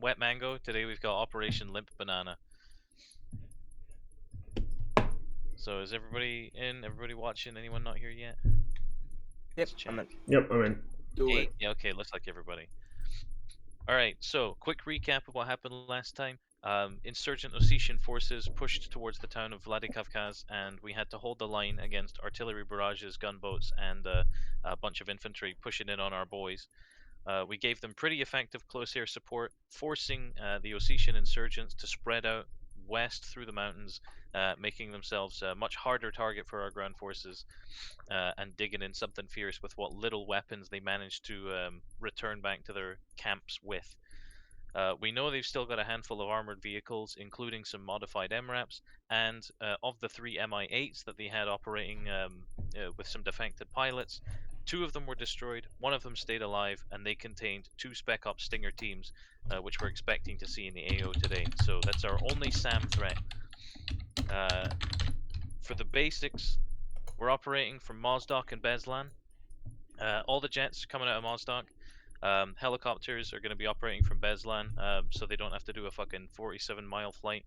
Wet Mango. Today we've got Operation Limp Banana. So is everybody in? Everybody watching? Anyone not here yet? Yep, I'm in. Yep, I'm in. Do it. Yeah, okay, looks like everybody. Alright, so quick recap of what happened last time. Insurgent Ossetian forces pushed towards the town of Vladikavkaz, and we had to hold the line against artillery barrages, gunboats, and a bunch of infantry pushing in on our boys. We gave them pretty effective close air support, forcing the Ossetian insurgents to spread out west through the mountains, making themselves a much harder target for our ground forces, and digging in something fierce with what little weapons they managed to return back to their camps with. We know they've still got a handful of armored vehicles, including some modified MRAPs, and of the 3 Mi-8s that they had operating with some defected pilots, 2 of them were destroyed, 1 of them stayed alive, and they contained 2 Spec Ops Stinger teams, which we're expecting to see in the AO today. So that's our only SAM threat. For the basics, we're operating from Mozdok and Beslan. All the jets coming out of Mozdok. Helicopters are going to be operating from Beslan, so they don't have to do a fucking 47-mile flight.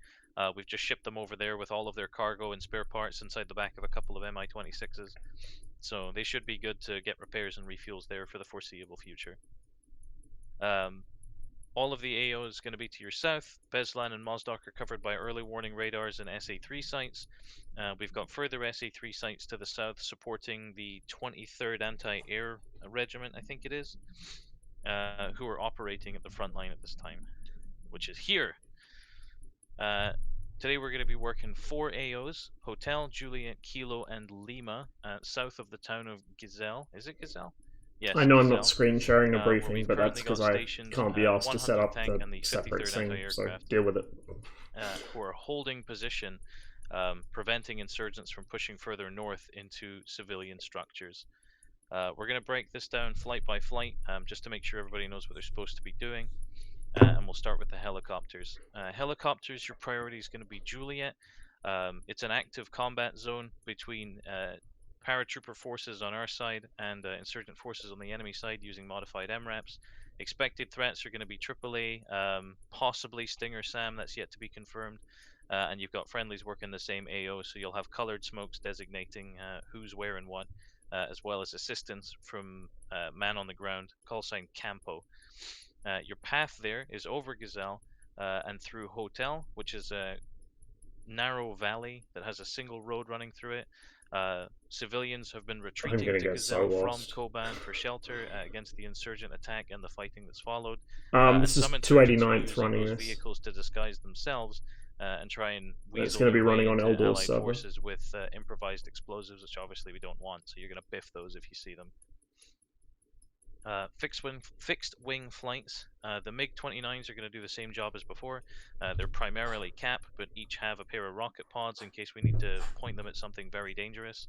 We've just shipped them over there with all of their cargo and spare parts inside the back of a couple of Mi-26s. So they should be good to get repairs and refuels there for the foreseeable future. All of the AO is going to be to your south. Beslan and Mozdok are covered by early warning radars and SA-3 sites. We've got further SA-3 sites to the south supporting the 23rd Anti-Air Regiment, I think it is, who are operating at the front line at this time, which is here. Today we're going to be working 4 AOs, Hotel, Juliet, Kilo, and Lima, south of the town of Gazelle. Is it Gazelle? Yes, I know Gazelle. I'm not screen sharing a briefing, but that's because I stationed, can't be asked to set up tank the and the separate 53rd thing, so anti-aircraft, deal with it. Who are holding position, preventing insurgents from pushing further north into civilian structures. We're going to break this down flight by flight, just to make sure everybody knows what they're supposed to be doing. And we'll start with the helicopters. Helicopters, your priority is going to be Juliet. It's an active combat zone between paratrooper forces on our side and insurgent forces on the enemy side using modified MRAPs. Expected threats are going to be AAA, possibly Stinger SAM, that's yet to be confirmed. And you've got friendlies working the same AO, so you'll have colored smokes designating who's where and what, as well as assistance from man on the ground, call sign Campo. Your path there is over Gazelle and through Hotel, which is a narrow valley that has a single road running through it. Civilians have been retreating to Gazelle from Koban for shelter against the insurgent attack and the fighting that's followed. This is 289th running those vehicles to disguise themselves and try and weasel it's going to be running on Eldor's server. Forces with improvised explosives, which obviously we don't want, so you're going to biff those if you see them. Fixed wing flights. The MiG-29s are going to do the same job as before. They're primarily cap, but each have a pair of rocket pods in case we need to point them at something very dangerous.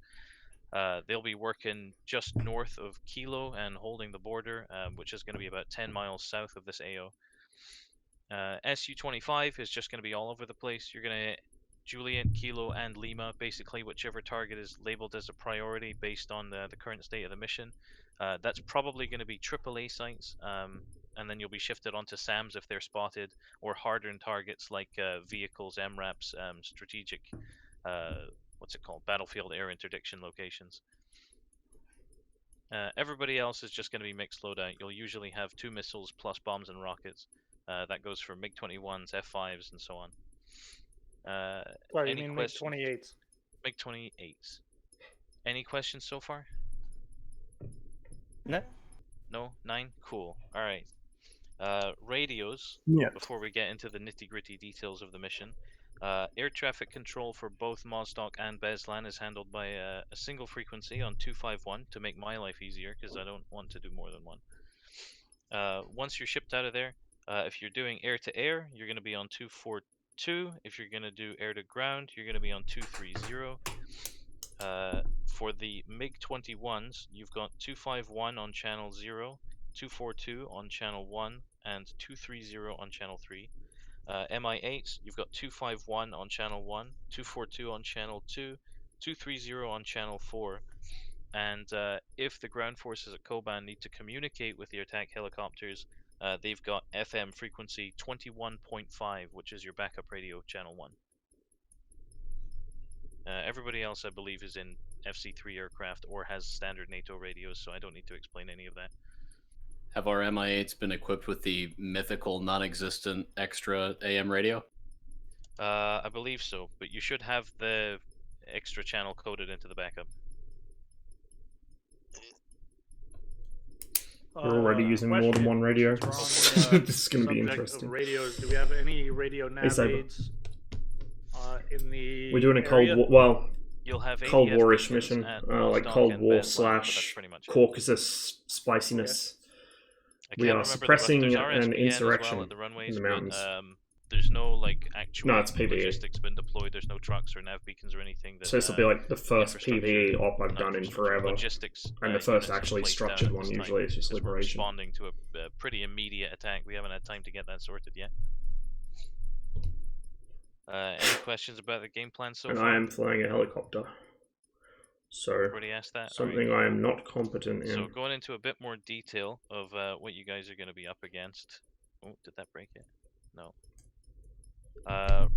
They'll be working just north of Kilo and holding the border, which is going to be about 10 miles south of this AO. Su-25 is just going to be all over the place. You're going to Juliet, Kilo, and Lima, basically whichever target is labeled as a priority based on the current state of the mission. That's probably going to be AAA sites, and then you'll be shifted onto SAMs if they're spotted, or hardened targets like vehicles, MRAPs, strategic, battlefield air interdiction locations. Everybody else is just going to be mixed loadout. You'll usually have 2 missiles plus bombs and rockets. That goes for MiG-21s, F-5s, and so on. Sorry, you mean MiG-28s? MiG-28s. Any questions so far? No. No? 9? Cool. Alright. Radios, before we get into the nitty-gritty details of the mission. Air traffic control for both Mozdok and Beslan is handled by a single frequency on 251 to make my life easier, because I don't want to do more than one. Once you're shipped out of there, if you're doing air-to-air, you're going to be on 242. If you're going to do air-to-ground, you're going to be on 230. For the MiG-21s, you've got 251 on channel 0, 242 on channel 1, and 230 on channel 3. Mi-8s, you've got 251 on channel 1, 242 on channel 2, 230 on channel 4. And if the ground forces at Koban need to communicate with the attack helicopters, they've got FM frequency 21.5, which is your backup radio, channel 1. Everybody else, I believe, is in FC3 aircraft or has standard NATO radios, so I don't need to explain any of that. Have our MI8s been equipped with the mythical, non-existent extra AM radio? I believe so, but you should have the extra channel coded into the backup. We're already using more than one radio. This is going to be interesting. Radios. Do we have any radio nav aids in the We're doing a area? Cold War, well, You'll have Cold ADF War-ish beacons mission, at like Vostok Cold and War Beslan, / but that's Caucasus spiciness. I We can't are remember suppressing there's an RSPN insurrection as well at the runways, in the mountains. But, there's no like actual No, it's PvE. logistics been deployed. There's no trucks or nav beacons or anything. That, So this will be like the first infrastructure- PvE op I've not done in infrastructure, forever. Logistics, And the units first in actually place down structured at one, this time, usually it's just as we're liberation. responding to a pretty immediate attack. We haven't had time to get that sorted yet. Any questions about the game plan so And far? I am flying a helicopter. So, Already asked that. All right, something cool. I am not competent in. So going into a bit more detail of what you guys are going to be up against. Oh, did that break it? No.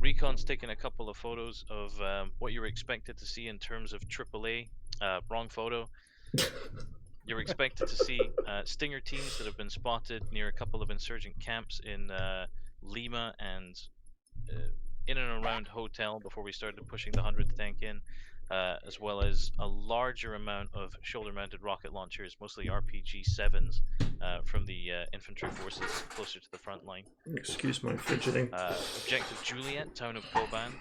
Recon's taken a couple of photos of what you were expected to see in terms of AAA. Wrong photo. You're expected to see Stinger teams that have been spotted near a couple of insurgent camps in Lima and in and around Hotel before we started pushing the 100th tank in. As well as a larger amount of shoulder-mounted rocket launchers, mostly RPG-7s, from the infantry forces closer to the front line. Excuse my fidgeting. Objective Juliet, town of Koban.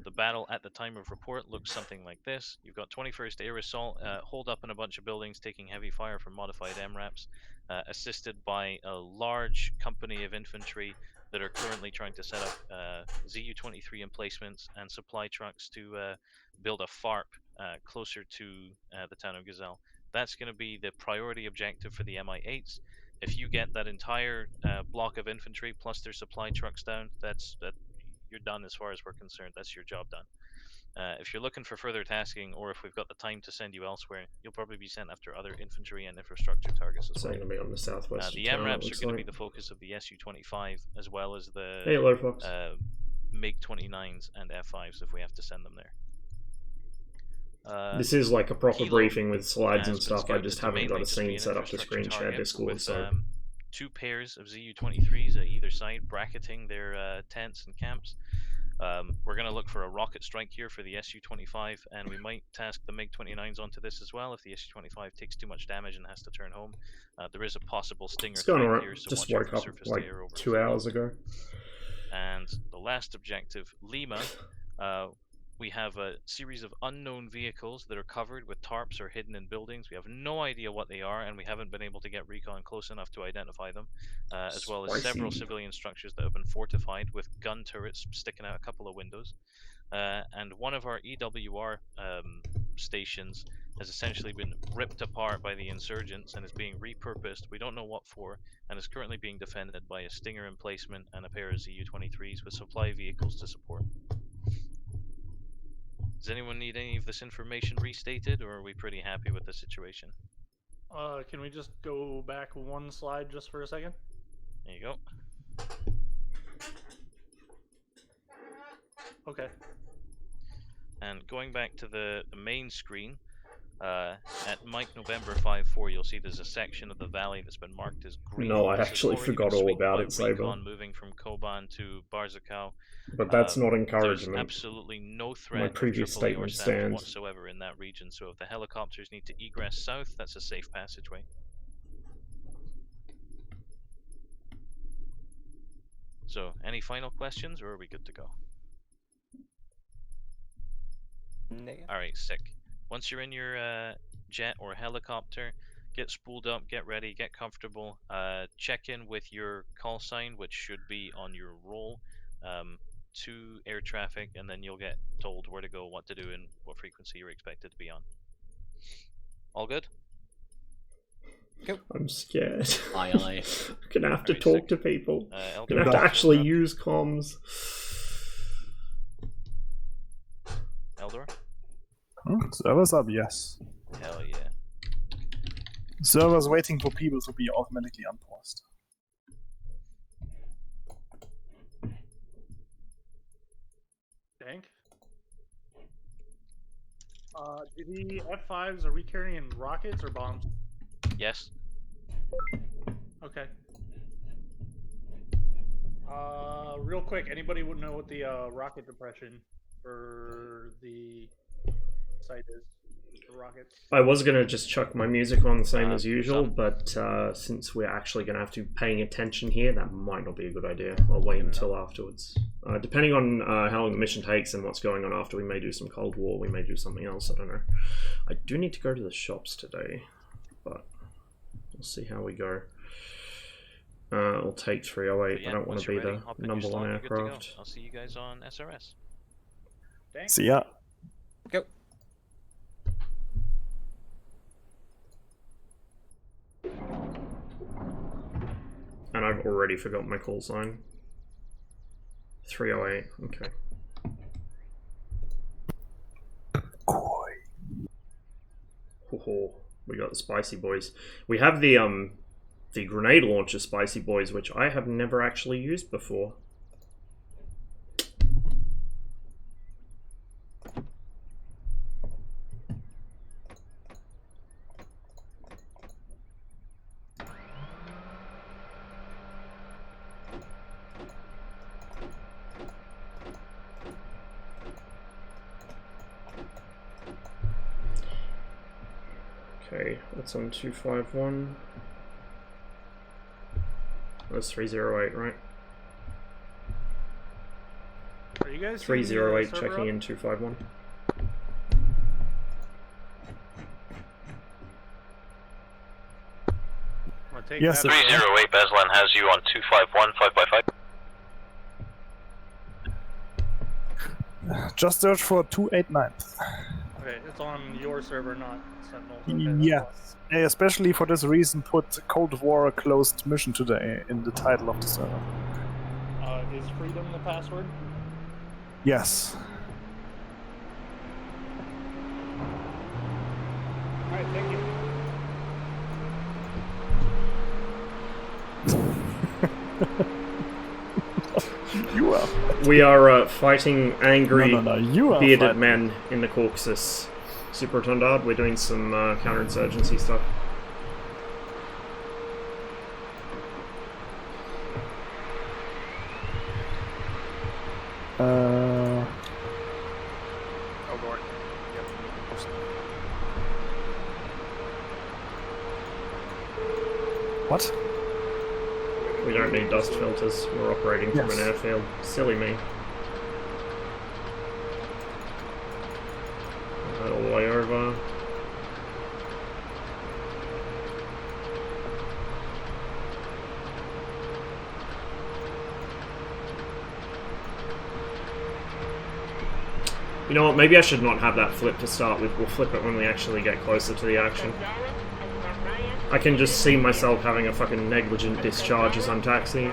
The battle at the time of report looks something like this. You've got 21st Air Assault holed up in a bunch of buildings, taking heavy fire from modified MRAPs, assisted by a large company of infantry that are currently trying to set up ZU-23 emplacements and supply trucks to build a FARP closer to the town of Gazelle. That's going to be the priority objective for the MI8s. If you get that entire block of infantry plus their supply trucks down, you're done as far as we're concerned. That's your job done. If you're looking for further tasking, or if we've got the time to send you elsewhere, you'll probably be sent after other infantry and infrastructure targets as well. It's going to be on the southwest. The MRAPs are going to be the focus of the Su-25, as well as the Hey, hello, Fox. MiG-29s and F-5s if we have to send them there. This is like a proper Kilo briefing with slides and has been stuff. I scouted just to haven't got mainly a just be scene an set up to infrastructure screen share target Discord, with, so 2 pairs of ZU-23s at either side, bracketing their tents and camps. We're going to look for a rocket strike here for the Su-25, and we might task the MiG-29s onto this as well if the Su-25 takes too much damage and has to turn home. There is a possible Stinger it's going threat alright. here, so Just watch out woke for up surface like to air over 2 hours ago. And the last objective, Lima. We have a series of unknown vehicles that are covered with tarps or hidden in buildings. We have no idea what they are, and we haven't been able to get recon close enough to identify them, as well as several civilian structures that have been fortified with gun turrets sticking out a couple of windows. And one of our EWR stations has essentially been ripped apart by the insurgents and is being repurposed, we don't know what for, and is currently being defended by a Stinger emplacement and a pair of ZU-23s with supply vehicles to support. Does anyone need any of this information restated, or are we pretty happy with the situation? Can we just go back one slide just for a second? There you go. Okay. And going back to the main screen, at Mike November 5-4, you'll see there's a section of the valley that's been marked as green. No, I This has actually already forgot been all swept about by it, Saber. recon moving from Koban to Barzakau. But that's not There's encouragement. absolutely no threat My of previous AAA or statement SAMs stands. whatsoever in that region, so if the helicopters need to egress south, that's a safe passageway. So, any final questions, or are we good to go? Alright, sick. Once you're in your jet or helicopter, get spooled up, get ready, get comfortable, check in with your call sign, which should be on your roll, to air traffic, and then you'll get told where to go, what to do, and what frequency you're expected to be on. All good? I'm scared. Aye, aye. I'm gonna have to Alright, talk sick. to people. I'm Eldor, gonna have to roll actually up. use comms. Eldor? Servers up, yes. Hell yeah. Servers waiting for people to be automatically unpaused. Do the F5s, are we carrying rockets or bombs? Yes. Okay. Real quick, anybody would know what the rocket depression for the site is? The rockets. I was going to just chuck my music on the same as usual, some. but since we're actually going to have to be paying attention here, that might not be a good idea. I'll wait until afterwards. Depending on how long the mission takes and what's going on after, we may do some Cold War, we may do something else, I don't know. I do need to go to the shops today, but we'll see how we go. I'll take 308. Yeah, I don't want once to be you're ready, the hop in your number slot, one you're good to go. aircraft. I'll see you guys on SRS. Thanks. See ya. Go. And I've already forgotten my call sign. 308, okay. Oh, we got the spicy boys. We have the grenade launcher spicy boys, which I have never actually used before. Okay, that's on 251. That's 308, right? Are you guys 308 server checking up? in 251. I'm gonna take Yes, that. 308 Beslan has you on 251, 5x5. Just search for 289. Okay, it's on your server, not Sentinel's. Okay, that's Yes. Especially for this reason, put Cold War closed mission today in the title of the server. fine. Is freedom the password? Yes. Alright, thank you. You are. We are fighting angry No, you are bearded fighting. men in the Caucasus. Superintendent, we're doing some counterinsurgency stuff. Uh, Oh, Lord. Yep. what? We don't need dust filters. We're operating from Yes. an airfield. Silly me. That all the way over. You know what, maybe I should not have that flip to start with. We'll flip it when we actually get closer to the action. I can just see myself having a fucking negligent discharge as I'm taxiing.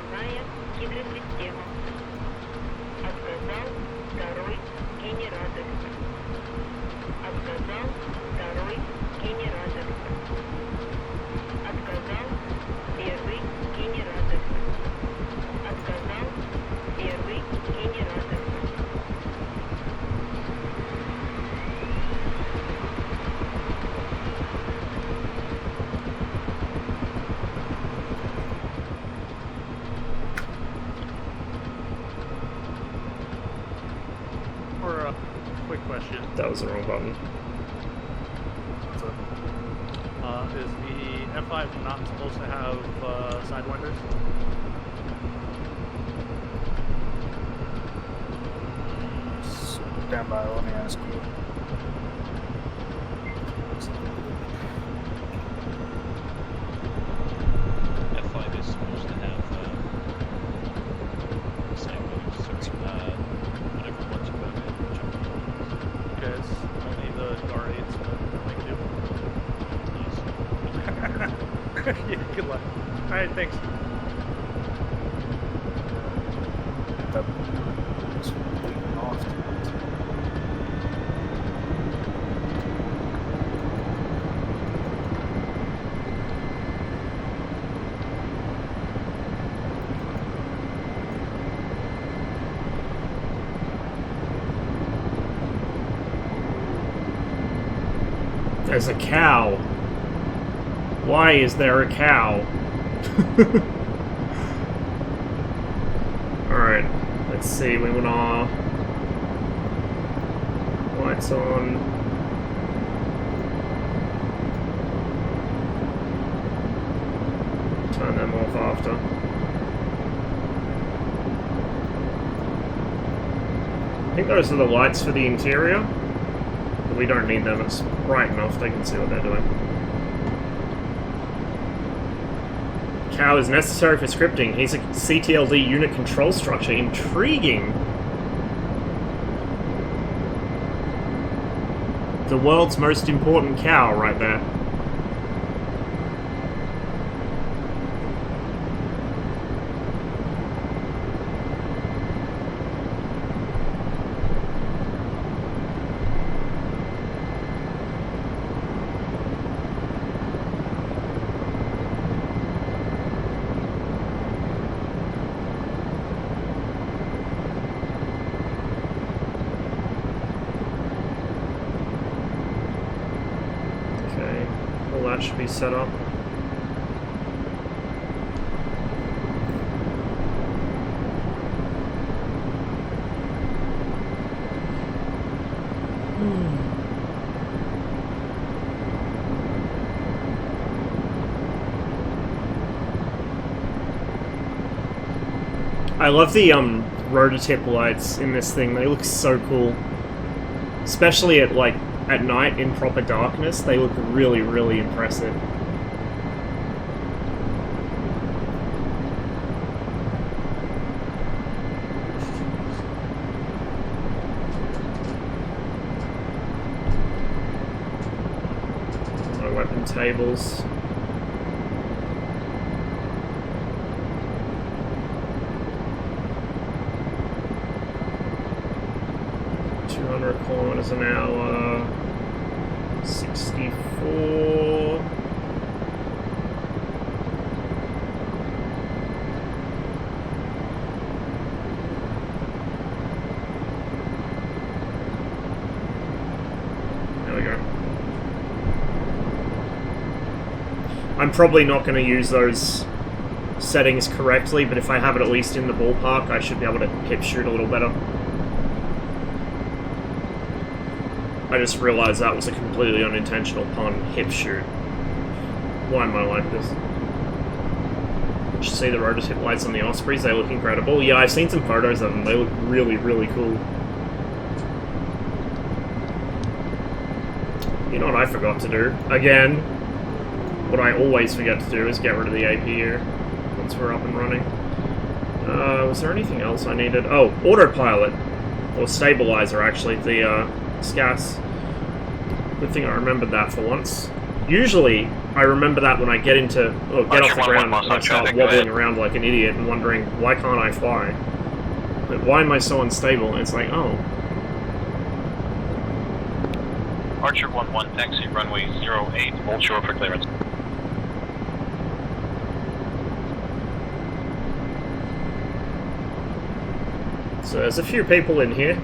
Or a quick question. That was the wrong button. Is the F5 not supposed to have sidewinders? Stand by, let me ask you. F5 is supposed to have whatever ones you put in. Okay, it's only the R8s, but thank you. Yeah, good luck. Alright, thanks. That was bleeding off. There's a cow. Why is there a cow? Alright, let's see, we want our lights on. Turn them off after. I think those are the lights for the interior. But we don't need them, it's bright enough, they can see what they're doing. Cow is necessary for scripting. He's a CTLD unit control structure. Intriguing. The world's most important cow right there. Should be set up. I love the rototip lights in this thing. They look so cool, especially at at night in proper darkness. They look really, really impressive. My weapon tables. Kilometers an hour, 64. There we go. I'm probably not going to use those settings correctly, but if I have it at least in the ballpark, I should be able to hip shoot a little better. I just realized that was a completely unintentional pun. Hip shoot. Why am I like this? You should see the rototip lights on the Ospreys. They look incredible. Yeah, I've seen some photos of them. They look really, really cool. You know what I forgot to do? Again, what I always forget to do is get rid of the AP here once we're up and running. Was there anything else I needed? Oh, autopilot. Or stabilizer, actually. The, SCAS. Good thing I remembered that for once. Usually, I remember that when I get into, or get off the ground and I start wobbling around like an idiot and wondering, why can't I fly? Like, why am I so unstable? And it's like, oh. Archer 1-1, taxi runway 08, hold shore for clearance. So there's a few people in here.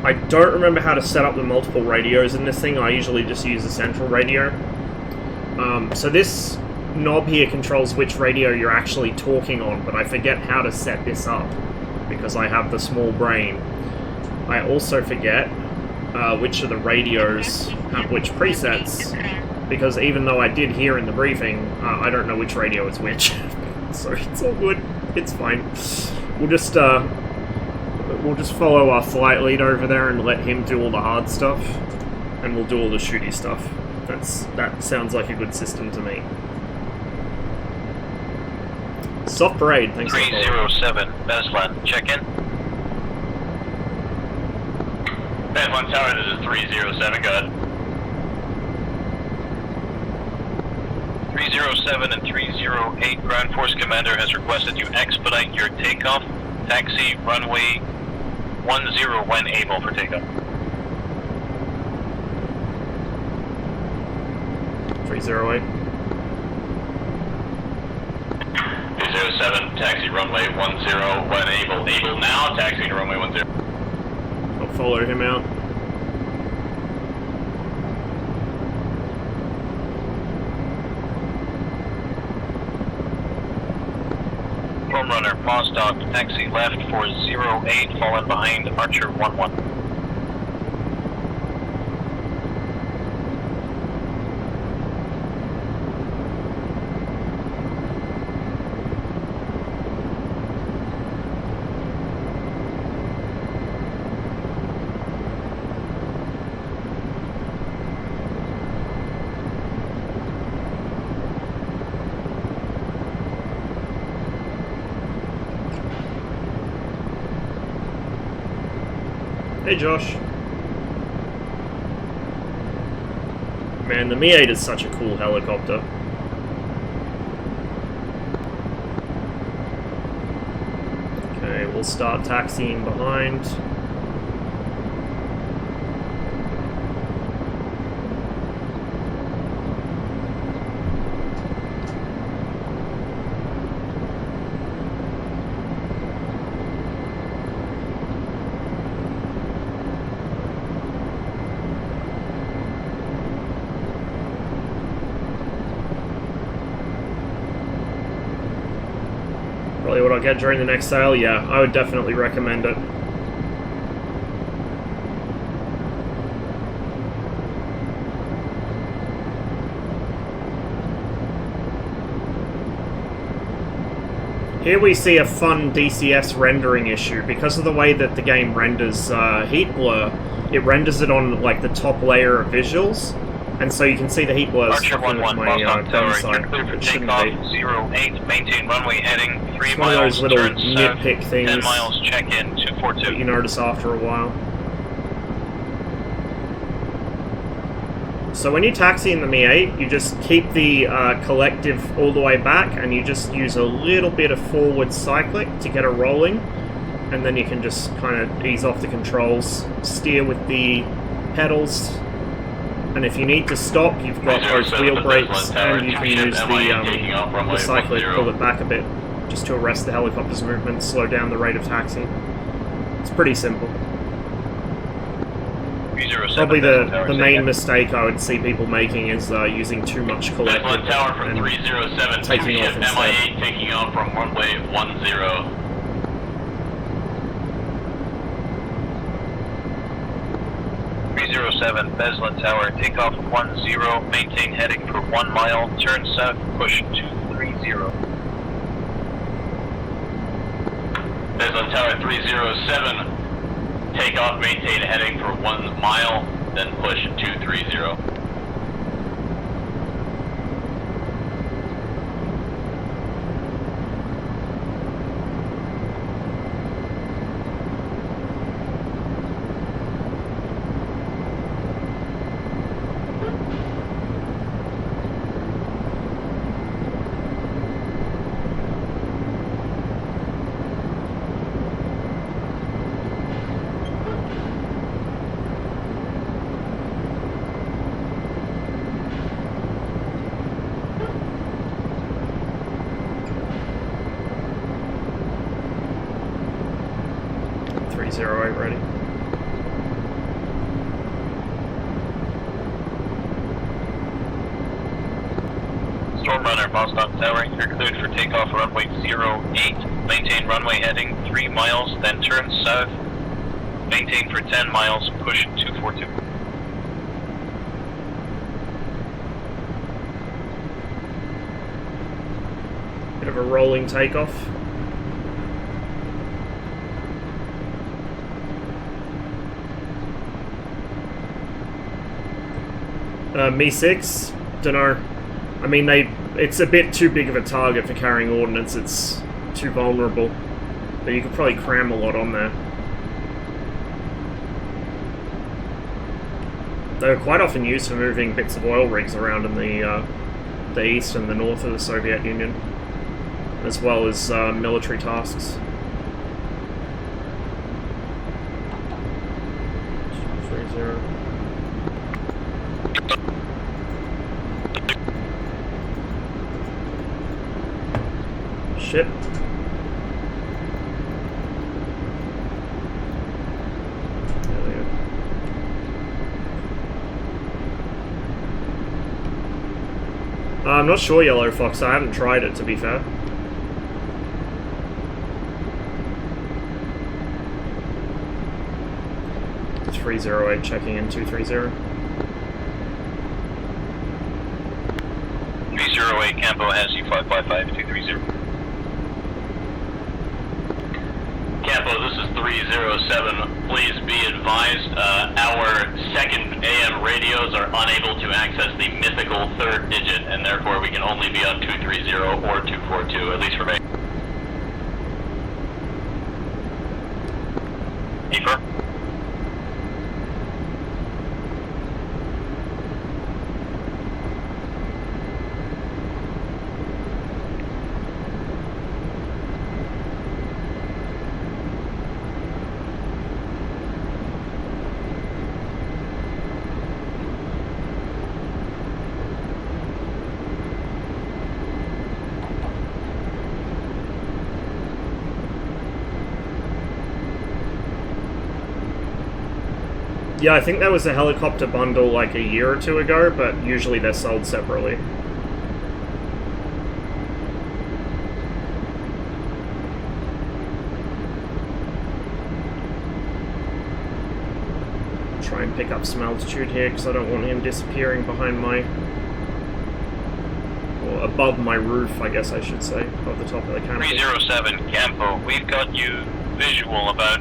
I don't remember how to set up the multiple radios in this thing. I usually just use the central radio. So this knob here controls which radio you're actually talking on, but I forget how to set this up because I have the small brain. I also forget which of the radios have which presets, because even though I did hear in the briefing, I don't know which radio is which. So it's all good. It's fine. We'll just follow our flight lead over there and let him do all the hard stuff, and we'll do all the shooty stuff. That sounds like a good system to me. Soft parade, thanks. 307, Beslan, check in. Band 1 Tower, this is 307, go ahead. 307 and 308, Ground Force Commander has requested you expedite your takeoff. Taxi runway 10 when able for takeoff. 308. 308, 307, taxi runway 10 when able. Able now, taxi to runway 10. I'll follow him out. Storm runner, Mostock, taxi left for 08, fallen behind Archer 11. Hey Josh. Man, the Mi-8 is such a cool helicopter. Okay, we'll start taxiing behind. Probably what I'll get during the next sale. Yeah, I would definitely recommend it. Here we see a fun DCS rendering issue. Because of the way that the game renders heat blur, it renders it on like the top layer of visuals, and so you can see the heat blur Archer stuck in 11, my Mostock Tower, side. you're clear for It shouldn't takeoff, be. 08, maintain runway heading 3 It's one of miles, those little turn south, nitpick 10 things miles, check in, that 242. you notice after a while. So when you taxi in the Mi-8, you just keep the collective all the way back, and you just use a little bit of forward cyclic to get it rolling, and then you can just kind of ease off the controls, steer with the pedals, and if you need to stop, you've got those wheel brakes, and you can use the cyclic to pull it back a bit, just to arrest the helicopter's movement, slow down the rate of taxi. It's pretty simple. Probably the main mistake I would see people making is using too much collective Desmond Tower from and 307, taking off ship instead. MI8 taking off from runway 10. 307, Beslin Tower, takeoff 10, maintain heading for 1 mile, turn south, push 230. Beslin Tower 307, takeoff, maintain heading for 1 mile, then push 230. Ready. Storm runner, Vostok Tower, you're cleared for takeoff runway 08. Maintain runway heading 3 miles, then turn south. Maintain for 10 miles, push 242. Bit of a rolling takeoff. Mi-6, dunno. I mean, it's a bit too big of a target for carrying ordnance. It's too vulnerable. But you could probably cram a lot on there. They're quite often used for moving bits of oil rigs around in the east and the north of the Soviet Union, as well as military tasks. shit. There we go. I'm not sure, Yellow Fox. I haven't tried it, to be fair. It's 308 checking in 230. 308 Campo has you 555-230. Campo, this is 307. Please be advised, our second AM radios are unable to access the mythical third digit, and therefore we can only be on 230 or 242, at least for me. Keeper? Yeah, I think there was a helicopter bundle like a year or two ago, but usually they're sold separately. Try and pick up some altitude here because I don't want him disappearing behind my... or above my roof, I guess I should say, above the top of the canopy. 307 Campo, we've got you visual about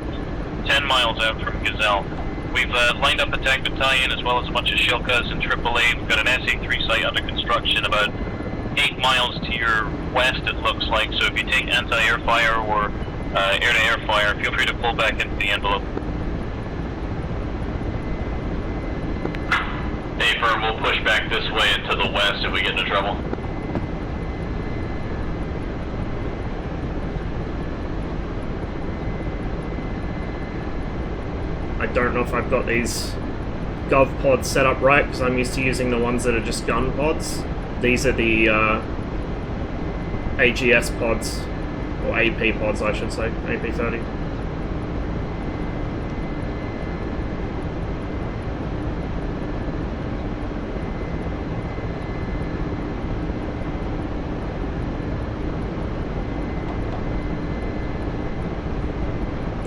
10 miles out from Gazelle. We've lined up a tank battalion as well as a bunch of Shilkas and AAA. We've got an SA-3 site under construction about 8 miles to your west, it looks like. So if you take anti-air fire or air-to-air fire, feel free to pull back into the envelope. Hey, firm, we'll push back this way and to the west if we get into trouble. I don't know if I've got these gov pods set up right because I'm used to using the ones that are just gun pods. These are the AGS pods, or AP pods I should say, AP30.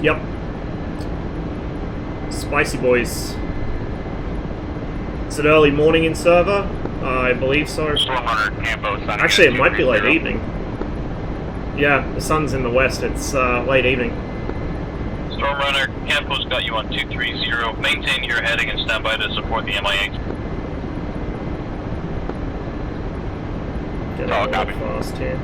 Yep. Spicy boys. Is it early morning in server? I believe so. Actually, it might be late evening. Yeah, the sun's in the west. It's late evening. Stormrunner, Campo's got you on 230. Maintain your heading and stand by to support the MI8. Get out fast here.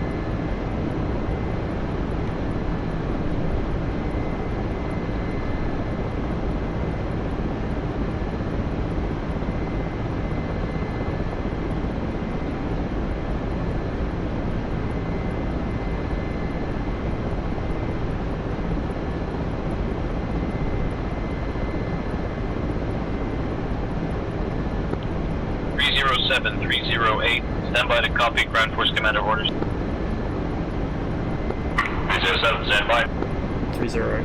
Stand by to copy Ground Force Commander orders. 307, stand by. 30.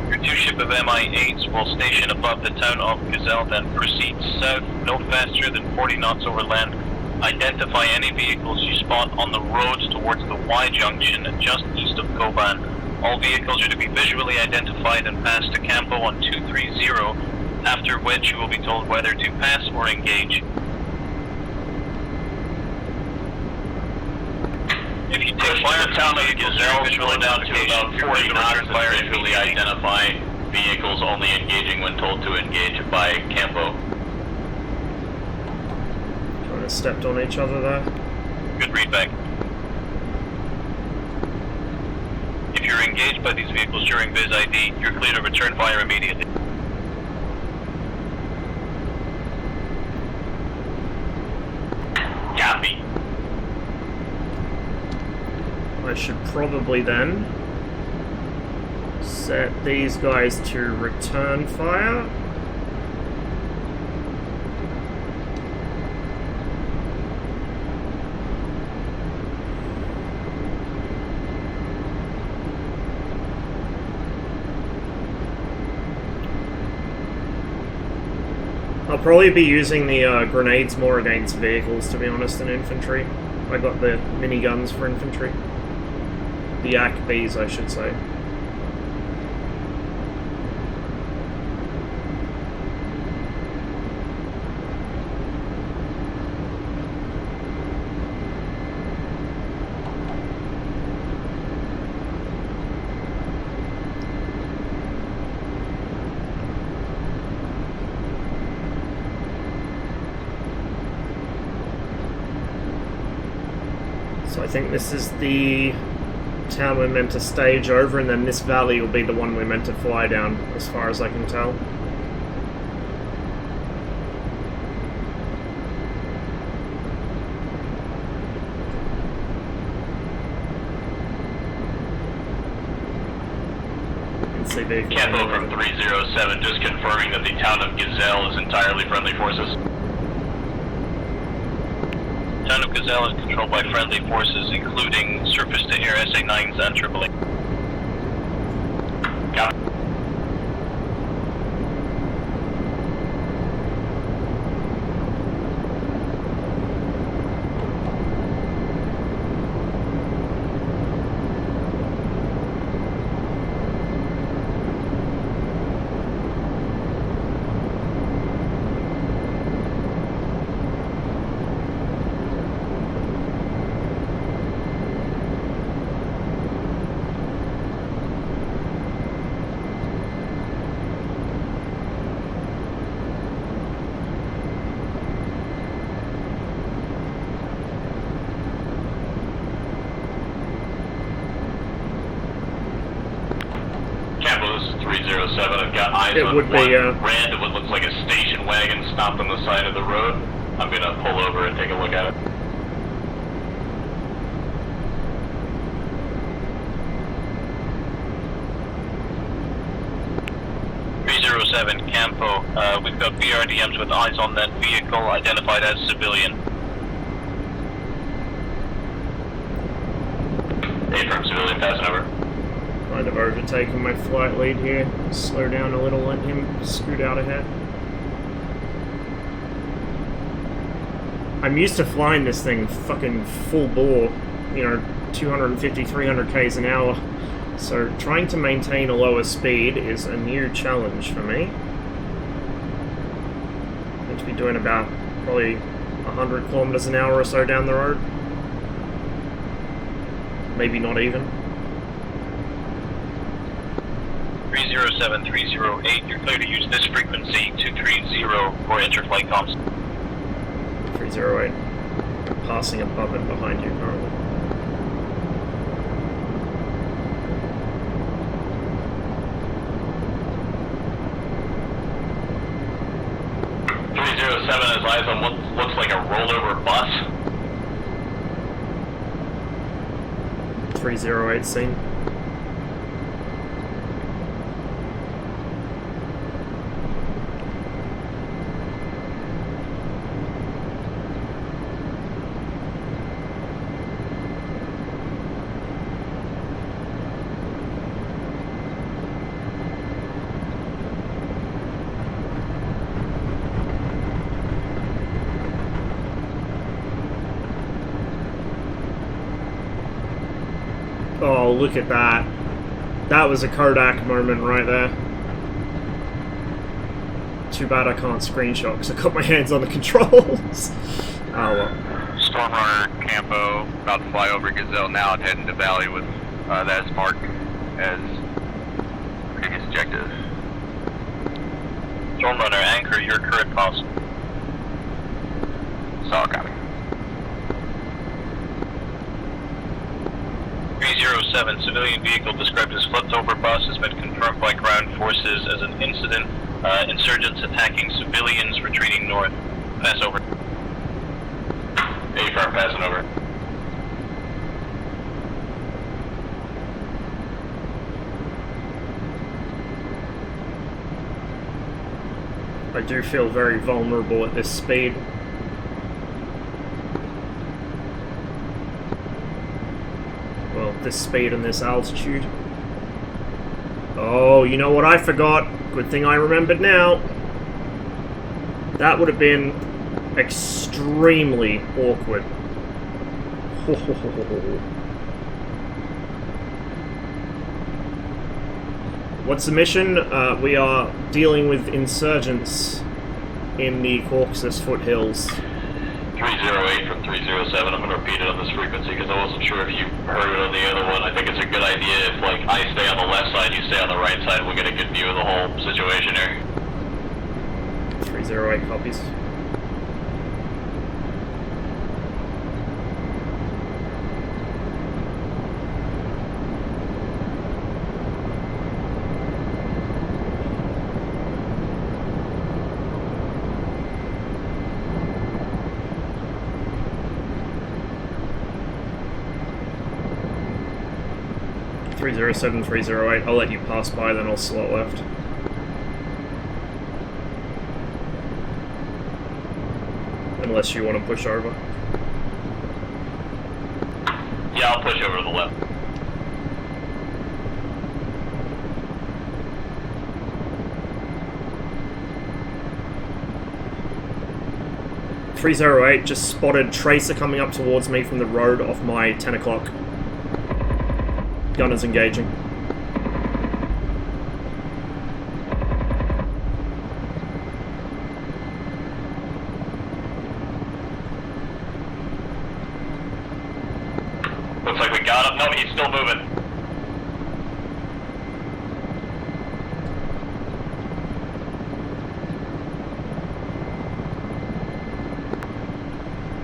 Your two ship of MI8s will station above the town of Gazelle, then proceed south, no faster than 40 knots over land. Identify any vehicles you spot on the roads towards the Y junction just east of Koban. All vehicles are to be visually identified and passed to Campo on 230, after which you will be told whether to pass or engage. If you take fire town of Gazelle, visually down to about 40 knots and visually identify vehicles only engaging when told to engage by Campo. Kind of stepped on each other there. Good readback. If you're engaged by these vehicles during Viz ID, you're clear to return fire immediately. Copy. I should probably then set these guys to return fire. probably be using the grenades more against vehicles, to be honest, than infantry. I got the miniguns for infantry. The ACBs, I should say. So I think this is the town we're meant to stage over, and then this valley will be the one we're meant to fly down, as far as I can tell. Capital from 307, just confirming that the town of Gazelle is entirely friendly forces. Town of Gazelle is controlled by friendly forces, including surface-to-air SA-9s and AAA. Got it. Capital, this is 307. I've got eyes on one random what looks like a station wagon stopped on the side of the road. I'm gonna pull over and take a look at it. Campo, we've got BRDMs with eyes on that vehicle identified as civilian. A-firm civilian passing over. Kind of overtaking my flight lead here. Slow down a little, let him scoot out ahead. I'm used to flying this thing fucking full bore, you know, 250, 300 k's an hour. So trying to maintain a lower speed is a new challenge for me. I'm going to be doing about probably 100 kilometers an hour or so down the road. Maybe not even. 307, 308, you're clear to use this frequency 230 for inter-flight comms. 308. Passing above and behind you currently. Has eyes on what looks like a rollover bus. 308 scene. Oh, look at that. That was a Kodak moment right there. Too bad I can't screenshot because I got my hands on the controls. Oh well. Stormrunner Campo, about to fly over Gazelle now and head into Valley with that is marked as previous objective. Stormrunner, anchor your current course. Saw copy. 307, civilian vehicle described as flipped over bus has been confirmed by ground forces as an incident. Insurgents attacking civilians retreating north. Pass over. A-firm passing over. I do feel very vulnerable at this speed. Well, this speed and this altitude. Oh, you know what I forgot? Good thing I remembered now. That would have been extremely awkward. What's the mission? We are dealing with insurgents in the Caucasus foothills. 308 from 307. I'm going to repeat it on this frequency because I wasn't sure if you heard it on the other one. I think it's a good idea if, like, I stay on the left side, you stay on the right side, we'll get a good view of the whole situation here. 308 copies. .307, 308. I'll let you pass by, then I'll slot left. Unless you want to push over. Yeah, I'll push over to the left. .308 just spotted Tracer coming up towards me from the road off my 10 o'clock. Gunners engaging. Looks like we got him. No, he's still moving.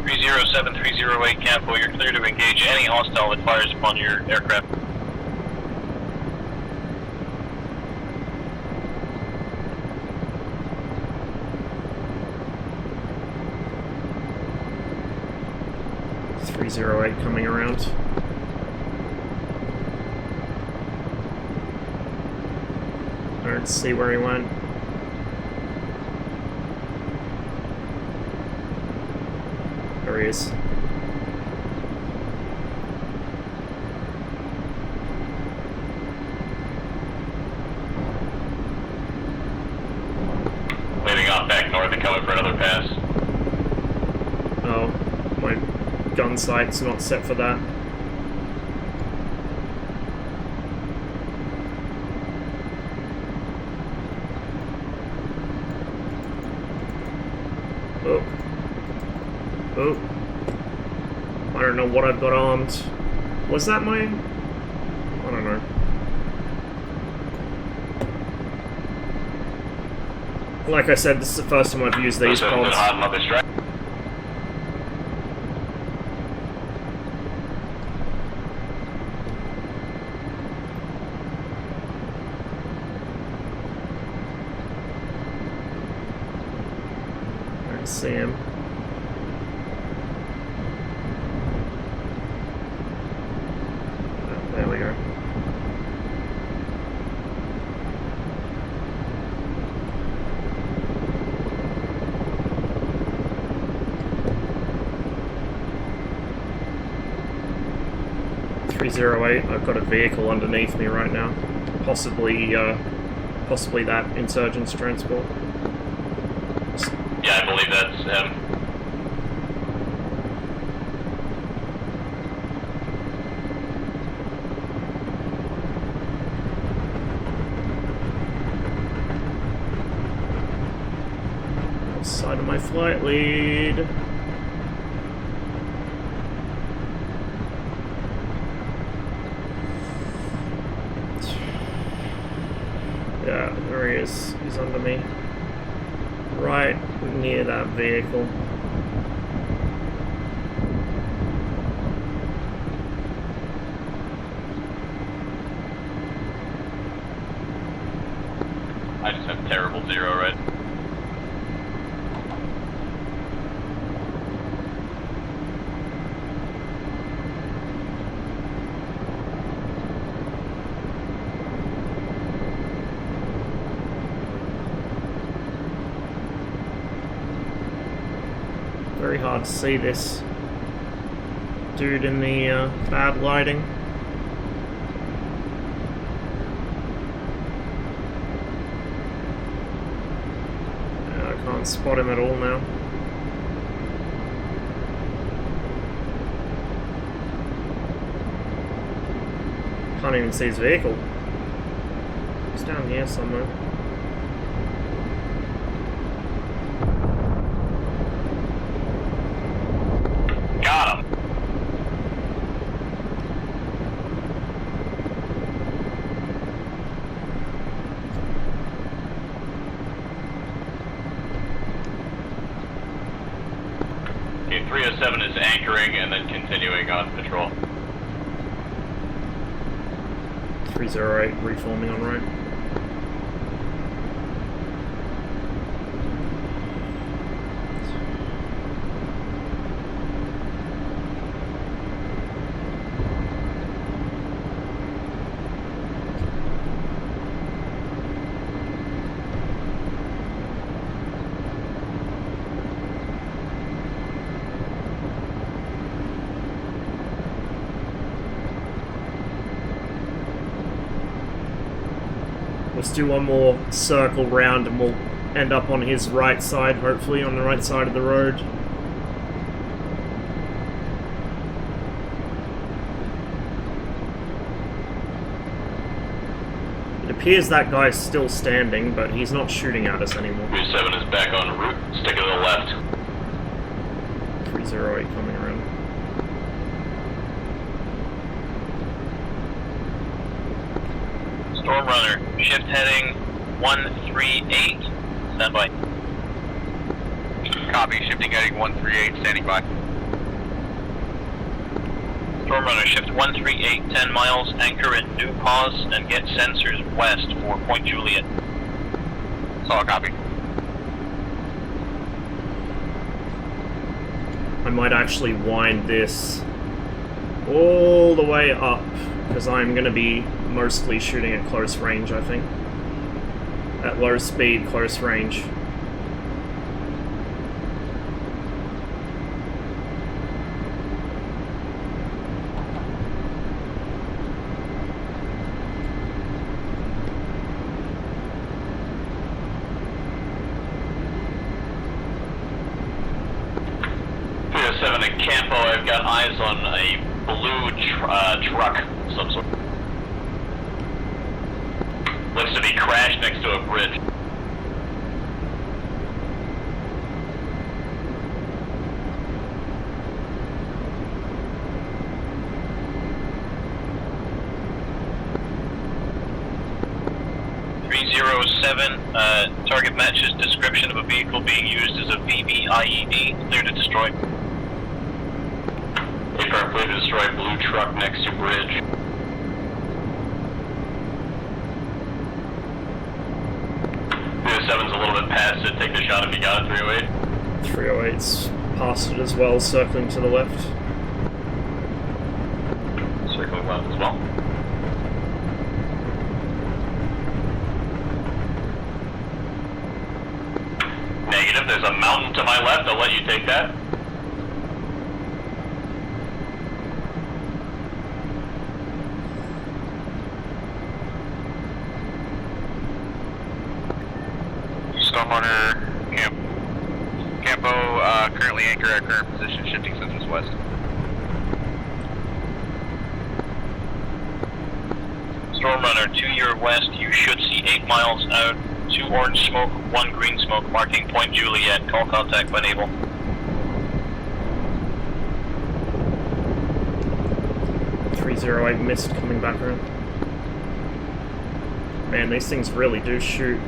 .307, 308 Campo, you're clear to engage any hostile that fires upon your aircraft. .308 coming around. I don't see where he went. There he is. Leading off back north and coming for another pass. Oh, my gun sight's not set for that. Oh. Oh. I don't know what I've got armed. Was that my... I don't know. Like I said, this is the first time I've used these pods. I see him. Oh, there we go. .308, I've got a vehicle underneath me right now. Possibly that insurgents transport. Yeah, I believe that's him. Side of my flight lead. Yeah, there he is. He's under me. Right near that vehicle. I just have terrible zero, right? Very hard to see this dude in the bad lighting. Yeah, I can't Can't spot him at all now. Can't even see his vehicle. He's down here somewhere. Got him. Okay, 307 is anchoring and then continuing on patrol. 308 reforming on right. Let's do one more circle round and we'll end up on his right side, hopefully on the right side of the road. It appears that guy's still standing, but he's not shooting at us anymore. 307 is back on route, stick to the left. 308 coming around. Storm Runner, shift heading 138, stand by. Copy, shifting heading 138, standing by. Storm Runner, shift 138, 10 miles, anchor in New Pause, and get sensors west for Point Juliet. Solid copy. I might actually wind this all the way up, because I'm going to be mostly shooting at close range, I think. At low speed, close range. At Campo, I've got eyes on a blue truck of some sort. Looks to be crashed next to a bridge. Target matches description of a vehicle being used as a VVIED. Clear to destroy. Aircraft clear to destroy blue truck next to bridge. Seven's a little bit past it. Take the shot if you got it, 308. 308's past it as well, circling to the left. Circling left as well. Negative, there's a mountain to my left. I'll let you take that. Stormrunner, Campo, currently anchor at current position, shifting sensors west. Stormrunner, to your west, you should see 8 miles out. 2 orange smoke, 1 green smoke, marking Point Juliet. Call contact when able. .308 missed coming back around. Man, these things really do shoot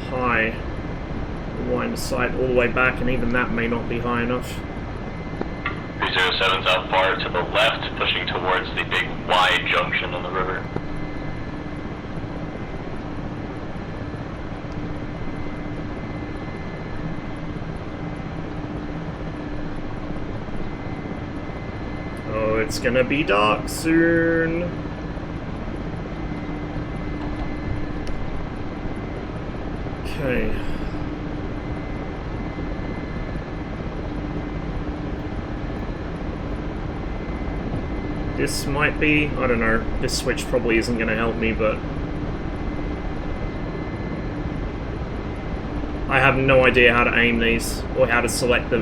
high. Wind the sight all the way back, and even that may not be high enough. 307's out far to the left, pushing towards the big Y junction on the river. Oh, it's gonna be dark soon. Okay. This might be, I don't know, this switch probably isn't going to help me, but I have no idea how to aim these, or how to select the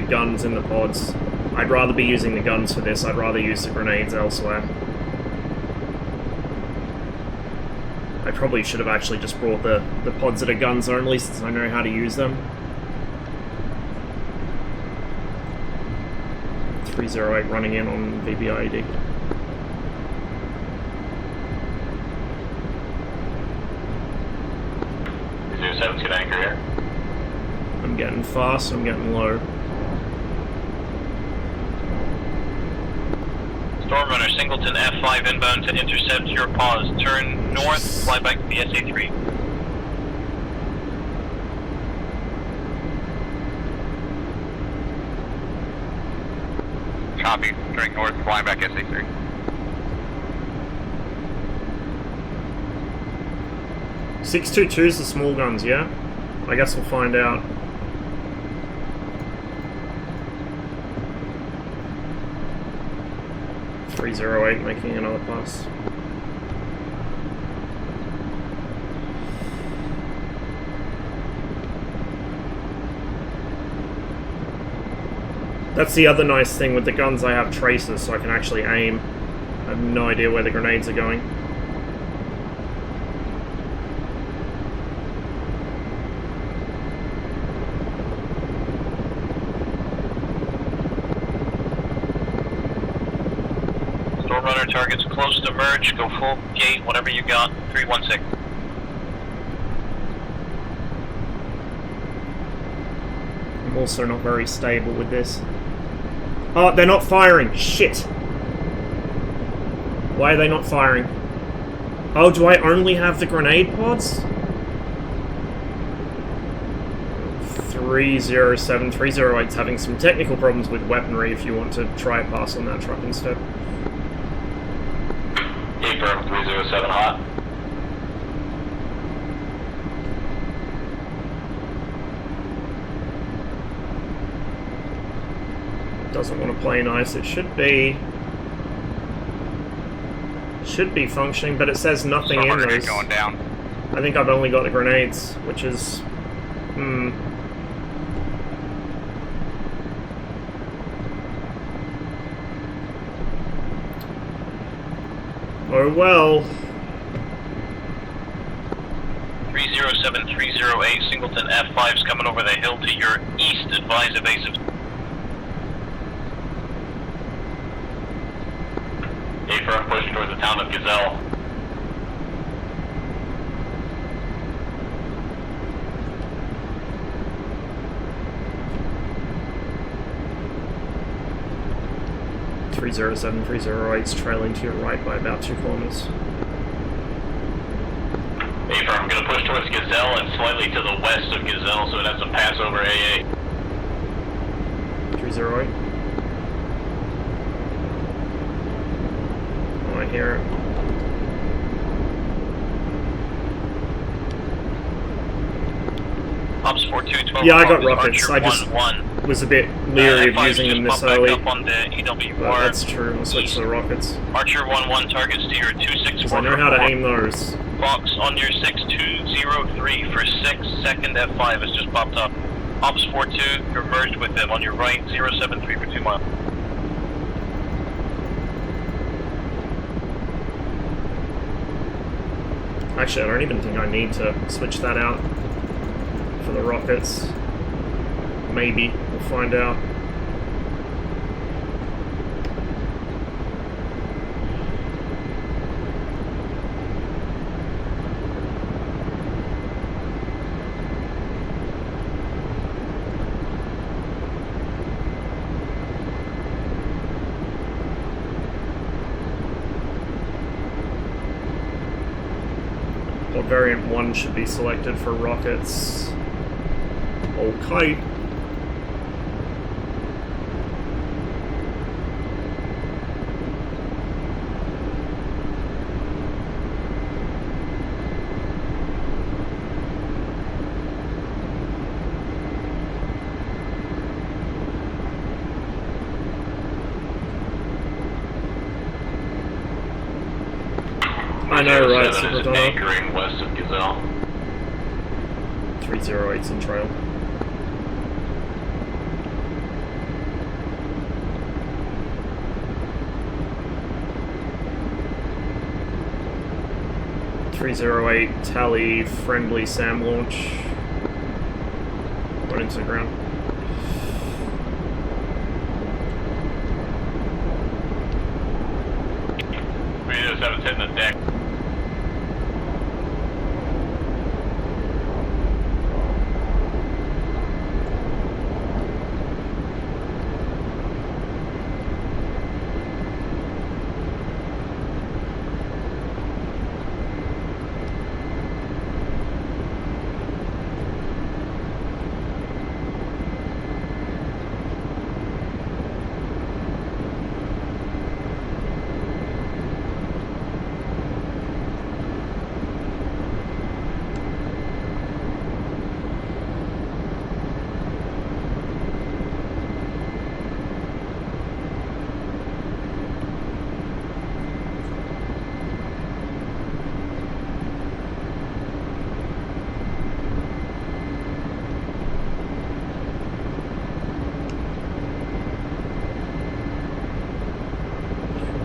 guns in the pods. I'd rather be using the guns for this. I'd rather use the grenades elsewhere. I probably should have actually just brought the pods that are guns only, since I know how to use them. 308 running in on VBIED. Seven's gonna anchor here. I'm getting fast, I'm getting low. Stormrunner, Singleton, F5 inbound to intercept your pause. Turn north, fly back to the SA3. Copy. Turning north, flying back SA3. .622 is the small guns, yeah? I guess we'll find out. .308 making another pass. That's the other nice thing with the guns, I have tracers, so I can actually aim. I have no idea where the grenades are going. Stormrunner targets close to merge, go full gate, whatever you got, 316. I'm also not very stable with this. Oh, they're not firing. Shit. Why are they not firing? Oh, do I only have the grenade pods? 307, 308's having some technical problems with weaponry if you want to try a pass on that truck instead. Affirm, 307 hot. Doesn't want to play nice. It should be functioning, but it says nothing in those. Going down. I think I've only got the grenades, which is oh well. 307, 308, Singleton F5's coming over the hill to your east, advise evasive. Affirm, push towards the town of Gazelle. .307, 308's trailing to your right by about 2 kilometers. Affirm, I'm going to push towards Gazelle and slightly to the west of Gazelle, so it has to pass over AA. 308. Oh, I hear it. Ops 4212. Yeah, I got rockets. I just 1-1. was a bit leery of F5's using them just this popped early. back up on the EWR. But that's true. I'll switch to the rockets. Archer 1-1 targets to your 264. Because I know how to aim those. Fox on your 6203 for 6, second F5 has just popped up. Ops 42, you're merged with them on your right, 073 for 2 miles. Actually, I don't even think I need to switch that out for the rockets. Maybe. We'll find out. Well, variant 1 should be selected for rockets. Okay. I know, right, Super Donald? Anchoring west of Gazelle. 308's in trail. .308 tally friendly SAM launch. Went into the ground. Hitting the deck.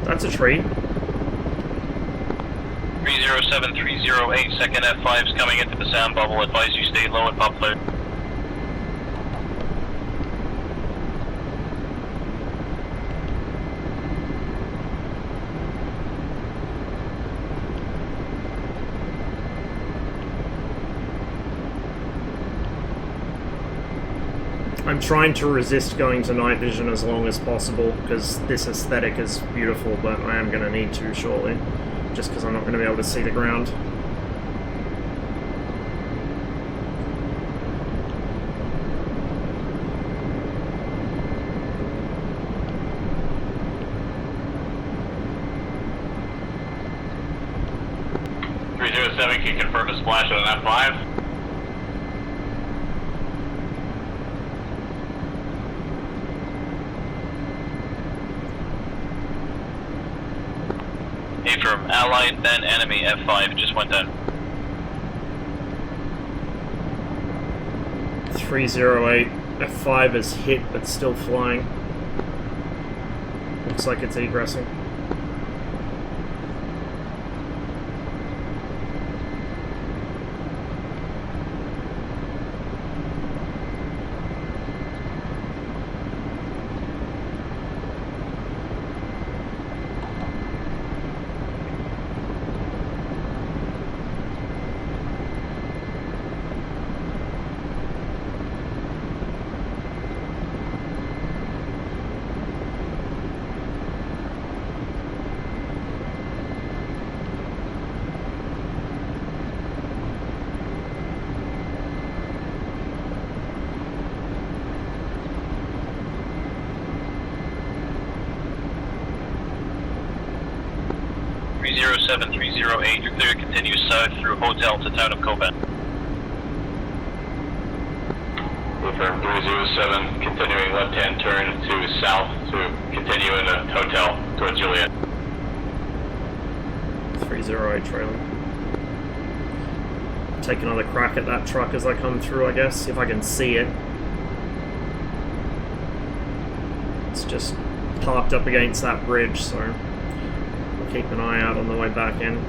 That's a tree. 307, 308, second F5's coming into the sound bubble. Advise you stay low at Poplar. I'm trying to resist going to night vision as long as possible because this aesthetic is beautiful, but I am going to need to shortly, just because I'm not going to be able to see the ground. .307, can you confirm a splash on an F5? Affirm, Allied, then enemy, F5, just went down. 308, F5 is hit but still flying. Looks like it's egressing. .307, 308, you're clear to continue south through hotel to town of Koban. Confirm 307, continuing left-hand turn to south to continue in the hotel towards Juliet. 308 trailing. Take another crack at that truck as I come through, I guess, if I can see it. It's just parked up against that bridge, so I'll keep an eye out on the way back in.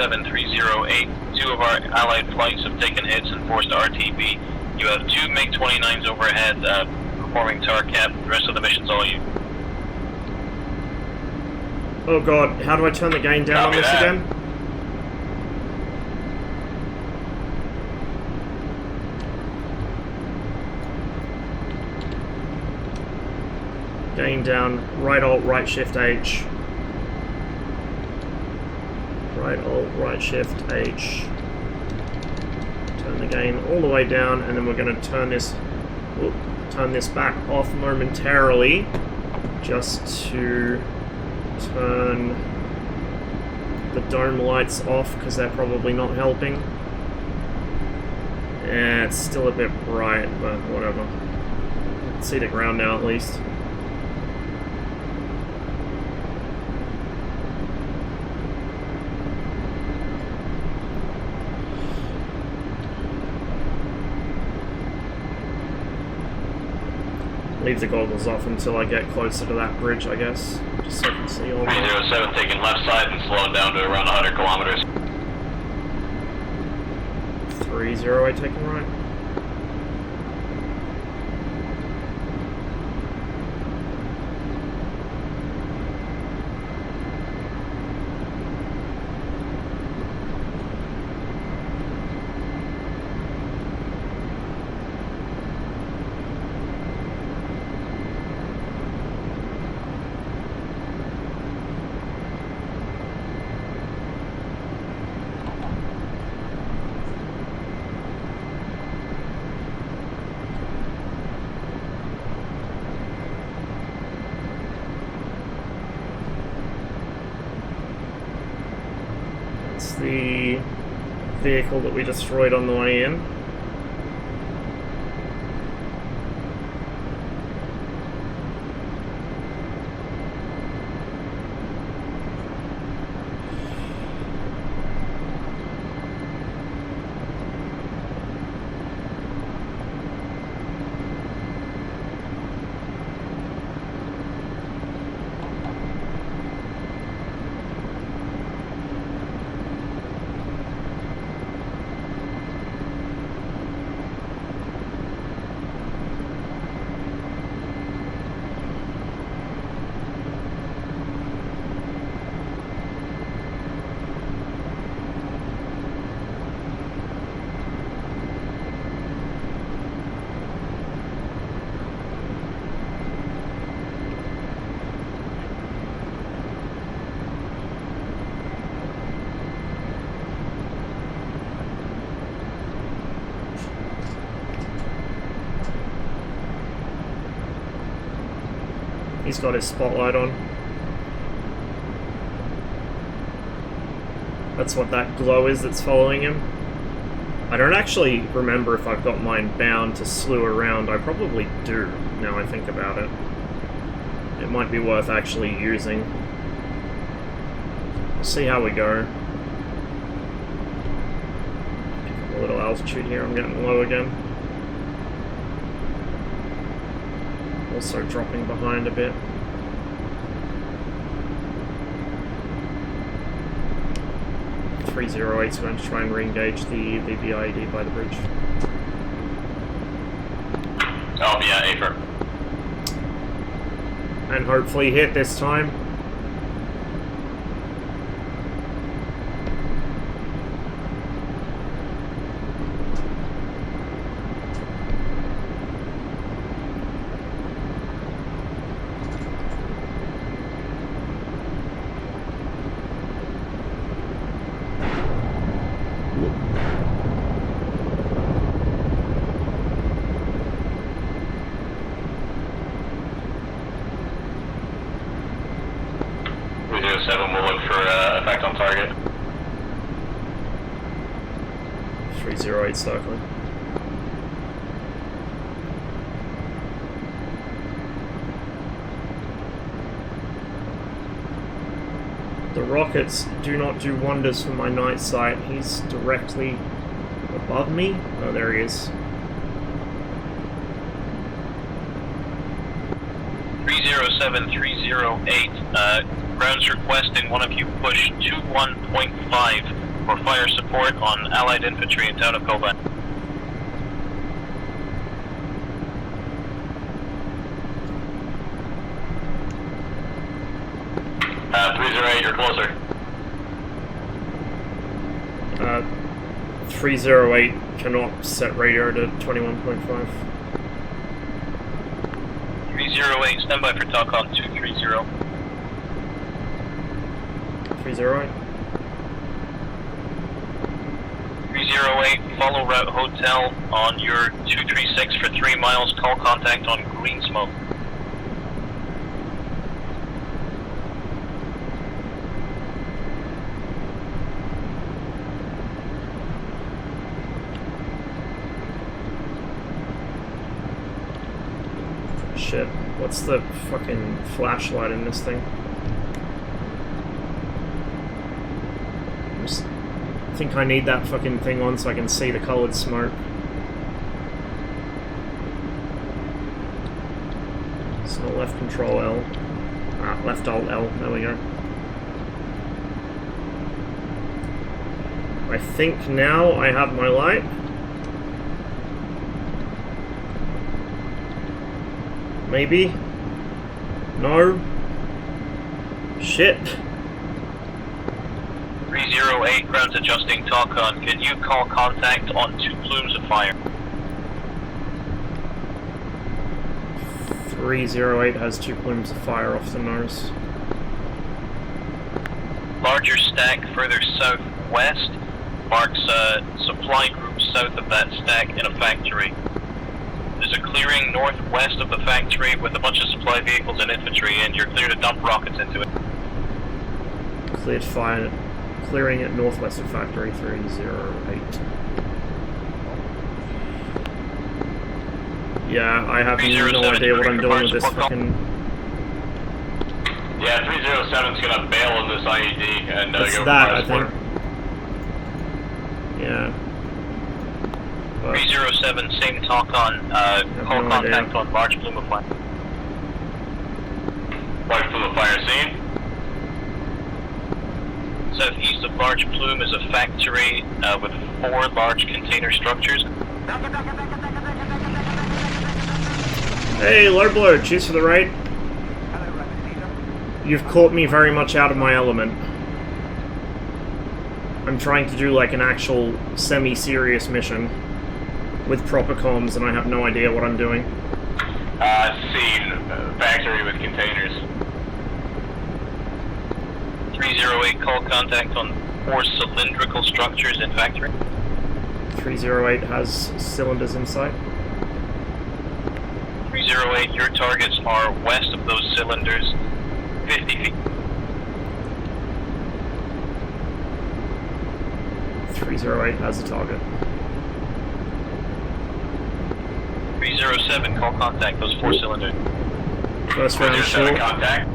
.308, two of our allied flights have taken hits and forced RTB. You have two MiG-29s overhead performing TARCAP. The rest of the mission's all you. Oh god, how do I turn the gain down on this again? Gain down, right alt, right shift H. Right alt, right shift H. Turn the gain all the way down, and then we're going to turn this back off momentarily, just to turn the dome lights off because they're probably not helping. Yeah, it's still a bit bright, but whatever. See the ground now at least. Leave the goggles off until I get closer to that bridge, I guess. Just so I can see all 307 taking left side and slowing down to around 100 kilometers. 308 taking right. The vehicle that we destroyed on the way in. He's got his spotlight on. That's what that glow is that's following him. I don't actually remember if I've got mine bound to slew around. I probably do, now I think about it. It might be worth actually using. We'll see how we go. Pick up a little altitude here, I'm getting low again. Also dropping behind a bit. .308's going to try and re-engage the BIED by the bridge. Oh, yeah, Afer. And hopefully hit this time. Circling. The rockets do not do wonders for my night sight. He's directly above me. Oh, there he is. 307, 308. Ground's requesting one of you push 21.5 for fire support on Allied infantry in town of Kovan. 308, you're closer. 308 cannot set radio to 21.5. 308, stand by for talk on 230. 308. 308, follow route hotel on your 236 for 3 miles, call contact on green smoke. Shit, what's the fucking flashlight in this thing? I think I need that fucking thing on so I can see the colored smoke. So left control L. Left alt L, there we go. I think now I have my light. Maybe? No? Shit. 308, ground adjusting talk on. Can you call contact on 2 plumes of fire? 308 has 2 plumes of fire off the nose. Larger stack further southwest marks a supply group south of that stack in a factory. There's a clearing northwest of the factory with a bunch of supply vehicles and infantry, and you're clear to dump rockets into it. Cleared fire. Clearing at northwest of factory 308. Yeah, I have no idea what I'm doing with this fucking... Yeah, 307's gonna bail on this IED and It's go that, for I transport. think. Yeah. But 307, same talk on, call no contact idea. on large plume of fire. Large plume of fire scene. Southeast of large plume is a factory with 4 large container structures. Hey, low blow, cheers for the raid. You've caught me very much out of my element. I'm trying to do like an actual semi-serious mission with proper comms and I have no idea what I'm doing. Scene, factory with containers. 308, call contact on 4 cylindrical structures in factory. 308 has cylinders in sight. 308, your targets are west of those cylinders, 50 feet. 308 has a target. 307, call contact those 4 cylinders. First round 307 short. contact.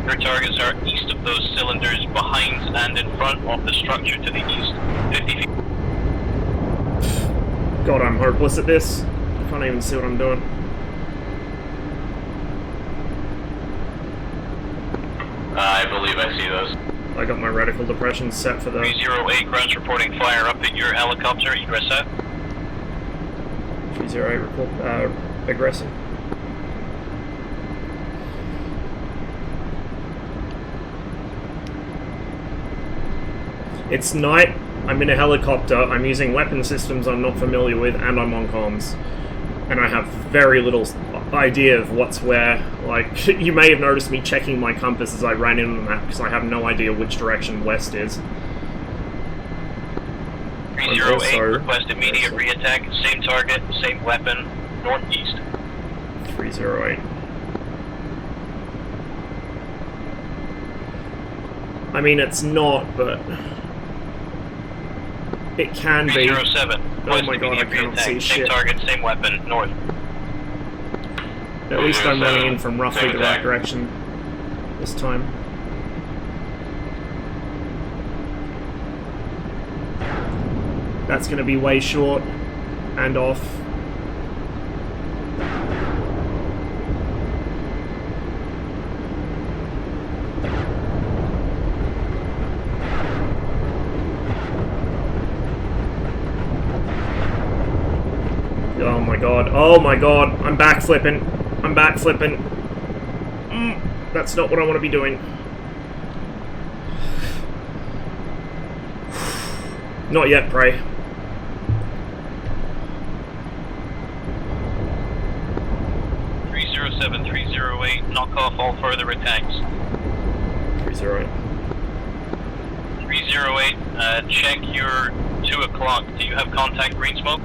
Your targets are east of those cylinders, behind and in front of the structure to the east, 50 feet. God, I'm hopeless at this. I can't even see what I'm doing. I believe I see those. I got my reticle depression set for the... 308, grounds reporting fire up at your helicopter, egress out. 308 report, aggressive. It's night, I'm in a helicopter, I'm using weapon systems I'm not familiar with, and I'm on comms. And I have very little idea of what's where. Like, you may have noticed me checking my compass as I ran in on the map, because I have no idea which direction west is. 308, also- request immediate re-attack, same target, same weapon, northeast. 308. I mean, it's not, but... It can be. 307, request my God, I immediate cannot re-attack, see same shit. target, same weapon, north. At least I'm 307, running in from roughly same the right attack. direction this time. That's going to be way short and off. Oh my god, oh my god, I'm backflipping. I'm backflipping. That's not what I want to be doing. Not yet, Prey. 307, 308, knock off all further attacks. 308. 308, check your 2 o'clock. Do you have contact green smoke?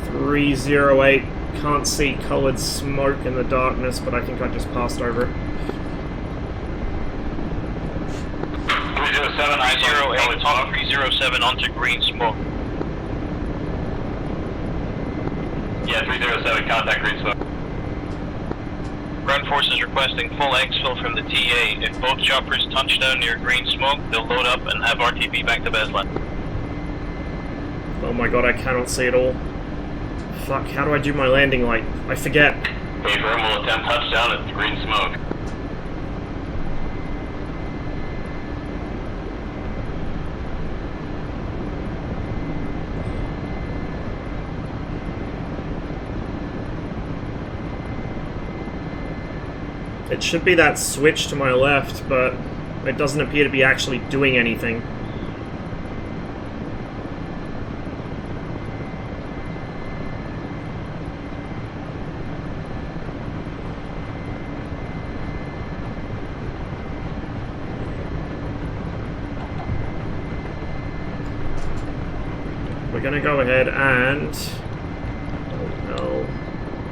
308. Can't see colored smoke in the darkness, but I think I just passed over it. 307, 308, top 307 onto green smoke. Yeah, 307, contact green smoke. Ground forces requesting full exfil from the TA. If both choppers touch down near green smoke, they'll load up and have RTB back to baseline. Oh my god, I cannot see it all. Fuck, how do I do my landing light? I forget. Wave room will attempt touchdown at green smoke. It should be that switch to my left, but it doesn't appear to be actually doing anything. We're gonna go ahead and... Oh no.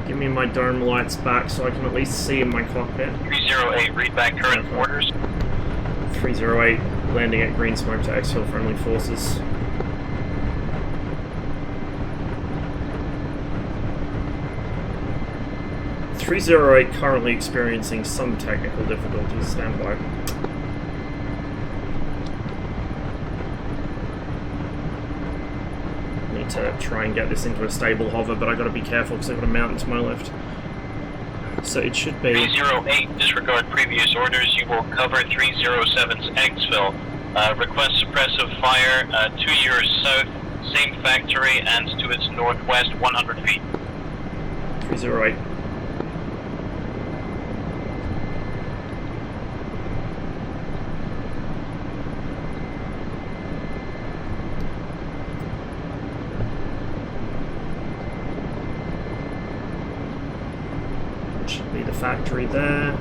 Give me my dome lights back so I can at least see in my cockpit. 308, read back current orders. 308, landing at green smoke to exfil friendly forces. .308 currently experiencing some technical difficulties. Stand by. Need to try and get this into a stable hover, but I gotta be careful because I've got a mountain to my left. So it should be... 308, disregard previous orders. You will cover 307's exfil. Request suppressive fire to your south, same factory, and to its northwest 100 feet. 308. Should be the factory there.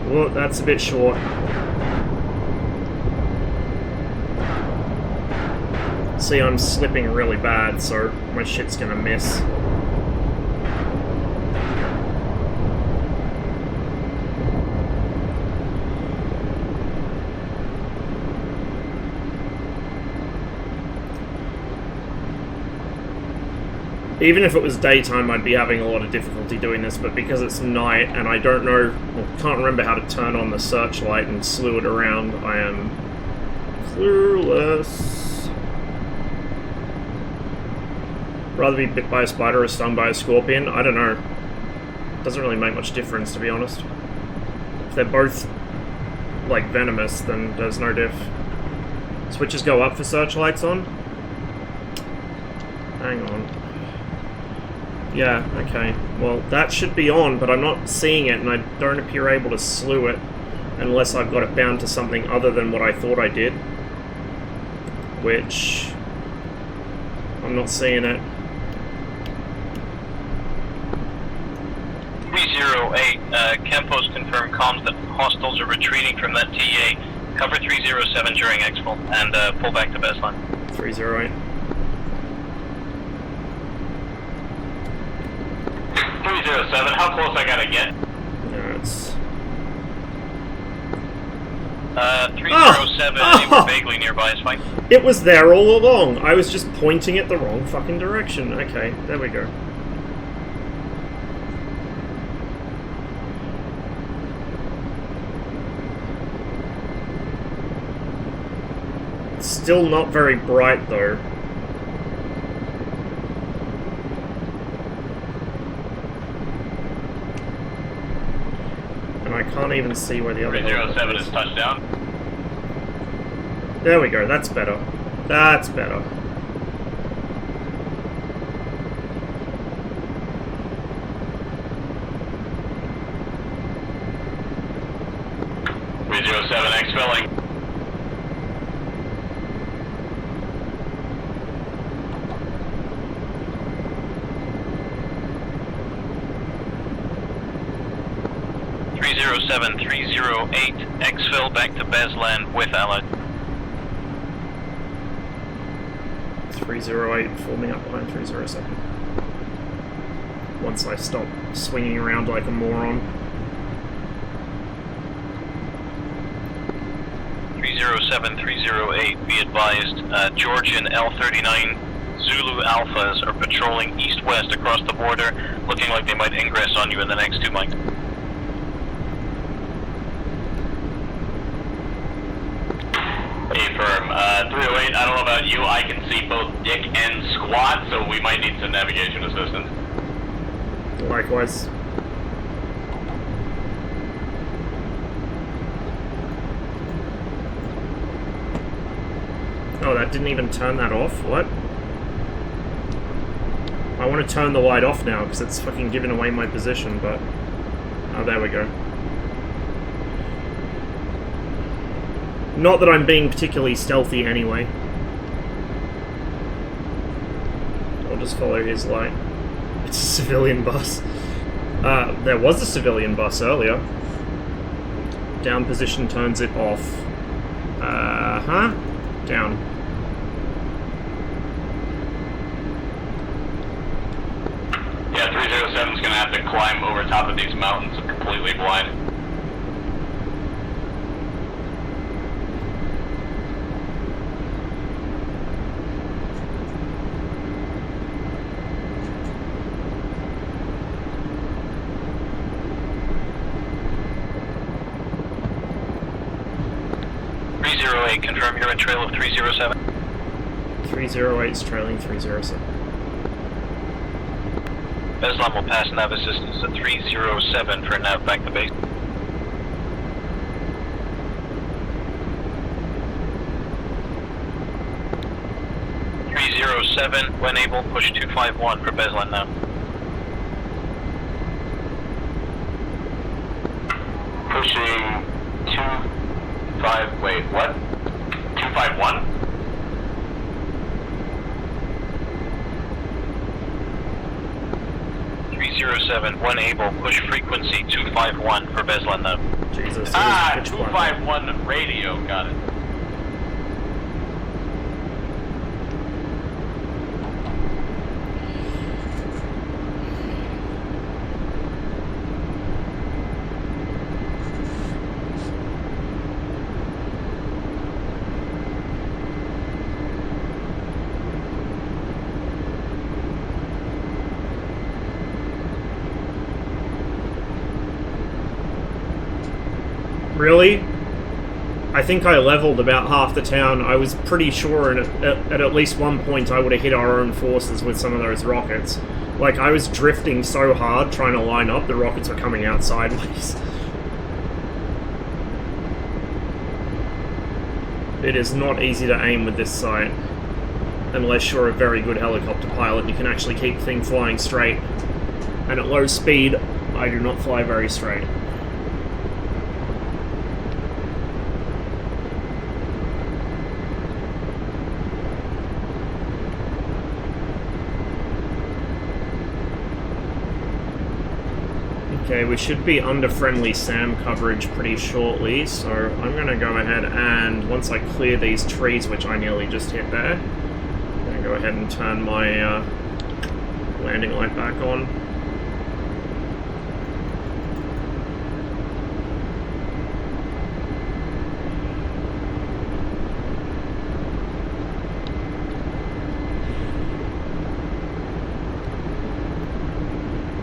Whoa, that's a bit short. See, I'm slipping really bad, so my shit's gonna miss. Even if it was daytime, I'd be having a lot of difficulty doing this, but because it's night and I don't know, well, can't remember how to turn on the searchlight and slew it around, I am clueless. Rather be bit by a spider or stung by a scorpion? I don't know. Doesn't really make much difference, to be honest. If they're both, like, venomous, then there's no diff. Switches go up for searchlights on? Hang on. Yeah, okay. Well, that should be on, but I'm not seeing it, and I don't appear able to slew it unless I've got it bound to something other than what I thought I did. Which... I'm not seeing it. 308, Campos confirm comms that hostiles are retreating from that TA. Cover 307 during exfil, and pull back to baseline. 308. 307, how close I gotta get? Yeah, it's... 307, you were vaguely nearby, is fine. It was there all along. I was just pointing it the wrong fucking direction. Okay, there we go. It's still not very bright though. And I can't even see where the other 307 is touchdown. There we go, that's better. That's better. exfilling. 307, 308, exfil back to Beslan with Allied. 308 forming up behind 307. Once I stop swinging around like a moron. 307, 308, be advised, Georgian L39 Zulu Alphas are patrolling east-west across the border, looking like they might ingress on you in the next 2 miles. Affirm. 308, I don't know about you, I can see both Dick and Squat, so we might need some navigation assistance. Likewise. Oh, that didn't even turn that off? What? I want to turn the light off now, because it's fucking giving away my position, but... Oh, there we go. Not that I'm being particularly stealthy anyway. I'll just follow his light. It's a civilian bus. There was a civilian bus earlier. Down position turns it off. Down. Yeah, 307's gonna have to climb over top of these mountains completely blind. Confirm you're in trail of 307. 308's trailing 307. Beslan will pass nav assistance at 307 for nav back to base. When able, push 251 for Beslan now. Pushing wait, what? 251? When able, push frequency 251 for Beslan now. Jesus. 251 radio, got it. Really? I think I leveled about half the town. I was pretty sure at least one point I would have hit our own forces with some of those rockets. Like, I was drifting so hard trying to line up, the rockets were coming out sideways. It is not easy to aim with this sight. Unless you're a very good helicopter pilot, you can actually keep things flying straight. And at low speed, I do not fly very straight. Okay, we should be under friendly SAM coverage pretty shortly, so I'm going to go ahead and, once I clear these trees, which I nearly just hit there, I'm going to go ahead and turn my landing light back on.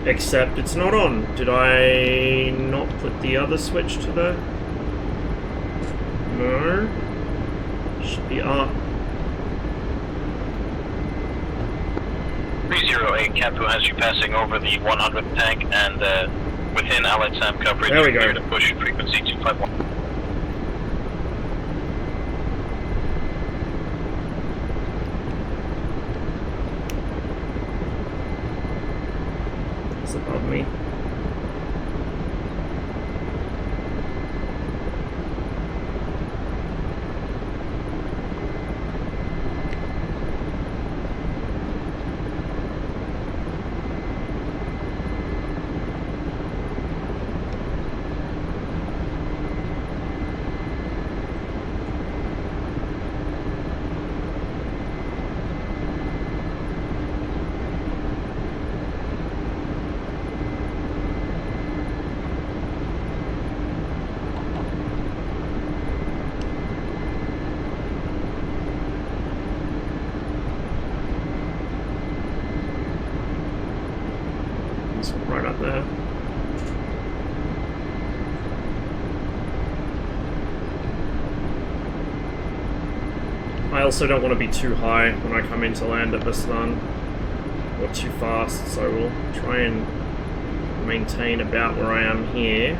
Except it's not on. Did I not put the other switch to the... No. Should be up. 308, Capu has you passing over the 100th tank and within Allied SAM coverage. There we go. Clear to push frequency 251. Above me. He's right up there. I also don't want to be too high when I come into land at Bastan, or too fast, so we'll try and maintain about where I am here.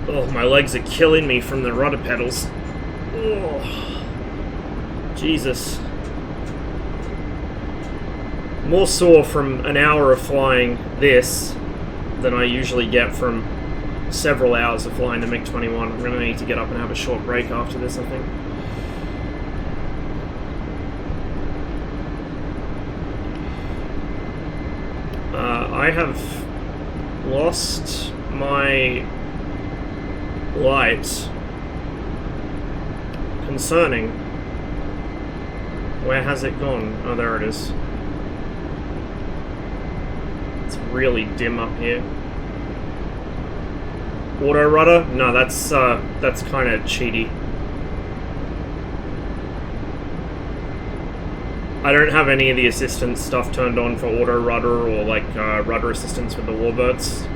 Oh, my legs are killing me from the rudder pedals. Oh, Jesus. More sore from an hour of flying this than I usually get from several hours of flying the MiG-21. I'm going to need to get up and have a short break after this, I think. I have lost my light. Concerning. Where has it gone? Oh, there it is. It's really dim up here. Auto rudder? No, that's kind of cheaty. I don't have any of the assistance stuff turned on for auto rudder or like rudder assistance with the warbirds.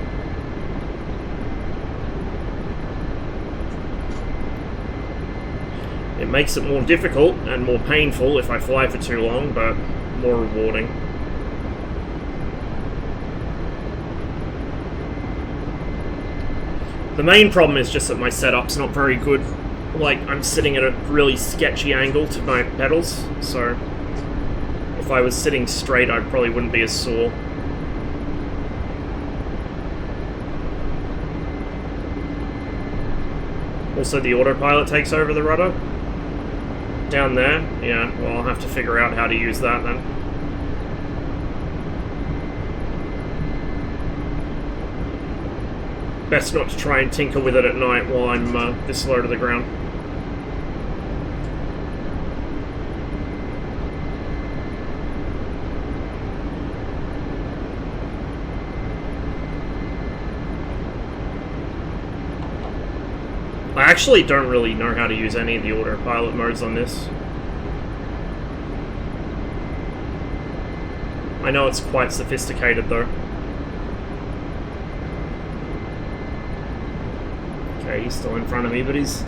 It makes it more difficult and more painful if I fly for too long, but more rewarding. The main problem is just that my setup's not very good. Like, I'm sitting at a really sketchy angle to my pedals, so if I was sitting straight, I probably wouldn't be as sore. Also, the autopilot takes over the rudder. Down there? Yeah, well, I'll have to figure out how to use that then. Best not to try and tinker with it at night while I'm this low to the ground. I actually don't really know how to use any of the autopilot modes on this. I know it's quite sophisticated though. Okay, he's still in front of me, but he's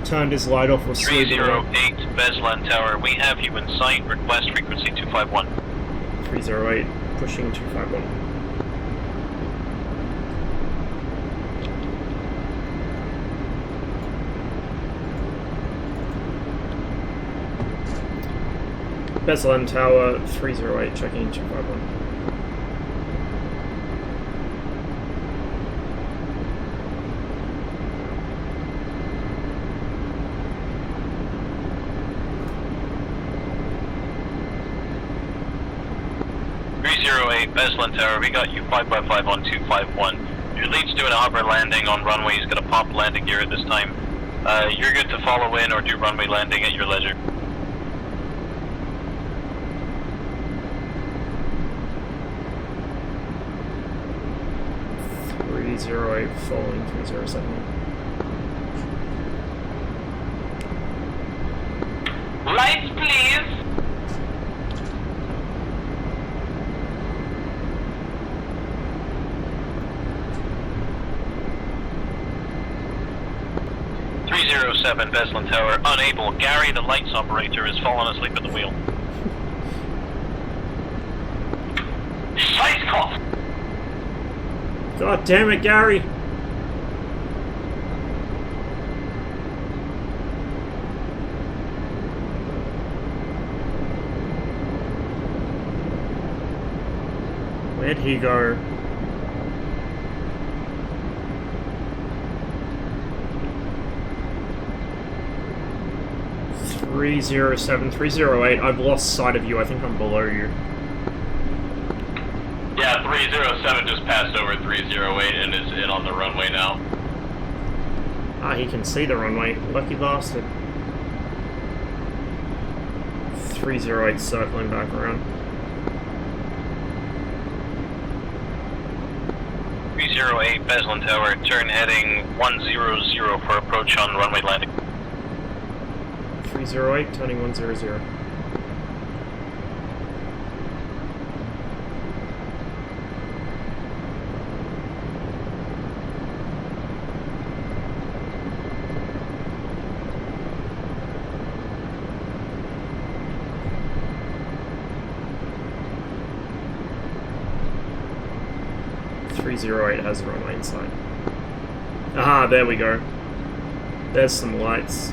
turned his light off or sleeping. 308 Beslan Tower, we have you in sight. Request frequency 251. 308, pushing 251. Beslan Tower, 308, checking 251. Beslan Tower, we got you 555 on 251. Your lead's doing a hover landing on runway. He's going to pop landing gear at this time. You're good to follow in or do runway landing at your leisure. Following 307. Lights, please! Beslan Tower, unable. Gary, the lights operator, has fallen asleep at the wheel. Lights call! God damn it, Gary! Where'd he go? .307, 308. I've lost sight of you. I think I'm below you. Yeah, 307 just passed over 308 and is in on the runway now. Ah, he can see the runway. Lucky bastard. 308 circling back around. 308 Beslin Tower, turn heading 100 for approach on runway landing. 308, turning 100. .308 has the runway inside. Aha, there we go. There's some lights.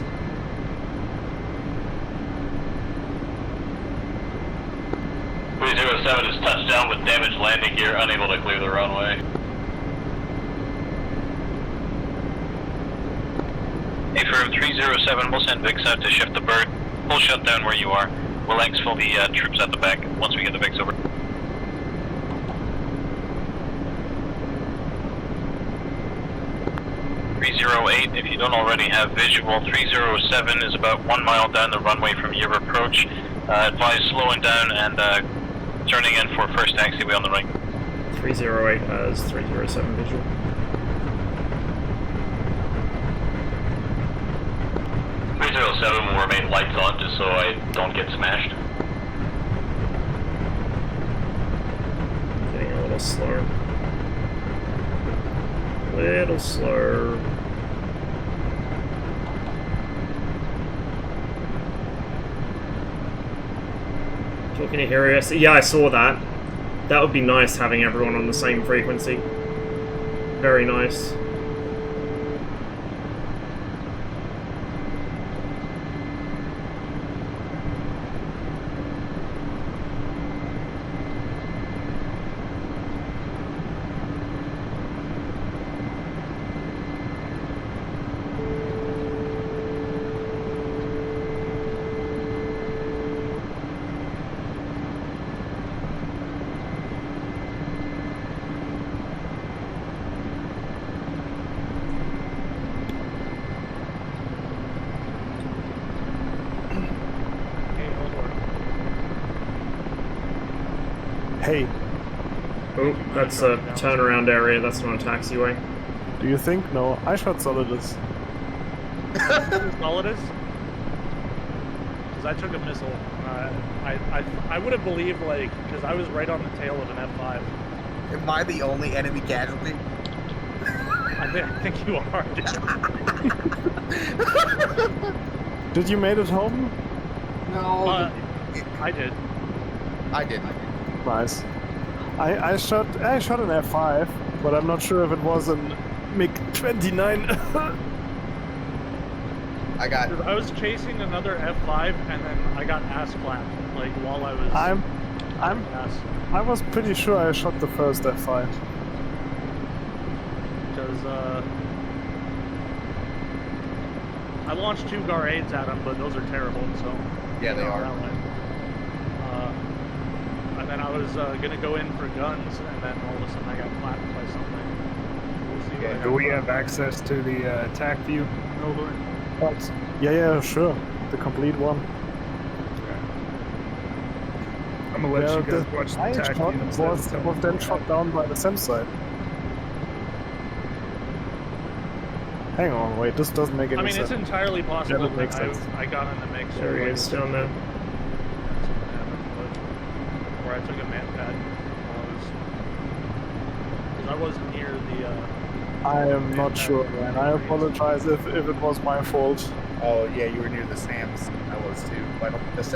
.307 is touchdown with damaged landing gear, unable to clear the runway. Affirm 307, we'll send Vix out to shift the bird. Full shutdown where you are. We'll exfil the troops at the back once we get the Vix over. 308, if you don't already have visual, 307 is about 1 mile down the runway from your approach. Advise slowing down and turning in for first taxiway on the right. 308 has 307 visual. .307 will remain lights on just so I don't get smashed. Getting a little slower. Little slow. Talking to Helios. Yeah, I saw that. That would be nice having everyone on the same frequency. Very nice. Hey, Oh, that's a turnaround area, that's not a taxiway. do you think? No, I shot Solidus. Solidus? Because I took a missile. I would have believed, like, because I was right on the tail of an F5. Am I the only enemy casualty? I think you are, dude. Did you made it home? No. I did. I didn't. Nice. I shot an F5, but I'm not sure if it was an MiG-29. I got. Dude, I was chasing another F5 and then I got ass clapped, like, while I was. I was pretty sure I shot the first F5. Because I launched 2 GAR 8s at them, but those are terrible. So Yeah, they are. that way. And then I was gonna go in for guns, and then all of a sudden I got clapped by something. We'll see what I Do got we have clapped. access to the attack view, Eldor? Yeah, sure. The complete one. I'm gonna let you guys the watch the I attack shot view was instead of then shot down by the SEM side. Hang on, wait, this doesn't make any I mean, sense. it's entirely possible That makes that sense. I got in the mix. There he is down there. Where I took a man pad because I wasn't near the. I am not sure, man. I apologize if it was my fault. Oh yeah, you were near the Sams. I was too.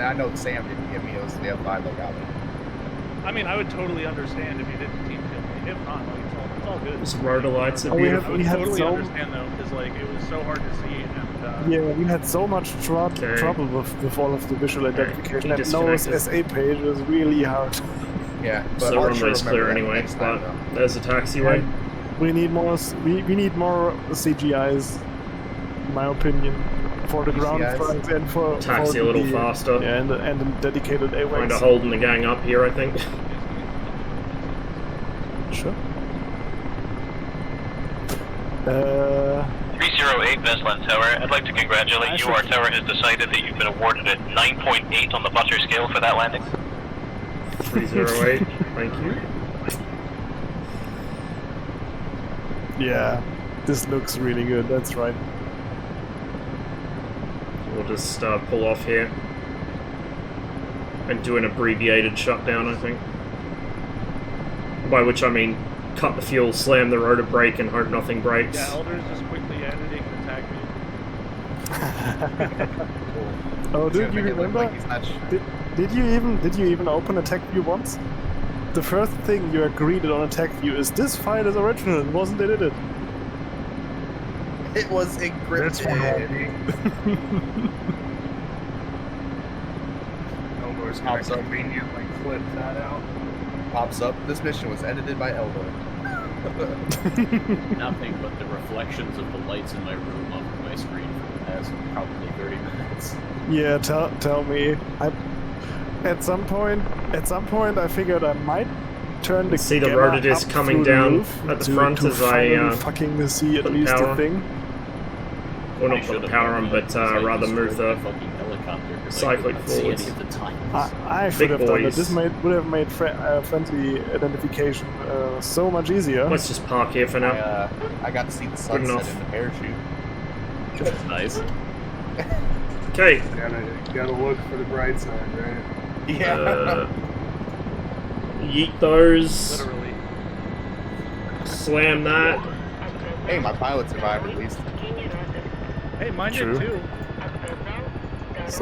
I know the Sam didn't give me. It was the F5 that got me. I mean, I would totally understand if you didn't team kill me. If not, like, it's all good. Those rotor lights are Oh, we beautiful. I would we had totally so- understand though, because like it was so hard to see, and Yeah, we had so much Okay. trouble with all of the visual Okay, identification. he That nose disconnected. SA page is really hard. Yeah, but So I'll sure runway's remember clear that anyway, next time, but though. there's a taxiway. We need more. We need more CGIs, in my opinion, for the ground DCS? strikes and for Taxi a little faster. Yeah, and a dedicated Kind AWACS. of holding the gang up here, I think. Sure. 308 08 Vesland Tower. I'd like to congratulate you. Our tower has decided that you've been awarded a 9.8 on the butter scale for that landing. 308, thank you. Yeah, this looks really good, that's right. We'll just pull off here. And do an abbreviated shutdown, I think. By which I mean cut the fuel, slam the rotor brake, and hope nothing breaks. Yeah, Elder's just quickly editing the tag view. Oh, did you remember? Did you even open a tech view once? The first thing you agreed on a tech view is this file is original, wasn't edited. It was encrypted. That's one Eldor's gonna Pops up. conveniently clip that out. Pops up. This mission was edited by Eldor. Nothing but the reflections of the lights in my room on my screen for the past probably 30 minutes. Yeah, tell me. At some point, I figured I might turn the See the gamma rotor disc up coming through down roof at the to- front to as I finally fucking see at put the least power a thing. Well, not put the power on, but rather move the fucking helicopter 'cause cyclic I couldn't see forwards. any at the time. I should have done it. boys. This would have made friendly identification so much easier. Let's just park here for now. I got to see the sunset enough. in the parachute. That's nice. Okay. Gotta look for the bright side, right? Yeah. Yeet those. Literally. Slam that. Hey, my pilot survived at least. Hey, mine True. did too.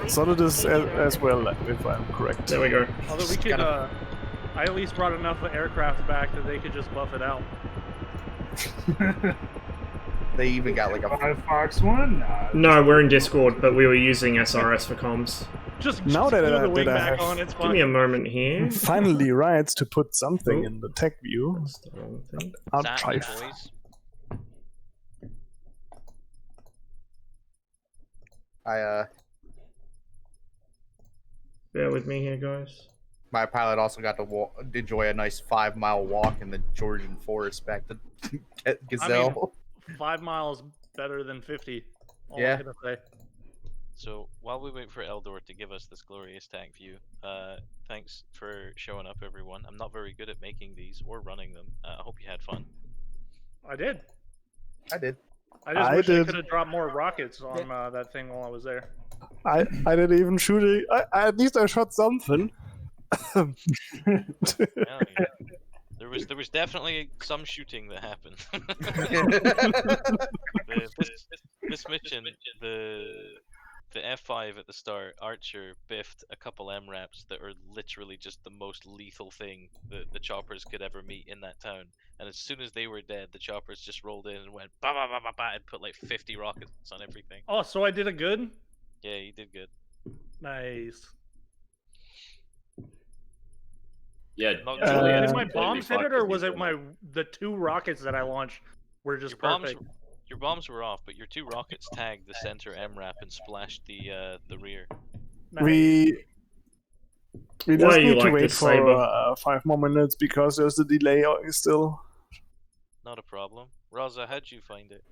So did this as well, if I'm correct. There we go. Although we could, I at least brought enough aircraft back that they could just buff it out. They even got like a 5 Fox 1? No, we're in Discord, but we were using SRS for comms. Just Now that screw I- the wing that I back have- on, it's Give me a fine. moment here. Finally rights to put something Oh. in the tech view. That's the wrong thing. I'll That, try. boys. Bear with me here, guys. My pilot also got to enjoy a nice 5-mile walk in the Georgian forest back to Gazelle. 5 miles better than 50. All Yeah. I'm gonna say. So while we wait for Eldor to give us this glorious tank view, thanks for showing up, everyone. I'm not very good at making these or running them. I hope you had fun. I did. I did. I just I wish did. I could have dropped more rockets on that thing while I was there. I didn't even shoot it. At least I shot something. Well, yeah. There was definitely some shooting that happened. This mission, the F5 at the start, Archer biffed a couple MRAPs that are literally just the most lethal thing that the choppers could ever meet in that town. And as soon as they were dead, the choppers just rolled in and went ba ba ba ba ba and put like 50 rockets on everything. Oh, so I did a good? Yeah, you did good. Nice. Yeah, Not Uh, Juliet Did my completely bombs hit fucked it, or with was you it the 2 rockets that I launched were just perfect? Your bombs were off, but your 2 rockets tagged the center MRAP and splashed the rear. Nice. We Why just you need to like wait this, for Saber? 5 more minutes because there's a delay still. Not a problem. Raza, how'd you find it?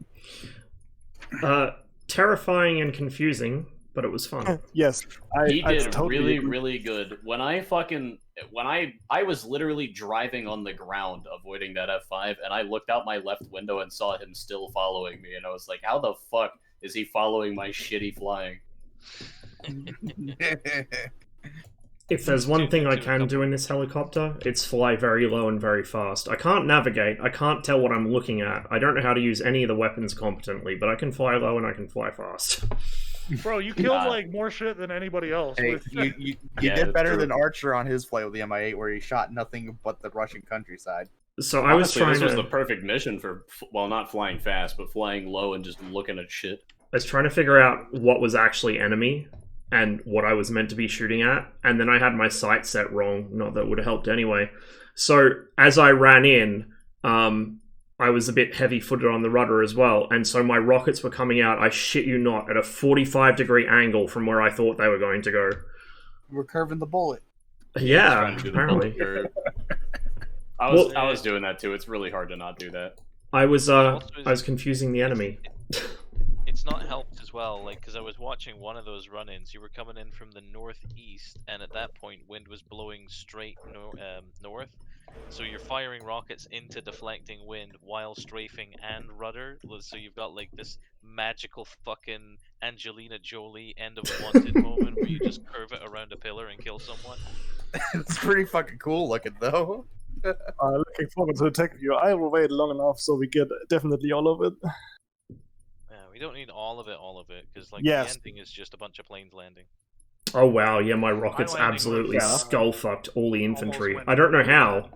Terrifying and confusing, but it was fun. Yes, He I did totally really, agree. really good. When I was literally driving on the ground avoiding that F5, and I looked out my left window and saw him still following me, and I was like, how the fuck is he following my shitty flying? If there's one thing I can do in this helicopter, it's fly very low and very fast. I can't navigate, I can't tell what I'm looking at, I don't know how to use any of the weapons competently, but I can fly low and I can fly fast. Bro, you killed like more shit than anybody else. Hey, with- you Yeah, did that's better true. than Archer on his flight with the MI8, where he shot nothing but the Russian countryside. So I was Honestly, trying this was to the perfect mission for, well, not flying fast, but flying low and just looking at shit. I was trying to figure out what was actually enemy and what I was meant to be shooting at, and then I had my sight set wrong. Not that it would have helped anyway. So as I ran in, I was a bit heavy-footed on the rudder as well, and so my rockets were coming out, I shit you not, at a 45-degree angle from where I thought they were going to go. We're curving the bullet. Yeah, Trying to do the apparently. bullet curve. I Well- was doing that too. It's really hard to not do that. I was confusing the enemy. it's not helped as well, like, because I was watching one of those run-ins. You were coming in from the northeast, and at that point, wind was blowing straight north. So you're firing rockets into deflecting wind while strafing and rudder. So you've got like this magical fucking Angelina Jolie end of Wanted moment where you just curve it around a pillar and kill someone. It's pretty fucking cool looking though. Looking forward to attack view. I will wait long enough so we get definitely all of it. Yeah, we don't need all of it, because like Yes. the ending is just a bunch of planes landing. Oh wow, yeah, my rockets landing absolutely was, skull fucked all the infantry. went I don't know how.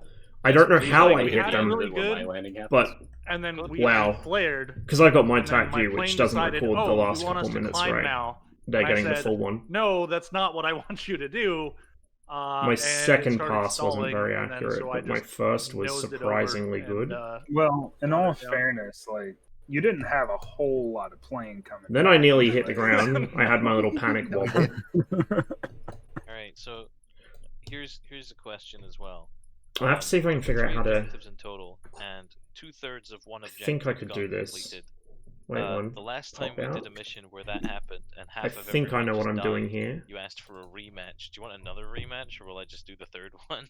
I don't know how I we hit had it them, really When my good, landing happens. but and then Wow. we flared. because I got my And then attack view, plane which doesn't decided, record the "Oh, last you want couple us to minutes, climb right? now?" They're And I getting the said, full one. No, that's not what I want you to do. My And second it started pass wasn't stalling, very and then accurate, so I but my just first was nosed it over surprisingly and, good. Well, in all Yeah. fairness, like you didn't have a whole lot of plane coming. Then back. I nearly hit the ground. I had my little panic No, we wobble. Alright, so here's the question as well. I have to see if I can figure out how to. Objectives in total, and 2/3 of one I objective think I could got do this. completed. Wait one. The last time Pop we out. did a mission where that happened, and half I of think I everyone know what just I'm died, doing here. You asked for a rematch. Do you want another rematch, or will I just do the third one?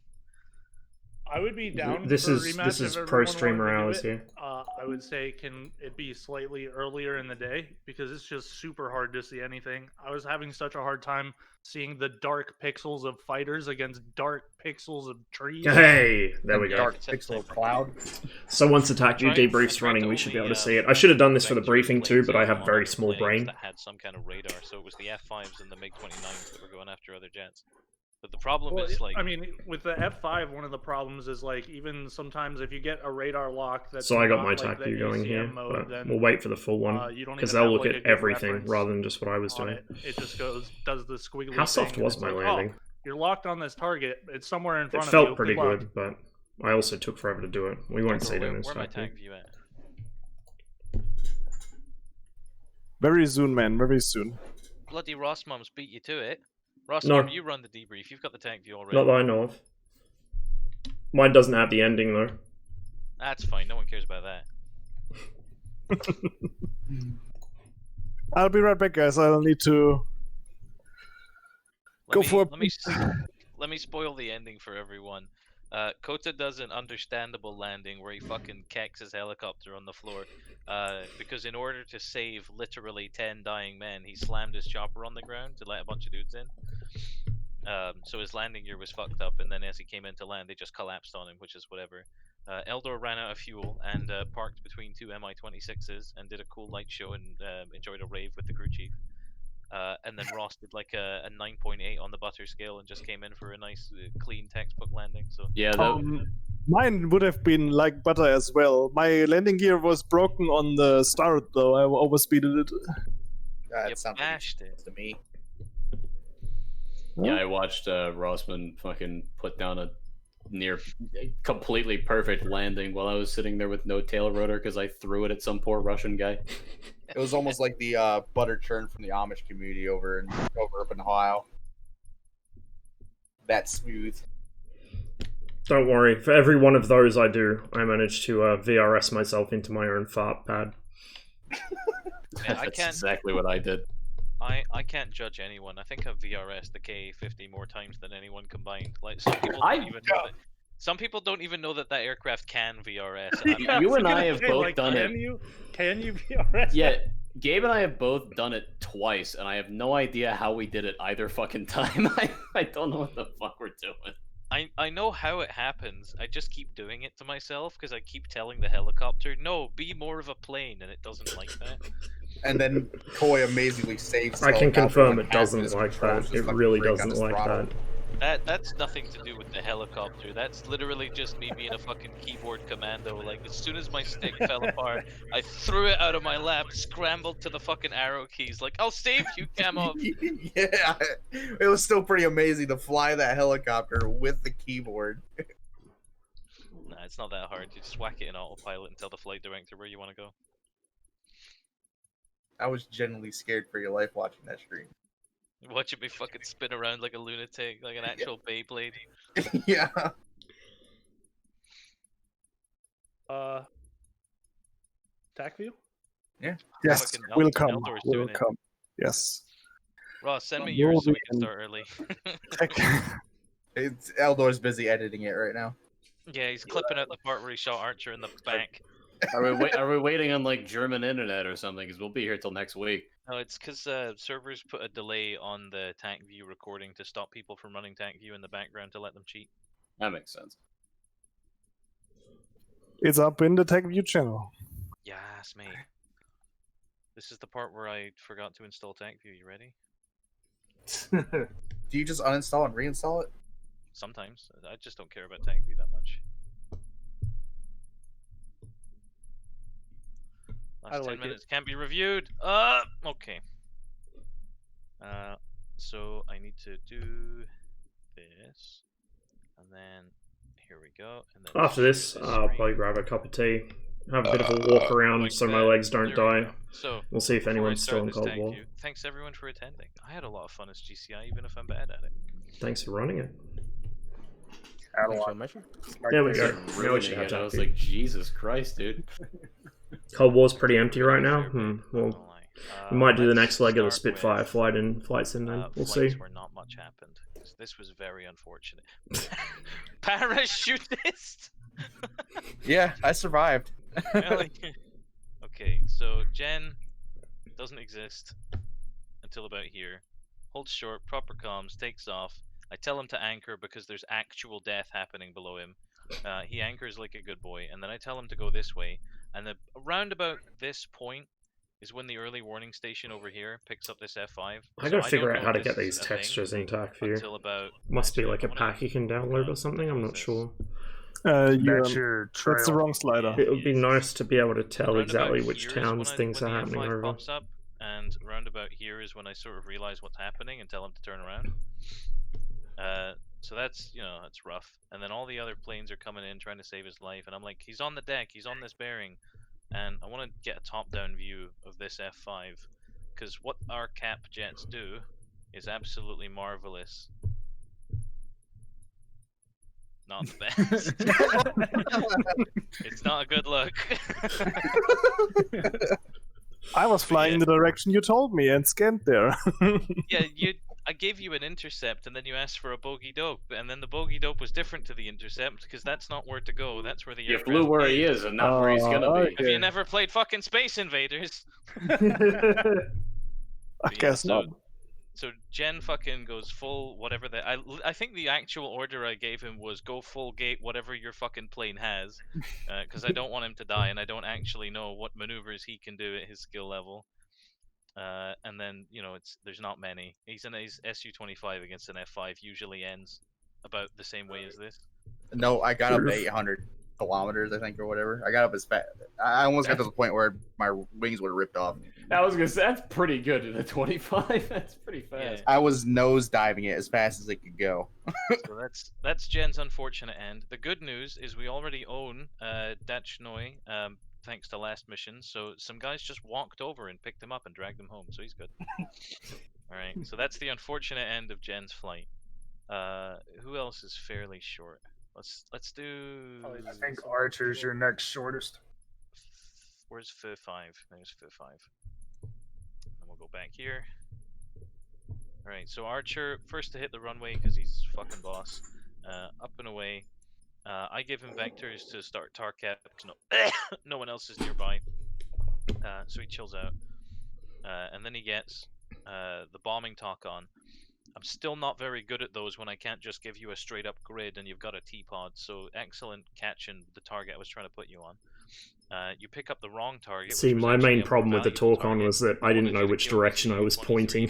I would be down This for a is rematch this if is everyone pro wanted streamer to do hours it. here. I would say, can it be slightly earlier in the day, because it's just super hard to see anything. I was having such a hard time seeing the dark pixels of fighters against dark pixels of trees. Hey, there we go. Dark It's at the pixel same cloud. So once attack view I tried debrief's to running, we should be only, able to see it. I should have done this for the vector briefing too, planes but I in have on very other small planes brain. that had some kind of radar, so it was the F5s and the MiG-29s that were going after other jets. But the problem Well, is, like, I mean, with the F5, one of the problems is like even sometimes if you get a radar lock that's So I got not my like attack the view going ACM here, mode, but then we'll wait for the full one you don't because even they'll have, look like, a at good everything reference rather than just what I was on doing. it just does the squiggly How soft thing, and was it's my like, landing? Oh, you're locked on this target. It's somewhere in It front of felt you. pretty luck. good, but I also took forever to do it. We won't see it in this where my attack attack view. view at? Very soon, man. Very soon. Bloody Rossmums beat you to it. Rossmum, No. you run the debrief. You've got the tank view already. Not that I know of. Mine doesn't have the ending though. That's fine. No one cares about that. I'll be right back, guys. I'll need to Let go me, for a... let me spoil the ending for everyone. Kota does an understandable landing where he fucking kecks his helicopter on the floor. Because in order to save literally 10 dying men, he slammed his chopper on the ground to let a bunch of dudes in. So his landing gear was fucked up, and then as he came in to land, they just collapsed on him, which is whatever. Eldor ran out of fuel and parked between two Mi-26s and did a cool light show and enjoyed a rave with the crew chief. And then Ross did like a 9.8 on the butter scale and just came in for a nice, clean textbook landing. So Yeah, that, Mine would have been like butter as well. My landing gear was broken on the start, though. I overspeeded it. you That sounds bashed it. to me. yeah, I watched Rossman fucking put down a near completely perfect landing while I was sitting there with no tail rotor because I threw it at some poor Russian guy. It was almost like the butter churn from the Amish community over up in Ohio. That smooth. Don't worry, for every one of those I do, I manage to VRS myself into my own fart pad. Man, I That's can't. exactly what I did. I can't judge anyone. I think I've VRS the KA-50 more times than anyone combined. Like some people I- don't even know that. Some people don't even know that aircraft can VRS. Yeah, You I was and I gonna have say, both like, done it. Can you VRS? Yeah, Gabe and I have both done it twice, and I have no idea how we did it either fucking time. I don't know what the fuck we're doing. I know how it happens. I just keep doing it to myself because I keep telling the helicopter, "No, be more of a plane," and it doesn't like that. And then Koi amazingly saves. I can helicopter confirm when it doesn't his like controls that. just It fucking really break on doesn't his like throttle. that. That's nothing to do with the helicopter. That's literally just me being a fucking keyboard commando. Like, as soon as my stick fell apart, I threw it out of my lap, scrambled to the fucking arrow keys, like, I'll save you, Kamov. Yeah, it was still pretty amazing to fly that helicopter with the keyboard. Nah, it's not that hard. You just whack it in autopilot and tell the flight director where you want to go. I was genuinely scared for your life watching that stream. Watching me fucking spin around like a lunatic, like an actual Beyblade. Yeah. Attack view? Yes, Fucking will come. Eldor's Will doing it. come. Yes. Ross, send me You'll yours so be we can in start early. It's Eldor's busy editing it right now. Yeah, he's clipping out the part where he shot Archer in the back. Are we waiting on like German internet or something? Because we'll be here till next week. No, it's because servers put a delay on the tank view recording to stop people from running tank view in the background to let them cheat. That makes sense. It's up in the TechView channel. Yes, mate. This is the part where I forgot to install tank view. You ready? Do you just uninstall and reinstall it? Sometimes. I just don't care about tank view that much. Last 10 minutes can't be reviewed. Okay. So I need to do this, and then here we go. And then After this, I'll probably grab a cup of tea, have a bit of a walk around so my legs don't die. So we'll see if before I anyone's start still in this Cold tank War. view, thanks everyone for attending. I had a lot of fun as GCI, even if I'm bad at it. Thanks for running it. Add a lot. There we go. Just Now we should ruining have it. I tank was view. like, Jesus Christ, dude. Cold War's pretty empty right now. Well, we might do the next leg of the start Spitfire with, flights in then. We'll flights see. where not much happened. This was very unfortunate. Parachutist. Yeah, I survived. Really? Okay, so Jen doesn't exist until about here. Holds short, proper comms, takes off. I tell him to anchor because there's actual death happening below him. He anchors like a good boy, and then I tell him to go this way. And around about this point is when the early warning station over here picks up this F5. I gotta figure out how to get these textures in TACView. Until about Must be like a pack you can download or something. I'm not sure. That's That's the wrong slider. It would be nice to be able to tell Round exactly about which here is towns when things when are the happening F5 over. pops up, and round about here is when I sort of realize what's happening and tell him to turn around. So that's, that's rough. And then all the other planes are coming in trying to save his life, and I'm like, he's on the deck, he's on this bearing, and I want to get a top-down view of this F5, because what our cap jets do is absolutely marvelous. Not the best. It's not a good look. I was flying in the direction you told me and scanned there. Yeah, I gave you an intercept, and then you asked for a bogey dope, and then the bogey dope was different to the intercept, because that's not where to go. That's where the You aircraft flew where he is. is and not where he's gonna be. Have you never played fucking Space Invaders? I guess not. So Jen fucking goes full whatever I think the actual order I gave him was go full gate whatever your fucking plane has, because I don't want him to die, and I don't actually know what maneuvers he can do at his skill level. And then there's not many. He's in his Su-25 against an F5 usually ends about the same way as this. No, I got up to 800 kilometers, I think, or whatever. I got up as fast. I almost got to the point where my wings would have ripped off. I was gonna say that's pretty good in a 25. That's pretty fast. Yeah. I was nose diving it as fast as it could go. So that's Jen's unfortunate end. The good news is we already own Dachnoi, thanks to last mission. So some guys just walked over and picked him up and dragged him home. So he's good. All right. So that's the unfortunate end of Jen's flight. Who else is fairly short? Let's do. I think Archer's your next shortest. Where's F5? There's F5. And we'll go back here. Alright, so Archer, first to hit the runway because he's fucking boss. Up and away. I give him vectors to start TARCAP. No one else is nearby. So he chills out. And then he gets the bombing talk on. I'm still not very good at those when I can't just give you a straight up grid and you've got a T-pod. So excellent catching the target I was trying to put you on. You pick up the wrong target. See, my main problem with the talk on was that I didn't know which direction I was pointing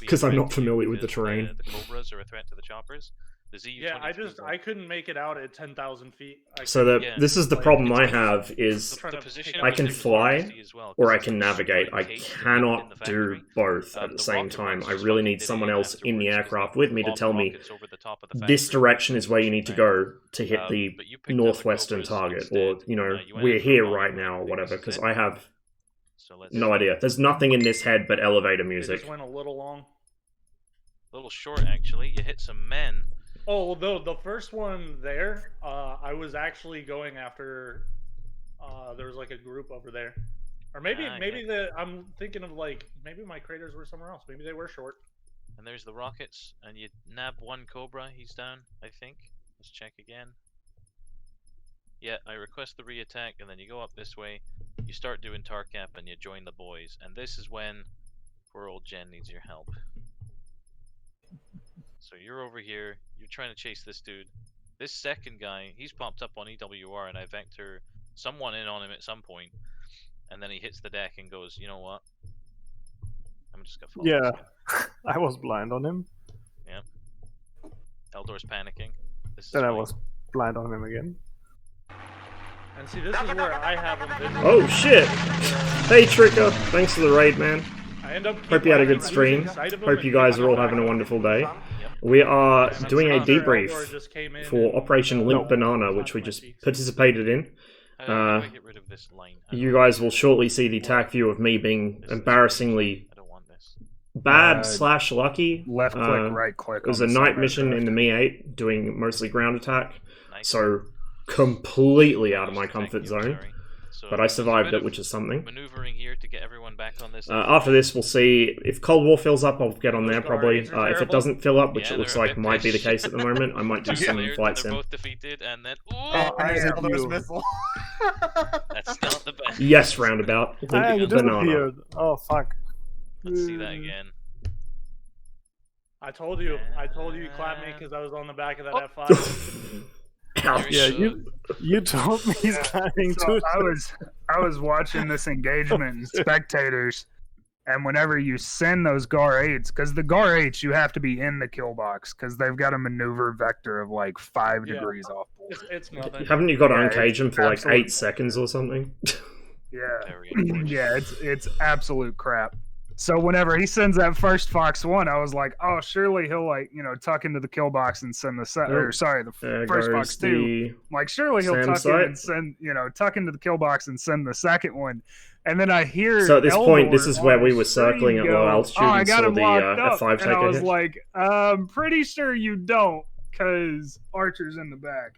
because I'm not familiar with the terrain. The Cobras are a threat to the choppers. The ZU-23 I couldn't make it out at 10,000 feet. So this is the problem I have is I can fly or I can navigate. I cannot do both at the same time. I really need someone else in the aircraft with me to tell me this direction is where you need to go to hit the northwestern target, or we're here right now or whatever, because I have no idea. There's nothing in this head but elevator music. It just went a little long. A little short, actually. You hit some men. Oh, the first one there, I was actually going after. There was like a group over there. Or maybe I'm thinking of like maybe my craters were somewhere else. Maybe they were short. And there's the rockets, and you nab one Cobra. He's down, I think. Let's check again. Yeah, I request the re-attack, and then you go up this way. You start doing tar cap, and you join the boys. And this is when poor old Jen needs your help. So you're over here. You're trying to chase this dude. This second guy, he's popped up on EWR, and I vector someone in on him at some point. And then he hits the deck and goes, you know what? I'm just gonna follow Yeah, this guy. I was blind on him. Yeah. Eldor's panicking. This is Then I fine. was blind on him again. And see, this is where I have them visual. Oh shit! Hey Tricker, thanks for the raid, man. I end up Hope you had a good losing stream. sight of them Hope and you guys getting are all back having a on wonderful the day. sun. We are And doing a after Eldor debrief just came in for and, Operation Limp No. Banana, which we just participated in. How do I get rid of this line? You guys will shortly see the attack view of me being This is- embarrassingly I don't want this. bad / lucky. Left click, right click. It was on a the night side mission right in the Mi-8, doing mostly ground attack, Nice. so completely out of my Just thank comfort you, zone. sorry. So But I there's a survived bit it, of which is something. maneuvering here to get everyone back on this. After this, we'll see if Cold War fills up. I'll get on Those there guard probably. aids are If it terrible. doesn't fill up, which Yeah, it looks they're a like bit might be the pissed. case at the moment, I might do Two some cleared, flight they're sim. both defeated, and then Oh, I there's hit Eldor's you. missile. that's not the best. Yes, roundabout. Ah, you Banana. disappeared. Oh fuck. Let's see that again. I told you you clapped me because I was on the back of that Oh. F5. Ouch. Yeah, you told me he's climbing So too. I was watching this engagement and spectators, and whenever you send those GAR 8s, because the GAR 8s you have to be in the kill box because they've got a maneuver vector of like 5 Yeah. degrees off. It's nothing. Haven't you got to Yeah, uncage it's him for like absolute- 8 seconds or something? Yeah, Very unfortunate. yeah, it's absolute crap. So whenever he sends that first Fox 1, I was like, oh, surely he'll like tuck into the kill box and send the or sorry, the There first goes Fox 2. the... Like surely he'll Sam tuck sight. in and send tuck into the kill box and send the second one. And then I hear So at this point, this Eldor is where on we the were circling at screen low go, altitude oh, I and got saw him the locked up. F5 and I taker was hit. like, I'm pretty sure you don't, because Archer's in the back.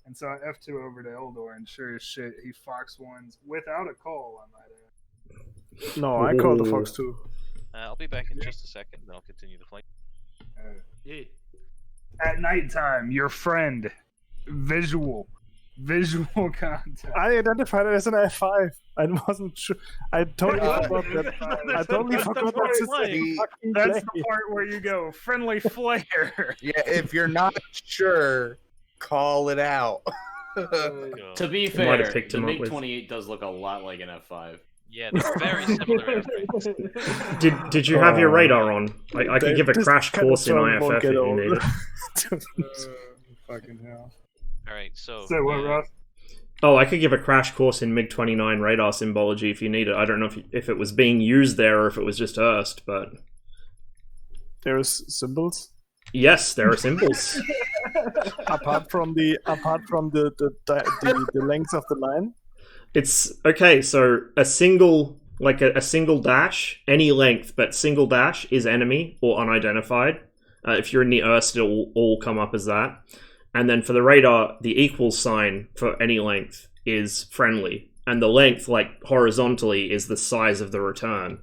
And so I F2 over to Eldor, and sure as shit, he Fox 1s without a call, I might add. No, I called the Fox too. I'll be back in just a second, then I'll continue the flight. Yeah. At nighttime, your friend, visual contact. I identified it as an F5. I wasn't sure. I totally forgot that. I totally forgot that's the That's same fucking That's play. the part where you go, friendly flare. Yeah, if you're not sure, call it out. To be They might have fair, picked the him up with- MiG-28 does look a lot like an F5. Yeah, they're very similar airframes. Did you have your radar on? I could give a This crash kind of course in song won't IFF get if you old. need it. Fucking hell. Alright, so... So what, Ross? Oh, I could give a crash course in MiG-29 radar symbology if you need it. I don't know if it was being used there or if it was just Erst, but... There's symbols. Yes, there are symbols. apart from the length of the line. It's okay, so a single dash, any length, but single dash is enemy or unidentified. If you're in the Erst, it'll all come up as that. And then for the radar, the equals sign for any length is friendly. And the length, like horizontally, is the size of the return.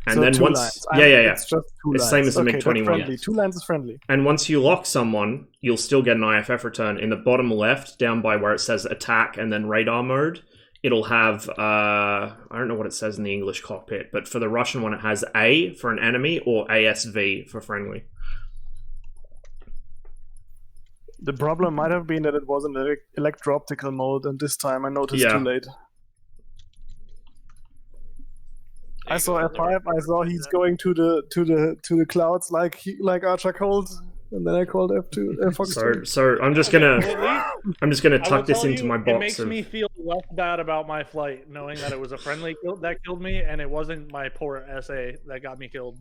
And So then two once lines. yeah. It's just two It's lines. same as the Okay, MiG-21. that's friendly. Yes. 2 lines is friendly. And once you lock someone, you'll still get an IFF return. In the bottom left, down by where it says attack and then radar mode, it'll have, I don't know what it says in the English cockpit, but for the Russian one, it has A for an enemy or ASV for friendly. The problem might have been that it was an electro-optical mode, and this time I noticed Yeah. too late. There I you saw go, F5. I saw he's going to the clouds like Archer called, and then I called F2. Fox 2. So I'm just gonna I will tuck this tell into you, my It box makes of me feel less bad about my flight knowing that it was a friendly that killed me, and it wasn't my poor SA that got me killed.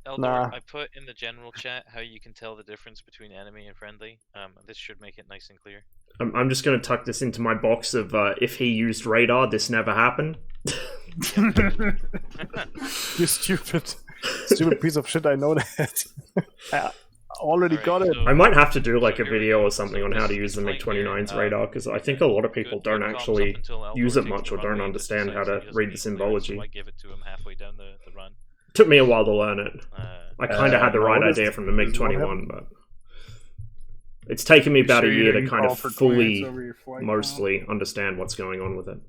Eldor, Nah. I put in the general chat how you can tell the difference between enemy and friendly. This should make it nice and clear. I'm just gonna tuck this into my box of if he used radar, this never happened. You stupid piece of shit. I know that. already got it. I might have to do like a here we video go. or something So on how this to use the flight here, MiG-29's radar, because I think a lot of people don't good comms actually up until Eldor use it takes much the or don't runway, understand how decides to he doesn't read the need clearance, symbology. So I give it to him halfway down the run. Took me a while to learn it. I kind of had the right noticed idea from the this is what MiG-21, but it's taken me about a Sure you year to didn't kind call of for fully, clearance over your flight mostly understand what's going on with it.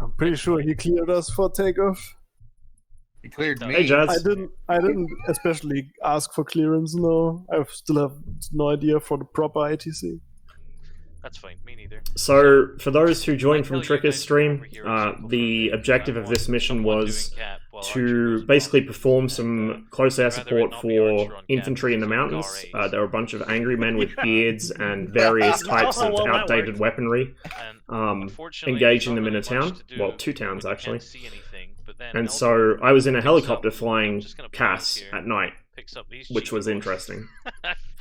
I'm pretty sure he cleared us for takeoff. He cleared me. Hey, Jazz. I didn't especially ask for clearance. No, I still have no idea for the proper ITC. That's fine. Me neither. So, for those who joined from I'll tell you Tricker's guys stream, over here in circle the for a bit, objective I of want this mission someone was doing cap while Archer to goes basically boss. perform And, some close air rather it support not be Archer for on cap, infantry in the it's gonna be mountains. R8. There were a bunch of angry men with beards and various types of well, that outdated worked. weaponry And unfortunately, engaging there's them not in a really much town. to do Well, 2 towns when you actually. can't see anything, but then And Eldor so I was in a picks helicopter up- flying I'm just gonna pause CAS here, at night, picks up these which cheeky was boys. interesting.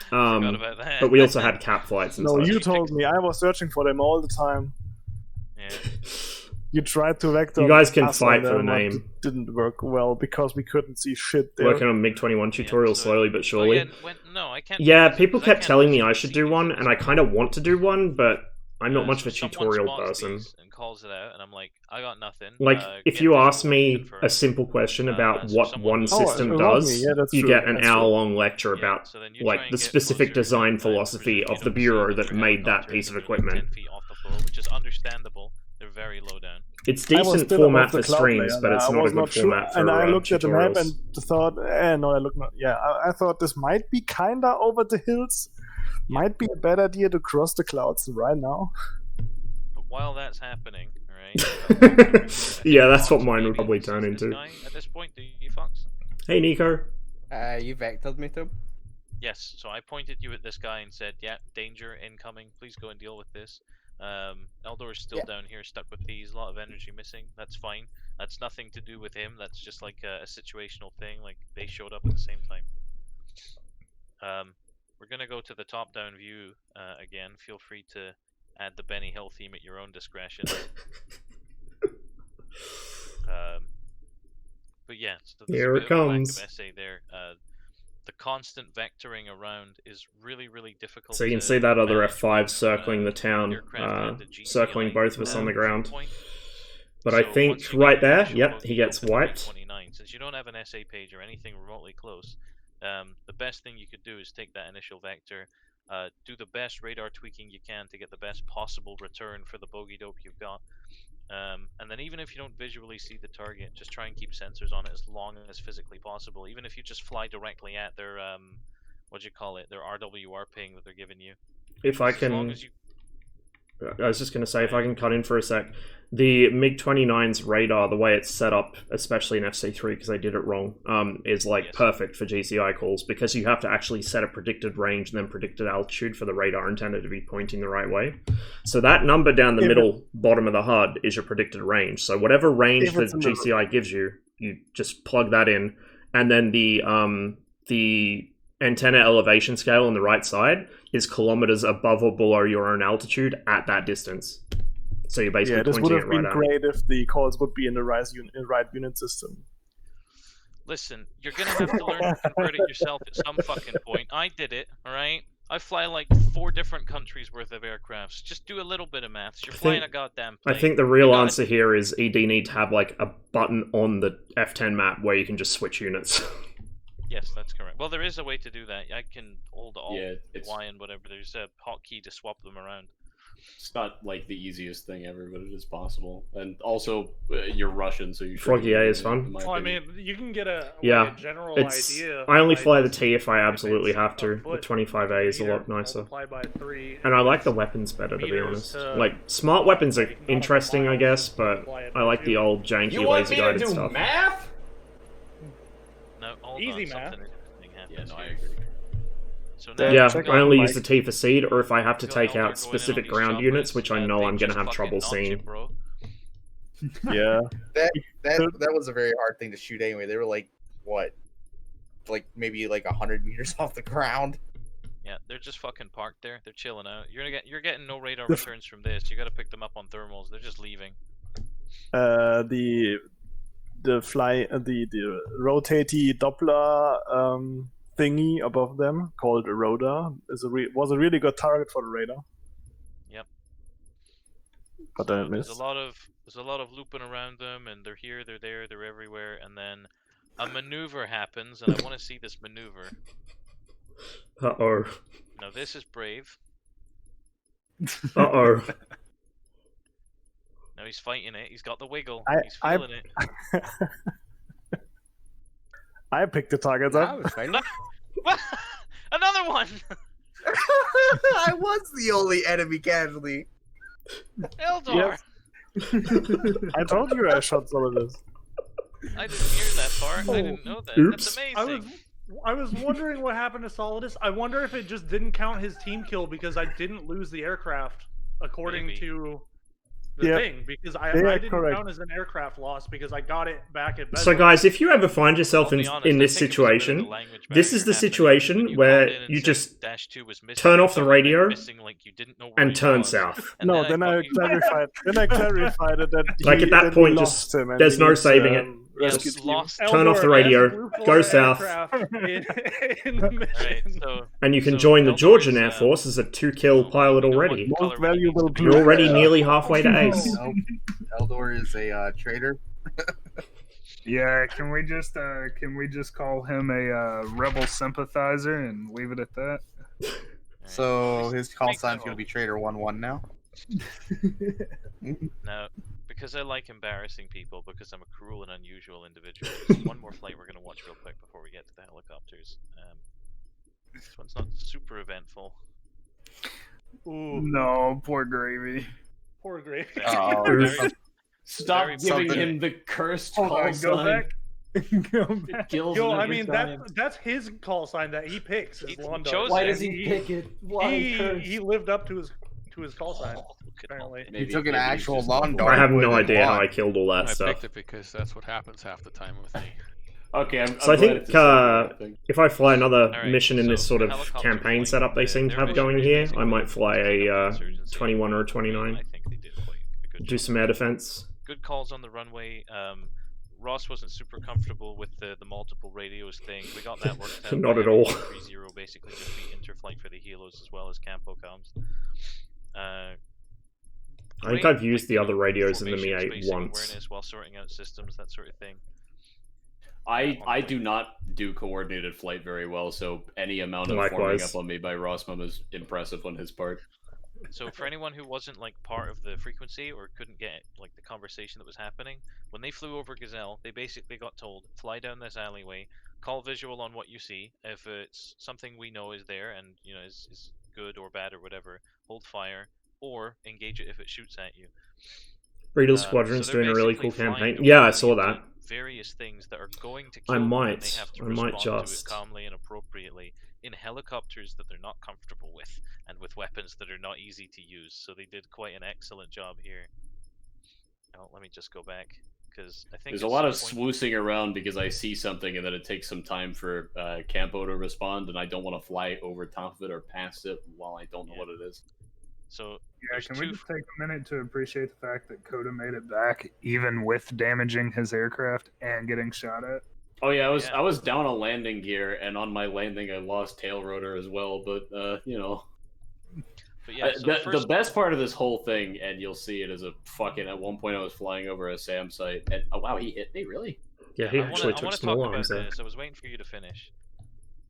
Forgot about that. But we also had cap flights and No, such. you told me. I was searching for them all the time. Yeah. You tried to vector. You guys can us on fight for the them, but name. it didn't work well because we couldn't see shit there. Working on MiG-21 tutorial so- slowly but surely. Oh, yeah, no, I can't. Yeah, do this people because I kept can't telling me I visually should see do these one, things. and I kind of want to do one, but I'm not much of So a someone tutorial spots person. these and calls it out, and I'm like, I got nothing. Like, if get you visual ask me confirm. a simple question about so what someone one will- system it was does, me. Yeah, that's you true. get an That's true. hour-long lecture Yeah, about so then you try like and the get specific closer design and philosophy you of don't the see bureau that that they're made that helicopters piece of and they're, like, equipment. 10 feet off the floor, which is understandable. They're very low down. It's I was decent still format above the for cloud streams, layer but there. it's I not a was good not sure, format for and I looked at the map tutorials. and thought, no, I looked not. Yeah, I thought this might be kinda over the hills. Might be a bad idea to cross the clouds right now. But while that's happening, alright? Yeah, that's what mine would probably turn This into. guy at this point, do you, Fox? Hey, Nico. You vectored me to. Yes, so I pointed you at this guy and said, yeah, danger incoming, please go and deal with this. Eldor's still down here stuck with these, a lot of energy missing, that's fine. That's nothing to do with him, that's just like a situational thing, like they showed up at the same time. We're gonna go to the top-down view again, feel free to add the Benny Hill theme at your own discretion. But yeah, so there's Here a it bit of a lack comes. of essay there. The constant vectoring around is really, really difficult. So you can to see that other manage F5 with, circling the town, aircraft and the GCI, circling both of us on the ground. point. But So I once think you right get there, initial yep, bogey he gets open at wiped. 29, since you don't have an SA page or anything remotely close, the best thing you could do is take that initial vector, do the best radar tweaking you can to get the best possible return for the bogey dope you've got. And then even if you don't visually see the target, just try and keep sensors on it as long as physically possible. Even if you just fly directly at their, what do you call it, their RWR ping that they're giving you. If I As long can, as you... I was just going to say, if I can cut in for a sec, the MiG-29's radar, the way it's set up, especially in FC3 because they did it wrong, is like Yes. perfect for GCI calls because you have to actually set a predicted range and then predicted altitude for the radar antenna to be pointing the right way. So that number down the If middle bottom of the HUD is your predicted range. So whatever range If the it's in the- GCI gives you, you just plug that in, and then the antenna elevation scale on the right side is kilometers above or below your own altitude at that distance. So you're basically Yeah, this would pointing have it right been at. great if the calls would be in the right unit system. Listen, you're gonna have to learn to convert it yourself at some fucking point. I did it, alright? I fly like 4 different countries worth of aircrafts. Just do a little bit of maths. You're flying a goddamn I plane. think the real You gotta- answer here is ED need to have like a button on the F10 map where you can just switch units. Yes, that's correct. Well, there is a way to do that. I can hold Alt, Yeah, it's- Y, and whatever. There's a hotkey to swap them around. It's not like the easiest thing ever, but it is possible. And also, you're Russian, so you should. Froggy A is fun. Well, I mean, you can get a, Yeah, like a general it's. idea. I only by fly the just- T if I if absolutely it's have a to. The foot 25A is a meter lot nicer. multiplied by 3, And I like the it's weapons better, to be meters honest. to, Like, smart weapons are like, not interesting, I miles, guess, just but multiply it I by like the 2. old janky You want laser me to guided do stuff. math? No, hold Easy on. math. Something interesting Yeah, happens no, I here. agree. So now Yeah, check I out only the use the mic. T for seed, or if I have to Go take Elder, go in out on specific these ground shop units, lists, which I know they I'm going to just have fucking trouble notch seeing. it, bro. Yeah. That was a very hard thing to shoot anyway. They were like, what? Like maybe like 100 meters off the ground. Yeah, they're just fucking parked there. They're chilling out. You're getting no radar The- returns from this. You got to pick them up on thermals. They're just leaving. The rotatey Doppler thingy above them called a radar was a really good target for the radar. Yep. But then it There's missed. a lot of looping around them, and they're here, they're there, they're everywhere, and then a maneuver happens, and I want to see this maneuver. Uh-oh. Now this is brave. Uh-oh. Now he's fighting it. He's got the wiggle. He's I feeling it. I picked the targets I up. was fighting. Another one! I was the only enemy casualty. Eldor! Yes. I told you I shot some of this. I didn't hear that part. I didn't know that. Oops. That's amazing. I was wondering what happened to Solidus. I wonder if it just didn't count his team kill because I didn't lose the aircraft according Maybe. to the Yep. thing. Because I They are didn't correct. count as an aircraft loss because I got it back at So Bedlam. guys, if you ever find yourself I'll in, be honest, in I this think it was a bit of situation, a language this barrier is the happening. situation When you where called in and you said just Dash 2 was missing, turn it off the felt like radio missing, like you didn't know where and he turn was. south. And No, then I fucking- clarified. Then I clarified it that Like, at that that point, we just- lost him and there's we no need, saving it. rescue Just team. lost. Turn off the Eldor, radio, blue go Florida south. aircraft in the mission. Alright, so And you can So join the Eldor Georgian is, Air Force as a 2-kill pilot we know what already. color Most he needs valuable to be. You're already nearly halfway to ace. Nope. Eldor is a traitor. Yeah, can we just call him a rebel sympathizer and leave it at that? Alright, So his call Make sign's that gonna roll. be traitor 1-1 now. Now, because I like embarrassing people, because I'm a cruel and unusual individual, there's one more flight we're going to watch real quick before we get to the helicopters. This one's not super eventful. Ooh, No, poor Gravy. poor Gravy. Oh, Very- Stop Very giving something. him the cursed Hold call on, go sign. back. Go back. Kills Yo, him I every mean time. that's his call sign that he picks. Is He London. chose Why it. does he pick it? Why curse? He lived up to his call sign. Oh, look at all Apparently. that. he Maybe- took an maybe he's actual just lawn a- dart. I have with no it idea how on. I killed all that I stuff. picked it because that's what happens half the time with me. Okay, I'm So I glad think it's the right thing. if I fly another Alright, mission in this so sort of helicopter campaign flight, setup they seem to their have mission going is here, I basically might fly to take up a the insurgency. 21 or a I 29. think they did quite a good Do job. some air defense. Good calls on the runway. Ross wasn't super comfortable with the multiple radios thing. We got that worked out. Not by at all. 3-0 basically just be interflight for the helos as well as campo comms. I think Great, I've used like, the you other know, radios in the formation, Mi-8 spacing, once. awareness while sorting out systems, that sort of thing. I do not do coordinated flight very well, so any amount of forming Likewise. up on me by Rossmum is impressive on his part. So for anyone who wasn't like part of the frequency or couldn't get like the conversation that was happening, when they flew over Gazelle, they basically got told, fly down this alleyway, call visual on what you see. If it's something we know is there and you know is good or bad or whatever, hold fire or engage it if it shoots at you. Reader's So Squadron's they're doing a really basically cool flying campaign. the Yeah, I weapon saw into that. Various things that are going to I kill them, and might. they have to I might respond just. to it calmly and appropriately in helicopters that they're not comfortable with, and with weapons that are not easy to use. So they did quite an excellent job here. Oh, let me just go back because I think There's a at lot of some point- swoosing around because I see something and then it takes some time for Campo to respond, and I don't want to fly over top of it or past it while I don't know Yeah. what it is. So Yeah, there's can we two. just take a minute to appreciate the fact that Coda made it back, even with damaging his aircraft and getting shot at? Oh yeah, Yeah. I was down a landing gear, and on my landing I lost tail rotor as well. But you know, But yeah, so the first, best part of this whole thing, and you'll see it, is a fucking. At one point, I was flying over a SAM site, and oh wow, he hit me really. Yeah, he I actually wanna took talk small about arms there. this. I was waiting for you to finish.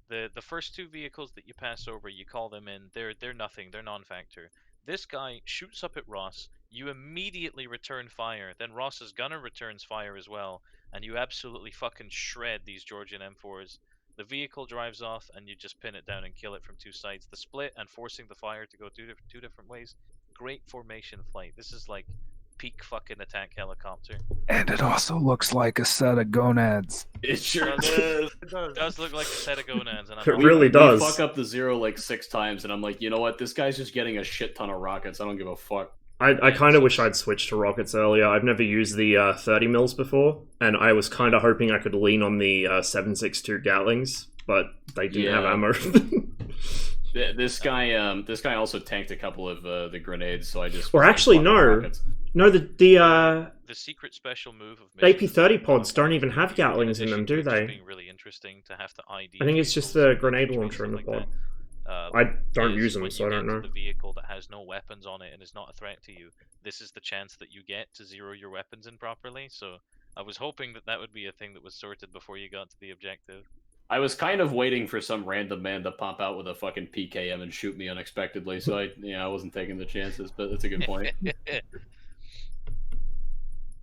The first two vehicles that you pass over, you call them in. They're nothing. They're non-factor. This guy shoots up at Ross. You immediately return fire. Then Ross's gunner returns fire as well, and you absolutely fucking shred these Georgian M4s. The vehicle drives off, and you just pin it down and kill it from two sides. The split and forcing the fire to go two different ways. Great formation flight. This is like peak fucking attack helicopter. And it also looks like a set of gonads. It sure Does does. It does look like a set of gonads, and I'm It not- really does. We fuck up the zero like 6 times, and I'm like, you know what? This guy's just getting a shit ton of rockets. I don't give a fuck. I kind of wish I'd switched to rockets earlier. I've never used the 30 mils before, and I was kind of hoping I could lean on the 7.62 Gatlings, but they didn't have Yeah. ammo. This guy also tanked a couple of the grenades, so I just. Or was like, actually, fuck no. rockets. No, the secret special move of AP-30 pods don't even have Gatlings in them, do It's they? being really interesting to have to ID. I think it's just the grenade launcher in the pod. I don't use them, so I don't know. The vehicle that has no weapons on it and is not a threat to you, this is the chance that you get to zero your weapons in properly. So I was hoping that that would be a thing that was sorted before you got to the objective. I was kind of waiting for some random man to pop out with a fucking PKM and shoot me unexpectedly, so I wasn't taking the chances, but that's a good point.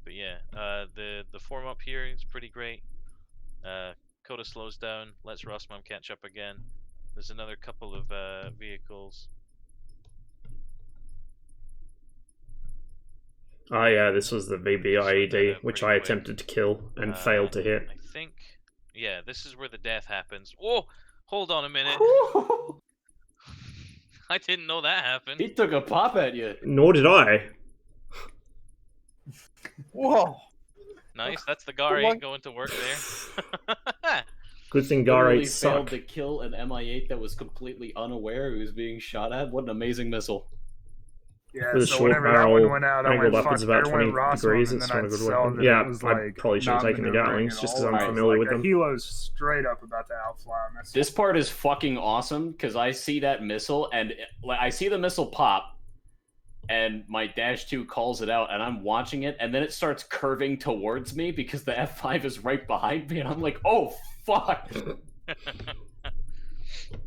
But yeah, the form up here is pretty great. Coda slows down, lets Rossmom catch up again. There's another couple of vehicles. Oh yeah, this was the VBIED, which I attempted to kill and failed to hit. I think, yeah, this is where the death happens. Whoa! Hold on a minute. I didn't know that happened. He took a pop at you. Nor did I. Whoa! Nice, that's the Gar 8 going to work there. Good thing Gar 8 failed suck. to kill an MI8 that was completely unaware who was being shot at. What an amazing missile. Yeah, With a so short whenever that barrel one went out, I angled went, upwards fuck, about there 20 went Rossman, degrees, and it's then not a I good saw weapon. that Yeah, it was, I like, probably should have not taken the maneuvering Gatlings at just because all. I'm It was familiar like with them. a Helo's straight up about to outfly a missile. This part is fucking awesome because I see that missile and I see the missile pop, and my Dash 2 calls it out, and I'm watching it, and then it starts curving towards me because the F5 is right behind me, and I'm like, oh fuck.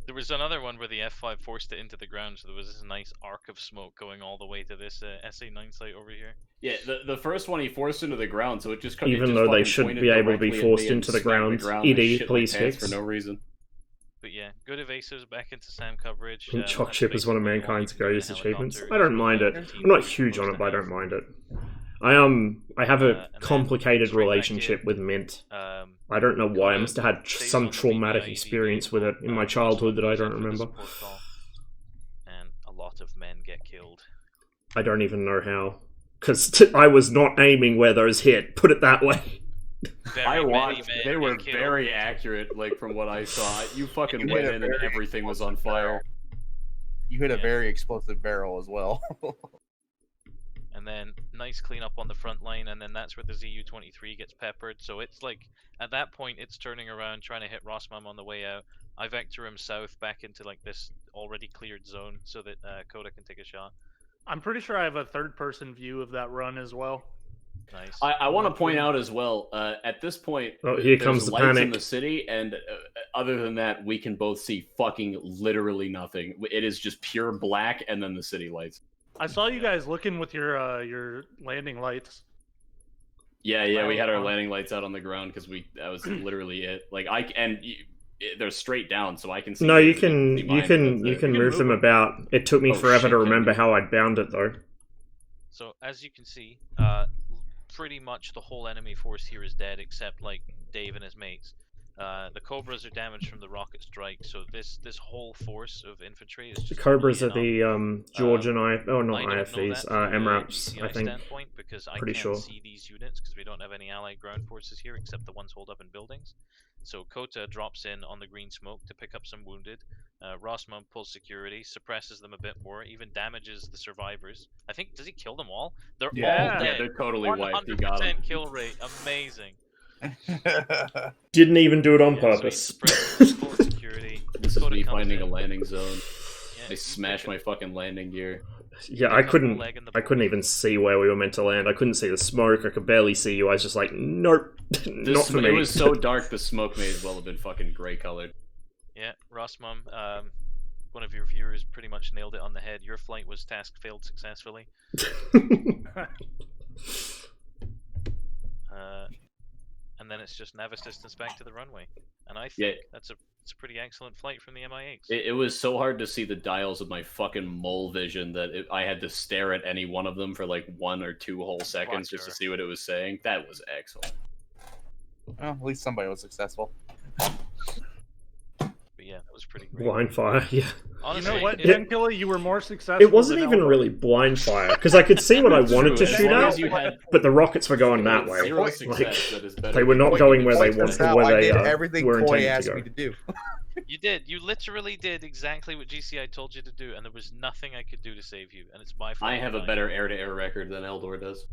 There was another one where the F5 forced it into the ground, so there was this nice arc of smoke going all the way to this SA9 site over here. Yeah, the first one he forced into the ground, so it just Even though they shouldn't be able to be forced into the ground. ED, please fix. For no reason. But yeah, good evasives back into SAM coverage. And Chalk Chip is one of mankind's greatest achievements. I don't mind it. I'm not huge on it, but I don't mind it. I have a complicated relationship with Mint. I don't know why. I must have had some traumatic experience with it in my childhood that I don't remember. And a lot of men get killed. I don't even know how. Because I was not aiming where those hit, put it that way. I watched. They were very accurate, like from what I saw. You fucking went in and everything was on fire. You hit a very explosive barrel as well. And then nice cleanup on the front line, and then that's where the ZU-23 gets peppered. So it's like, at that point, it's turning around, trying to hit Rossmom on the way out. I vector him south back into like this already cleared zone so that Coda can take a shot. I'm pretty sure I have a third-person view of that run as well. Nice. I want to point out as well, at this point, here comes the lights panic in the city, and other than that, we can both see fucking literally nothing. It is just pure black, and then the city lights. I saw you guys looking with your landing lights. Yeah, we had our landing lights out on the ground because that was literally it. Like they're straight down, so I can see. No, you can move them about. It took me forever to remember how I'd bound it though. So as you can see, pretty much the whole enemy force here is dead except like Dave and his mates. The Cobras are damaged from the rocket strike, so this whole force of infantry is just... The Cobras are the Georgian IFVs, MRAPs, I think. Because I Pretty can't sure. see these units because we don't have any allied ground forces here except the ones holed up in buildings. So Kota drops in on the green smoke to pick up some wounded. Rossmom pulls security, suppresses them a bit more, even damages the survivors. I think, does he kill them all? They're all dead. Yeah, they're totally wiped. You got 100% them. kill rate, amazing. Didn't even do it on purpose. Security. This is me finding a landing zone. They smashed my fucking landing gear. Yeah, I couldn't even see where we were meant to land. I couldn't see the smoke. I could barely see you. I was just like, nope, not for me. It was so dark, the smoke may as well have been fucking gray colored. Yeah, Rossmom, one of your viewers pretty much nailed it on the head. Your flight was failed successfully. And then it's just nav assistance back to the runway. And I think it's a pretty excellent flight from the MI8s. It was so hard to see the dials with my fucking mole vision that I had to stare at any one of them for like 1 or 2 whole seconds just to see what it was saying. That was excellent. Well, at least somebody was successful. But yeah, that was pretty great. Blind fire, yeah. Honestly, you know what, Tenkilla, you were more successful. It wasn't even really blind fire because I could see what I wanted to shoot at, but the rockets were going that way. Like, they were not going where they wanted, where they everything were Coy intended asked to me to do. You did. You literally did exactly what GCI told you to do, and there was nothing I could do to save you, and it's my fault. I have a better air-to-air record than Eldor does.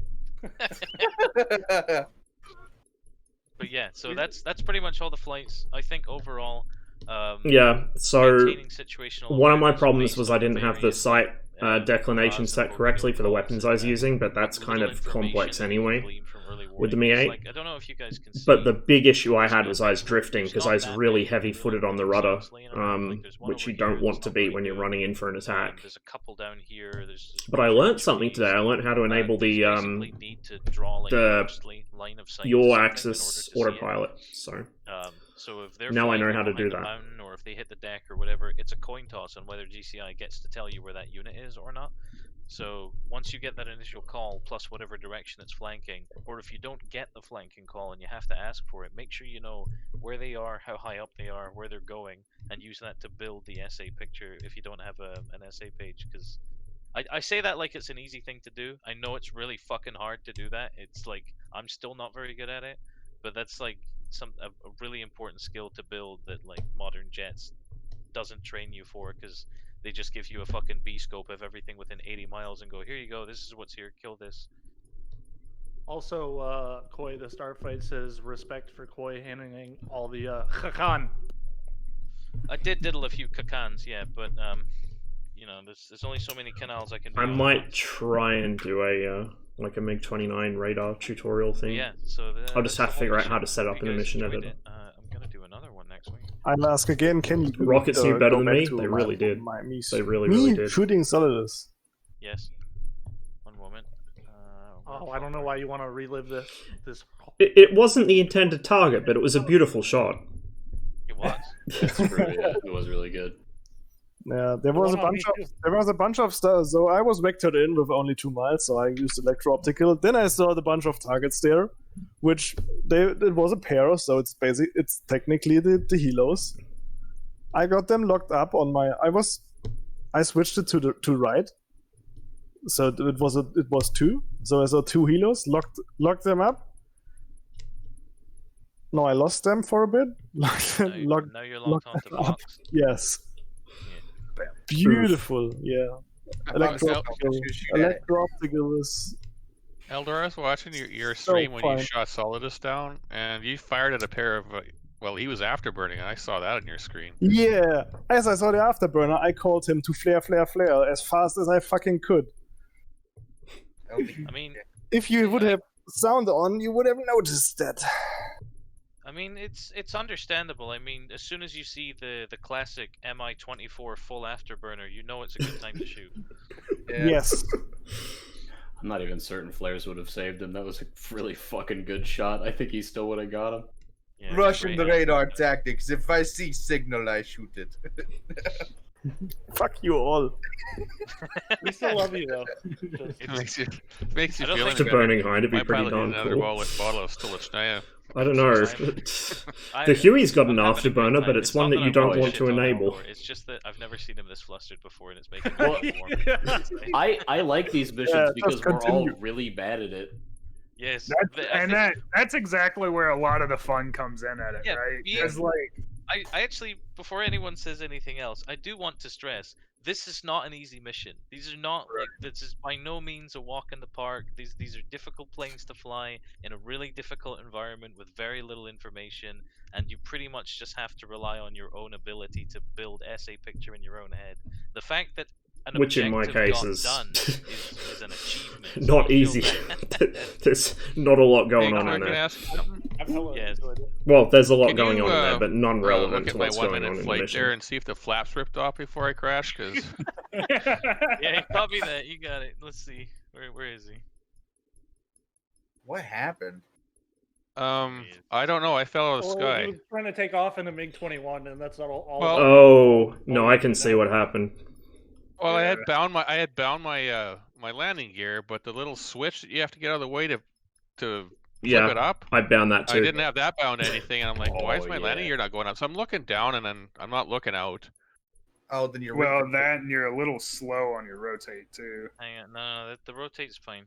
But yeah, so that's pretty much all the flights. I think overall, yeah, so maintaining situational one of my awareness problems based was on I didn't have the various, sight declination laws set of correctly for the protocol, weapons I was and using, but that's kind little of information complex that you can anyway glean from early with the warning. Mi-8. Like, I don't know if you guys can see. But the big issue I had the was I was scope. drifting There's because not I was that really many heavy-footed really on the big rudder, zones laying around. Like, there's one which over you here don't want that's to not be very when you're good. running in for an attack. There's a couple down here. There's But I one learned for something trees. today. I learned how to enable You the basically need to draw like the mostly line of sight to yaw something in axis order to see it. autopilot. So So if they're now I flying know right how to behind do the that. mountain, or if they hit the deck or whatever, it's a coin toss on whether GCI gets to tell you where that unit is or not. So once you get that initial call, plus whatever direction it's flanking, or if you don't get the flanking call and you have to ask for it, make sure you know where they are, how high up they are, where they're going, and use that to build the SA picture if you don't have an SA page. Because I say that like it's an easy thing to do. I know it's really fucking hard to do that. It's like I'm still not very good at it, but that's like a really important skill to build that like modern jets doesn't train you for, because they just give you a fucking B scope of everything within 80 miles and go, here you go, this is what's here, kill this. Also, Koi, the Starfight says respect for Koi handling all the Khakan. I did diddle a few Kakans, yeah, but you know, there's only so many canals I can do. I might try and do a like a MiG-29 radar tutorial thing. Yeah, so I'll just have to figure out how to set up in a mission editor. I'm gonna do another one next week. I'll ask again, can you Rockets knew better go than back me? to They my- really did. my me They really did. shooting Solidus. Yes. One moment. Oh, I don't know why you want to relive this. It wasn't the intended target, but it was a beautiful shot. It was. That's true, yeah. It was really good. Yeah, there was a bunch of stuff. So I was vectored in with only 2 miles, so I used electro-optical. Then I saw the bunch of targets there, which it was a pair, so it's technically the helos. I got them locked up on my. I switched it to right, so it was 2. So I saw 2 helos, locked them up. No, I lost them for a bit. Now you're locked onto the box. Yes. Beautiful, yeah. Electro-optical is... Eldor, I was watching your So stream when fun. you shot Solidus down, and you fired at a pair of, well, he was afterburning, and I saw that on your screen. Yeah, as I saw the afterburner, I called him to flare as fast as I fucking could. I mean, if you would have sound on, you would have noticed that. I mean, it's understandable. I mean, as soon as you see the classic Mi-24 full afterburner, you know it's a good time to shoot. Yeah. Yes. I'm not even certain flares would have saved him. That was a really fucking good shot. I think he still would have got him. Yeah, Russian the radar tactics. If I see signal, I shoot it. Fuck you all. We still love you though. It makes you feel After burning high to be pretty darn another cool. bottle of Stolichnaya. I don't know. The Huey's got an afterburner, but it's one that you don't want to enable. It's just that I've never seen him this flustered before, and it's making me warm. I like these missions Yeah, because just we're all continue. really bad at it. Yes, That's exactly where a lot of the fun comes in at it, Yeah, right? me- Because like I actually, before anyone says anything else, I do want to stress this is not an easy mission. These are not like this is by no means a walk in the park. These are difficult planes to fly in a really difficult environment with very little information, and you pretty much just have to rely on your own ability to build SA picture in your own head. The fact that an Which in my objective case got is done is an achievement. So not I feel easy. bad. There's not a lot going Hey, on Connor, in can I there. ask you something? Yes. Well, there's a lot Can going you, on in there, but none relevant look to at my what's going 1 on minute in the flight mission. there and see if the flaps ripped off before I crash, because Yeah, copy that. You got it. Let's see. Where is he? What happened? I don't know. I fell out of the Well, sky. he was trying to take off in a MiG-21, and that's all. Well- Oh no, I can see what happened. Well, I had bound my my landing gear, but the little switch that you have to get out of the way to flip Yeah, it up. I bound that I too. didn't have that bound to anything, and I'm like, why is Oh, my landing yeah. gear not going up? So I'm looking down, and then I'm not looking out. Oh, then you're well that and you're a little slow on your rotate too. Hang on. No, the rotate's fine.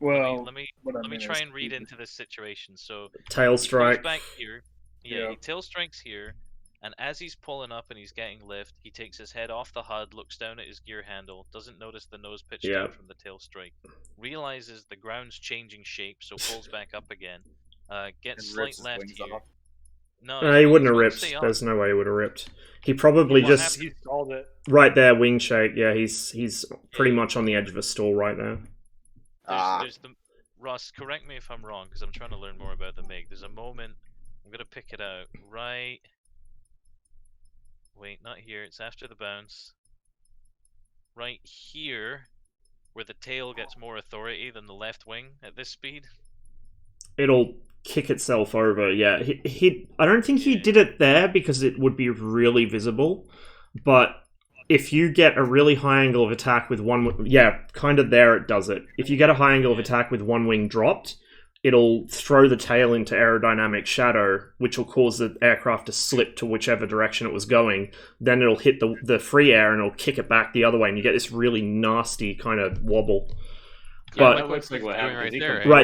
Well, let me what I let me meant try is and read speed. into this situation. So Tail he goes strike. back here. Yeah, Yeah. he tail strikes here, And as he's pulling up and he's getting lift, he takes his head off the HUD, looks down at his gear handle, doesn't notice the nose pitch down from the tail strike, realizes the ground's changing shape, so pulls back up again, gets slight left here. No, he wouldn't have ripped. There's no way he would have ripped. He probably just he stalled it. Right there, wing shake. Yeah, he's pretty much on the edge of a stall right there. There's the Russ. Correct me if I'm wrong, because I'm trying to learn more about the MiG. There's a moment. I'm gonna pick it out. Right. Wait, not here. It's after the bounce. Right here, where the tail gets more authority than the left wing at this speed. It'll kick itself over. Yeah, he I don't think he did it there because it would be really visible. But if you get a really high angle of attack with one, kind of there it does it. If you get a high angle of attack with one wing dropped, it'll throw the tail into aerodynamic shadow, which will cause the aircraft to slip to whichever direction it was going. Then it'll hit the free air and it'll kick it back the other way, and you get this really nasty kind of wobble. Yeah, that looks like what happened right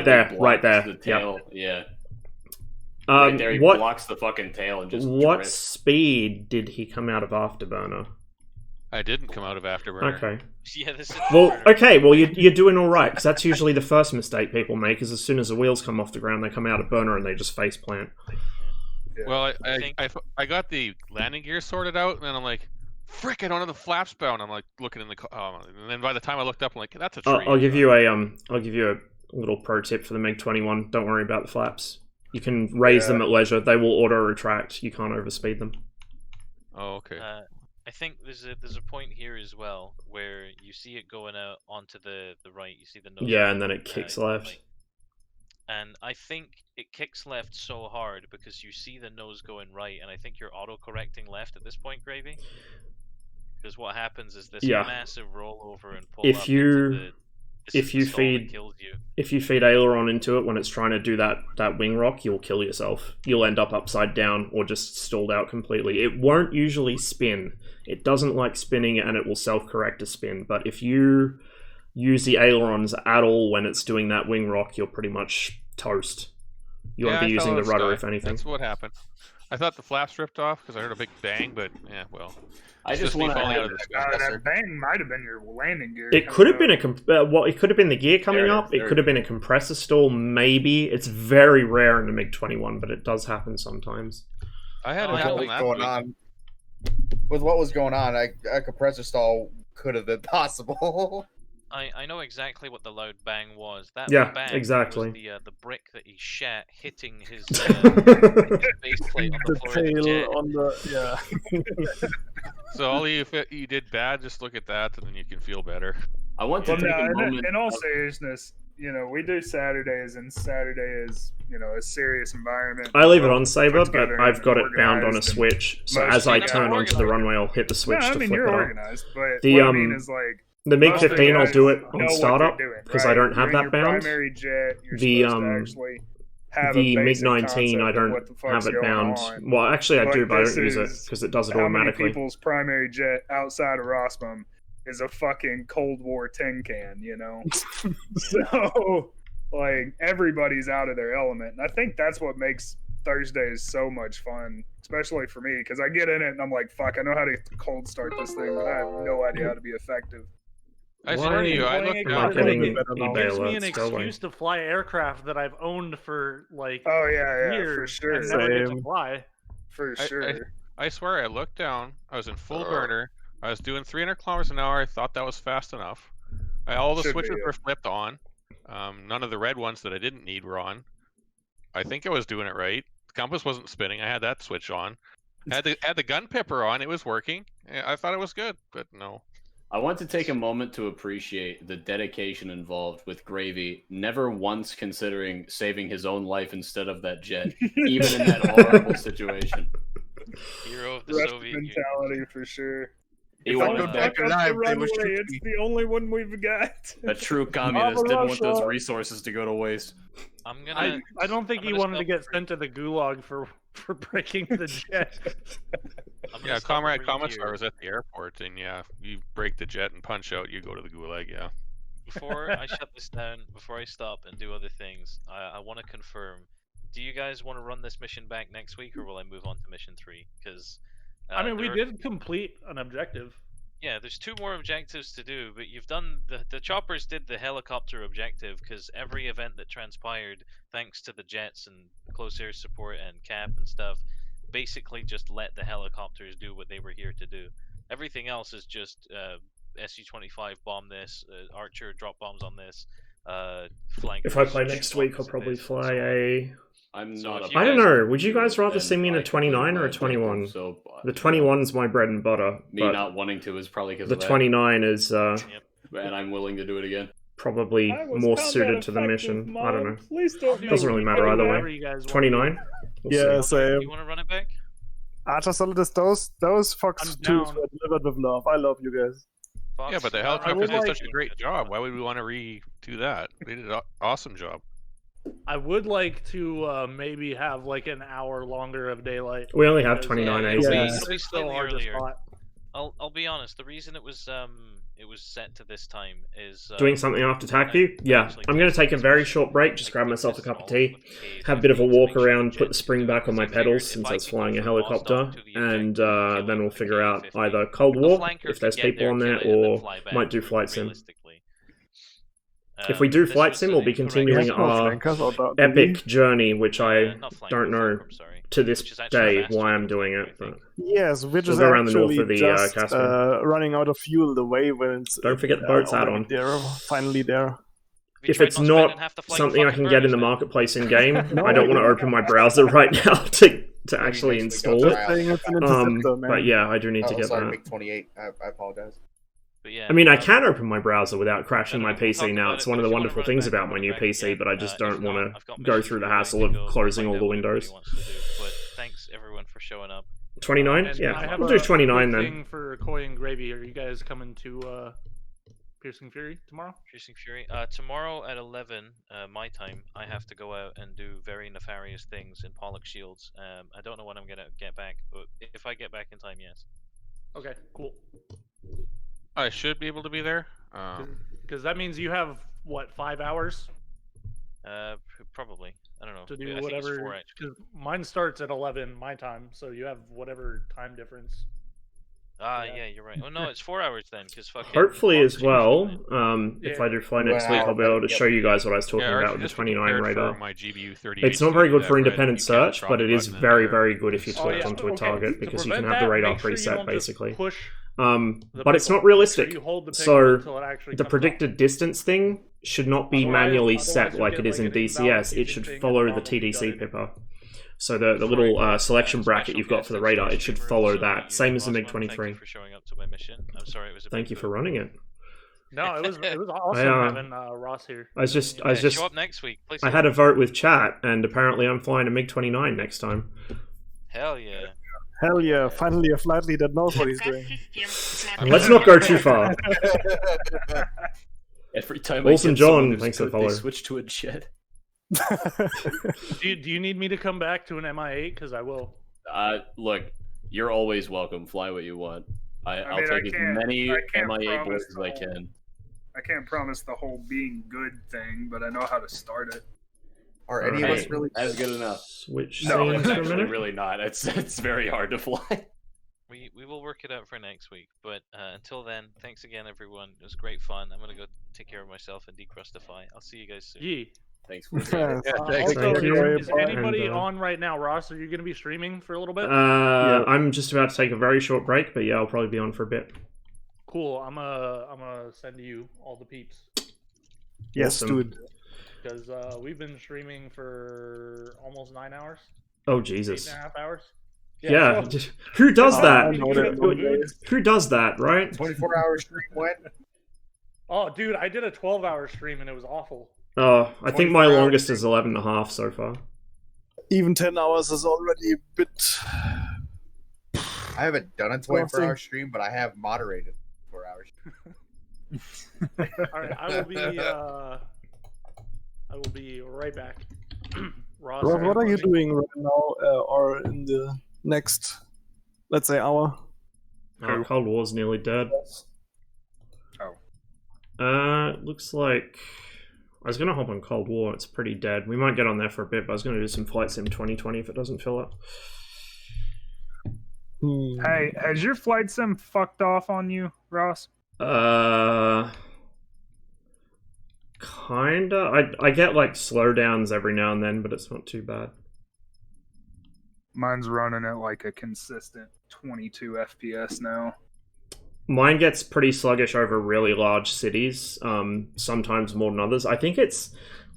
there. The tail, yeah. Right there, he blocks the fucking tail and just. What drifts. speed did he come out of Afterburner? I didn't come out of Afterburner. Okay. Yeah, this is well, you're doing all right, because that's usually the first mistake people make. Is as soon as the wheels come off the ground, they come out of burner and they just face plant. Yeah. Well, I got the landing gear sorted out, and then I'm like, frick, I don't have the flaps bound. I'm like looking in the and then by the time I looked up, I'm like, that's a tree. I'll give you a little pro tip for the MiG-21. Don't worry about the flaps. You can raise them at leisure. They will auto retract. You can't overspeed them. Oh, okay. I think there's a point here as well where you see it going out onto the right. You see the nose. Yeah, and then it kicks left. Right. And I think it kicks left so hard because you see the nose going right, and I think you're auto-correcting left at this point, Gravy. Because what happens is this massive rollover and pull if up you kills you. If you feed aileron into it when it's trying to do that wing rock, you'll kill yourself. You'll end up upside down or just stalled out completely. It won't usually spin. It doesn't like spinning, and it will self-correct to spin. But if you use the ailerons at all when it's doing that wing rock, you're pretty much toast. You won't be using the rudder, if anything. That's what happened. I thought the flaps ripped off because I heard a big bang, but yeah, well. I just want to add that bang might have been your landing gear. It could have been it could have been the gear coming up. It could have been a compressor stall, maybe. It's very rare in the MiG-21, but it does happen sometimes. I had it happen last week. With what was going on, a compressor stall could have been possible. I know exactly what the loud bang was. That bang exactly. was the brick that he shat hitting his base plate on the floor of the jet. So all you did bad, just look at that, and then you can feel better. I want to take a moment. In all seriousness, we do Saturdays, and Saturday is a serious environment. I leave it on Saber, but I've got it bound on a switch. So as I turn onto the runway, I'll hit the switch to flip you're it organized, up. But what I mean is like. The MiG-15, I'll do it on startup because I don't have that bound. The MiG-19, I don't have it bound. Well, actually, I do, but I don't use it because it does it automatically. Many people's primary jet outside of Rossbum is a fucking Cold War tin can, So, like, everybody's out of their element. And I think that's what makes Thursdays so much fun, especially for me, because I get in it and I'm like, fuck, I know how to cold start this thing, but I have no idea how to be effective. I swear to you, I looked down. It gives me an excuse to fly aircraft that I've owned for like years for sure. and never get to fly. For sure. I swear, I looked down. I was in full burner. I was doing 300 kilometers an hour. I thought that was fast enough. All the switches were flipped on. None of the red ones that I didn't need were on. I think I was doing it right. The compass wasn't spinning. I had that switch on. I had the gun pepper on. It was working. I thought it was good, but no. I want to take a moment to appreciate the dedication involved with Gravy, never once considering saving his own life instead of that jet, even in that horrible situation. Hero of the Soviet mentality for sure. He wanted back alive. It's the only one we've got. A true communist didn't want those resources to go to waste. I don't think he wanted to get sent to the gulag for breaking the jet. Yeah, Comrade Commissar was at the airport, and you break the jet and punch out, you go to the gulag, Before I shut this down, before I stop and do other things, I want to confirm, do you guys want to run this mission back next week, or will I move on to mission 3? Because I mean, we did complete an objective. Yeah, there's 2 more objectives to do, but you've done the choppers did the helicopter objective because every event that transpired, thanks to the jets and close air support and cap and stuff, basically just let the helicopters do what they were here to do. Everything else is just SU-25 bomb this, Archer drop bombs on this, flank. If I play next week, I'll probably fly a. I'm So not. if I don't know. Would you guys rather then see me in I a 29 or a completely 21? So The 21's my bread and butter. me but not wanting to is probably because the of that. 29 is And I'm willing to do it again. probably more suited to the mission. I don't know. Please don't. Doesn't really matter either Whatever way. you guys want. 29? We'll Yeah, see. same. You want to run it back? Archer Solidus, those Fox I'm 2s down. were delivered with love. I love you guys. Fox? Yeah, but the I helicopter would did like- such a great job. Why would we want to redo that? They did an awesome job. I would like to maybe have like an hour longer of daylight. We only have because, 29 yeah, A's. yeah. It'll be It's so slightly hard to earlier. spot. I'll be honest. The reason it was set to this time is Doing something after TACU? Yeah. I'm going to take a very short break, just grab myself a cup of tea, have a bit of a walk around, put the spring back on my pedals since I was flying a helicopter, and then we'll figure out either Cold War, if there's people on there, or might do Flight Sim. If we do Flight Sim, we'll be continuing Yes, our flankers, or do epic journey, which I not flankers, don't know I'm sorry. to this Which is actually day faster why I'm than doing I it. But Yes, which We'll is go around the north actually of the, just Caspian. running out of fuel the way when it's Don't forget the boat's already add-on. there, finally there. if it's not something I can get in the marketplace in game, No, I don't want to open my browser right now to actually guys install got it. trial. Saying it's an interceptor, man. But yeah, I do need to get sorry, that. Big 28. I apologize. But yeah, I mean, I can open my browser without crashing No, my no, we'll PC talk now. about It's it, one of but the if you wanna wonderful run it things back, about run my it new back PC, again. but I just If don't not, want I've got to go missions through the ready hassle to of go, closing find all out the what everybody windows. wants to do. But thanks everyone for showing up. 29? And Yeah, I have we'll do a 29 quick then. thing for Koi and Gravy. Are you guys coming to Piercing Fury tomorrow? Piercing Fury. Tomorrow at 11 my time, I have to go out and do very nefarious things in Pollock Shields. I don't know when I'm gonna get back, but if I get back in time, yes. Okay, cool. I should be able to be there. Because that means you have what, 5 hours Probably. I don't know. to I do think it's whatever. 4 actually. Because mine starts at 11 my time, so you have whatever time difference. Yeah, you're right. Oh no, it's 4 hours then, because fucking. Hopefully Pollock as Shields well, is if I do fly next Wow. week, I'll be able to show you guys what I was talking Yeah, about Archie, with the just be 29 prepared for radar. my GBU 38 It's not very to good do for that, independent right? You can't search, drop but the it is button in very, there. very good if you Oh, talk yeah. onto a Okay, target, to because you can prevent have the that, radar make sure you preset, don't just basically. Push the But it's pixel. not realistic. Make sure you hold the pixel So until it actually the comes predicted distance thing should not be Otherwise- manually otherwise set you'll like get, it is like, in an invalid DCS. It teaching should thing and follow the the bomb will be TDC gutted. pipper. So the little selection bracket you've got for the radar, it should follow that, same as the Thank you MiG-23. for showing up to my mission. I'm sorry it was a Thank bit you for boom. running it. No, it was awesome I, having Ross here. I was just Show up next week. Play I had a vote with chat, and apparently I'm flying a MiG-29 next time. Hell yeah. Hell yeah, finally a flight lead that knows what he's doing. Let's not go too far. Every time Olsen I get John, someone who's thanks for good, the they follow. switch to a jet. Do you need me to come back to an MI8? Because I will. Look, you're always welcome. Fly what you want. I'll mean, take as many I can't MIA promise boards as I the whole- can. I can't promise the whole being good thing, but I know how to start it. Are any of Hey, us really? that's good enough. Switch No, scenes It's for a actually minute. really not. It's very hard to fly. We will work it out for next week, but until then, thanks again, everyone. It was great fun. I'm gonna go take care of myself and decrustify. I'll see you guys soon. Yee. Thanks for Yes. Thank Also, you. is anybody And, on right now, Ross? Are you going to be streaming for a little bit? I'm just about to take a very short break, but yeah, I'll probably be on for a bit. Cool. I'm gonna send you all the peeps Yes, Awesome. dude. because we've been streaming for almost 9 hours, Oh Jesus. 8.5 hours. Yeah. so- Who does I that? know that. Who does that, right? 24-hour stream went. Oh, dude, I did a 12-hour stream and it was awful. Oh, I think my 24 hours. longest is 11.5 so far. Even 10 hours is already a bit. I haven't done a 24-hour stream, but I have moderated 4 hours. All right, I will be right back. Ross, Rob, what are you doing right now, or in the next, let's say, hour? Oh, Cold War's nearly dead. Looks like I was gonna hop on Cold War. It's pretty dead. We might get on there for a bit, but I was gonna do some Flight Sim 2020 if it doesn't fill up. Hey, has your flight sim fucked off on you, Ross? Kinda. I get like slowdowns every now and then, but it's not too bad. Mine's running at like a consistent 22 FPS now. Mine gets pretty sluggish over really large cities, sometimes more than others. I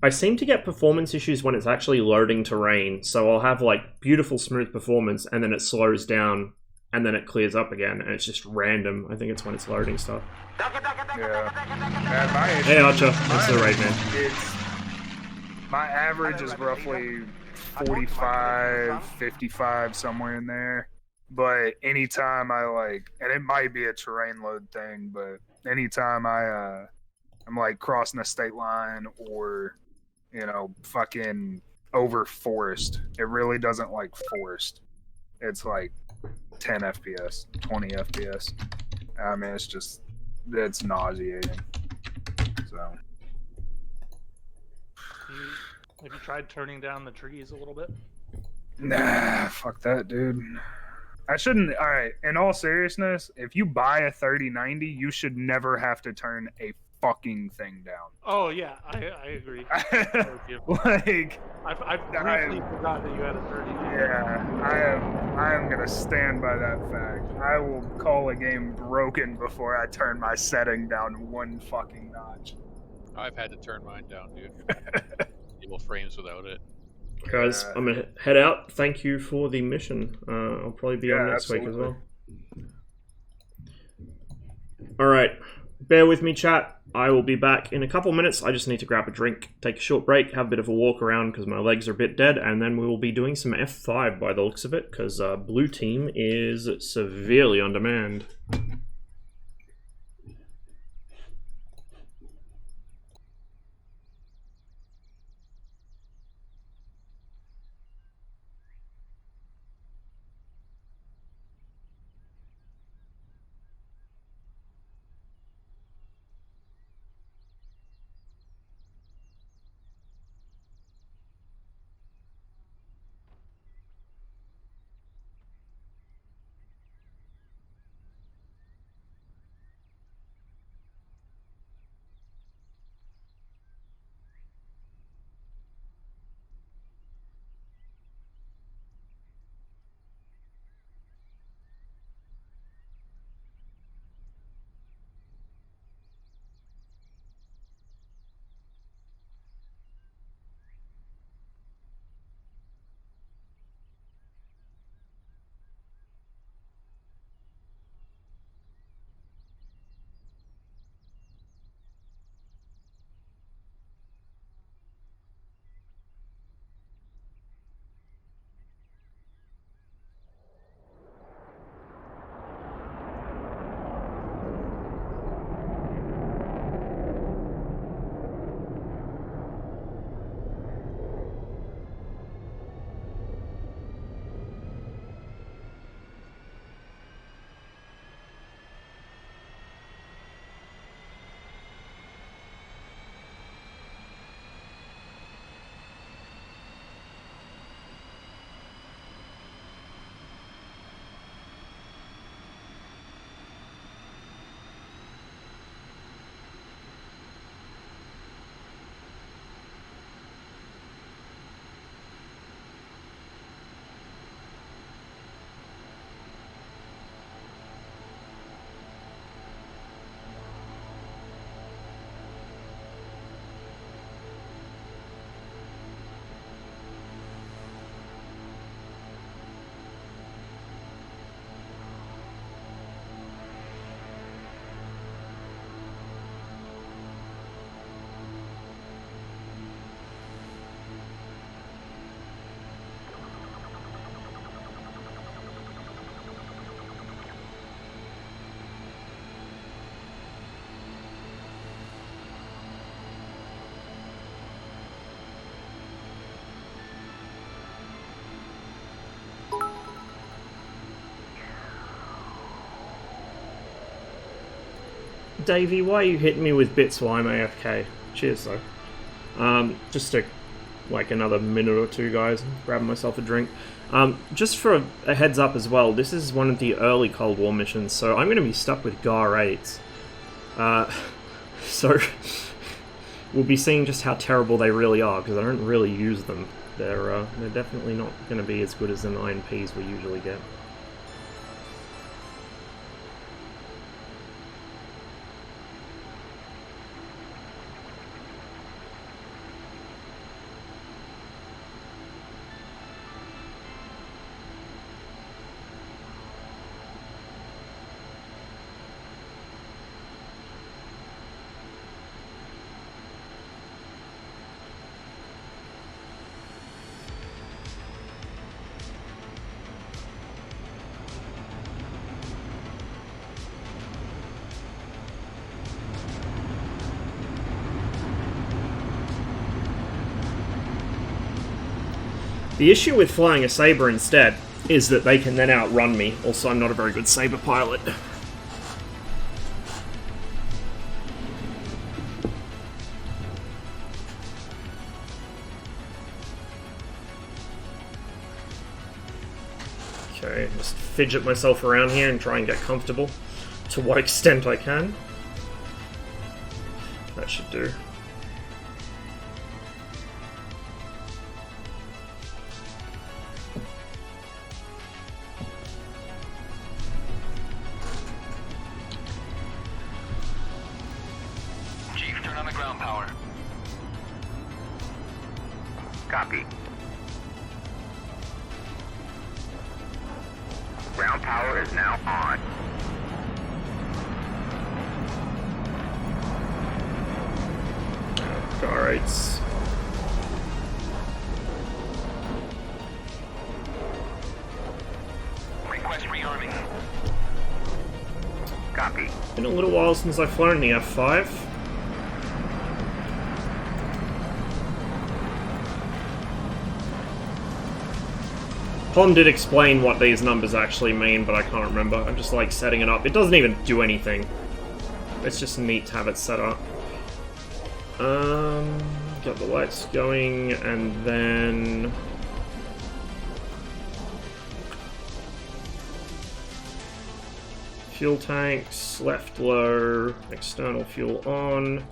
seem to get performance issues when it's actually loading terrain, so I'll have like beautiful smooth performance and then it slows down and then it clears up again and it's just random. I think it's when it's loading stuff. Yeah. Hey Archer, that's the right man. My average is roughly 45, 55, somewhere in there. But anytime I like, and it might be a terrain load thing, but anytime I'm like crossing a state line or, you know, fucking over forest, it really doesn't like forest. It's like 10 FPS, 20 FPS. I mean, it's nauseating. So. Have you tried turning down the trees a little bit? Nah, fuck that, dude. I shouldn't. All right, in all seriousness, if you buy a 3090, you should never have to turn a fucking thing down. Oh yeah, I agree. Like, I briefly forgot that you had a 3090. Yeah, I am gonna stand by that fact. I will call a game broken before I turn my setting down one fucking notch. I've had to turn mine down, dude. Stable frames without it. Guys, I'm gonna head out. Thank you for the mission. I'll probably be on next week as well. Alright, bear with me, chat. I will be back in a couple minutes. I just need to grab a drink, take a short break, have a bit of a walk around because my legs are a bit dead, and then we will be doing some F5 by the looks of it because blue team is severely on demand. Davey, why are you hitting me with bits while I'm AFK? Cheers, though. Just to like another minute or two, guys, and grabbing myself a drink. Just for a heads up as well, this is one of the early Cold War missions, so I'm going to be stuck with GAR 8s. So we'll be seeing just how terrible they really are, because I don't really use them. They're definitely not going to be as good as the 9Ps we usually get. The issue with flying a Sabre instead is that they can then outrun me. Also, I'm not a very good Sabre pilot. Okay, just fidget myself around here and try and get comfortable to what extent I can. That should do. Copy. Ground power is now on. Alright. Request rearming. Copy. Been a little while since I've flown the F5. Pom did explain what these numbers actually mean, but I can't remember. I'm just like setting it up. It doesn't even do anything. It's just neat to have it set up. Got the lights going, and then fuel tanks, left low, external fuel on.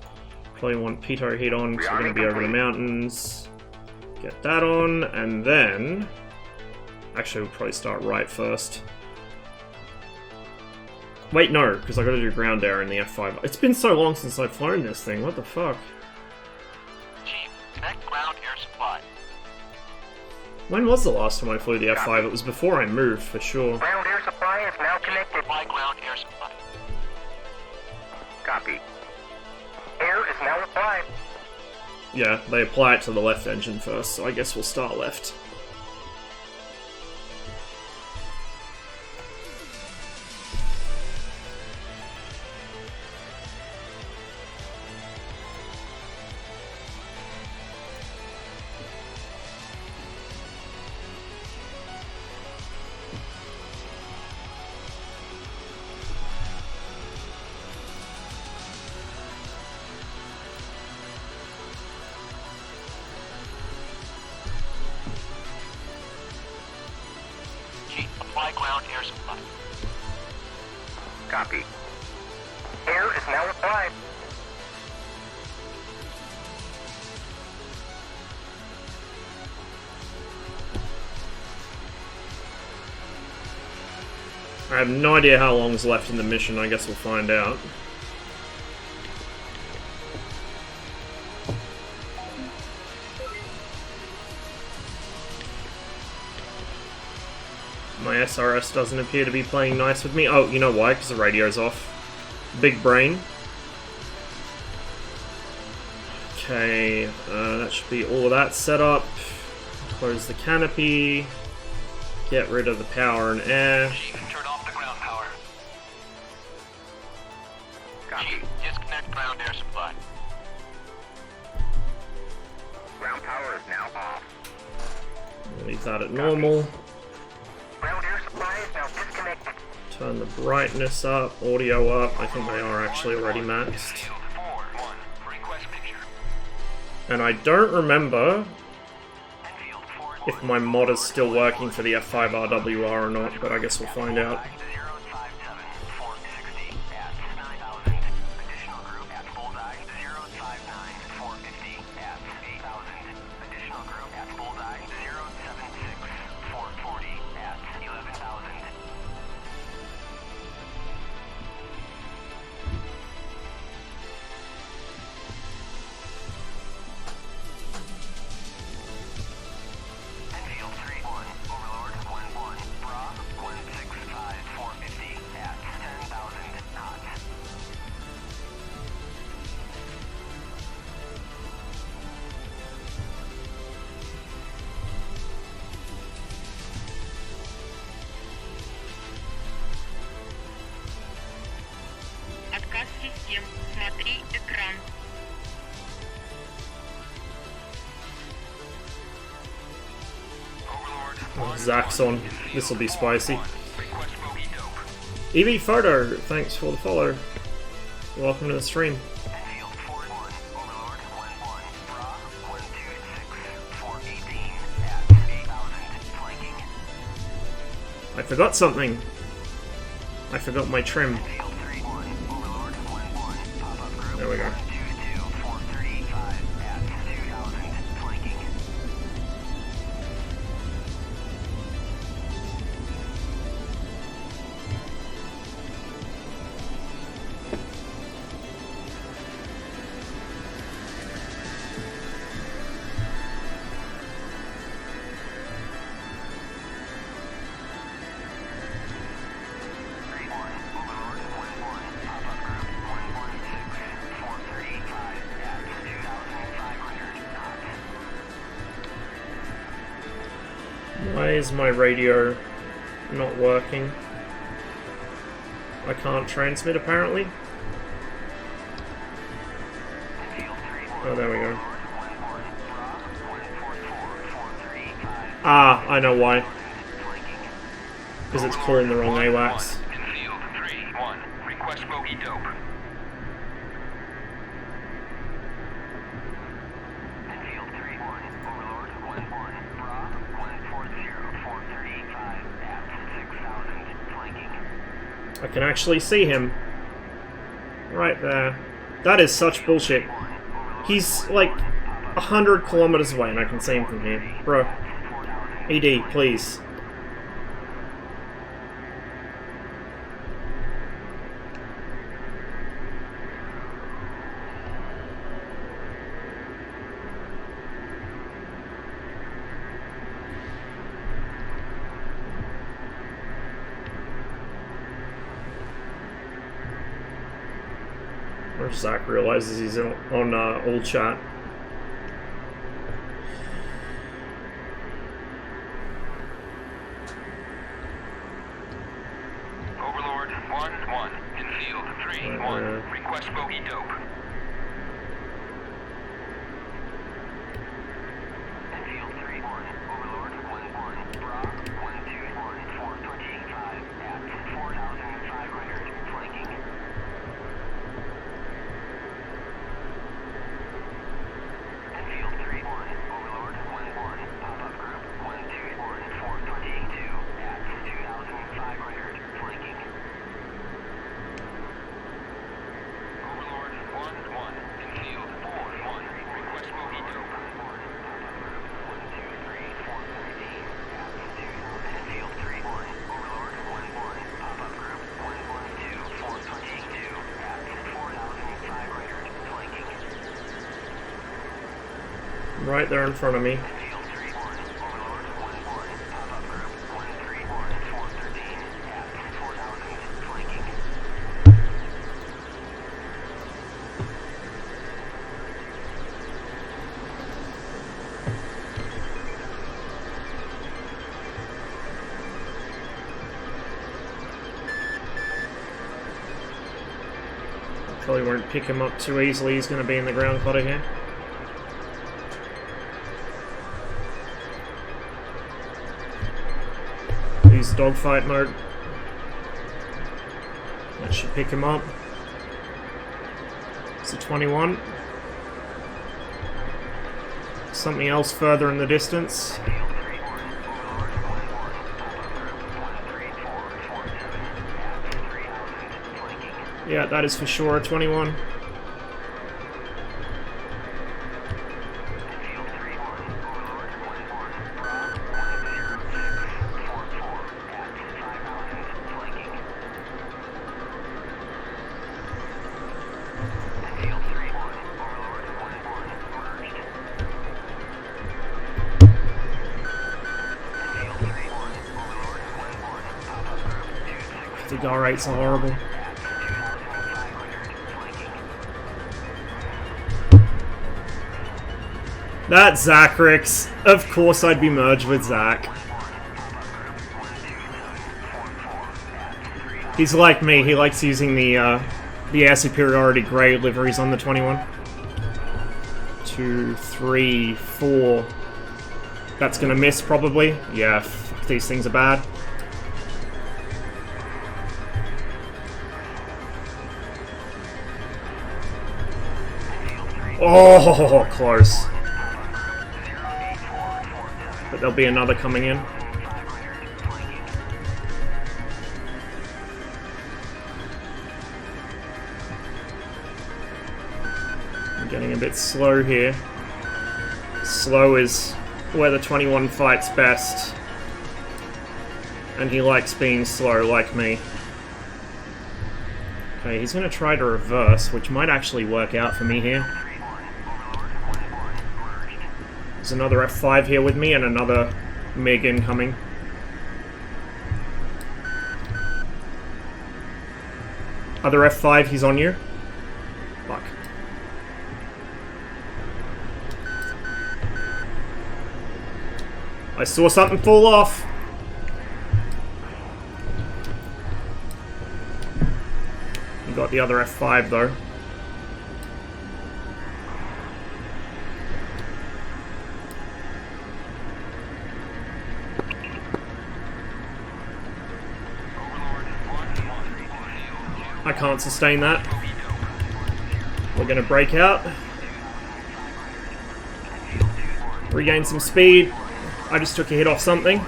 Probably want pitot heat on because we're going to be over the mountains. Get that on, and then actually, we'll probably start right first. Wait, no, because I got to do ground air in the F5. It's been so long since I've flown this thing. What the fuck? Chief, connect ground air supply. When was the last time I flew the F5? It was before I moved, for sure. Ground air supply is now connected. By ground air supply. Copy. Air is now applied. Yeah, they apply it to the left engine first, so I guess we'll start left. Ground air supply. Copy. Air is now applied. I have no idea how long's left in the mission. I guess we'll find out. My SRS doesn't appear to be playing nice with me. Oh, you know why? Because the radio's off. Big brain. Okay, that should be all of that set up. Close the canopy. Get rid of the power and air. Chief, turn off the ground power. Copy. Chief, disconnect ground air supply. Ground power is now off. Leave that at normal. Ground air supply is now disconnected. Turn the brightness up, audio up. I think they are actually already maxed. And I don't remember if my mod is still working for the F5 RWR or not, but I guess we'll find out. Zaxxon. This will be spicy. EV Photo, thanks for the follow. Welcome to the stream. I forgot something. I forgot my trim. There we go. Why is my radio not working? I can't transmit apparently. Oh, there we go. Ah, I know why. Because it's calling the wrong AWACS. I can actually see him. Right there. That is such bullshit. He's like 100 kilometers away and I can see him from here. Bro. ED, please. Or Zach realizes he's on old chat. Overlord 1-1 in field 3-1. Request bogey dope. In field 3-1. Overlord 1-1. Bra 1-2-1 425 at 4,500 flanking. In field 3-1. Overlord 1-1. Pop-up group 1-2-1 422 at 2,500 flanking. Overlord 1-1 in field 4-1. Request bogey dope. 1-2-3 413 at 2,000. In field 3-1. Overlord 1-1. Pop-up group 112 422 at 4,500 flanking. Right there in front of me. Field 3-1. Overlord 1-1. Pop-up group 131 413 at 4,000 flanking. Probably won't pick him up too easily. He's going to be in the ground cutter here. Use dogfight mode. That should pick him up. It's a 21. Something else further in the distance. Field 3-1. Yeah, that is for sure a 21. The gar rates are horrible. That's Zachrix. Of course I'd be merged with Zach. He's like me, he likes using the air superiority grey liveries on the 21. 2, 3, 4. That's gonna miss probably. Yeah, fuck, these things are bad. Oh, close. But there'll be another coming in. I'm getting a bit slow here. Slow is where the 21 fights best. And he likes being slow, like me. Okay, he's gonna try to reverse, which might actually work out for me here. There's another F5 here with me and another MiG incoming. Other F5, he's on you. Fuck. I saw something fall off. You got the other F5 though. I can't sustain that. We're gonna break out. Regain some speed. I just took a hit off something.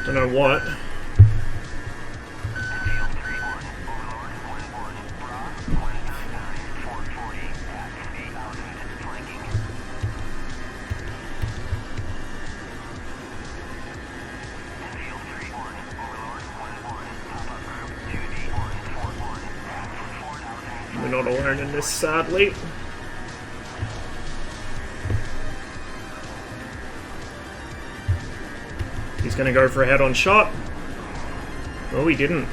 Don't know what. We're not alone in this, sadly. He's gonna go for a head-on shot. Oh, he didn't.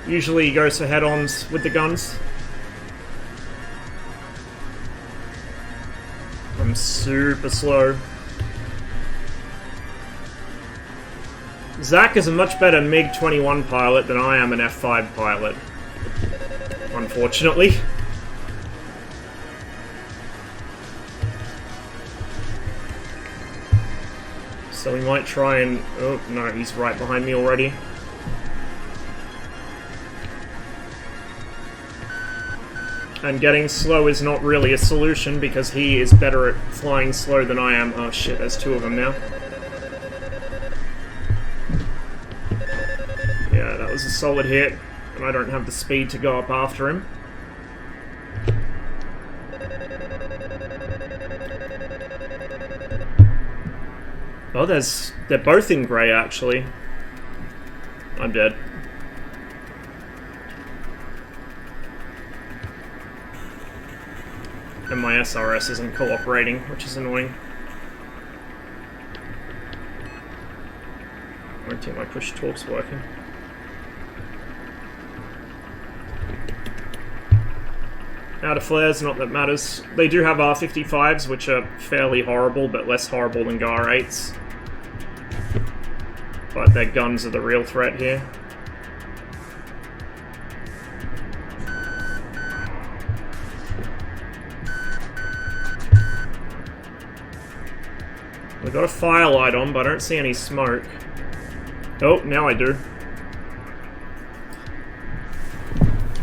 Usually he goes for head-ons with the guns. I'm super slow. Zach is a much better MiG-21 pilot than I am an F5 pilot. Unfortunately. So we might try and... Oh, no, he's right behind me already. And getting slow is not really a solution because he is better at flying slow than I am. Oh shit, there's two of them now. Yeah, that was a solid hit. And I don't have the speed to go up after him. Oh, they're both in grey, actually. I'm dead. And my SRS isn't cooperating, which is annoying. I don't think my push torque's working. Out of flares, not that matters. They do have R55s, which are fairly horrible, but less horrible than GAR 8s. But their guns are the real threat here. We've got a firelight on, but I don't see any smoke. Oh, now I do.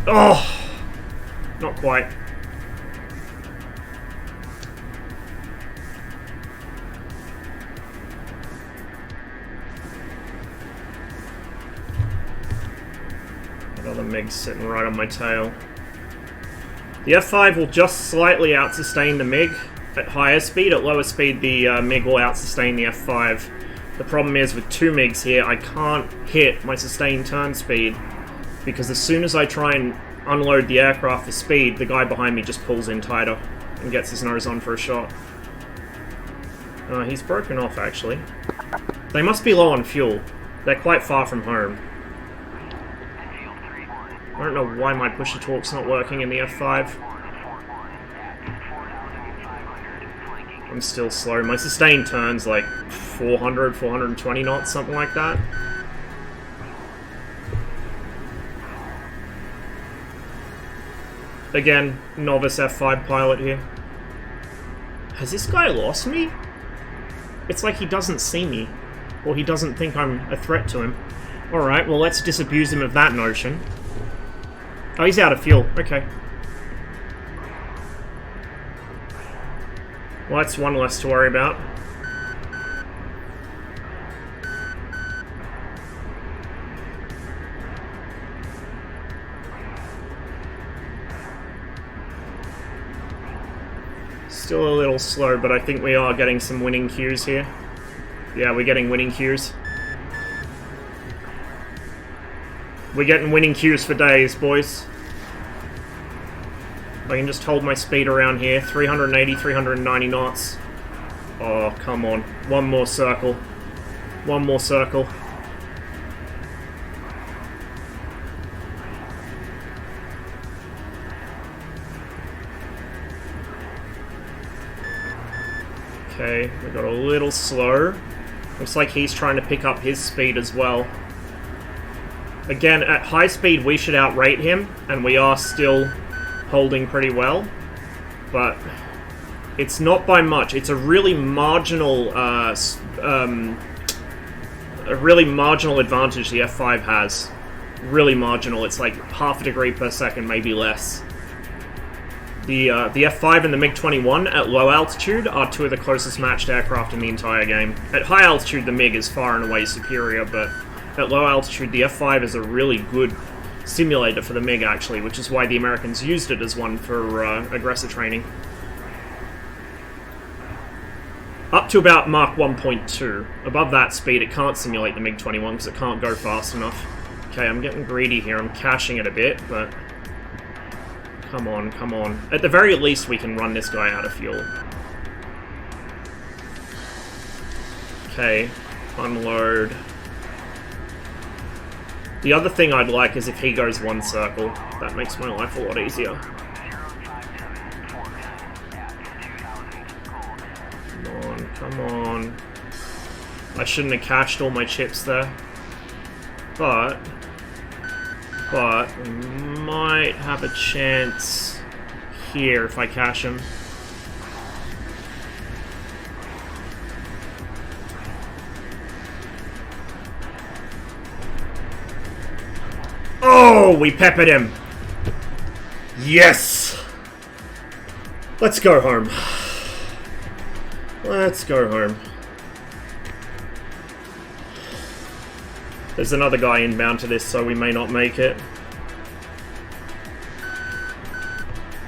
Oh! Not quite. other MiG's sitting right on my tail. The F5 will just slightly outsustain the MiG at higher speed. At lower speed, the MiG will outsustain the F5. The problem is, with two MiGs here, I can't hit my sustained turn speed, because as soon as I try and unload the aircraft for speed, the guy behind me just pulls in tighter and gets his nose on for a shot. He's broken off, actually. They must be low on fuel. They're quite far from home. I don't know why my push-to-talk's not working in the F5. I'm still slow. My sustained turn's like 400, 420 knots, something like that. Again, novice F5 pilot here. Has this guy lost me? It's like he doesn't see me. Or he doesn't think I'm a threat to him. Alright, well let's disabuse him of that notion. Oh, he's out of fuel. Okay. Well, that's one less to worry about. Still a little slow, but I think we are getting some winning cues here. Yeah, we're getting winning cues. We're getting winning cues for days, boys. I can just hold my speed around here. 380, 390 knots. Oh, come on. One more circle. One more circle. Okay, we got a little slow. Looks like he's trying to pick up his speed as well. Again, at high speed we should outrate him, and we are still holding pretty well. But it's not by much. It's a really marginal, advantage the F5 has. Really marginal. It's like half a degree per second, maybe less. The F5 and the MiG-21 at low altitude are two of the closest matched aircraft in the entire game. At high altitude, the MiG is far and away superior, but at low altitude, the F5 is a really good simulator for the MiG, actually, which is why the Americans used it as one for aggressor training. Up to about Mach 1.2. Above that speed, it can't simulate the MiG-21 because it can't go fast enough. Okay, I'm getting greedy here. I'm caching it a bit, but... Come on, come on. At the very least, we can run this guy out of fuel. Okay, unload. The other thing I'd like is if he goes one circle. That makes my life a lot easier. Come on, come on. I shouldn't have cached all my chips there. But might have a chance here if I cache him. Oh, we peppered him. Yes. Let's go home. Let's go home. There's another guy inbound to this, so we may not make it.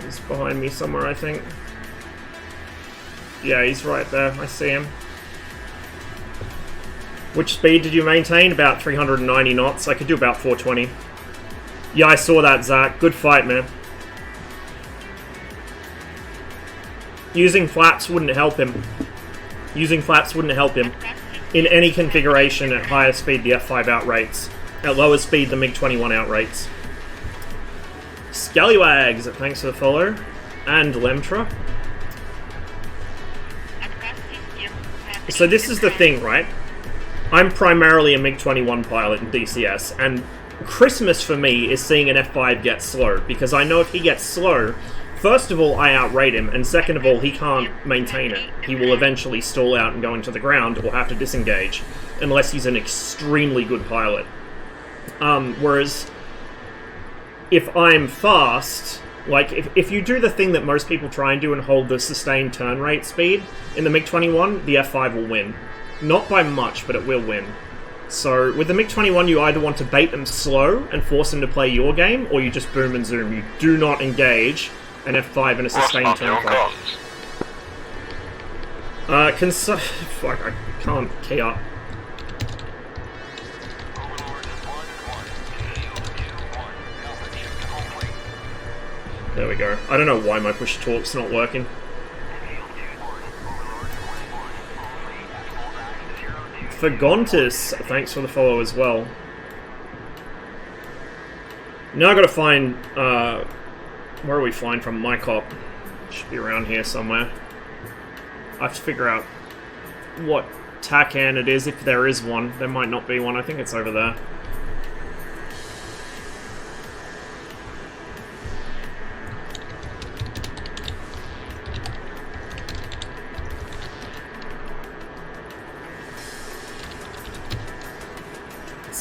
He's behind me somewhere, I think. Yeah, he's right there. I see him. Which speed did you maintain? About 390 knots. I could do about 420. Yeah, I saw that, Zach. Good fight, man. Using flaps wouldn't help him. Using flaps wouldn't help him. In any configuration, at higher speed, the F5 outrates. At lower speed, the MiG-21 outrates. Scallywags, thanks for the follow. And Lemtra. So this is the thing, right? I'm primarily a MiG-21 pilot in DCS, and Christmas for me is seeing an F5 get slow, because I know if he gets slow, first of all, I outrate him, and second of all, he can't maintain it. He will eventually stall out and go into the ground, or have to disengage, unless he's an extremely good pilot. Whereas, if I'm fast, like, if you do the thing that most people try and do and hold the sustained turn rate speed, in the MiG-21, the F5 will win. Not by much, but it will win. So with the MiG-21, you either want to bait them slow and force them to play your game, or you just boom and zoom. You do not engage an F5 in a sustained turn fight. Fuck, I can't key up. There we go. I don't know why my push-to-talk's not working. Fagontis, thanks for the follow as well. Now I gotta find, where are we flying from? My cop. Should be around here somewhere. I have to figure out what TACAN it is, if there is one. There might not be one, I think it's over there.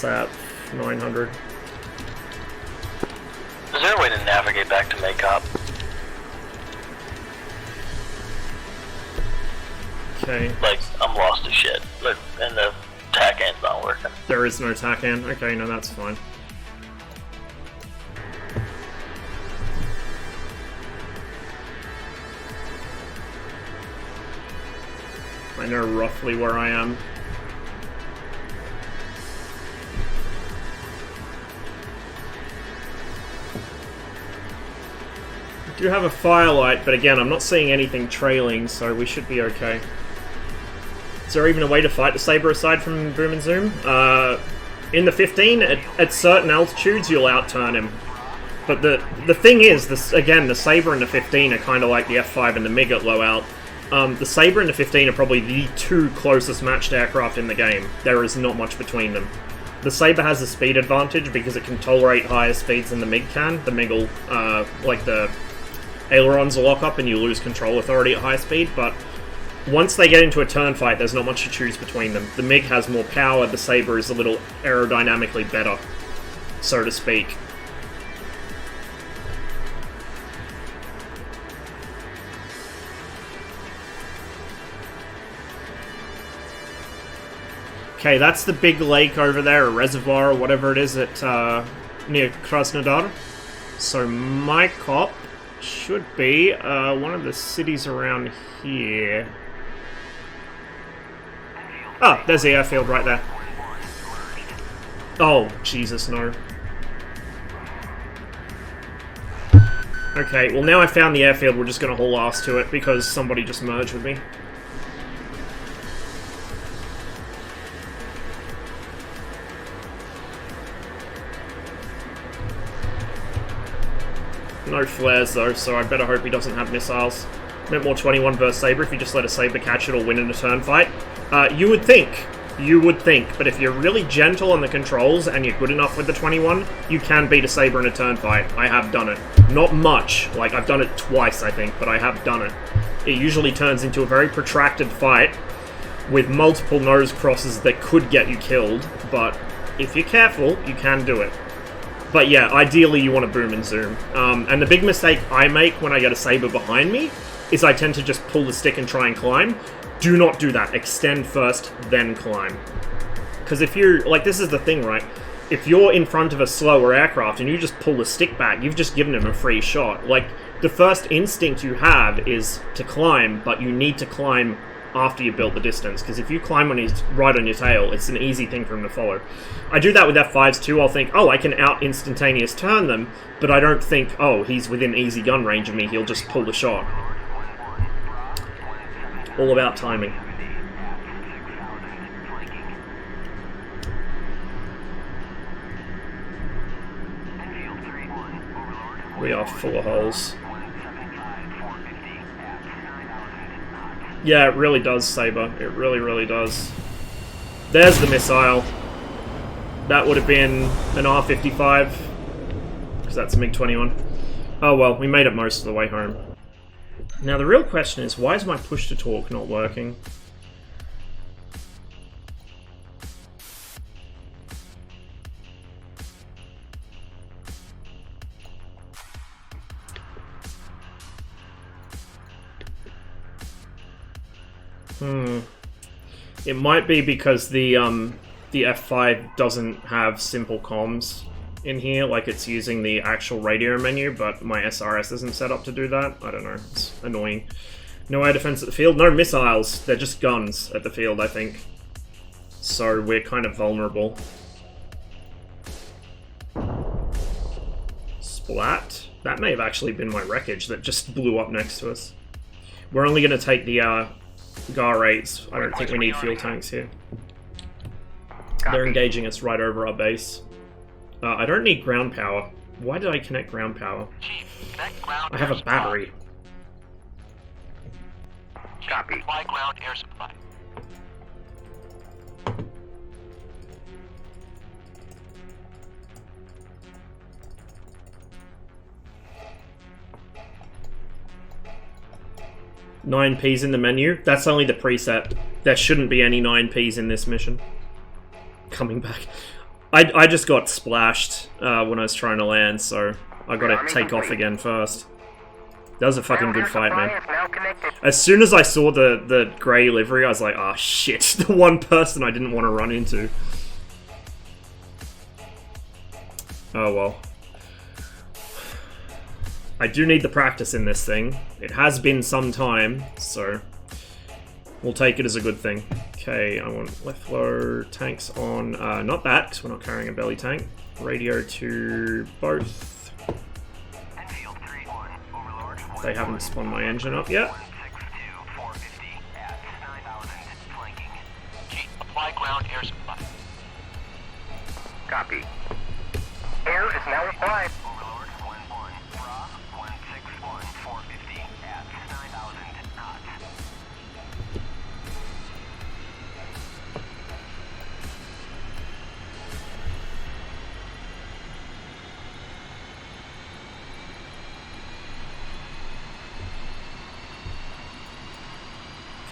At 900. Is there a way to navigate back to Makeup? Okay. Like, I'm lost as shit, and the TACAN's not working. There is no TACAN. Okay, no, that's fine. I know roughly where I am. I do have a firelight, but again, I'm not seeing anything trailing, so we should be okay. Is there even a way to fight the Saber aside from boom and zoom? In the 15, at certain altitudes, you'll outturn him. But the thing is, again, the Saber and the 15 are kind of like the F5 and the MiG at low alt. The Saber and the 15 are probably the two closest matched aircraft in the game. There is not much between them. The Saber has a speed advantage because it can tolerate higher speeds than the MiG can. The MiG will, like the ailerons will lock up and you lose control authority at high speed, but once they get into a turn fight, there's not much to choose between them. The MiG has more power, the Saber is a little aerodynamically better, so to speak. Okay, that's the big lake over there, a reservoir or whatever it is at near Krasnodar. So my cop should be one of the cities around here. Ah, there's the airfield right there. Oh, Jesus, no. Okay, well now I found the airfield, we're just gonna haul ass to it because somebody just merged with me. No flares though, so I better hope he doesn't have missiles. Meant more 21 versus Saber. If you just let a Saber catch it or win in a turn fight. You would think, but if you're really gentle on the controls and you're good enough with the 21, you can beat a Saber in a turn fight. I have done it. Not much, like I've done it twice I think, but I have done it. It usually turns into a very protracted fight with multiple nose crosses that could get you killed, but if you're careful, you can do it. But yeah, ideally you want to boom and zoom. And the big mistake I make when I get a Saber behind me is I tend to just pull the stick and try and climb. Do not do that. Extend first, then climb. Because if you're, like, this is the thing, right? If you're in front of a slower aircraft and you just pull the stick back, you've just given him a free shot. Like, the first instinct you have is to climb, but you need to climb after you built the distance, because if you climb when he's right on your tail, it's an easy thing for him to follow. I do that with F5s too. I'll think, oh, I can out-instantaneous turn them, but I don't think, oh, he's within easy gun range of me, he'll just pull the shot. All about timing. We are full of holes. Yeah, it really does, Saber. It really, really does. There's the missile. That would have been an R-55, because that's a MiG-21. Oh well, we made it most of the way home. Now the real question is, why is my push-to-talk not working? It might be because the the F5 doesn't have simple comms in here, like it's using the actual radio menu, but my SRS isn't set up to do that. I don't know, it's annoying. No air defense at the field, no missiles, they're just guns at the field, I think. So we're kind of vulnerable. Splat? That may have actually been my wreckage that just blew up next to us. We're only going to take the GAR 8s. I don't think we need fuel tanks here. They're engaging us right over our base. I don't need ground power. Why did I connect ground power? I have a battery. Copy. Supply ground air supply. Nine Ps in the menu? That's only the preset. There shouldn't be any 9 Ps in this mission. Coming back. I just got splashed when I was trying to land, so I gotta take off again first. That was a fucking good fight, man. As soon as I saw the grey livery, I was like, ah, shit. The one person I didn't want to run into. Oh, well. I do need the practice in this thing. It has been some time, so we'll take it as a good thing. Okay, I want left flow tanks on. Not that, because we're not carrying a belly tank. Radio to both. They haven't spun my engine up yet. Apply ground air supply. Copy. Air is now applied. Overlord 1-1. Bra 161 450 at 9,000 knots.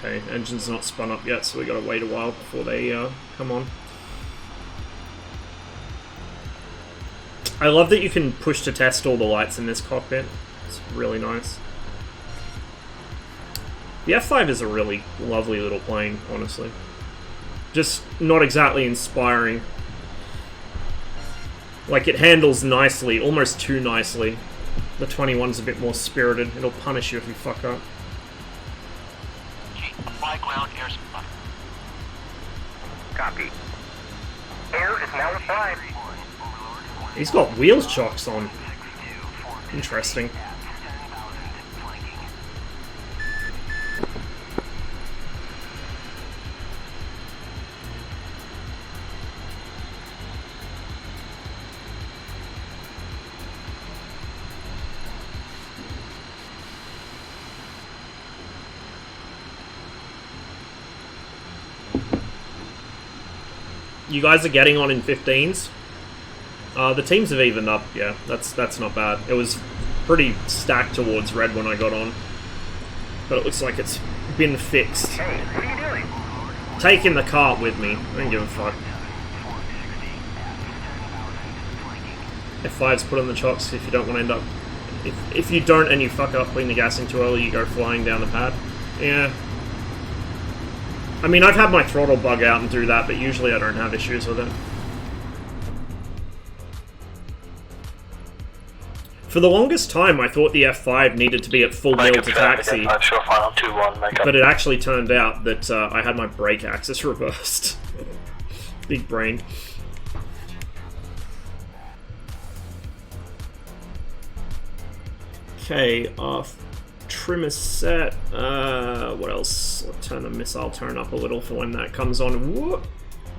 Okay, engine's not spun up yet, so we gotta wait a while before they come on. I love that you can push to test all the lights in this cockpit. It's really nice. The F5 is a really lovely little plane, honestly. Just not exactly inspiring. Like, it handles nicely, almost too nicely. The 21's a bit more spirited. It'll punish you if you fuck up. Apply ground air supply. Copy. Air is now applied. He's got wheel chocks on. Interesting. You guys are getting on in 15s? The teams have evened up, yeah, that's not bad. It was pretty stacked towards red when I got on. But it looks like it's been fixed. Hey, what are you doing? Taking the cart with me, I don't give a fuck. F5's put on the chocks if you don't want to end up... If you don't and you fuck up putting the gas in too early, you go flying down the pad. Yeah. I mean, I've had my throttle bug out and do that, but usually I don't have issues with it. For the longest time, I thought the F5 needed to be at full wheel to taxi, but it actually turned out that I had my brake axis reversed. Big brain. Okay, trim is set. What else? I'll turn the missile turn up a little for when that comes on. Whoop.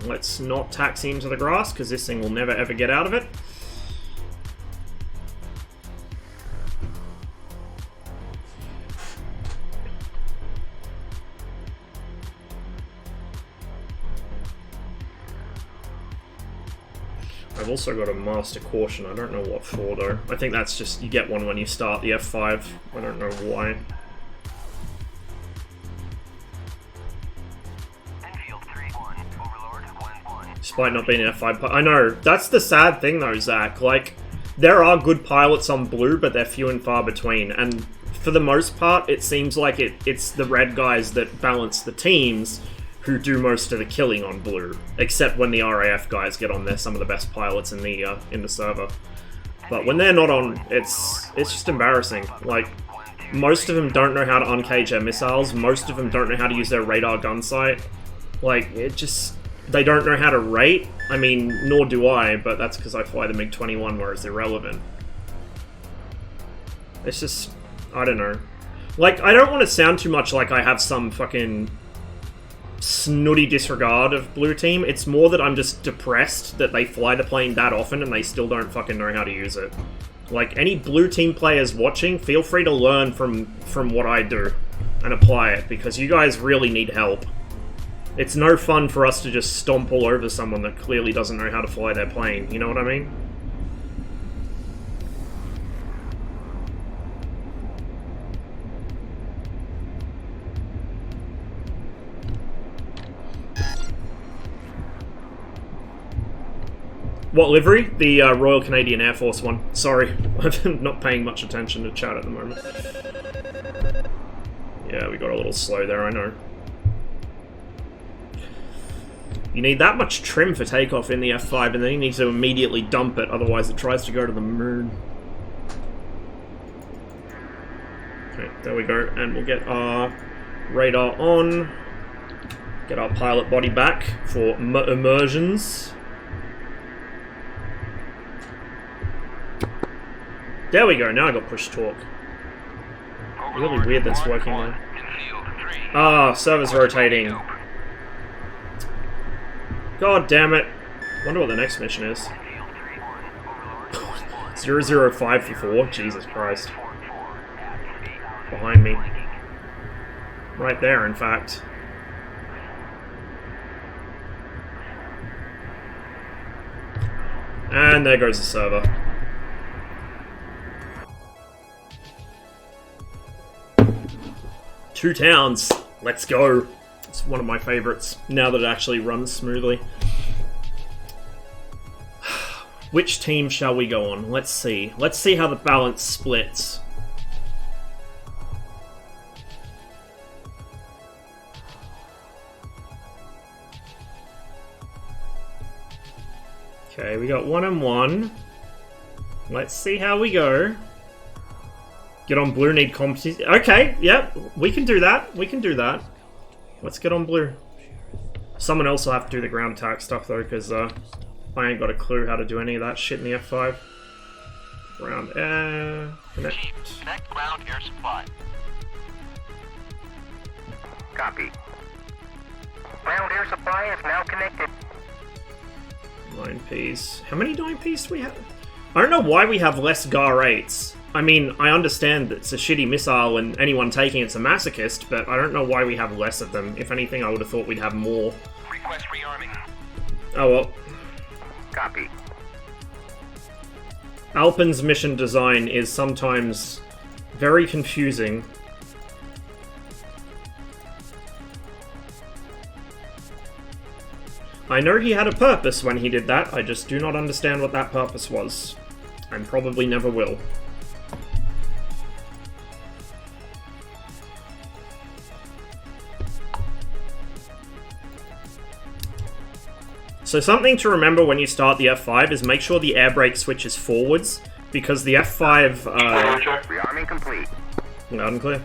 Let's not taxi into the grass, because this thing will never ever get out of it. I've also got a master caution. I don't know what for though. I think that's just, you get one when you start the F5. I don't know why. Despite not being an F5 I know, that's the sad thing though, Zach. Like, there are good pilots on blue, but they're few and far between. And for the most part, it seems like it's the red guys that balance the teams, who do most of the killing on blue, except when the RAF guys get on. They're some of the best pilots in the server. But when they're not on, it's just embarrassing. Like, most of them don't know how to uncage their missiles. Most of them don't know how to use their radar gun sight. Like, it just... They don't know how to rate. I mean, nor do I, but that's because I fly the MiG-21 where it's irrelevant. It's just... I don't know. Like, I don't want to sound too much like I have some fucking snooty disregard of blue team. It's more that I'm just depressed that they fly the plane that often and they still don't fucking know how to use it. Like, any blue team players watching, feel free to learn from what I do and apply it, because you guys really need help. It's no fun for us to just stomp all over someone that clearly doesn't know how to fly their plane, you know what I mean? What livery? The Royal Canadian Air Force one. Sorry, I'm not paying much attention to chat at the moment. Yeah, we got a little slow there, I know. You need that much trim for takeoff in the F5, and then you need to immediately dump it, otherwise it tries to go to the moon. Okay, there we go, and we'll get our radar on. Get our pilot body back for immersions. There we go, now I got push torque. Really weird that's working now. Ah, server's rotating. God damn it. Wonder what the next mission is. 005 for 4? Jesus Christ. Behind me. Right there, in fact. And there goes the server. Two towns. Let's go. It's one of my favorites, now that it actually runs smoothly. Which team shall we go on? Let's see. Let's see how the balance splits. Okay, we got 1 and 1. Let's see how we go. Get on blue, need competency. Okay, yep, we can do that. We can do that. Let's get on blue. Someone else will have to do the ground attack stuff though, because I ain't got a clue how to do any of that shit in the F5. Ground air. Connect. Connect ground air supply. Copy. Ground air supply is now connected. 9Ps. How many 9Ps do we have? I don't know why we have less GAR-8s. I mean, I understand that it's a shitty missile and anyone taking it's a masochist, but I don't know why we have less of them. If anything, I would have thought we'd have more. Request rearming. Oh well. Copy. Alpen's mission design is sometimes very confusing. I know he had a purpose when he did that, I just do not understand what that purpose was. And probably never will. So something to remember when you start the F5 is make sure the air brake switches forwards, because the F5... Rearming complete. Loud and clear.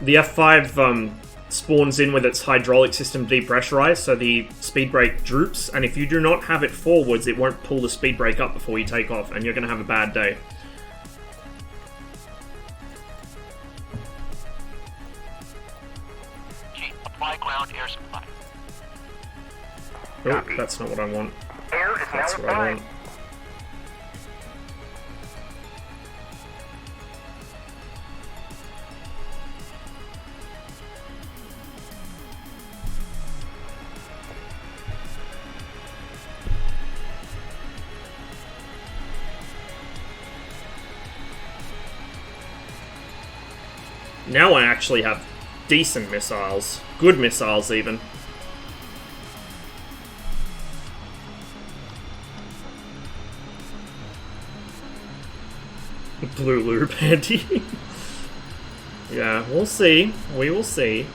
The F5 spawns in with its hydraulic system depressurized, so the speed brake droops, and if you do not have it forwards, it won't pull the speed brake up before you take off, and you're going to have a bad day. Apply ground air supply. Oh, that's not what I want. Air is That's now what I applied. want. Now I actually have decent missiles. Good missiles, even. Blue lube handy. Yeah, we'll see. We will see.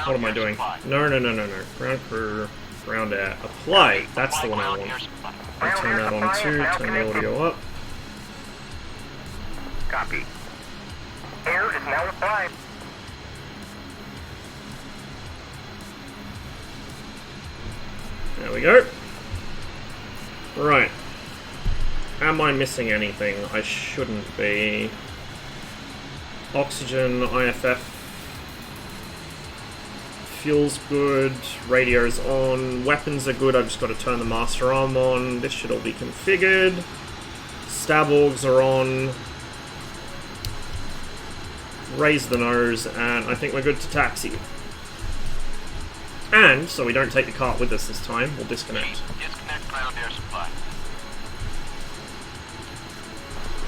What am I doing? No. Ground crew, ground air, apply. That's the one I want. I'll turn that on too, turn the audio up. Copy. Air is now applied. There we go. Right. Am I missing anything? I shouldn't be. Oxygen, IFF. Fuel's good. Radio's on. Weapons are good. I've just got to turn the master arm on. This should all be configured. Stab augs are on. Raise the nose, and I think we're good to taxi. And, so we don't take the cart with us this time, we'll disconnect. Disconnect ground air supply.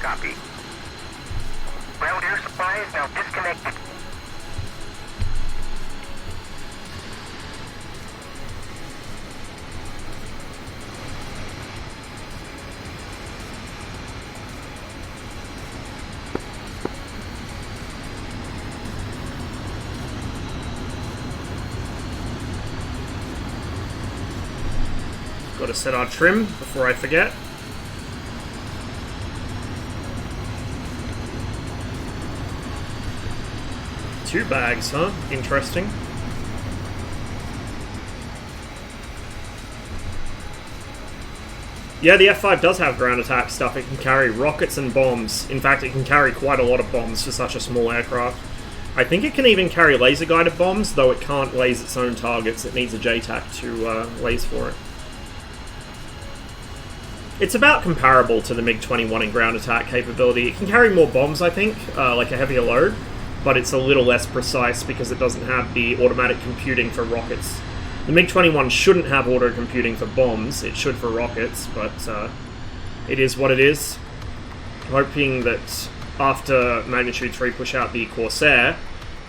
Copy. Ground air supply is now disconnected. Got to set our trim before I forget. Two bags, huh? Interesting. Yeah, the F5 does have ground attack stuff. It can carry rockets and bombs. In fact, it can carry quite a lot of bombs for such a small aircraft. I think it can even carry laser-guided bombs, though it can't laze its own targets. It needs a JTAC to laze for it. It's about comparable to the MiG-21 in ground attack capability. It can carry more bombs, I think, like a heavier load, but it's a little less precise because it doesn't have the automatic computing for rockets. The MiG-21 shouldn't have auto-computing for bombs, it should for rockets, but it is what it is. I'm hoping that after Magnitude 3 push out the Corsair,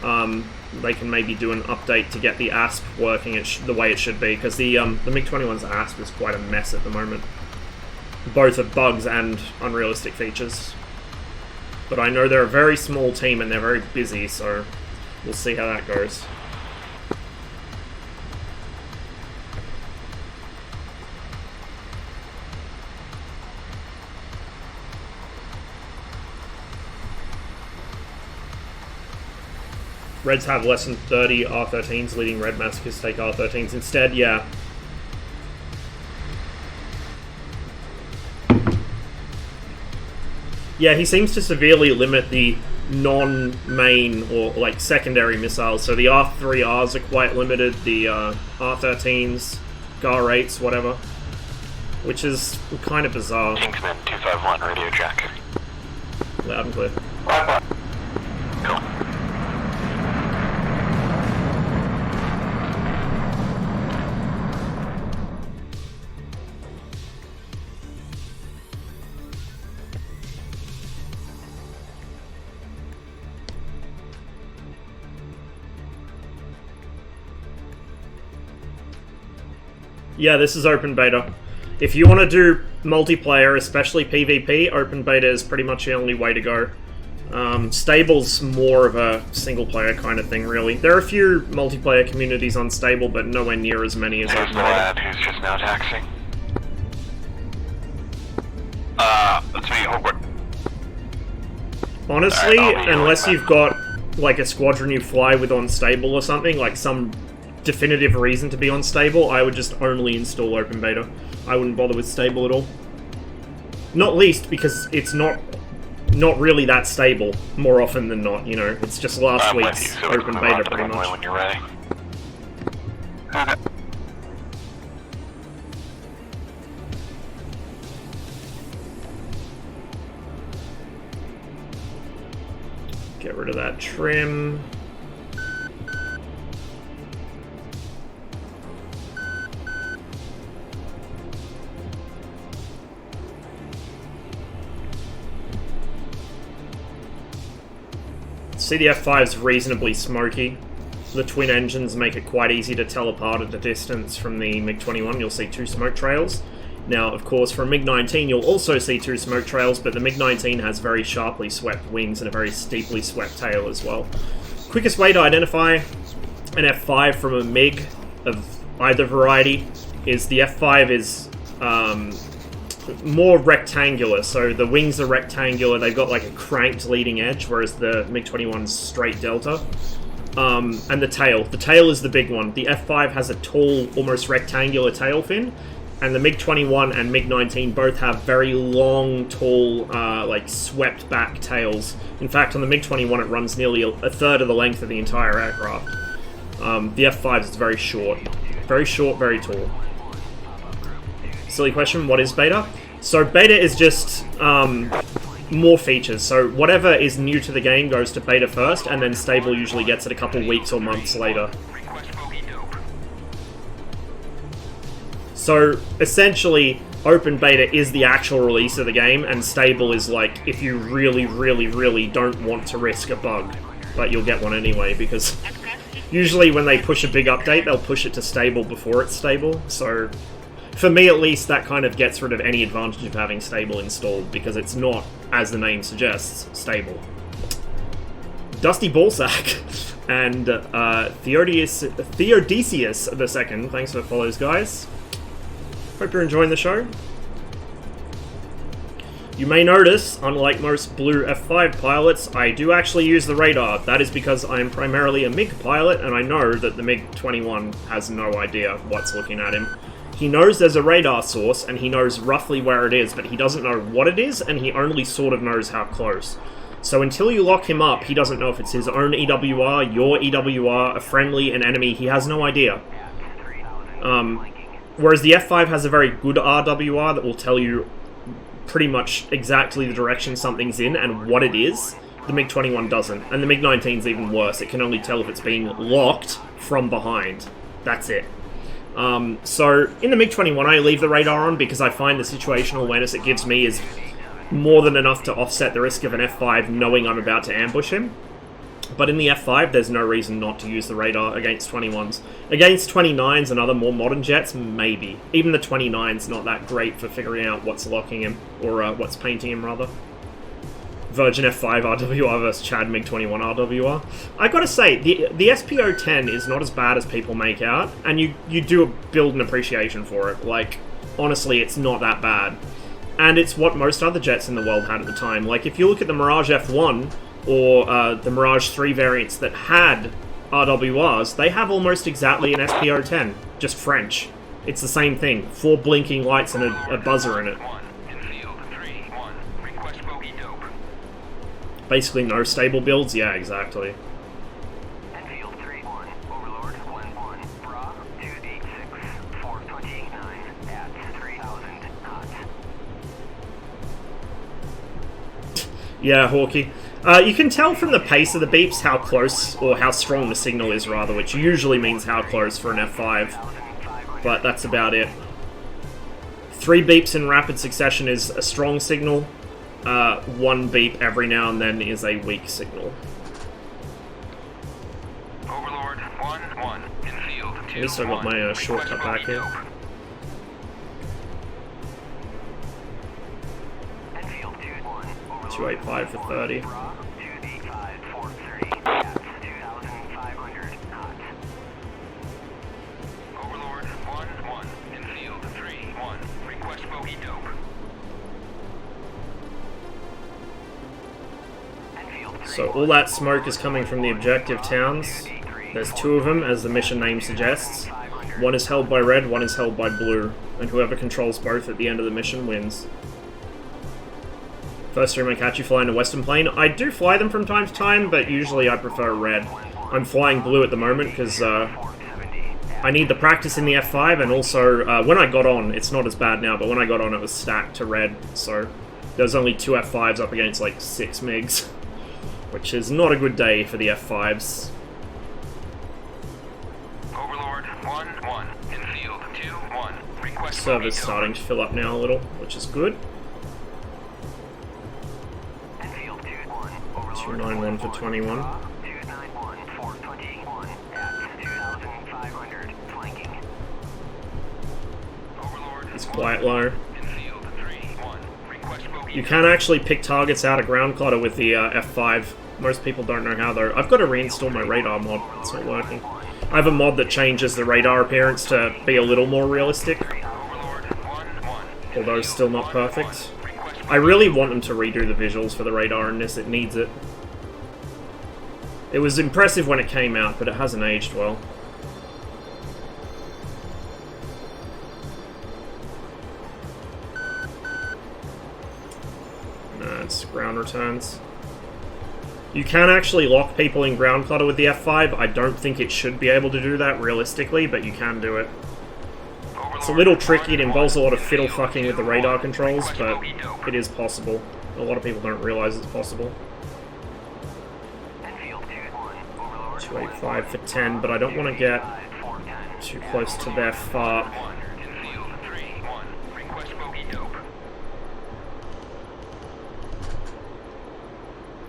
they can maybe do an update to get the ASP working the way it should be, because the MiG-21's ASP is quite a mess at the moment. Both of bugs and unrealistic features. But I know they're a very small team and they're very busy, so we'll see how that goes. Reds have less than 30 R13s, leading Red Massacres take R13s instead, yeah. Yeah, he seems to severely limit the non-main or like secondary missiles. So the R3Rs are quite limited, the R13s, GAR-8s, whatever. Which is kind of bizarre. Kingsman 251, radio check. Loud and clear. Cool. Yeah, this is open beta. If you want to do multiplayer, especially PvP, open beta is pretty much the only way to go. Stable's more of a single player kind of thing, really. There are a few multiplayer communities on Stable, but nowhere near as many as open beta. Lad who's just now taxiing. That's me, Hobart. Honestly, unless you've got like a squadron you fly with on Stable or something, like some definitive reason to be on Stable, I would just only install open beta. I wouldn't bother with Stable at all. Not least because it's not really that stable more often than not, you know. It's just last week's open beta pretty much. When you're ready. Get rid of that trim. CDF-5 is reasonably smoky. The twin engines make it quite easy to tell apart at a distance from the MiG-21. You'll see two smoke trails. Now, of course, for a MiG-19, you'll also see two smoke trails, but the MiG-19 has very sharply swept wings and a very steeply swept tail as well. Quickest way to identify an F5 from a MiG of either variety is the F5 is more rectangular. So the wings are rectangular. They've got like a cranked leading edge, whereas the MiG-21's straight delta. And the tail. The tail is the big one. The F5 has a tall, almost rectangular tail fin, and the MiG-21 and MiG-19 both have very long, tall, like swept back tails. In fact, on the MiG-21 it runs nearly a third of the length of the entire aircraft. The F5 is very short, very tall. Silly question, what is beta? So beta is just more features. So whatever is new to the game goes to beta first, and then stable usually gets it a couple weeks or months later. So essentially, open beta is the actual release of the game, and stable is like if you really don't want to risk a bug, but you'll get one anyway, because usually when they push a big update, they'll push it to stable before it's stable. So for me at least, that kind of gets rid of any advantage of having stable installed, because it's not, as the name suggests, stable. Dusty Ballsack and Theodicius II, thanks for the follows, guys. Hope you're enjoying the show. You may notice, unlike most blue F5 pilots, I do actually use the radar. That is because I am primarily a MiG pilot, and I know that the MiG-21 has no idea what's looking at him. He knows there's a radar source, and he knows roughly where it is, but he doesn't know what it is, and he only sort of knows how close. So until you lock him up, he doesn't know if it's his own EWR, your EWR, a friendly, an enemy. He has no idea. Whereas the F5 has a very good RWR that will tell you pretty much exactly the direction something's in and what it is. The MiG-21 doesn't. And the MiG-19's even worse. It can only tell if it's being locked from behind. That's it. So, in the MiG-21 I leave the radar on because I find the situational awareness it gives me is more than enough to offset the risk of an F5 knowing I'm about to ambush him. But in the F5, there's no reason not to use the radar against 21s. Against 29s and other more modern jets, maybe. Even the 29's not that great for figuring out what's locking him, or what's painting him, rather. Virgin F5 RWR versus Chad MiG-21 RWR. I gotta say, the SPO-10 is not as bad as people make out, and you do build an appreciation for it. Like, honestly, it's not that bad. And it's what most other jets in the world had at the time. Like, if you look at the Mirage F1, or the Mirage 3 variants that had RWRs, they have almost exactly an SPO-10, just French. It's the same thing, 4 blinking lights and a buzzer in it. Basically no stable builds? Yeah, exactly. Yeah, Hawkeye. You can tell from the pace of the beeps how close, or how strong the signal is, rather, which usually means how close for an F5. But that's about it. 3 beeps in rapid succession is a strong signal. 1 beep every now and then is a weak signal. Overlord 1-1 in field. At least I got my shortcut back here. Enfield 2-1. 285 for 30. 28543 at 2,500 knots. Overlord 1-1 in field 3-1. Request bogey dope. So all that smoke is coming from the objective towns. There's 2 of them, as the mission name suggests. One is held by red, one is held by blue, and whoever controls both at the end of the mission wins. First stream I catch you flying a Western plane. I do fly them from time to time, but usually I prefer red. I'm flying blue at the moment because I need the practice in the F5, and also when I got on, it's not as bad now, but when I got on it was stacked to red, so there's only 2 F5s up against like 6 MiGs. Which is not a good day for the F5s. Overlord 1-1 in field 2-1. Request Server's starting to fill up now a little, which is good. Enfield 2-1. 291 for 21. 291 for 21 at 2,500 flanking. Overlord It's quite low. in field 3-1. Request bogey. You can actually pick targets out of ground clutter with the F5. Most people don't know how though. I've got to reinstall my radar mod. It's not working. I have a mod that changes the radar appearance to be a little more realistic. Although still not perfect. I really want them to redo the visuals for the radar in this, it needs it. It was impressive when it came out, but it hasn't aged well. No, it's ground returns. You can actually lock people in ground clutter with the F5. I don't think it should be able to do that realistically, but you can do it. It's a little tricky, it involves a lot of fiddle fucking with the radar controls, but it is possible. A lot of people don't realize it's possible. 285 for 10, but I don't want to get too close to their far.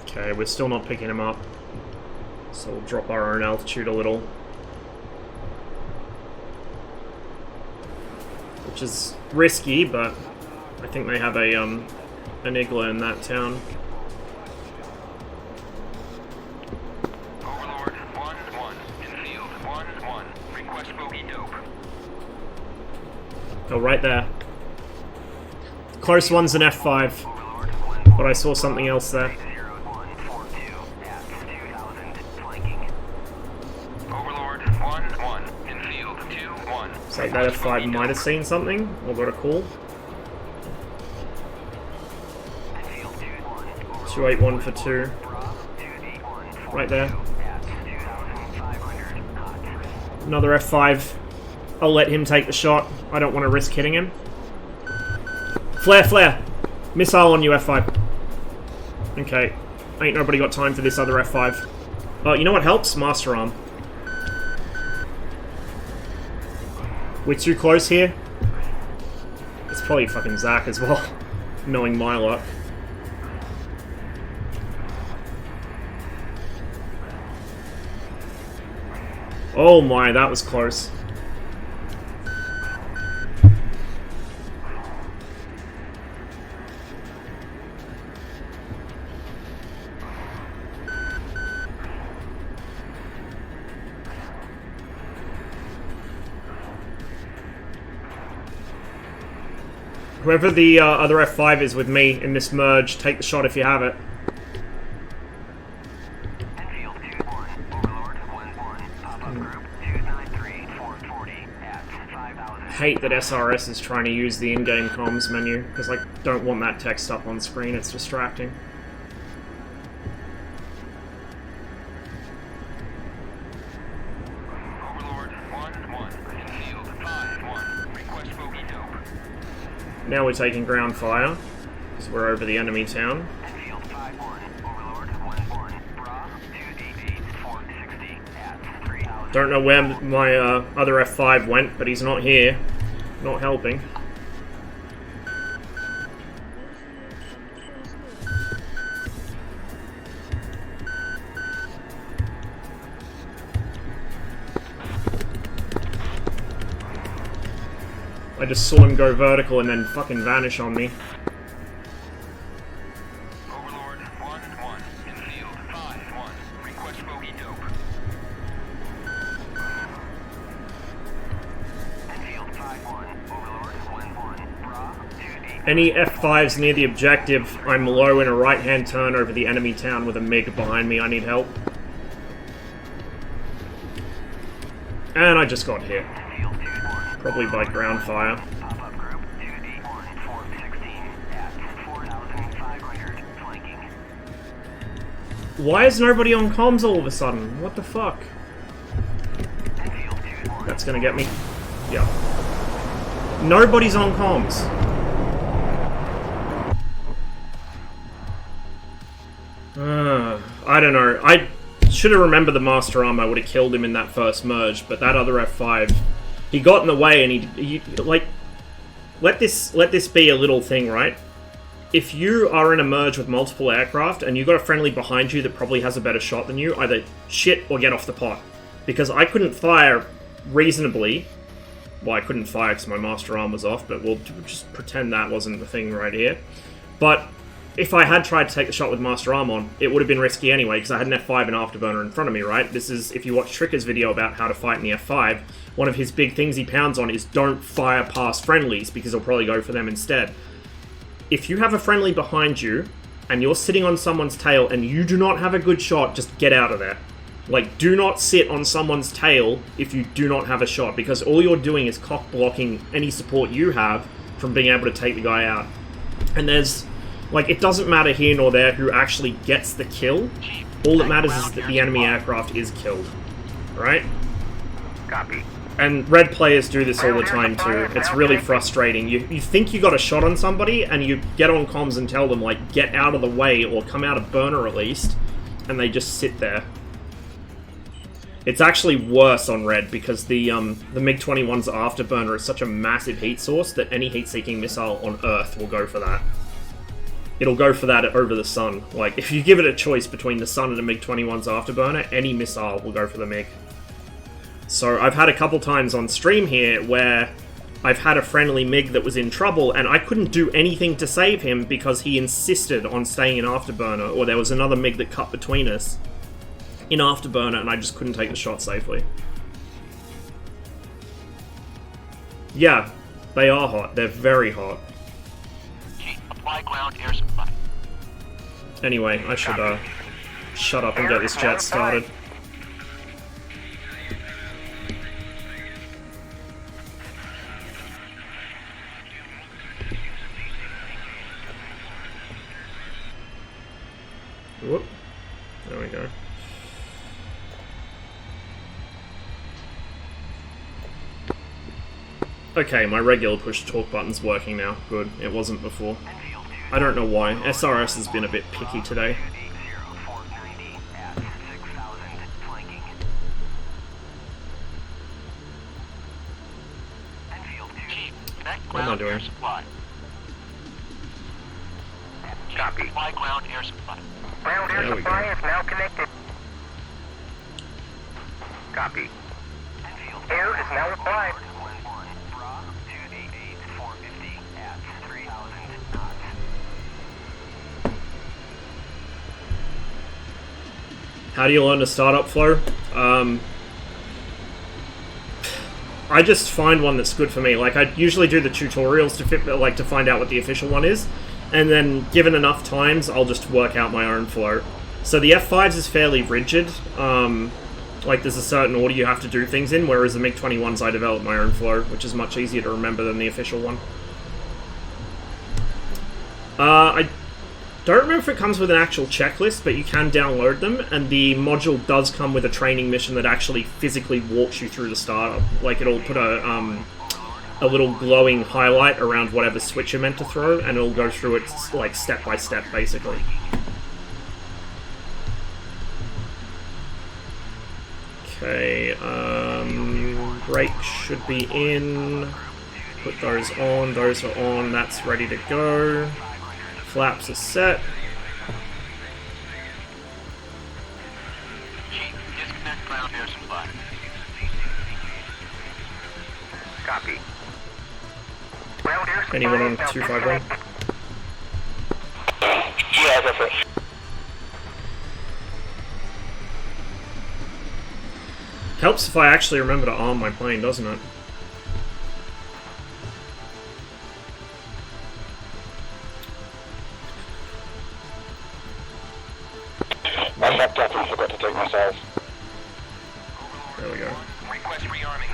Okay, we're still not picking him up, so we'll drop our own altitude a little. Which is risky, but I think they have an igloo in that town. Overlord 1-1 in field 1-1. Request bogey dope. Oh, right there. Close one's an F5, but I saw something else there. Overlord 1-1 in field 2-1. It's like that F5 might have seen something, or got a call. 281 for 2. Right there. Another F5. I'll let him take the shot. I don't want to risk hitting him. Flare, flare! Missile on you, F5. Okay. Ain't nobody got time for this other F5. Oh, you know what helps? Master Arm. We're too close here. It's probably fucking Zach as well, knowing my luck. Oh my, that was close. Whoever the other F5 is with me in this merge, take the shot if you have it. Hate that SRS is trying to use the in-game comms menu, because I don't want that text up on screen, it's distracting. Now we're taking ground fire, because we're over the enemy town. Don't know where my other F5 went, but he's not here. Not helping. I just saw him go vertical and then fucking vanish on me. Overlord 1-1 in field 5-1. Request bogey dope. Enfield 5-1. Overlord 1-1. Bra 2D. Any F5s near the objective, I'm low in a right-hand turn over the enemy town with a MiG behind me. I need help. And I just got hit. Probably by ground fire. Why is nobody on comms all of a sudden? What the fuck? That's gonna get me. Yeah. Nobody's on comms. I don't know. I should have remembered the Master Arm. I would have killed him in that first merge, but that other F5... He got in the way, and he like, let this be a little thing, right? If you are in a merge with multiple aircraft, and you've got a friendly behind you that probably has a better shot than you, either shit or get off the pot. Because I couldn't fire reasonably. Well, I couldn't fire because my Master Arm was off, but we'll just pretend that wasn't the thing right here. But if I had tried to take the shot with Master Arm on, it would have been risky anyway, because I had an F5 and Afterburner in front of me, right? This is, if you watch Tricker's video about how to fight in the F5, one of his big things he pounds on is don't fire past friendlies, because he'll probably go for them instead. If you have a friendly behind you, and you're sitting on someone's tail, and you do not have a good shot, just get out of there. Like, do not sit on someone's tail if you do not have a shot, because all you're doing is cock-blocking any support you have from being able to take the guy out. And there's... like, it doesn't matter here nor there who actually gets the kill. All that matters is that the enemy aircraft is killed. Right? Copy. And red players do this all the time too. It's really frustrating. You think you got a shot on somebody, and you get on comms and tell them, like, get out of the way, or come out of burner at least, and they just sit there. It's actually worse on red, because the MiG-21's afterburner is such a massive heat source that any heat-seeking missile on Earth will go for that. It'll go for that over the sun. Like, if you give it a choice between the sun and a MiG-21's afterburner, any missile will go for the MiG. So I've had a couple times on stream here where I've had a friendly MiG that was in trouble, and I couldn't do anything to save him because he insisted on staying in afterburner, or there was another MiG that cut between us in afterburner, and I just couldn't take the shot safely. Yeah, they are hot. They're very hot. Apply ground air supply. Anyway, I should shut up and get this jet started. Whoop. There we go. Okay, my regular push-to-talk button's working now. Good. It wasn't before. I don't know why. SRS has been a bit picky today. What am I doing? Copy. Ground air supply. Ground air There we supply go. is now connected. Copy. Air is now applied. How do you learn to startup flow? I just find one that's good for me. Like, I usually do the tutorials to find out what the official one is, and then given enough times, I'll just work out my own flow. So the F5s is fairly rigid. Like, there's a certain order you have to do things in, whereas the MiG-21s I developed my own flow, which is much easier to remember than the official one. I don't remember if it comes with an actual checklist, but you can download them, and the module does come with a training mission that actually physically walks you through the startup. Like, it'll put a little glowing highlight around whatever switch you're meant to throw, and it'll go through it, like, step by step, basically. Okay, brakes should be in. Put those are on, that's ready to go. Flaps are set. Disconnect ground air supply. Copy. Ground air supply Anyone on is now 251? disconnected. Yeah, that's it. Helps if I actually remember to arm my plane, doesn't it? I definitely forgot to take myself. There we go. Request rearming.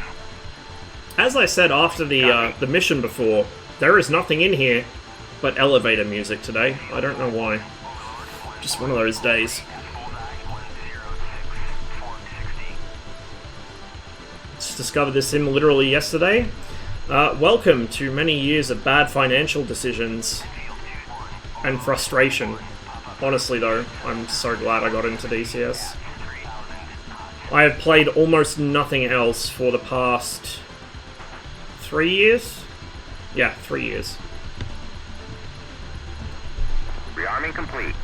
As I said after the mission before, there is nothing in here but elevator music today. I don't know why. Just one of those days. Just discovered this sim literally yesterday. Welcome to many years of bad financial decisions and frustration. Honestly though, I'm so glad I got into DCS. I have played almost nothing else for the past 3 years? Yeah, 3 years. Rearming complete.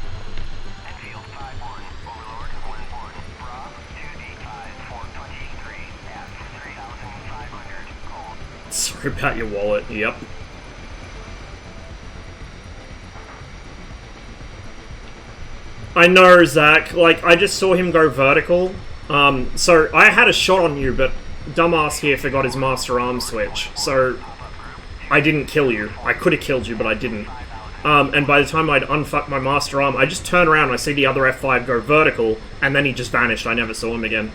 Sorry about your wallet, yep. I know, Zach. Like, I just saw him go vertical. So I had a shot on you, but dumbass here forgot his master arm switch. So I didn't kill you. I could have killed you, but I didn't. And by the time I'd unfucked my master arm, I just turn around and I see the other F5 go vertical, and then he just vanished. I never saw him again.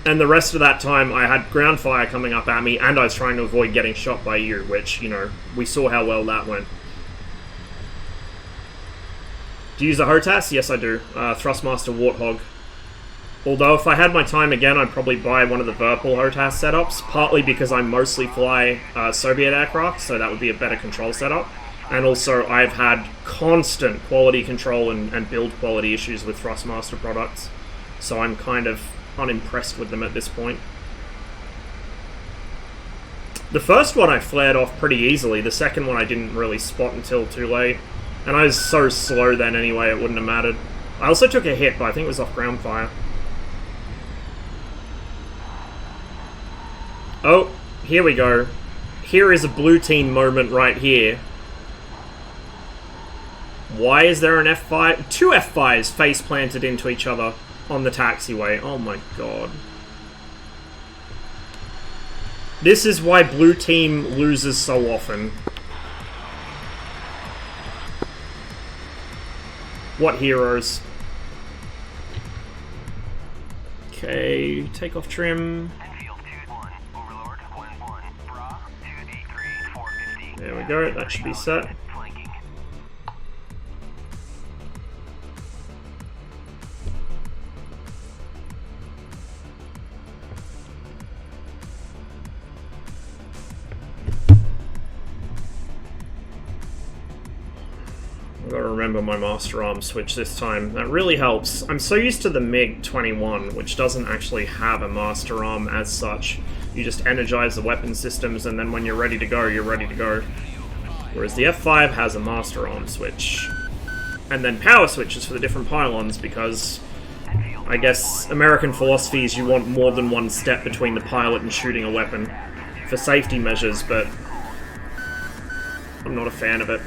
And the rest of that time, I had ground fire coming up at me, and I was trying to avoid getting shot by you, which, you know, we saw how well that went. Do you use a HOTAS? Yes, I do. Thrustmaster Warthog. Although, if I had my time again, I'd probably buy one of the Virpil HOTAS setups, partly because I mostly fly Soviet aircraft, so that would be a better control setup. And also, I've had constant quality control and build quality issues with Thrustmaster products, so I'm kind of unimpressed with them at this point. The first one I flared off pretty easily, the second one I didn't really spot until too late. And I was so slow then anyway, it wouldn't have mattered. I also took a hit, but I think it was off ground fire. Oh, here we go. Here is a blue team moment right here. Why is there an F5? Two F5s face planted into each other on the taxiway. Oh my god. This is why blue team loses so often. What heroes? Okay, takeoff trim. There we go, that should be set. I've got to remember my master arm switch this time. That really helps. I'm so used to the MiG-21, which doesn't actually have a master arm as such. You just energize the weapon systems, and then when you're ready to go, you're ready to go. Whereas the F5 has a master arm switch. And then power switches for the different pylons, because I guess American philosophy is you want more than one step between the pilot and shooting a weapon for safety measures, but I'm not a fan of it,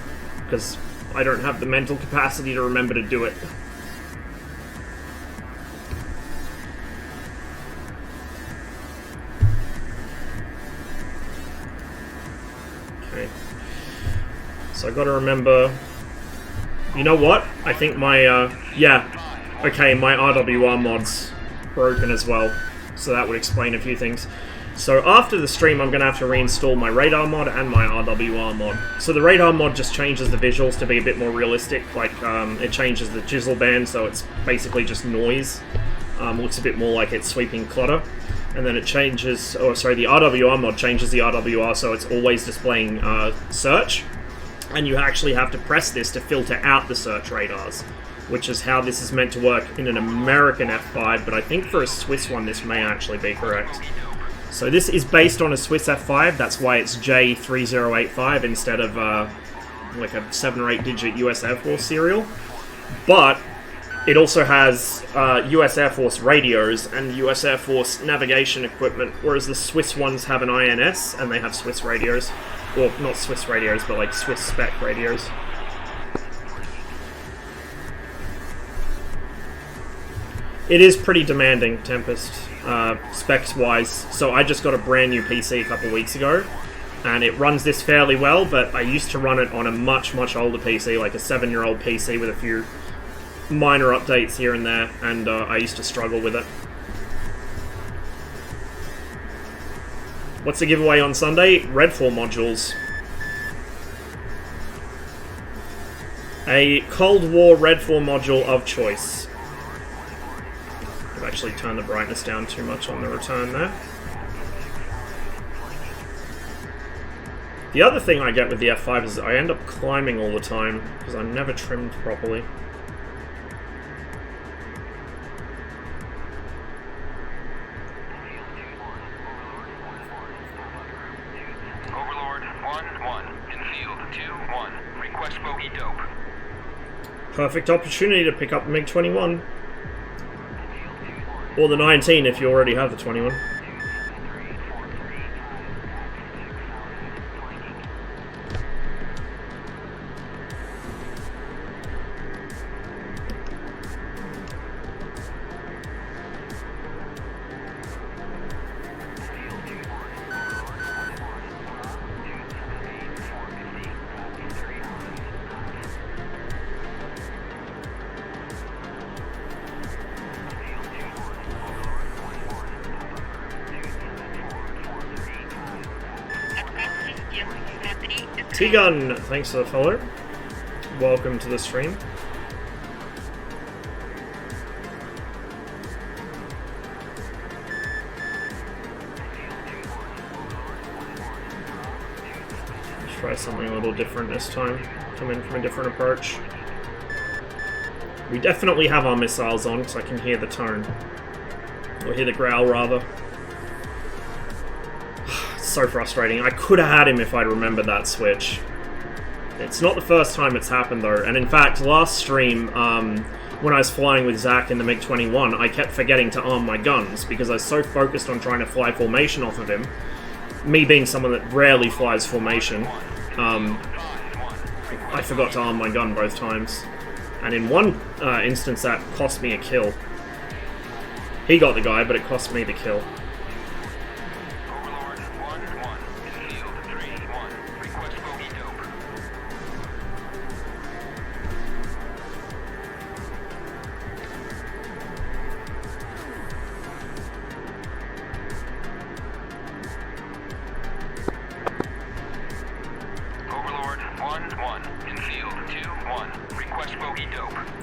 because I don't have the mental capacity to remember to do it. Okay. So I gotta remember... You know what? I think my, yeah. Okay, my RWR mod's broken as well. So that would explain a few things. So after the stream, I'm going to have to reinstall my radar mod and my RWR mod. So the radar mod just changes the visuals to be a bit more realistic. Like, it changes the jizzle band, so it's basically just noise. Looks a bit more like it's sweeping clutter. And then it changes, oh sorry, the RWR mod changes the RWR so it's always displaying search. And you actually have to press this to filter out the search radars, which is how this is meant to work in an American F5, but I think for a Swiss one this may actually be correct. So this is based on a Swiss F5, that's why it's J3085 instead of like a 7 or 8 digit US Air Force serial. But it also has US Air Force radios and US Air Force navigation equipment, whereas the Swiss ones have an INS and they have Swiss radios. Well, not Swiss radios, but like Swiss spec radios. It is pretty demanding, Tempest, specs-wise. So I just got a brand new PC a couple weeks ago, and it runs this fairly well, but I used to run it on a much, much older PC, like a 7-year-old PC with a few minor updates here and there, and I used to struggle with it. What's the giveaway on Sunday? Redfall modules. A Cold War Redfall module of choice. I've actually turned the brightness down too much on the return there. The other thing I get with the F5 is I end up climbing all the time, because I'm never trimmed properly. Perfect opportunity to pick up the MiG-21. Or the 19 if you already have the 21. T-Gun, thanks for the follow. Welcome to the stream. Let's try something a little different this time. Come in from a different approach. We definitely have our missiles on, because I can hear the tone. Or hear the growl, rather. It's so frustrating. I could have had him if I'd remembered that switch. It's not the first time it's happened, though. And in fact, last stream, when I was flying with Zach in the MiG-21, I kept forgetting to arm my guns, because I was so focused on trying to fly formation off of him. Me being someone that rarely flies formation, I forgot to arm my gun both times. And in one instance, that cost me a kill. He got the guy, but it cost me the kill.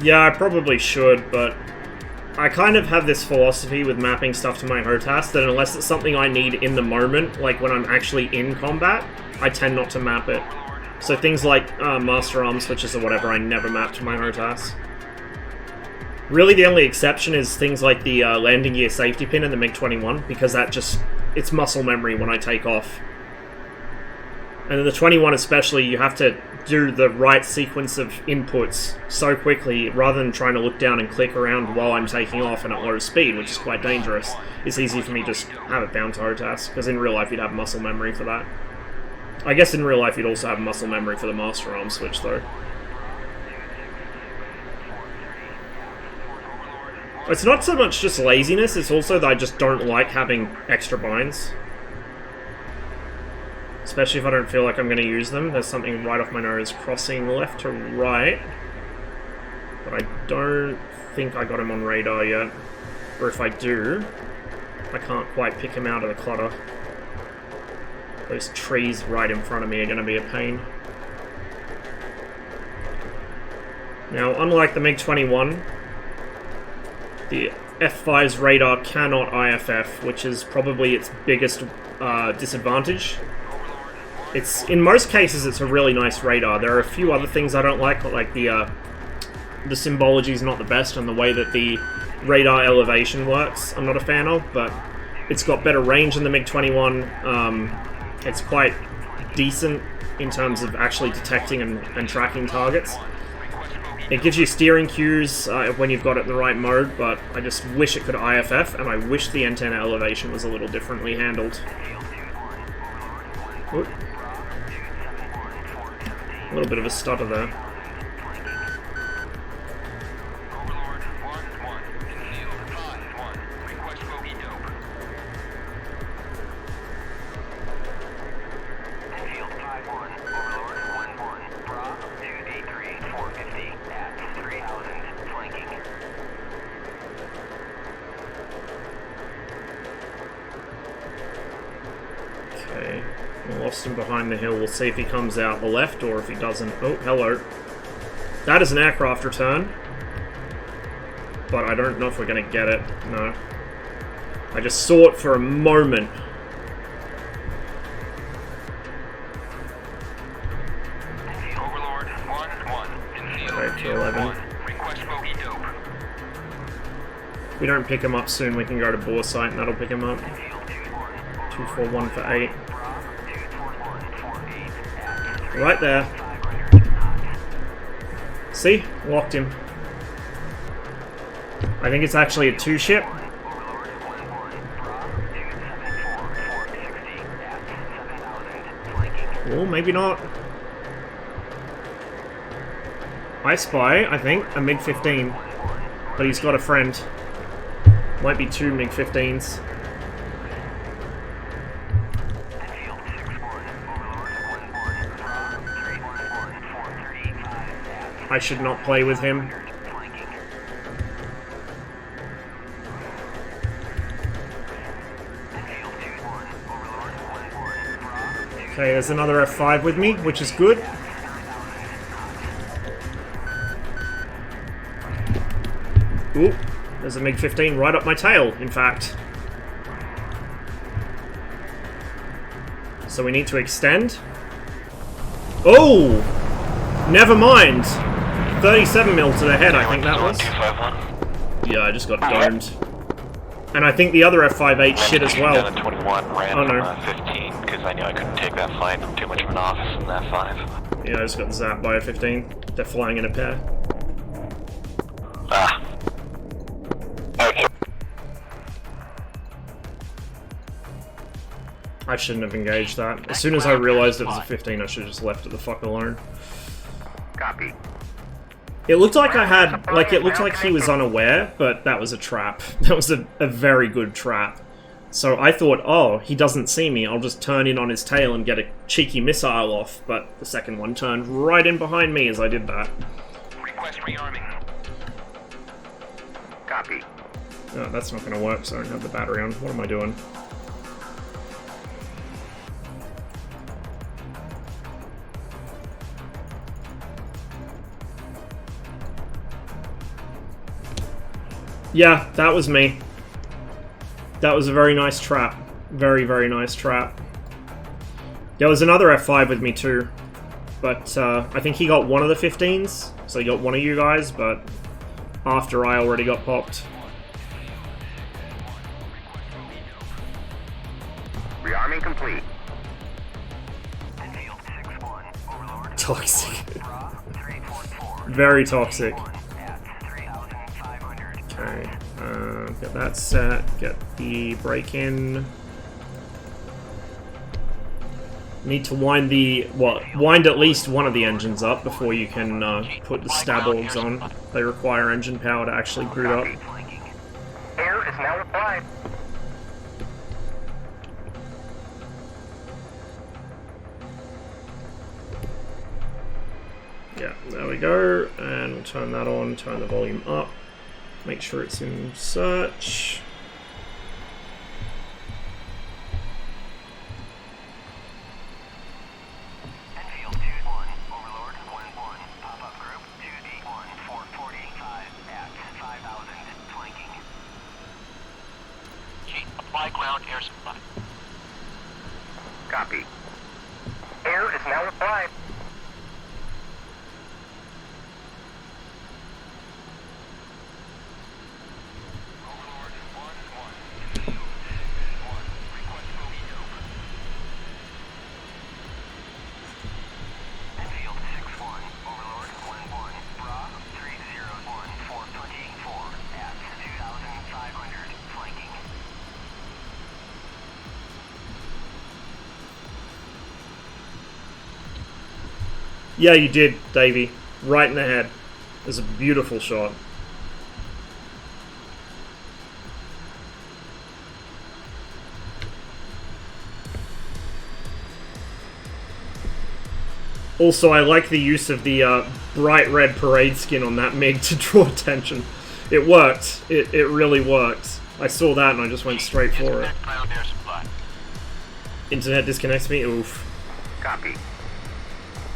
Yeah, I probably should, but I kind of have this philosophy with mapping stuff to my HOTAS that unless it's something I need in the moment, like when I'm actually in combat, I tend not to map it. So things like master arm switches or whatever, I never map to my HOTAS. Really the only exception is things like the landing gear safety pin in the MiG-21, because that just, it's muscle memory when I take off. And in the 21 especially, you have to do the right sequence of inputs so quickly, rather than trying to look down and click around while I'm taking off and at low speed, which is quite dangerous. It's easy for me to just have it down to HOTAS, because in real life you'd have muscle memory for that. I guess in real life you'd also have muscle memory for the master arm switch, though. It's not so much just laziness, it's also that I just don't like having extra binds. Especially if I don't feel like I'm going to use them. There's something right off my nose crossing left to right. But I don't think I got him on radar yet. Or if I do, I can't quite pick him out of the clutter. Those trees right in front of me are going to be a pain. Now, unlike the MiG-21, the F5's radar cannot IFF, which is probably its biggest disadvantage. In most cases, it's a really nice radar. There are a few other things I don't like the symbology is not the best, and the way that the radar elevation works, I'm not a fan of, but it's got better range than the MiG-21. It's quite decent in terms of actually detecting and tracking targets. It gives you steering cues when you've got it in the right mode, but I just wish it could IFF, and I wish the antenna elevation was a little differently handled. Ooh. A little bit of a stutter there. Okay. Lost him behind the hill. We'll see if he comes out the left or if he doesn't. Oh, hello. That is an aircraft return. But I don't know if we're going to get it. No. I just saw it for a moment. Okay, 211. If we don't pick him up soon, we can go to bore site and that'll pick him up. 241 for 8. Right there. See? Locked him. I think it's actually a 2-ship. Oh, maybe not. I spy, I think, a MiG-15. But he's got a friend. Might be 2 MiG-15s. I should not play with him. Okay, there's another F5 with me, which is good. Ooh, there's a MiG-15 right up my tail, in fact. So we need to extend. Oh! Never mind! 37 mil to the head, I think that was. Yeah, I just got domed. And I think the other F5 ate shit as well. Oh no. 15, because I knew I couldn't take that flight. Too much of an office in that 5. Yeah, I just got zapped by a 15. They're flying in a pair. Ah. Okay. I shouldn't have engaged that. As soon as I realized it was a 15, I should have just left it the fuck alone. Copy. It looked like I had, like, it looked like he was unaware, but that was a trap. That was a very good trap. So I thought, oh, he doesn't see me, I'll just turn in on his tail and get a cheeky missile off, but the second one turned right in behind me as I did that. Request rearming. Copy. Oh, that's not gonna work, so I don't have the battery on. What am I doing? Yeah, that was me. That was a very nice trap. Very, very nice trap. There was another F5 with me too. But I think he got one of the 15s. So he got one of you guys, but after I already got popped. Rearming complete. Toxic. Very toxic. Okay, get that set, get the break-in. Need to wind the, wind at least one of the engines up before you can put the stab-orgs on. They require engine power to actually boot up. Air is now applied. Yeah, there we go, and we'll turn that on, turn the volume up. Make sure it's in search. Enfield 2-1, Overlord 1-1, pop-up group 2D1 445 at 5,000, flanking. Apply ground air supply. Copy. Air is now applied. Enfield 6-1, Overlord 1-1, Bra 301 424 at 2,500, flanking. Yeah, you did, Davey. Right in the head. It was a beautiful shot. Also, I like the use of the bright red parade skin on that MiG to draw attention. It worked. It really works. I saw that and I just went straight for it. Ground air supply. Internet disconnects me? Oof. Copy.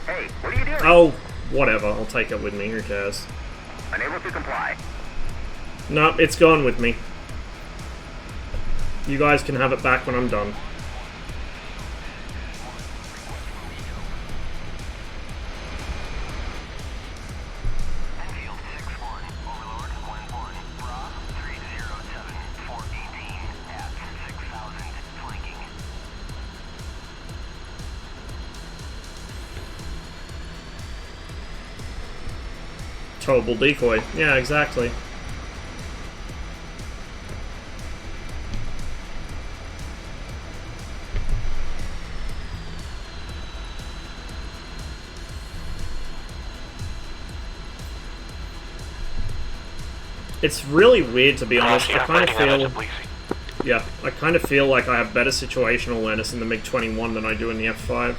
Hey, what are you doing? Oh, whatever. I'll take it with me. Who cares? Unable to comply. Nope, it's gone with me. You guys can have it back when I'm done. Enfield 6-1, Overlord 1-1, Bra 307 418 at 6,000, flanking. Towable decoy. Yeah, exactly. It's really weird, to be honest. I kind of feel... Yeah, I kind of feel like I have better situational awareness in the MiG-21 than I do in the F5.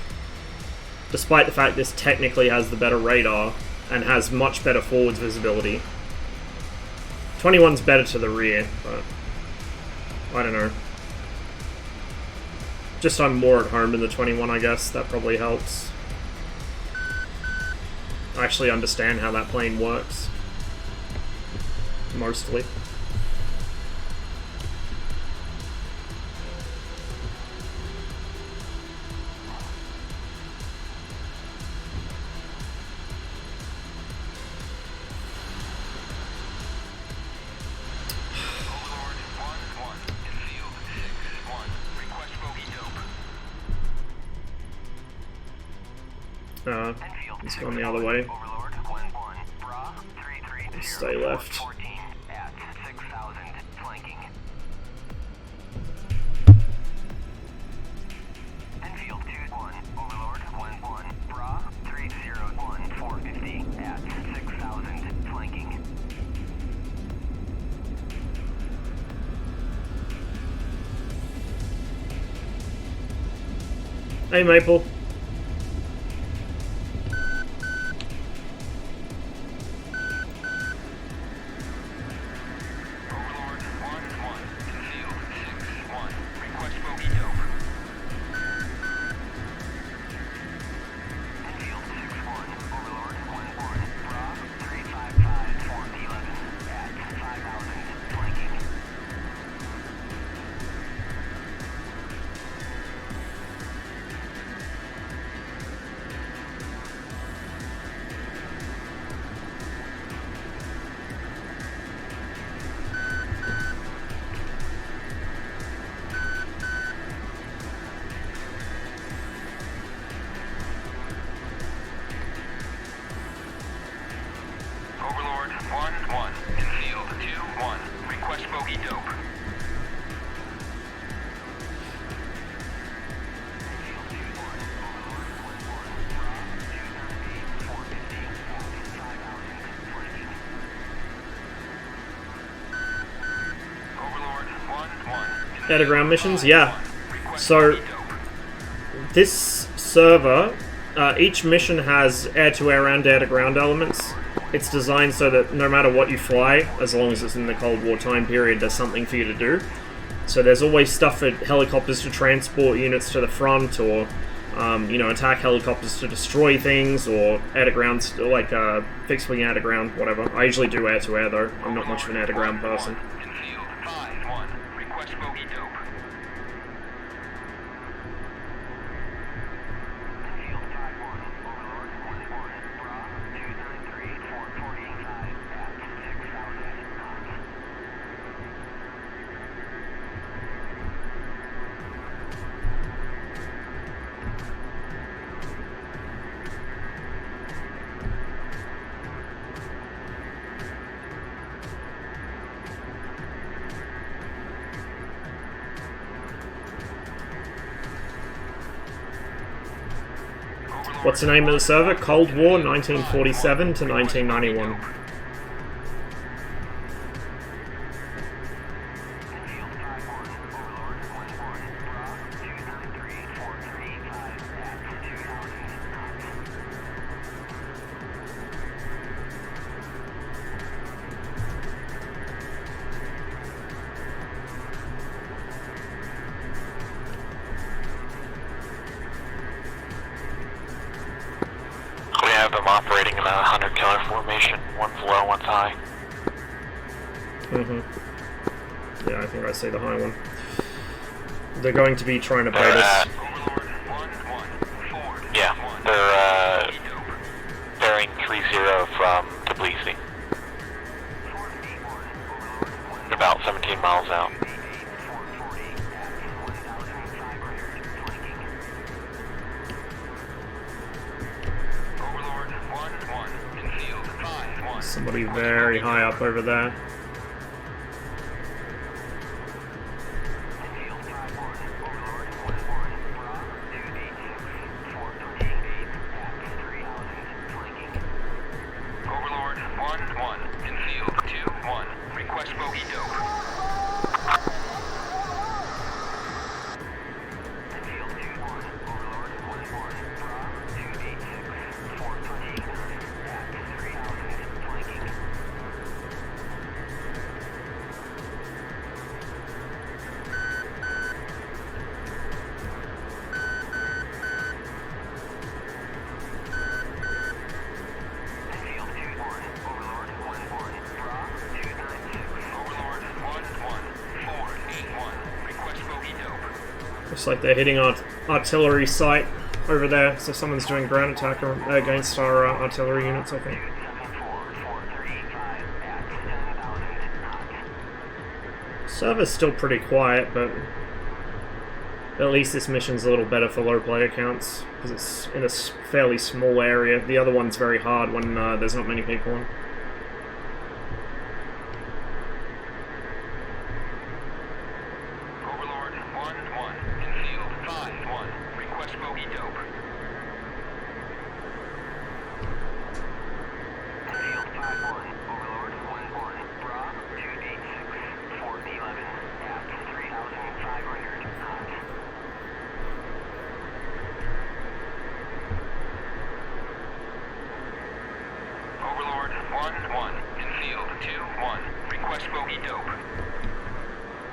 Despite the fact this technically has the better radar and has much better forwards visibility. 21's better to the rear, but I don't know. Just I'm more at home in the 21, I guess. That probably helps. I actually understand how that plane works. Mostly. He's going the other way. Stay left. Hey, Maple. Air-to-ground missions? Yeah. So, this server, each mission has air-to-air and air-to-ground elements. It's designed so that no matter what you fly, as long as it's in the Cold War time period, there's something for you to do. So there's always stuff for helicopters to transport units to the front, or, you know, attack helicopters to destroy things, or air-to-ground, like fixed-wing air-to-ground, whatever. I usually do air-to-air, though. I'm not much of an air-to-ground person. What's the name of the server? Cold War 1947 to 1991. Yeah, I think I see the high one. They're going to be trying to bait us. Yeah, they're bearing 30 from Tbilisi. About 17 miles out. Somebody very high up over there. Looks like they're hitting our artillery site over there, so someone's doing ground attack against our artillery units, I think. Server's still pretty quiet, but at least this mission's a little better for low player counts, because it's in a fairly small area. The other one's very hard when there's not many people on. Overlord 1-1, in field 5-1, request bogey dope. Field 5-1, Overlord 1-1, Bra 286, 411, at 3,500 knots. Overlord 1-1, in field 2-1, request bogey dope.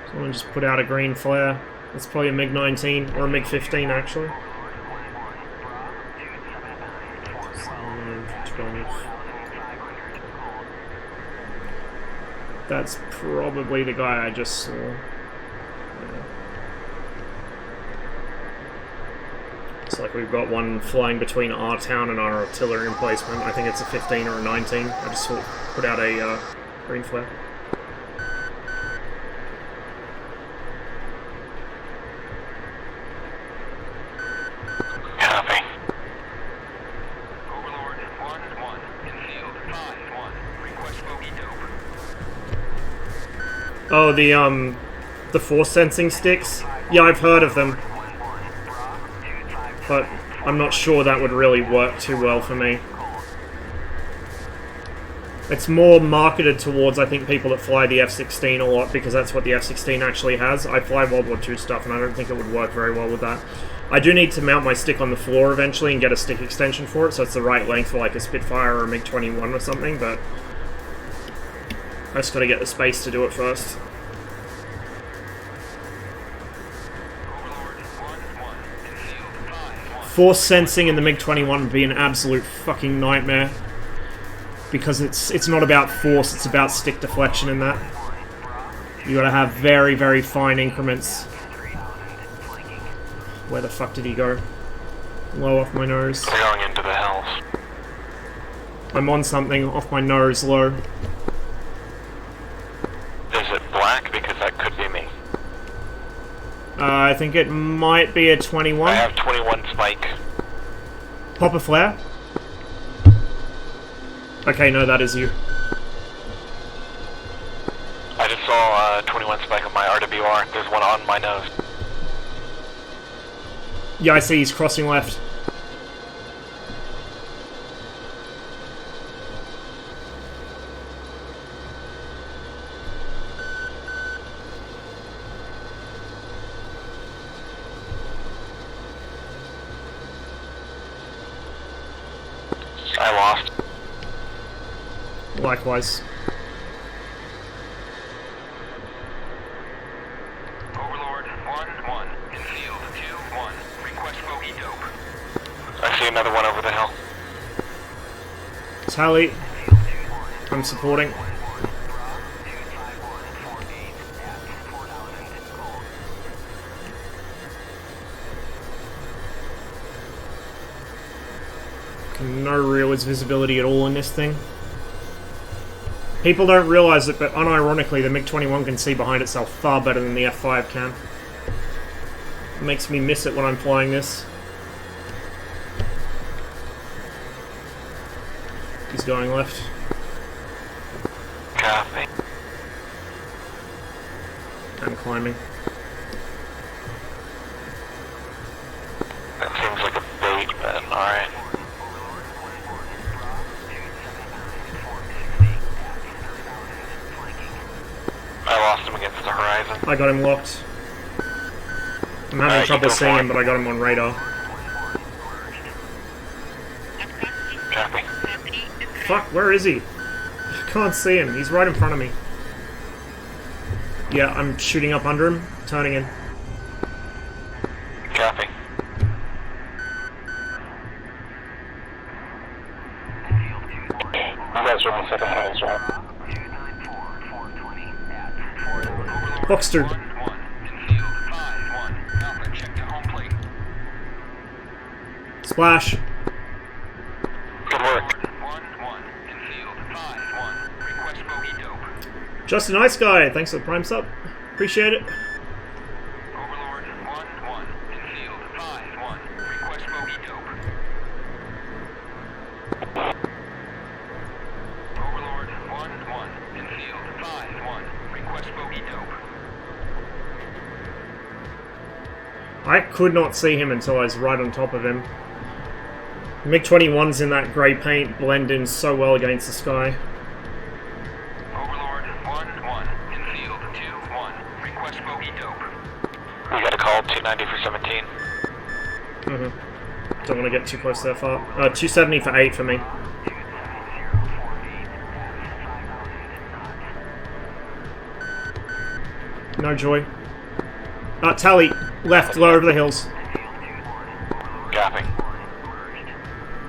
Someone just put out a green flare. It's probably a MiG-19, or a MiG-15 actually. 12. That's probably the guy I just saw. Looks like we've got one flying between our town and our artillery emplacement. I think it's a 15 or a 19. I just saw put out a green flare. Copy. Overlord 1-1, in field 5-1, request bogey dope. Oh, the force sensing sticks? Yeah, I've heard of them. But I'm not sure that would really work too well for me. It's more marketed towards, I think, people that fly the F-16 a lot, because that's what the F-16 actually has. I fly World War II stuff, and I don't think it would work very well with that. I do need to mount my stick on the floor eventually and get a stick extension for it, so it's the right length for like a Spitfire or a MiG-21 or something, but I just gotta get the space to do it first. Force sensing in the MiG-21 would be an absolute fucking nightmare. Because it's not about force, it's about stick deflection in that. You gotta have very, very fine increments. Where the fuck did he go? Low off my nose. We're going into the hills. I'm on something off my nose, low. Is it black? Because that could be me. I think it might be a 21. I have 21 spike. Pop a flare? Okay, no, that is you. I just saw 21 spike on my RWR. There's one on my nose. Yeah, I see he's crossing left. I lost. Likewise. Overlord 1-1, in field 2-1, request bogey dope. I see another one over the hill. Tally. I'm supporting. No real visibility at all in this thing. People don't realize it, but unironically, the MiG-21 can see behind itself far better than the F-5 can. It makes me miss it when I'm flying this. He's going left. Copy. I'm climbing. That seems like a bait, but alright. I lost him against the horizon. I got him locked. I'm having trouble seeing him, but I got him on radar. Copy. Fuck, where is he? I can't see him. He's right in front of me. Yeah, I'm shooting up under him, turning in. Copy. You guys are on the second hills, right? Boxster. Splash. Good work. Just a nice guy. Thanks for the prime sub. Appreciate it. Overlord 1-1 in field 5-1. Request bogey dope. Overlord 1-1 in field 5-1. Request bogey dope. I could not see him until I was right on top of him. MiG-21s in that grey paint blend in so well against the sky. Overlord 1-1 in field 2-1. Request bogey dope. We got a call 290 for 17. Don't want to get too close to that far. 270 for 8 for me. No joy. Tally, left, low over the hills. Copy.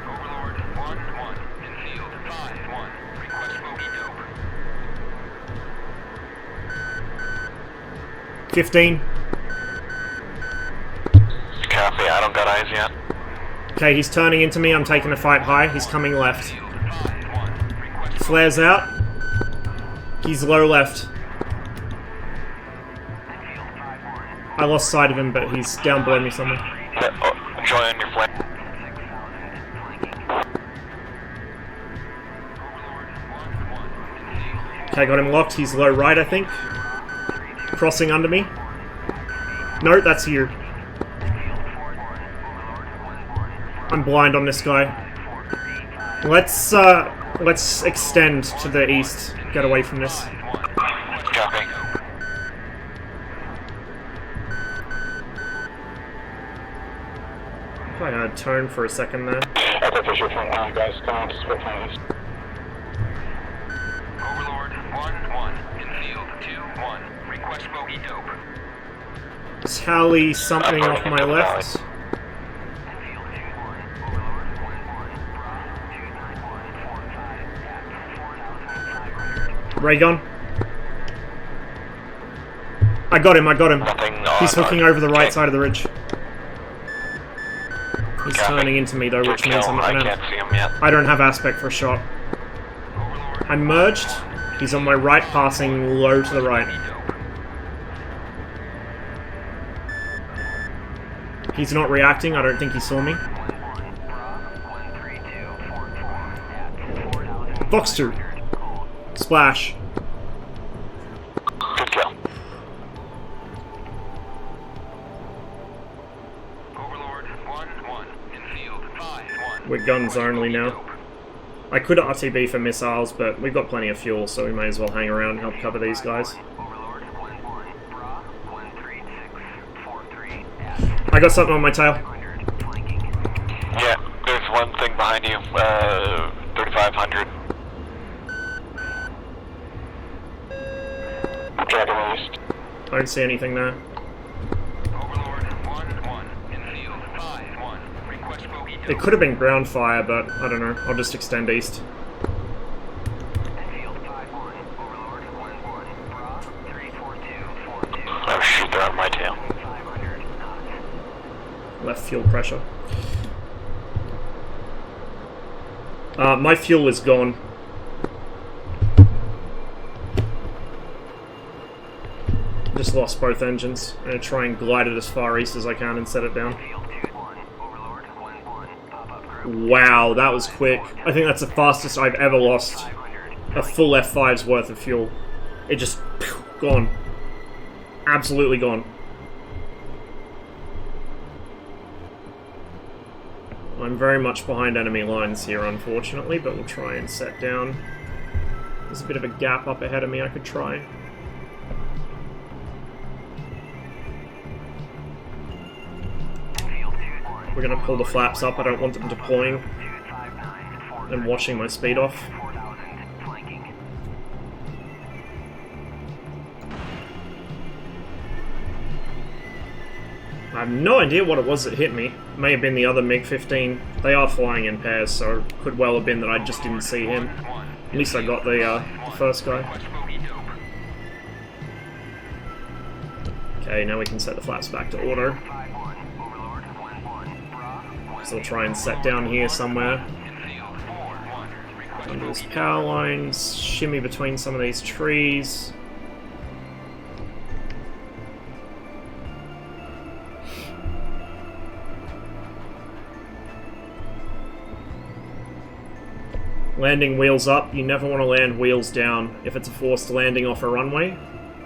Overlord 1-1 in field 5-1. Request bogey dope. 15. Copy, I don't got eyes yet. Okay, he's turning into me. I'm taking a fight high. He's coming left. Flares out. He's low left. I lost sight of him, but he's down below me somewhere. Enjoy on your flank. Okay, got him locked. He's low right, I think. Crossing under me. No, that's you. I'm blind on this guy. Let's extend to the east. Get away from this. Copy. I had turn for a second there. Echo Fisher front line, guys. Come on, split flanks. Overlord 1-1 in field 2-1. Request bogey dope. Tally something off my left. Ray gun. I got him. He's hooking over the right side of the ridge. He's turning into me though, which means I'm not gonna... I don't have aspect for a shot. I merged. He's on my right, passing low to the right. He's not reacting. I don't think he saw me. Fox 2. Splash. Good kill. Overlord 1-1 in field 5-1. We're guns only now. I could RTB for missiles, but we've got plenty of fuel, so we may as well hang around and help cover these guys. Overlord 1-1 bra 13643. I got something on my tail. Yeah, there's one thing behind you. 3500. Dragon released. I don't see anything there. Overlord 1-1 in field 5-1. Request bogey dope. It could have been ground fire, but I don't know. I'll just extend east. Field 5-1. Overlord 1-1 bra 34242. Oh shoot, they're on my tail. 500 knots. Left fuel pressure. My fuel is gone. Just lost both engines. I'm gonna try and glide it as far east as I can and set it down. Field 2-1. Overlord 1-1. Pop-up group. Wow, that was quick. I think that's the fastest I've ever lost 500. a full F5's worth of fuel. It just... gone. Absolutely gone. I'm very much behind enemy lines here, unfortunately, but we'll try and set down. There's a bit of a gap up ahead of me I could try. We're going to pull the flaps up. I don't want them deploying and washing my speed off. I have no idea what it was that hit me. It may have been the other MiG-15. They are flying in pairs, so it could well have been that I just didn't see him. At least I got the first guy. Okay, now we can set the flaps back to auto. So we'll try and set down here somewhere. Under these power lines, shimmy between some of these trees. Landing wheels up. You never want to land wheels down if it's a forced landing off a runway.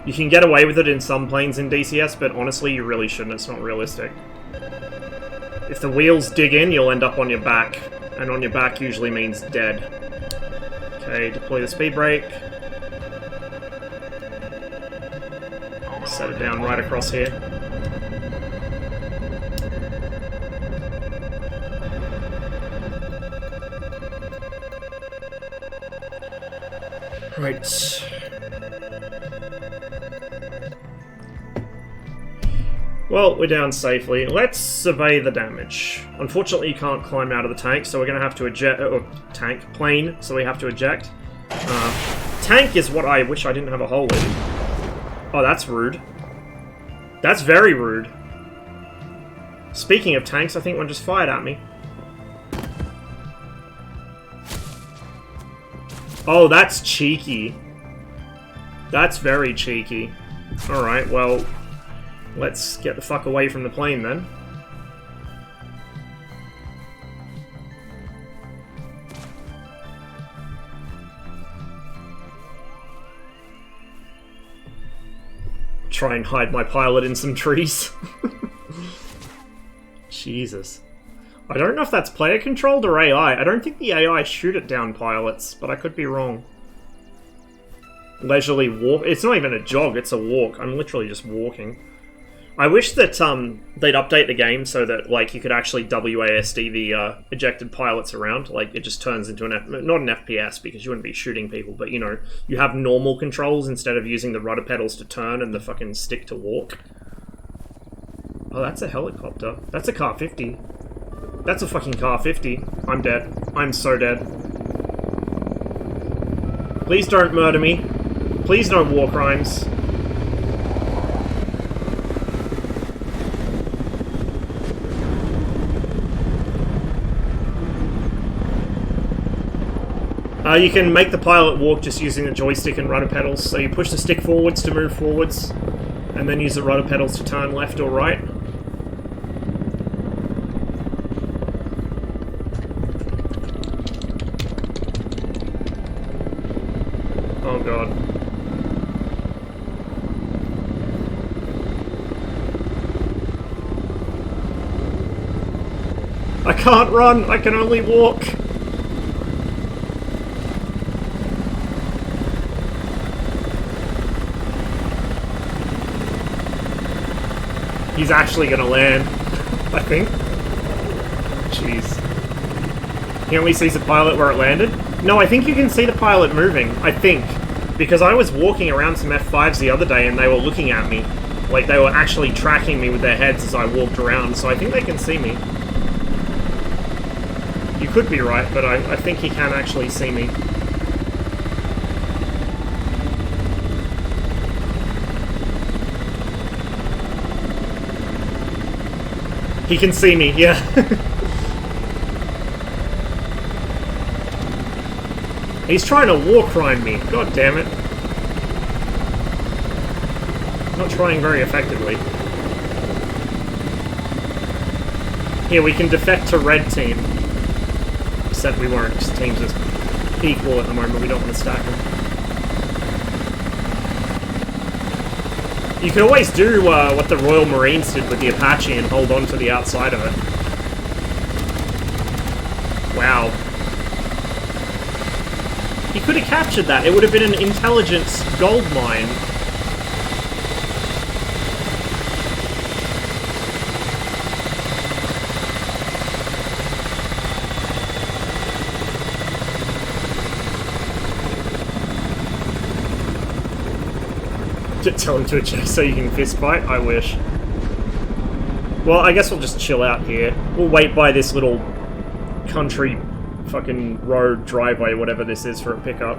You can get away with it in some planes in DCS, but honestly, you really shouldn't. It's not realistic. If the wheels dig in, you'll end up on your back, and on your back usually means dead. Okay, deploy the speed brake. Set it down right across here. Right. Well, we're down safely. Let's survey the damage. Unfortunately, you can't climb out of the tank, so we're going to have to eject... plane, so we have to eject. Tank is what I wish I didn't have a hole in. Oh, that's rude. That's very rude. Speaking of tanks, I think one just fired at me. Oh, that's cheeky. That's very cheeky. Alright, well... let's get the fuck away from the plane, then. Try and hide my pilot in some trees. Jesus. I don't know if that's player-controlled or AI. I don't think the AI shoot it down pilots, but I could be wrong. Leisurely walk. It's not even a jog, it's a walk. I'm literally just walking. I wish that they'd update the game so that like you could actually WASD the ejected pilots around. Like it just turns into not an FPS because you wouldn't be shooting people, but you know, you have normal controls instead of using the rudder pedals to turn and the fucking stick to walk. Oh, that's a helicopter. That's a Car 50. That's a fucking Car 50. I'm dead. I'm so dead. Please don't murder me. Please no war crimes. You can make the pilot walk just using the joystick and rudder pedals. So you push the stick forwards to move forwards, and then use the rudder pedals to turn left or right. Oh god. I can't run, I can only walk. He's actually gonna land, I think. Jeez. He only sees the pilot where it landed? No, I think you can see the pilot moving, I think. Because I was walking around some F5s the other day and they were looking at me. Like, they were actually tracking me with their heads as I walked around, so I think they can see me. You could be right, but I think he can actually see me. He can see me, yeah. He's trying to war crime me. God damn it. Not trying very effectively. Here, we can defect to red team. Except we won't, because teams are equal at the moment. We don't want to stack them. You could always do what the Royal Marines did with the Apache and hold on to the outside of it. Wow. He could have captured that. It would have been an intelligence gold mine. Tell him to eject so you can fist fight? I wish. Well, I guess we'll just chill out here. We'll wait by this little country fucking road, driveway, whatever this is for a pickup.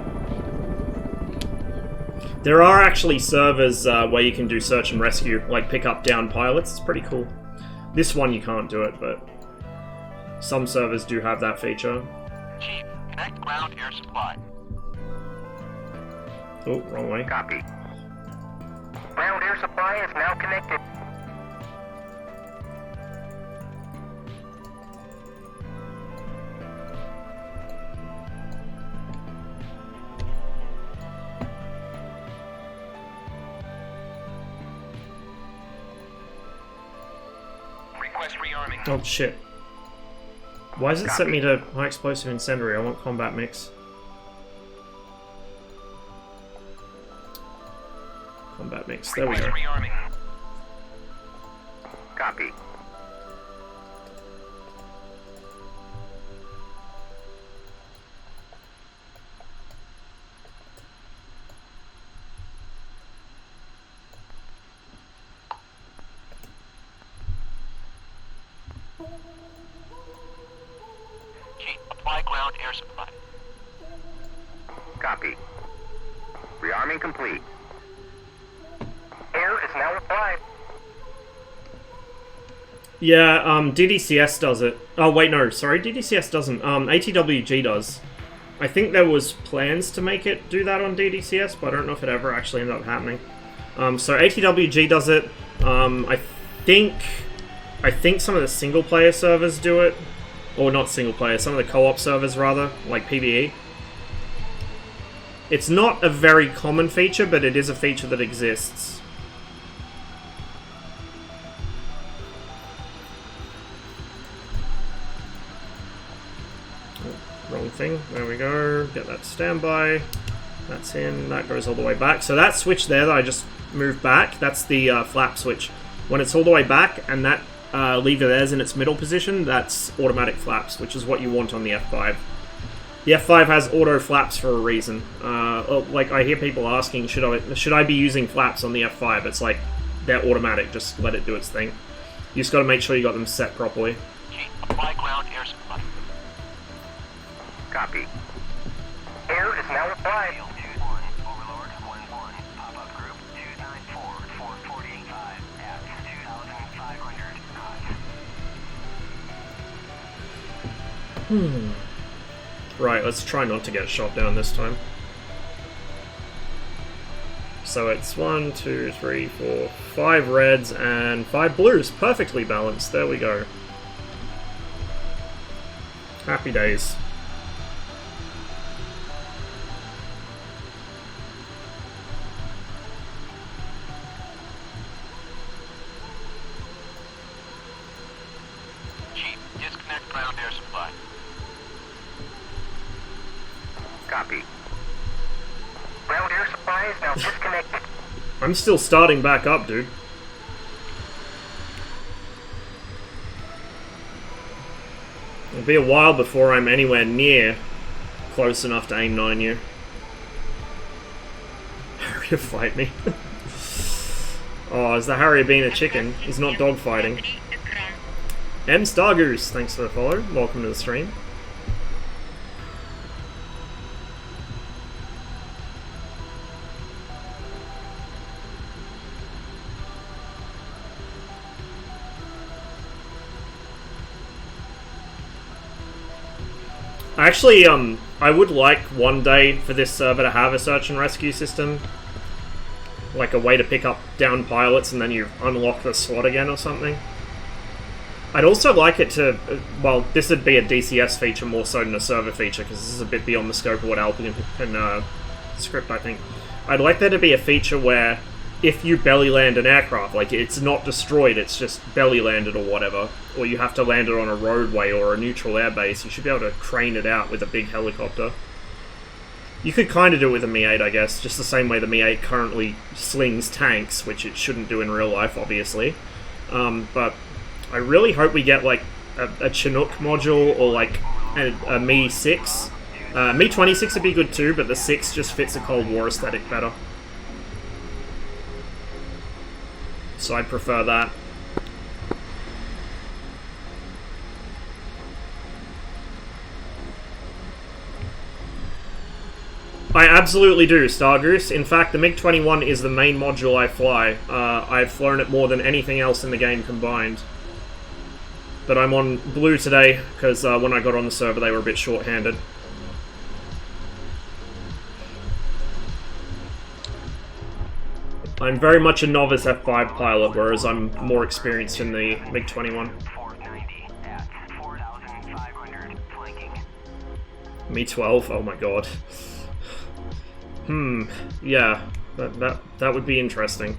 There are actually servers where you can do search and rescue, like pick up down pilots. It's pretty cool. This one you can't do it, but Some servers do have that feature. Chief, connect ground air supply. Oh, wrong way. Copy. Ground air supply is now connected. Request rearming. Oh shit. Why does it set me to high explosive incendiary? I want combat mix. Combat mix. There we go. Rearming. Copy. Apply ground air supply. Copy. Rearming complete. Air is now applied. Yeah, DDCS does it. Oh, wait, no, sorry, DDCS doesn't. ATWG does. I think there was plans to make it do that on DDCS, but I don't know if it ever actually ended up happening. So ATWG does it. I think some of the single-player servers do it. Or not single-player, some of the co-op servers, rather, like PvE. It's not a very common feature, but it is a feature that exists. Oh, wrong thing. There we go. Get that standby. That's in. That goes all the way back. So that switch there that I just moved back, that's the flap switch. When it's all the way back and that lever there's in its middle position, that's automatic flaps, which is what you want on the F5. The F5 has auto flaps for a reason. Like, I hear people asking, should I be using flaps on the F5? It's like, they're automatic, just let it do its thing. You just gotta make sure you got them set properly. Apply ground air supply. Copy. Air is now applied. Overlord 1-1. Pop-up group 294-4485 at 2,500 knots. Right, let's try not to get shot down this time. So it's 1, 2, 3, 4, 5 reds and 5 blues. Perfectly balanced. There we go. Happy days. Chief, disconnect ground air supply. Copy. Ground air supply is now disconnected. I'm still starting back up, dude. It'll be a while before I'm anywhere near close enough to aim 9 you. Harrier, fight me. Oh, is the Harrier being a chicken? He's not dogfighting. M Stargoose, thanks for the follow. Welcome to the stream. Actually, I would like one day for this server to have a search and rescue system. Like a way to pick up down pilots and then you unlock the slot again or something. I'd also like it to, well, this would be a DCS feature more so than a server feature, because this is a bit beyond the scope of what Alpin can script, I think. I'd like there to be a feature where if you belly land an aircraft, like it's not destroyed, it's just belly landed or whatever, or you have to land it on a roadway or a neutral airbase, you should be able to crane it out with a big helicopter. You could kind of do it with a Mi-8, I guess, just the same way the Mi-8 currently slings tanks, which it shouldn't do in real life, obviously. But I really hope we get like a Chinook module or like a Mi-6. Mi-26 would be good too, but the 6 just fits a Cold War aesthetic better. So I'd prefer that. I absolutely do, Stargoose. In fact, the MiG-21 is the main module I fly. I've flown it more than anything else in the game combined. but I'm on blue today because when I got on the server they were a bit short-handed. I'm very much a novice F5 pilot, whereas I'm more experienced in the MiG-21. Me-12? Oh my god. Yeah, that would be interesting.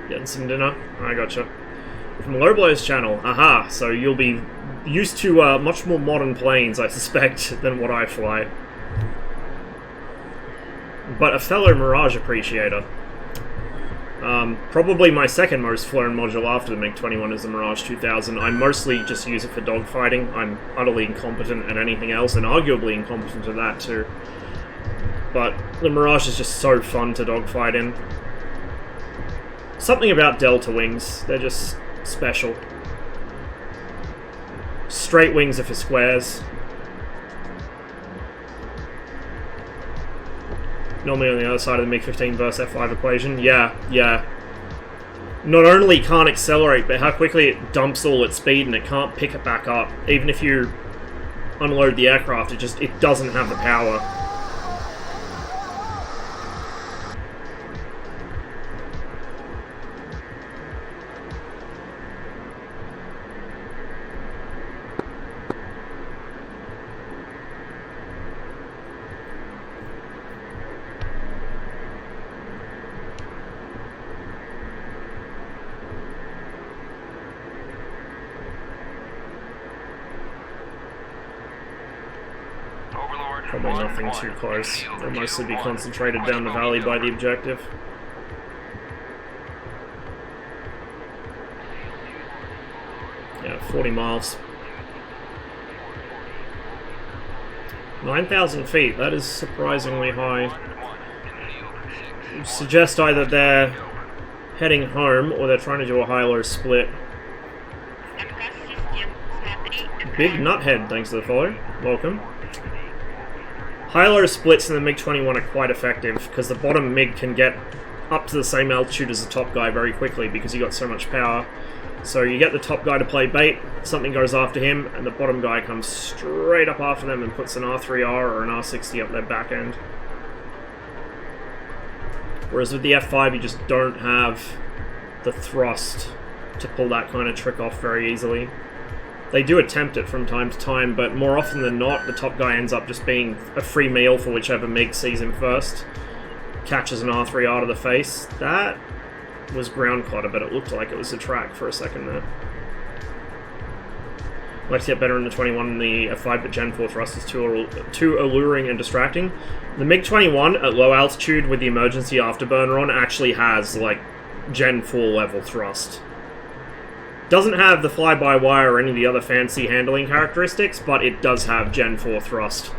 Getting some dinner? I gotcha. From Lowblow's channel. Aha, so you'll be used to much more modern planes, I suspect, than what I fly. But a fellow Mirage appreciator. Probably my second most flown module after the MiG-21 is the Mirage 2000. I mostly just use it for dogfighting. I'm utterly incompetent at anything else, and arguably incompetent at that too. But the Mirage is just so fun to dogfight in. Something about Delta wings, they're just special. Straight wings are for squares. Normally on the other side of the MiG-15 versus F5 equation. Yeah. Not only can't accelerate, but how quickly it dumps all its speed and it can't pick it back up. Even if you unload the aircraft, it doesn't have the power. Probably nothing too close. They'll mostly be concentrated down the valley by the objective. Yeah, 40 miles. 9,000 feet, that is surprisingly high. Suggest either they're heading home or they're trying to do a high-low split. Big Nuthead, thanks for the follow. Welcome. High-low splits in the MiG-21 are quite effective, because the bottom MiG can get up to the same altitude as the top guy very quickly, because he got so much power. So you get the top guy to play bait, something goes after him, and the bottom guy comes straight up after them and puts an R3R or an R60 up their back end. Whereas with the F5, you just don't have the thrust to pull that kind of trick off very easily. They do attempt it from time to time, but more often than not, the top guy ends up just being a free meal for whichever MiG sees him first. Catches an R3R to the face. That was ground clutter, but it looked like it was a track for a second there. I'd like to get better in the 21 and the F5, but Gen 4 thrust is too alluring and distracting. The MiG-21 at low altitude with the emergency afterburner on actually has, like, Gen 4 level thrust. Doesn't have the fly-by-wire or any of the other fancy handling characteristics, but it does have Gen 4 thrust.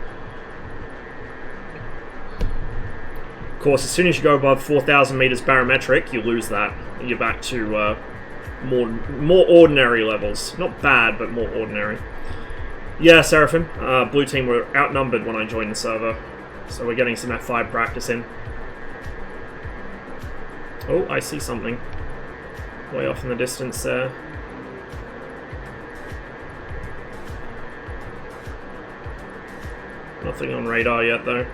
Of course, as soon as you go above 4,000 meters barometric, you lose that. You're back to more ordinary levels. Not bad, but more ordinary. Yeah, Seraphim. Blue team were outnumbered when I joined the server, so we're getting some F5 practice in. Oh, I see something. Way off in the distance there. Nothing on radar yet, though.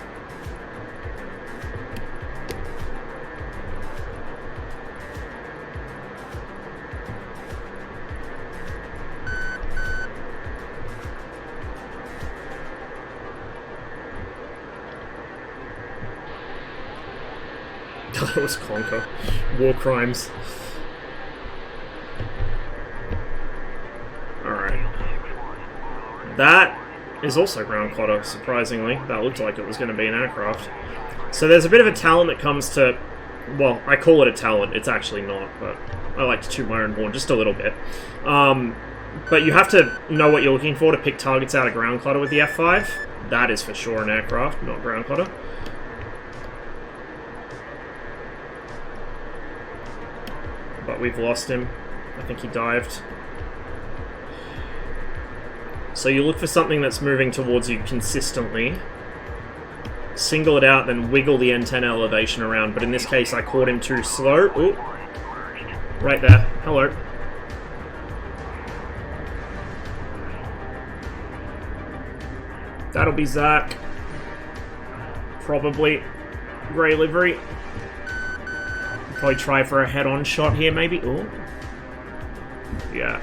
That was Conquer. War crimes. Alright. That is also ground quarter, surprisingly. That looked like it was going to be an aircraft. So there's a bit of a talent that comes to... Well, I call it a talent. It's actually not, but I like to toot my own horn just a little bit. But you have to know what you're looking for to pick targets out of ground clutter with the F5. That is for sure an aircraft, not ground clutter. But we've lost him. I think he dived. So you look for something that's moving towards you consistently. Single it out, then wiggle the antenna elevation around. But in this case, I caught him too slow. Ooh. Right there. Hello. That'll be Zach. Probably. Grey livery. Probably try for a head-on shot here, maybe. Ooh. Yeah.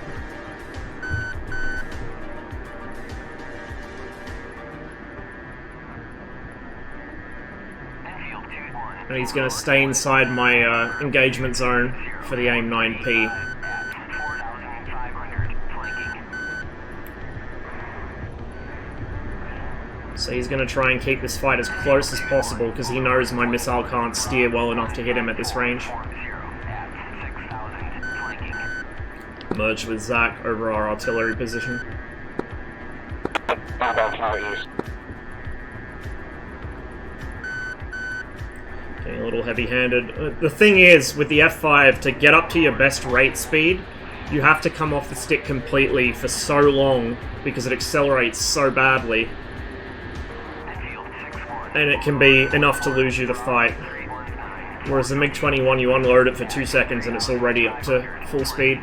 And he's going to stay inside my engagement zone for the AIM 9P. So he's going to try and keep this fight as close as possible because he knows my missile can't steer well enough to hit him at this range. Merge with Zach over our artillery position. Getting a little heavy-handed. The thing is, with the F5, to get up to your best rate speed, you have to come off the stick completely for so long because it accelerates so badly. And it can be enough to lose you the fight. Whereas the MiG-21, you unload it for 2 seconds and it's already up to full speed.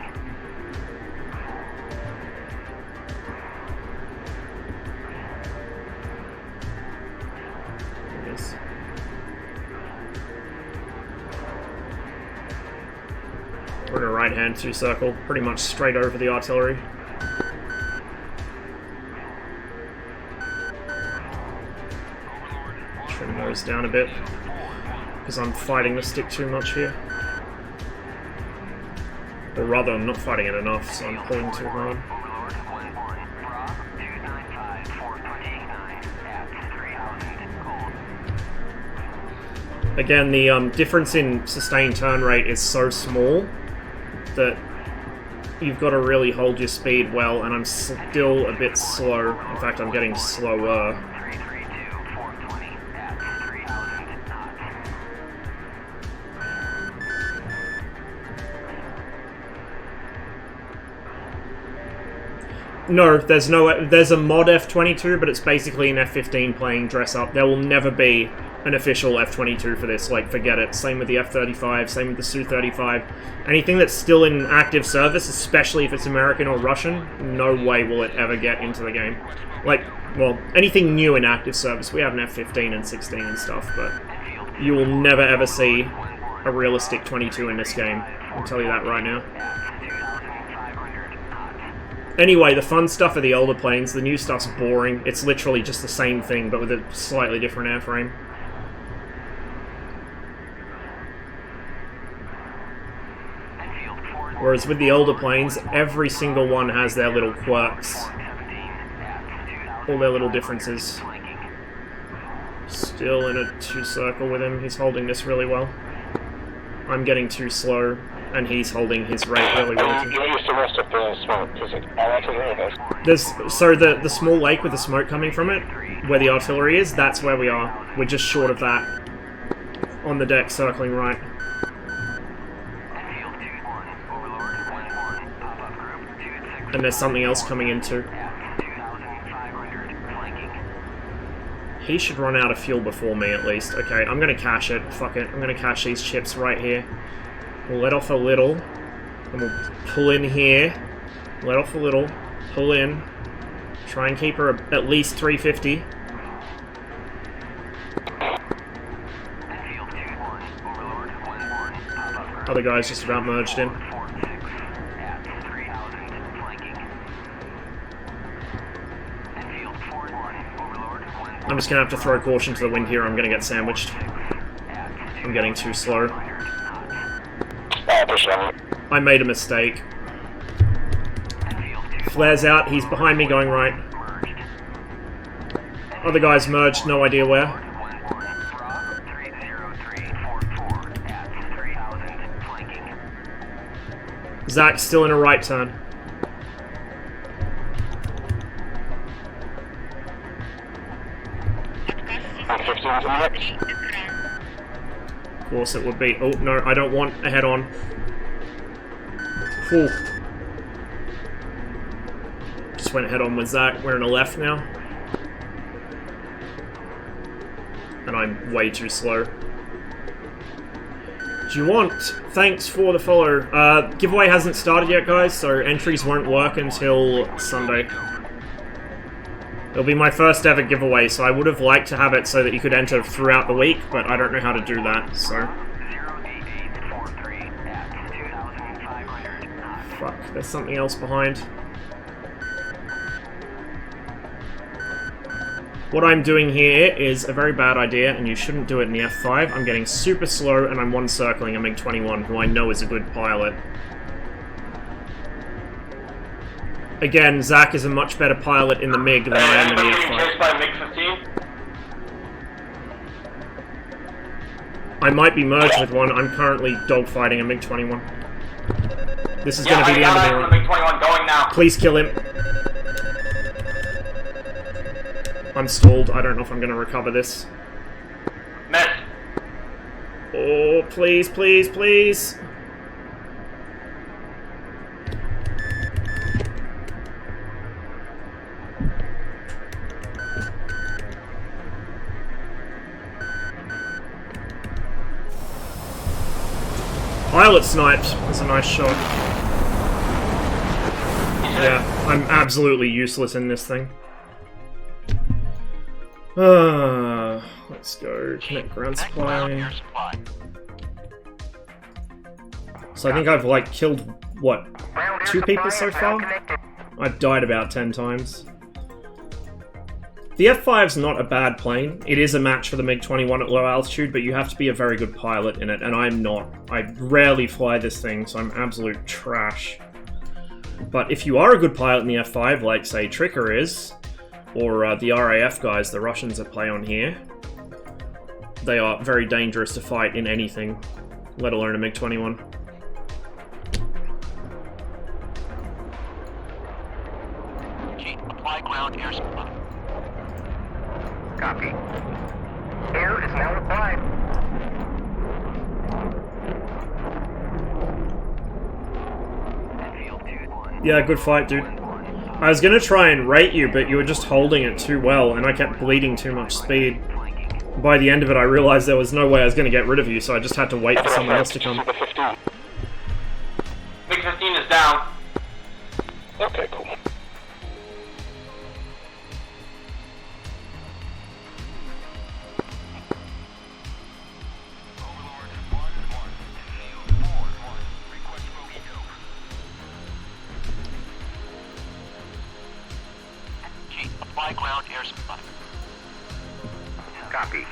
We're in a right-hand two-circle, pretty much straight over the artillery. Trim those down a bit, because I'm fighting the stick too much here. Or rather, I'm not fighting it enough, so I'm pulling too hard. Again, the difference in sustained turn rate is so small that you've got to really hold your speed well, and I'm still a bit slow. In fact, I'm getting slower. No, there's a mod F-22, but it's basically an F-15 playing dress up. There will never be an official F-22 for this, like, forget it. Same with the F-35, same with the Su-35. Anything that's still in active service, especially if it's American or Russian, no way will it ever get into the game. Like, well, anything new in active service. We have an F-15 and 16 and stuff, but you will never ever see a realistic 22 in this game. I'll tell you that right now. Anyway, the fun stuff are the older planes. The new stuff's boring. It's literally just the same thing, but with a slightly different airframe. Whereas with the older planes, every single one has their little quirks. All their little differences. Still in a two-circle with him. He's holding this really well. I'm getting too slow, and he's holding his rate really well. So the small lake with the smoke coming from it, where the artillery is, that's where we are. We're just short of that. On the deck, circling right. And there's something else coming in too. He should run out of fuel before me, at least. Okay, I'm gonna cache it. Fuck it. I'm gonna cache these chips right here. We'll let off a little. And we'll pull in here. Let off a little. Pull in. Try and keep her at least 350. Other guys just about merged in. I'm just gonna have to throw caution to the wind here. I'm gonna get sandwiched. I'm getting too slow. I made a mistake. Flares out. He's behind me going right. Other guys merged. No idea where. Zach's still in a right turn. Of course it would be. Oh, no, I don't want a head-on. Whew. Just went head-on with Zach. We're in a left now. And I'm way too slow. Do you want... Thanks for the follow. Giveaway hasn't started yet, guys, so entries won't work until Sunday. It'll be my first ever giveaway, so I would have liked to have it so that you could enter throughout the week, but I don't know how to do that, so... Fuck, there's something else behind. What I'm doing here is a very bad idea, and you shouldn't do it in the F5. I'm getting super slow, and I'm one-circling a MiG-21, who I know is a good pilot. Again, Zach is a much better pilot in the MiG than I am in the F5. I might be merged with one. I'm currently dogfighting a MiG-21. This is going to be the end of the run. Please kill him. I'm stalled. I don't know if I'm going to recover this. Miss. Oh, please, please, please. Pilot sniped. That's a nice shot. Yeah, I'm absolutely useless in this thing. Let's go connect ground supply. So I think I've like killed, what, 2 people so far? I've died about 10 times. The F5's not a bad plane. It is a match for the MiG-21 at low altitude, but you have to be a very good pilot in it, and I'm not. I rarely fly this thing, so I'm absolute trash. But if you are a good pilot in the F5, like, say, Tricker is, or the RAF guys, the Russians that play on here, they are very dangerous to fight in anything, let alone a MiG-21. Apply ground air supply. Copy. Air is now applied. Yeah, good fight, dude. I was gonna try and rate you, but you were just holding it too well, and I kept bleeding too much speed. By the end of it, I realized there was no way I was gonna get rid of you, so I just had to wait for someone else to come. MiG-15 is down. Okay, cool. Apply ground air supply. Copy.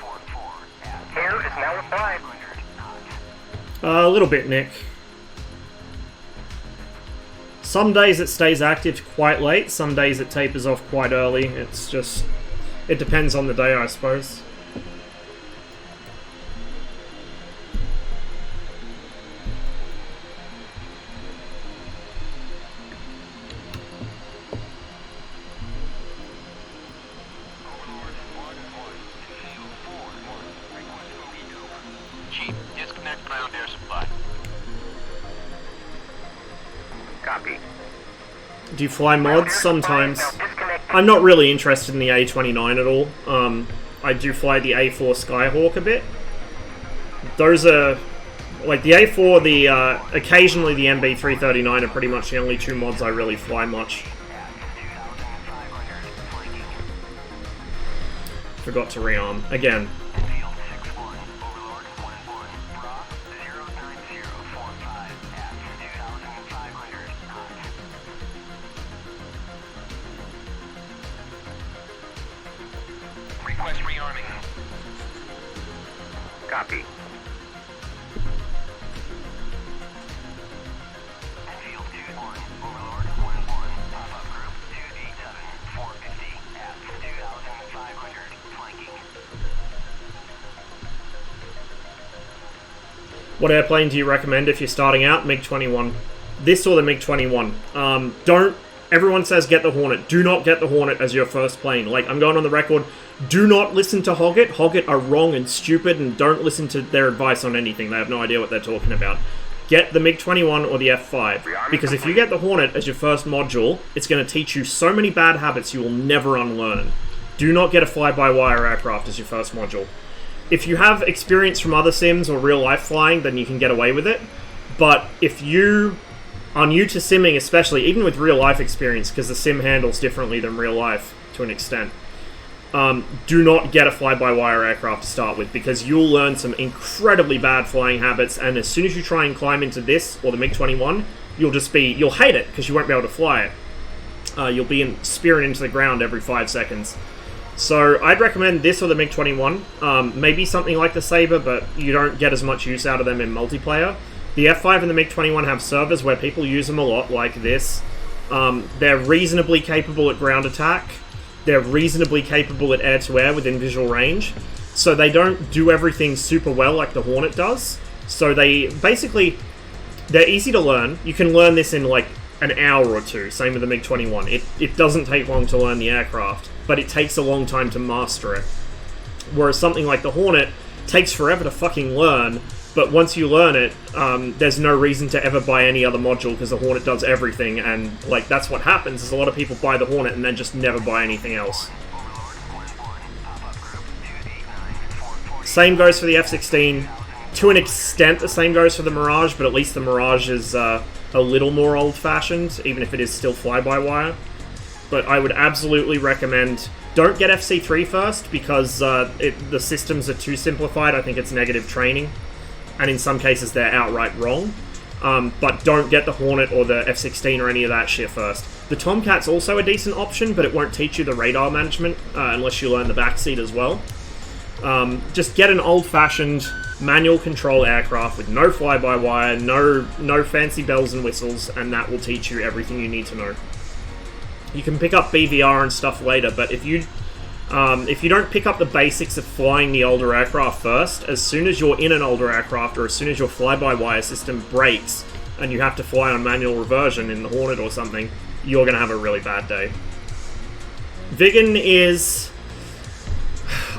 Air is now applied. A little bit, Nick. Some days it stays active quite late, some days it tapers off quite early. It's just... it depends on the day, I suppose. Disconnect ground air supply. Copy. Do you fly mods? Sometimes. I'm not really interested in the A29 at all. I do fly the A4 Skyhawk a bit. Those are, like the A4, occasionally the MB339 are pretty much the only two mods I really fly much. Forgot to rearm. Again. Request rearming. Copy. Enfield 2-1, Overlord 1-1, pop-up group 287, 450 at 2,500, flanking. What airplane do you recommend if you're starting out? MiG-21. This or the MiG-21. Everyone says get the Hornet. Do not get the Hornet as your first plane. Like, I'm going on the record, do not listen to Hoggit. Hoggit are wrong and stupid, and don't listen to their advice on anything. They have no idea what they're talking about. Get the MiG-21 or the F5. Because if you get the Hornet as your first module, it's going to teach you so many bad habits you will never unlearn. Do not get a fly-by-wire aircraft as your first module. If you have experience from other sims or real-life flying, then you can get away with it. But if you are new to simming, especially, even with real-life experience, because the sim handles differently than real life to an extent, do not get a fly-by-wire aircraft to start with, because you'll learn some incredibly bad flying habits, and as soon as you try and climb into this, or the MiG-21, you'll hate it, because you won't be able to fly it. You'll be spearing into the ground every 5 seconds. So I'd recommend this or the MiG-21, maybe something like the Sabre, but you don't get as much use out of them in multiplayer. The F5 and the MiG-21 have servers where people use them a lot, like this. They're reasonably capable at ground attack. They're reasonably capable at air-to-air within visual range. So they don't do everything super well like the Hornet does. So they're easy to learn. You can learn this in like an hour or two, same with the MiG-21. It doesn't take long to learn the aircraft, but it takes a long time to master it. Whereas something like the Hornet takes forever to fucking learn, but once you learn it, there's no reason to ever buy any other module because the Hornet does everything, and like that's what happens is a lot of people buy the Hornet and then just never buy anything else. Same goes for the F-16. To an extent, the same goes for the Mirage, but at least the Mirage is a little more old-fashioned, even if it is still fly-by-wire. But I would absolutely recommend, don't get FC3 first, because the systems are too simplified. I think it's negative training, and in some cases they're outright wrong. But don't get the Hornet or the F-16 or any of that shit first. The Tomcat's also a decent option, but it won't teach you the radar management unless you learn the backseat as well. Just get an old-fashioned manual control aircraft with no fly-by-wire, no fancy bells and whistles, and that will teach you everything you need to know. You can pick up BVR and stuff later, but if you don't pick up the basics of flying the older aircraft first, as soon as you're in an older aircraft, or as soon as your fly-by-wire system breaks, and you have to fly on manual reversion in the Hornet or something, you're going to have a really bad day. Viggen is...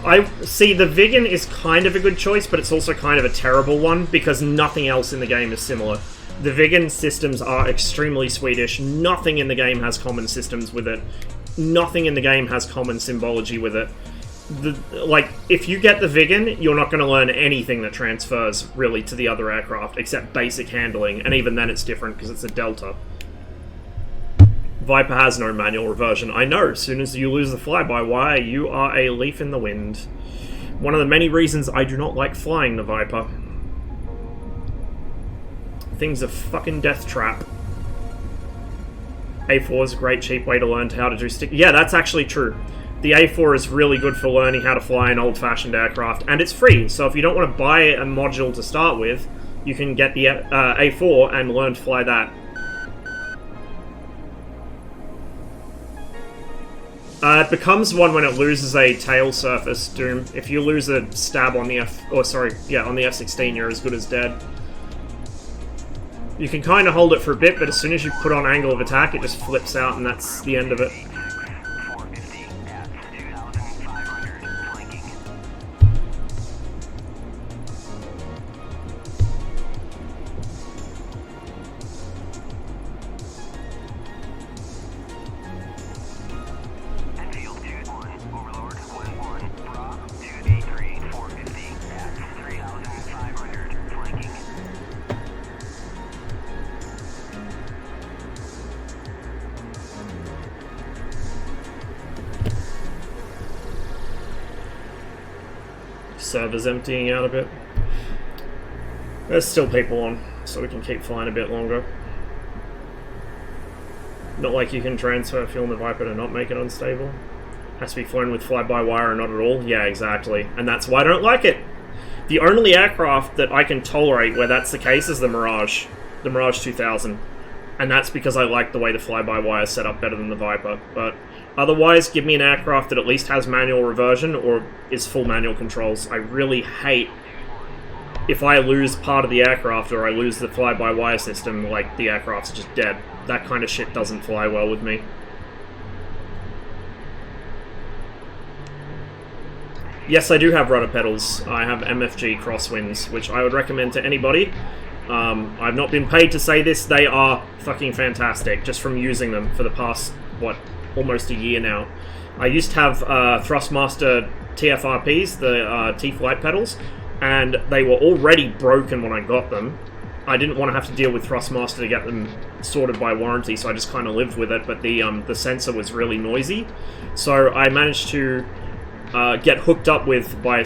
the Viggen is kind of a good choice, but it's also kind of a terrible one, because nothing else in the game is similar. The Viggen systems are extremely Swedish. Nothing in the game has common systems with it. Nothing in the game has common symbology with it. If you get the Viggen, you're not going to learn anything that transfers, really, to the other aircraft, except basic handling, and even then it's different, because it's a Delta. Viper has no manual reversion. I know, as soon as you lose the fly-by-wire, you are a leaf in the wind. One of the many reasons I do not like flying the Viper. Thing's a fucking death trap. A4 is a great cheap way to learn how to do stick. Yeah, that's actually true. The A4 is really good for learning how to fly an old-fashioned aircraft, and it's free, so if you don't want to buy a module to start with, you can get the A4 and learn to fly that. It becomes one when it loses a tail surface, Doom. If you lose a stab on the on the F-16, you're as good as dead. You can kind of hold it for a bit, but as soon as you put on angle of attack, it just flips out, and that's the end of it. server's emptying out a bit. There's still people on, so we can keep flying a bit longer. Not like you can transfer fuel in the Viper to not make it unstable. Has to be flown with fly-by-wire or not at all. Yeah, exactly. And that's why I don't like it. The only aircraft that I can tolerate where that's the case is the Mirage 2000. And that's because I like the way the fly-by-wire is set up better than the Viper. But otherwise, give me an aircraft that at least has manual reversion or is full manual controls. I really hate if I lose part of the aircraft or I lose the fly-by-wire system, like, the aircraft's just dead. That kind of shit doesn't fly well with me. Yes, I do have rudder pedals. I have MFG crosswinds, which I would recommend to anybody. I've not been paid to say this. They are fucking fantastic, just from using them for the past, what, almost a year now. I used to have Thrustmaster TFRPs, the T-Flight pedals, and they were already broken when I got them. I didn't want to have to deal with Thrustmaster to get them sorted by warranty, so I just kind of lived with it, but the sensor was really noisy. So I managed to get hooked up with by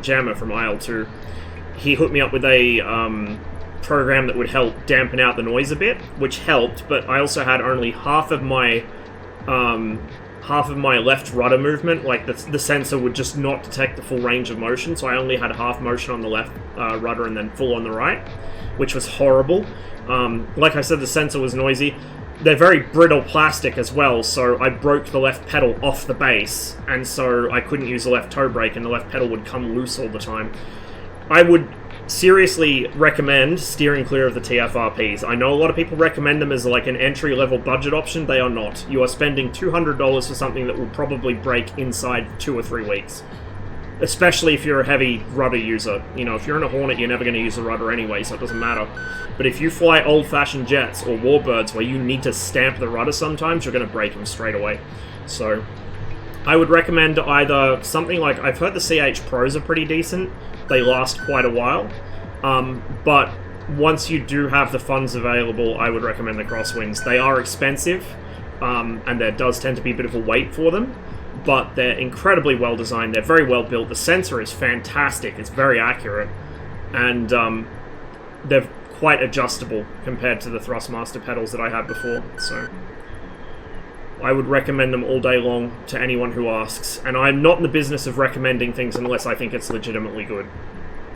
Jammer from IL2. He hooked me up with a program that would help dampen out the noise a bit, which helped, but I also had only half of my left rudder movement. Like, the sensor would just not detect the full range of motion, so I only had half motion on the left rudder and then full on the right, which was horrible. Like I said, the sensor was noisy. They're very brittle plastic as well, so I broke the left pedal off the base, and so I couldn't use the left toe brake, and the left pedal would come loose all the time. I would seriously recommend steering clear of the TFRPs. I know a lot of people recommend them as like an entry-level budget option. They are not. You are spending $200 for something that will probably break inside 2 or 3 weeks. Especially if you're a heavy rudder user. You know, if you're in a Hornet, you're never going to use a rudder anyway, so it doesn't matter. But if you fly old-fashioned jets or warbirds where you need to stamp the rudder sometimes, you're going to break them straight away. So I would recommend either something like... I've heard the CH Pros are pretty decent. They last quite a while. But once you do have the funds available, I would recommend the Crosswinds. They are expensive, and there does tend to be a bit of a wait for them. But they're incredibly well designed, they're very well built, the sensor is fantastic, it's very accurate, and they're quite adjustable compared to the Thrustmaster pedals that I had before, so I would recommend them all day long to anyone who asks, and I'm not in the business of recommending things unless I think it's legitimately good.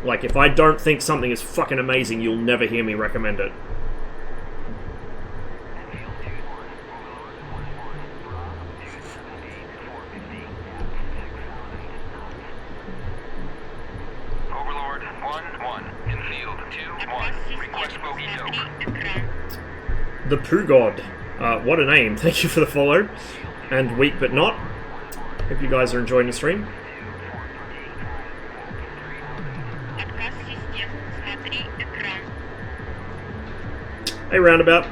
Like, if I don't think something is fucking amazing, you'll never hear me recommend it. The Poo God. What a name. Thank you for the follow. And weak but not. Hope you guys are enjoying the stream. Hey, Roundabout.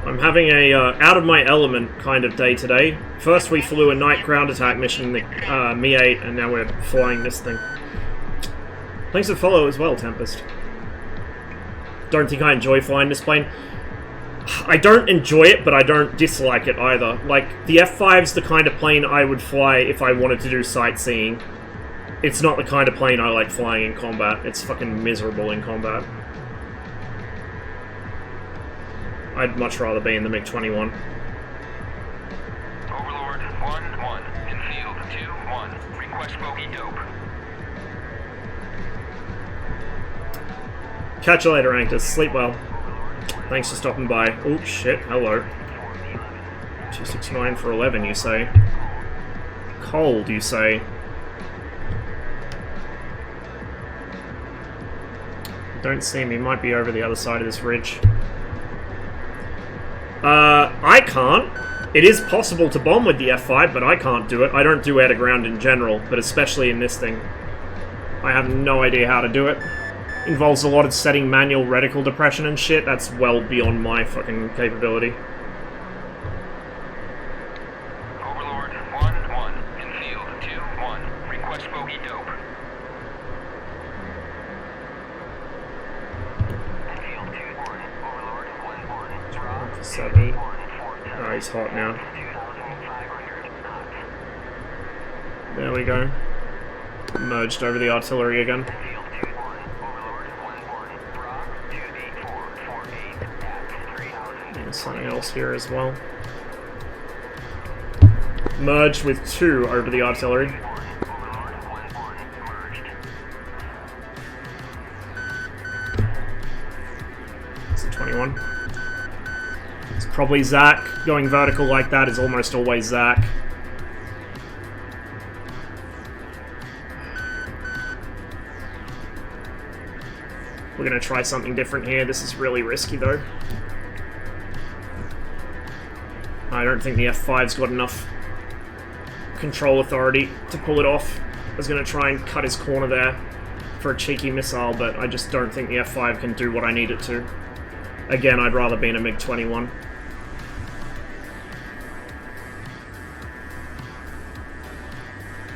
I'm having a out of my element kind of day today. First we flew a night ground attack mission, the Mi-8, and now we're flying this thing. Thanks for the follow as well, Tempest. Don't think I enjoy flying this plane. I don't enjoy it, but I don't dislike it either. Like, the F5's the kind of plane I would fly if I wanted to do sightseeing. It's not the kind of plane I like flying in combat. It's fucking miserable in combat. I'd much rather be in the MiG-21. Overlord 1-1, infield 2-1, request bogey dope. Catch you later, Anctus. Sleep well. Thanks for stopping by. Oh, shit. Hello. 269 for 11, you say? Cold, you say? Don't see him. He might be over the other side of this ridge. I can't. It is possible to bomb with the F5, but I can't do it. I don't do air-to-ground in general, but especially in this thing. I have no idea how to do it. Involves a lot of setting manual reticle depression and shit. That's well beyond my fucking capability. Overlord 1-1, infield 2-1, request bogey dope. Infield 2-1, he's hot now. There we go. Merged over the artillery again. There's something else here as well. Merged with 2 over the artillery. It's a 21. It's probably Zach. Going vertical like that is almost always Zach. We're going to try something different here. This is really risky, though. I don't think the F5's got enough control authority to pull it off. I was going to try and cut his corner there for a cheeky missile, but I just don't think the F5 can do what I need it to. Again, I'd rather be in a MiG-21.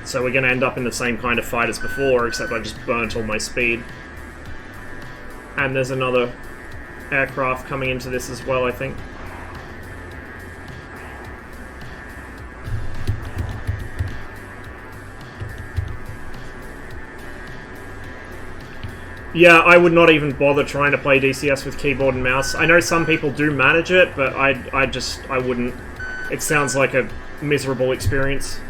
So we're going to end up in the same kind of fight as before, except I just burnt all my speed. And there's another aircraft coming into this as well, I think. Yeah, I would not even bother trying to play DCS with keyboard and mouse. I know some people do manage it, but I wouldn't. It sounds like a miserable experience.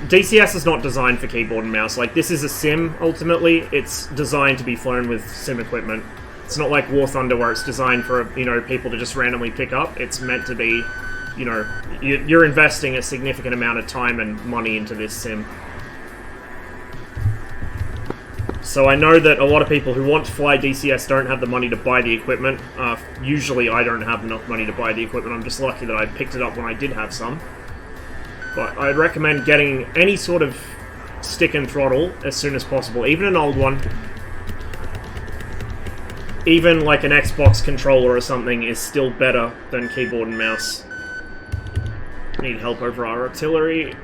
DCS is not designed for keyboard and mouse. Like, this is a sim, ultimately. It's designed to be flown with sim equipment. It's not like War Thunder where it's designed for, you know, people to just randomly pick up. It's meant to be, you know, you're investing a significant amount of time and money into this sim. So I know that a lot of people who want to fly DCS don't have the money to buy the equipment. Usually I don't have enough money to buy the equipment. I'm just lucky that I picked it up when I did have some. But I'd recommend getting any sort of stick and throttle as soon as possible. Even an old one. Even like an Xbox controller or something is still better than keyboard and mouse. Need help over our artillery.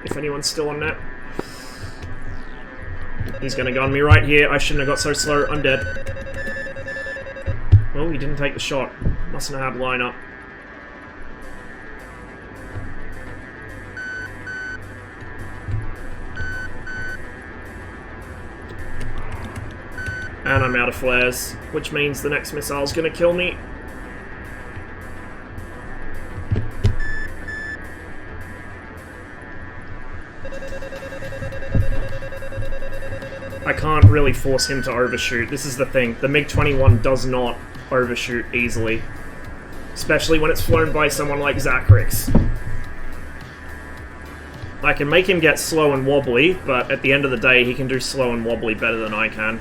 If anyone's still on net. He's gonna gun me right here. I shouldn't have got so slow. I'm dead. Well, he didn't take the shot. Mustn't have had line up. And I'm out of flares, which means the next missile's gonna kill me. I can't really force him to overshoot. This is the thing. The MiG-21 does not overshoot easily. Especially when it's flown by someone like Zachrix. I can make him get slow and wobbly, but at the end of the day, he can do slow and wobbly better than I can.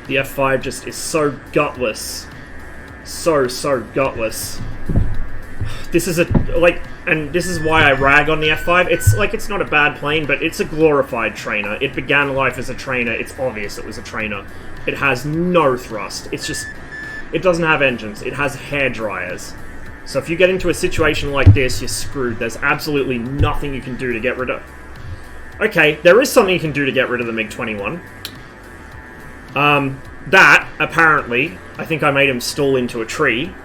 The F5 just is so gutless. So gutless. This is and this is why I rag on the F5. It's not a bad plane, but it's a glorified trainer. It began life as a trainer. It's obvious it was a trainer. It has no thrust. It's just, it doesn't have engines. It has hair dryers. So if you get into a situation like this, you're screwed. There's absolutely nothing you can do to get rid of. Okay, there is something you can do to get rid of the MiG-21. That, apparently, I think I made him stall into a tree.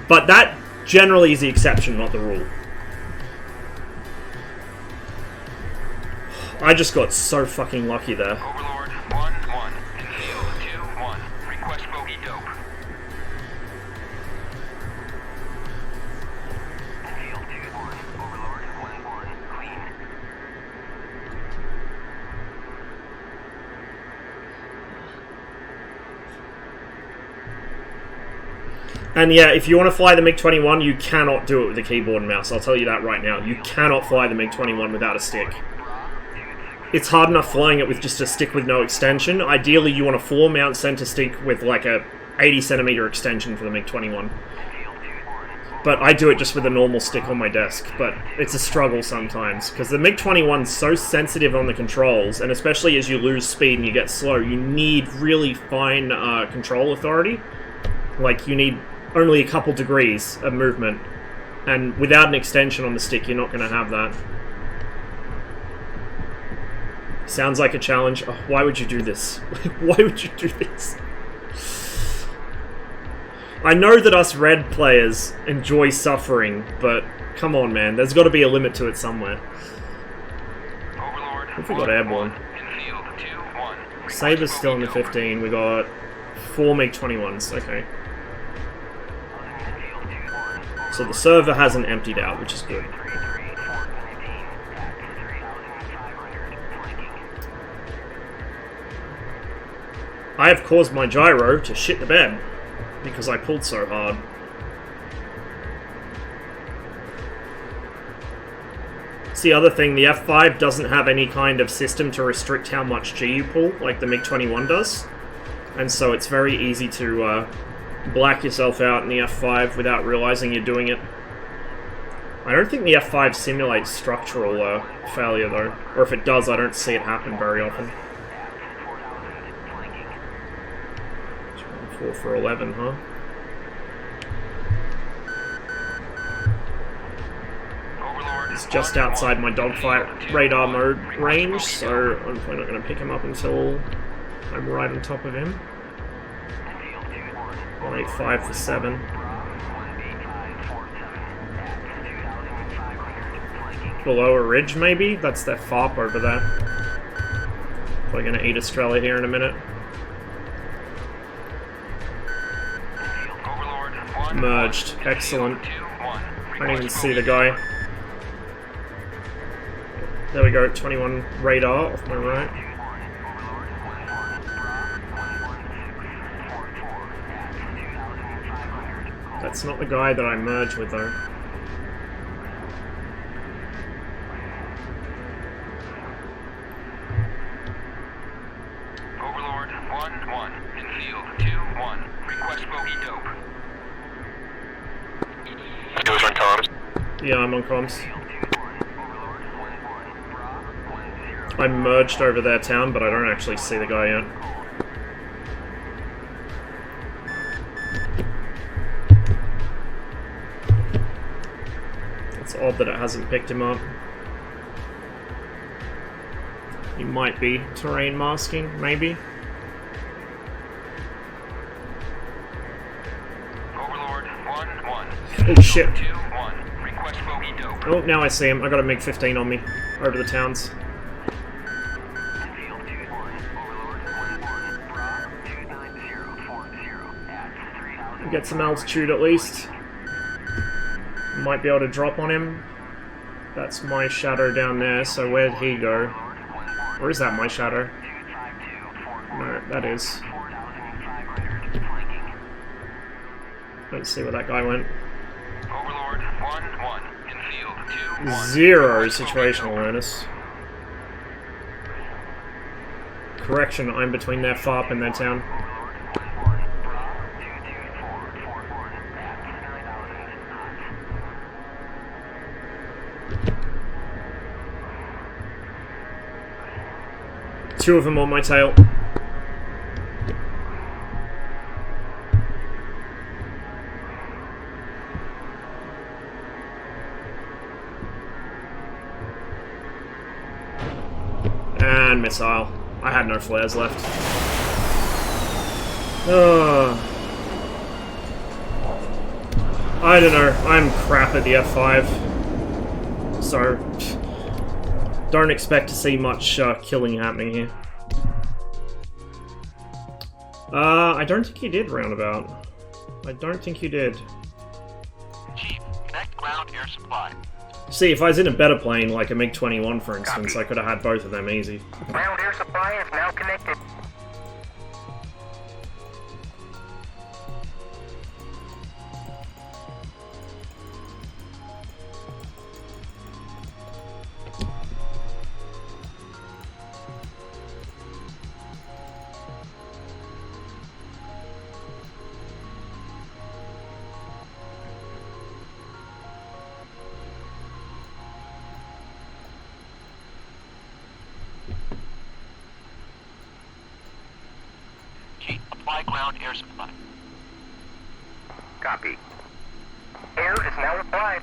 But that generally is the exception, not the rule. I just got so fucking lucky there. Overlord 1-1, NCO 2-1, request bogey dope. NCO 2-1, Overlord 1-1, clean. And yeah, if you want to fly the MiG-21, you cannot do it with a keyboard and mouse. I'll tell you that right now. You cannot fly the MiG-21 without a stick. It's hard enough flying it with just a stick with no extension. Ideally, you want a 4-mount center stick with like a 80cm extension for the MiG-21. But I do it just with a normal stick on my desk. But it's a struggle sometimes, because the MiG-21's so sensitive on the controls, and especially as you lose speed and you get slow, you need really fine control authority. Like, you need only a couple degrees of movement, and without an extension on the stick, you're not going to have that. Sounds like a challenge. Oh, why would you do this? Why would you do this? I know that us red players enjoy suffering, but come on, man. There's got to be a limit to it somewhere. Overlord, I think we got airborne. infield 2-1. Saber's still in the 15. We got 4 MiG-21s. Okay. So the server hasn't emptied out, which is good. I have caused my gyro to shit the bed because I pulled so hard. It's the other thing, the F5 doesn't have any kind of system to restrict how much G you pull, like the MiG-21 does. And so it's very easy to black yourself out in the F5 without realizing you're doing it. I don't think the F5 simulates structural failure though, or if it does, I don't see it happen very often. 4 for 11, huh? It's just outside my dogfight radar mode range, so I'm probably not going to pick him up until I'm right on top of him. 185 for 7. Below a ridge, maybe? That's their FOP over there. Probably going to eat Australia here in a minute. Merged. Excellent. I didn't even see the guy. There we go, 21 radar off my right. That's not the guy that I merged with though. Overlord 1-1. Infield 2-1. Request bogey dope. It was on comms. Yeah, I'm on comms. I merged over their town, but I don't actually see the guy yet. It's odd that it hasn't picked him up. He might be terrain masking, maybe. Overlord 1-1. Oh shit. 2-1. Request bogey dope. Oh, now I see him. I got a MiG-15 on me. Over the towns. Infield 2-1. Overlord 1-1. Bra 29040 at 3000. Get some altitude at least. Might be able to drop on him. That's my shadow down there, so where'd he go? Or is that my shadow? No, that is. Let's see where that guy went. Overlord 1-1. Infield 2-1. 0 situational awareness. Correction, I'm between their FOP and their town. Two of them on my tail. And missile. I had no flares left. I don't know. I'm crap at the F5. So don't expect to see much killing happening here. I don't think you did, roundabout. I don't think you did. Chief, connect ground air supply. See, if I was in a better plane, like a MiG-21 for instance, I could have had both of them easy. Ground air supply is now connected. Apply ground air supply. Copy. Air is now applied.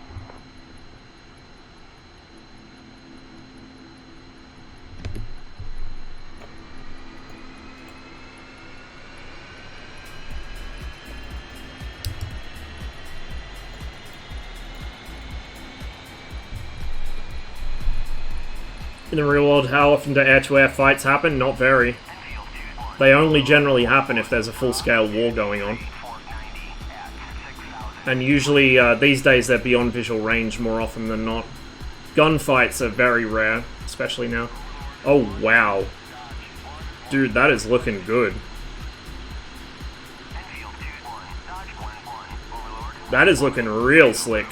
In the real world, how often do air-to-air fights happen? Not very. They only generally happen if there's a full-scale war going on. And usually, these days, they're beyond visual range more often than not. Gunfights are very rare, especially now. Oh, wow. Dude, that is looking good. That is looking real slick.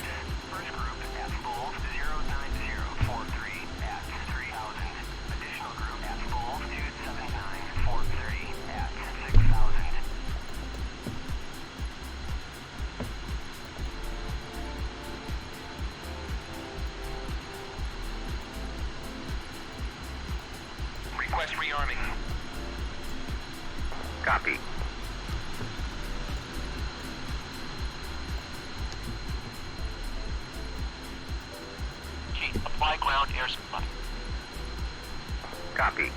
Request rearming. Copy. Apply ground air supply. Copy.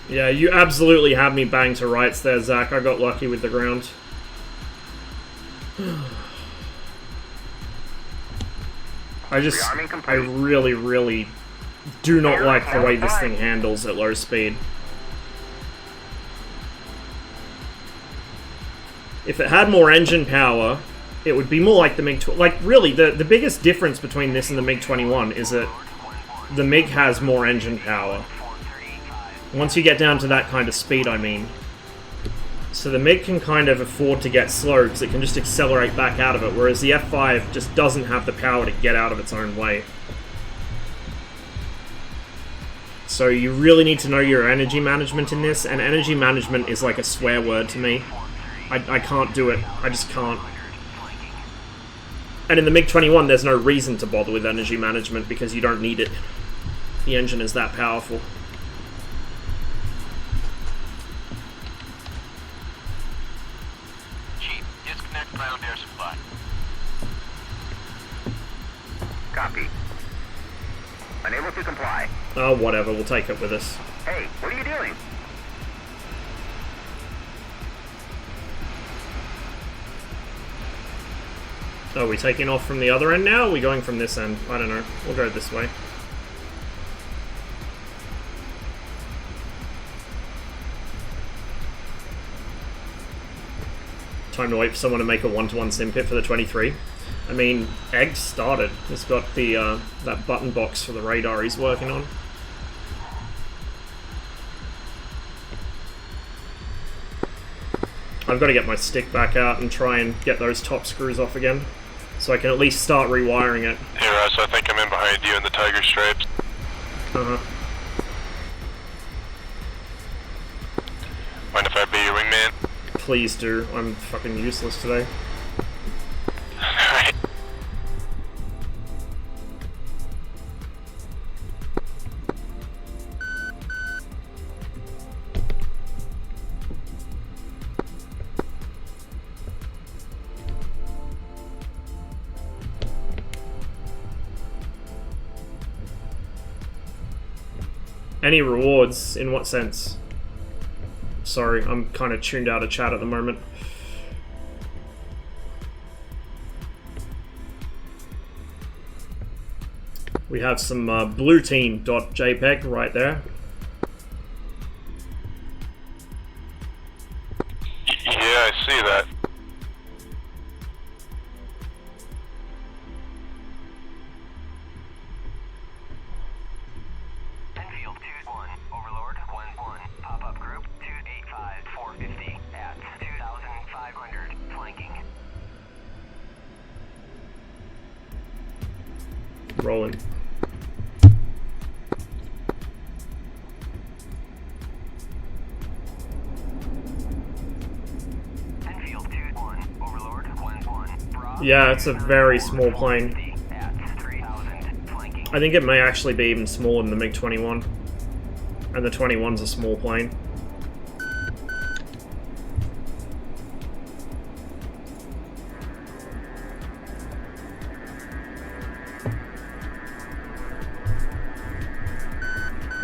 Yeah, you absolutely had me banged to rights there, Zach. I got lucky with the ground. I really, really do not like the way this thing handles at low speed. If it had more engine power, it would be more like the MiG-21. Like, really, the biggest difference between this and the MiG-21 is that the MiG has more engine power. Once you get down to that kind of speed, I mean. So the MiG can kind of afford to get slow because it can just accelerate back out of it, whereas the F5 just doesn't have the power to get out of its own way. So you really need to know your energy management in this, and energy management is like a swear word to me. I can't do it. I just can't. And in the MiG-21, there's no reason to bother with energy management because you don't need it. The engine is that powerful. Chief, disconnect ground air supply. Copy. Unable to comply. Oh, whatever. We'll take it with us. Hey, what are you doing? Oh, are we taking off from the other end now? Or are we going from this end? I don't know. We'll go this way. Time to wait for someone to make a 1-to-1 sim pit for the 23. I mean, Egg started. He's got the that button box for the radar he's working on. I've got to get my stick back out and try and get those top screws off again, so I can at least start rewiring it. Hey Russ, I think I'm in behind you in the tiger stripes. Uh-huh. Mind if I be your wingman? Please do. I'm fucking useless today. Alright. Any rewards? In what sense? Sorry, I'm kind of tuned out of chat at the moment. We have some blueteam.jpg right there. Yeah, I see that. Enfield 2-1, Overlord 1-1, pop-up group 285-450 at 2,500, flanking. Rolling. Enfield 2-1, Overlord 1-1, Yeah, it's a very small plane. at 3,000, flanking. I think it may actually be even smaller than the MiG-21. And the 21's a small plane.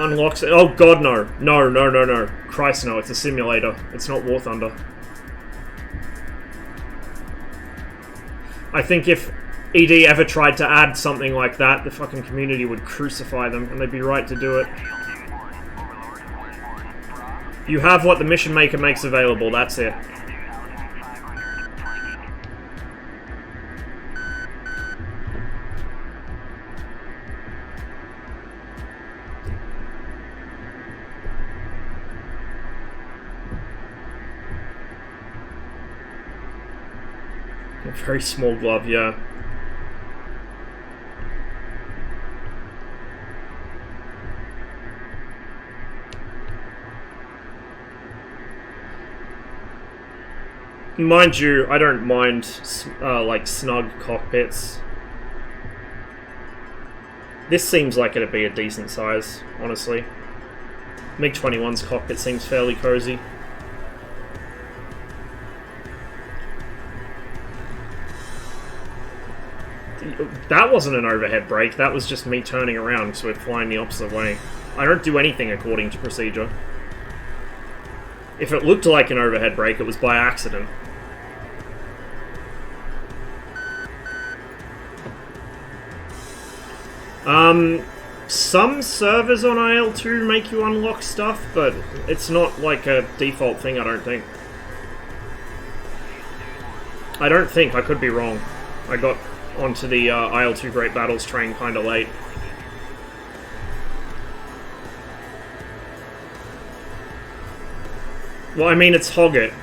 unlocks... Oh god, no. No, no, no, no. Christ, no. It's a simulator. It's not War Thunder. I think if ED ever tried to add something like that, the fucking community would crucify them, and they'd be right to do it. You have what the mission maker makes available, that's it. A very small glove, yeah. Mind you, I don't mind, like, snug cockpits. This seems like it'd be a decent size, honestly. MiG-21's cockpit seems fairly cozy. That wasn't an overhead brake, that was just me turning around so we're flying the opposite way. I don't do anything according to procedure. If it looked like an overhead brake, it was by accident. Some servers on IL-2 make you unlock stuff, but it's not like a default thing, I don't think. I could be wrong. I got onto the IL-2 Great Battles train kinda late. Well, I mean, it's Hoggett.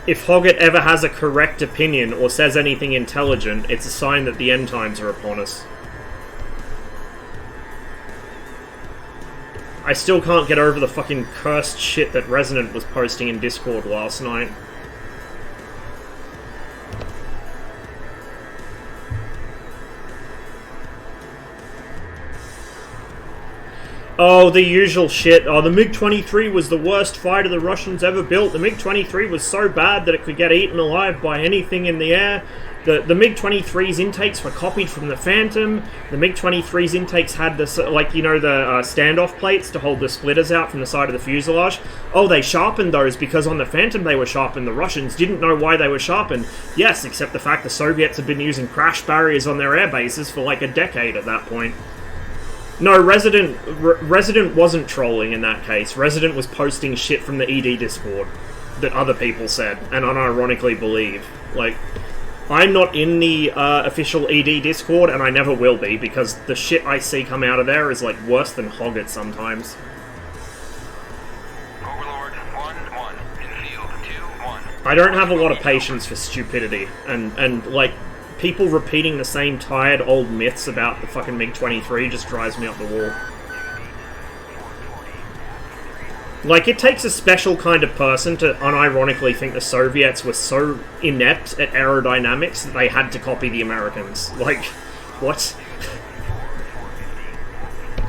If Hoggett ever has a correct opinion or says anything intelligent, it's a sign that the end times are upon us. I still can't get over the fucking cursed shit that Resident was posting in Discord last night. Oh, the usual shit. Oh, the MiG-23 was the worst fighter the Russians ever built. The MiG-23 was so bad that it could get eaten alive by anything in the air. The MiG-23's intakes were copied from the Phantom. The MiG-23's intakes had this, like, you know, the standoff plates to hold the splitters out from the side of the fuselage. Oh, they sharpened those because on the Phantom they were sharpened. The Russians didn't know why they were sharpened. Yes, except the fact the Soviets had been using crash barriers on their air bases for like a decade at that point. No, Resident wasn't trolling in that case. Resident was posting shit from the ED Discord that other people said and unironically believe. Like, I'm not in the official ED Discord, and I never will be, because the shit I see come out of there is, like, worse than Hoggett sometimes. Overlord 1-1, in field 2-1. I don't have a lot of patience for stupidity, and like, people repeating the same tired old myths about the fucking MiG-23 just drives me up the wall. Like, it takes a special kind of person to unironically think the Soviets were so inept at aerodynamics that they had to copy the Americans. Like, what?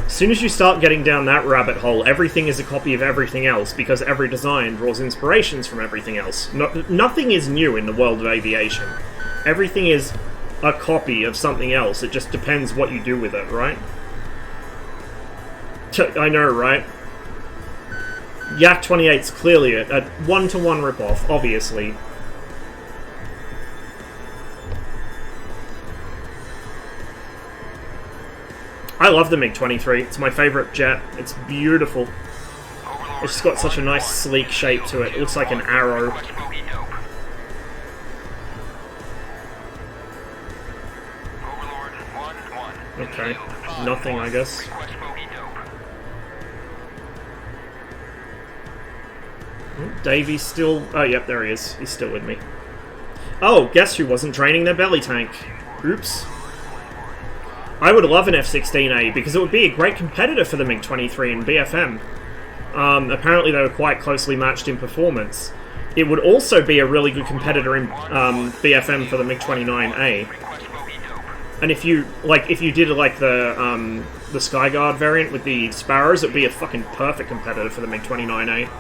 As soon as you start getting down that rabbit hole, everything is a copy of everything else, because every design draws inspirations from everything else. Nothing is new in the world of aviation. Everything is a copy of something else. It just depends what you do with it, right? I know, right? Yak-28's clearly a one-to-one ripoff, obviously. I love the MiG-23. It's my favorite jet. It's beautiful. It's just got such a nice sleek shape to it. It looks like an arrow. Okay, nothing, I guess. Davey's still... Oh, yep, there he is. He's still with me. Oh, guess who wasn't training their belly tank? Oops. I would love an F-16A, because it would be a great competitor for the MiG-23 in BFM. Apparently they were quite closely matched in performance. It would also be a really good competitor in BFM for the MiG-29A. And if you did like the Skyguard variant with the Sparrows, it'd be a fucking perfect competitor for the MiG-29A.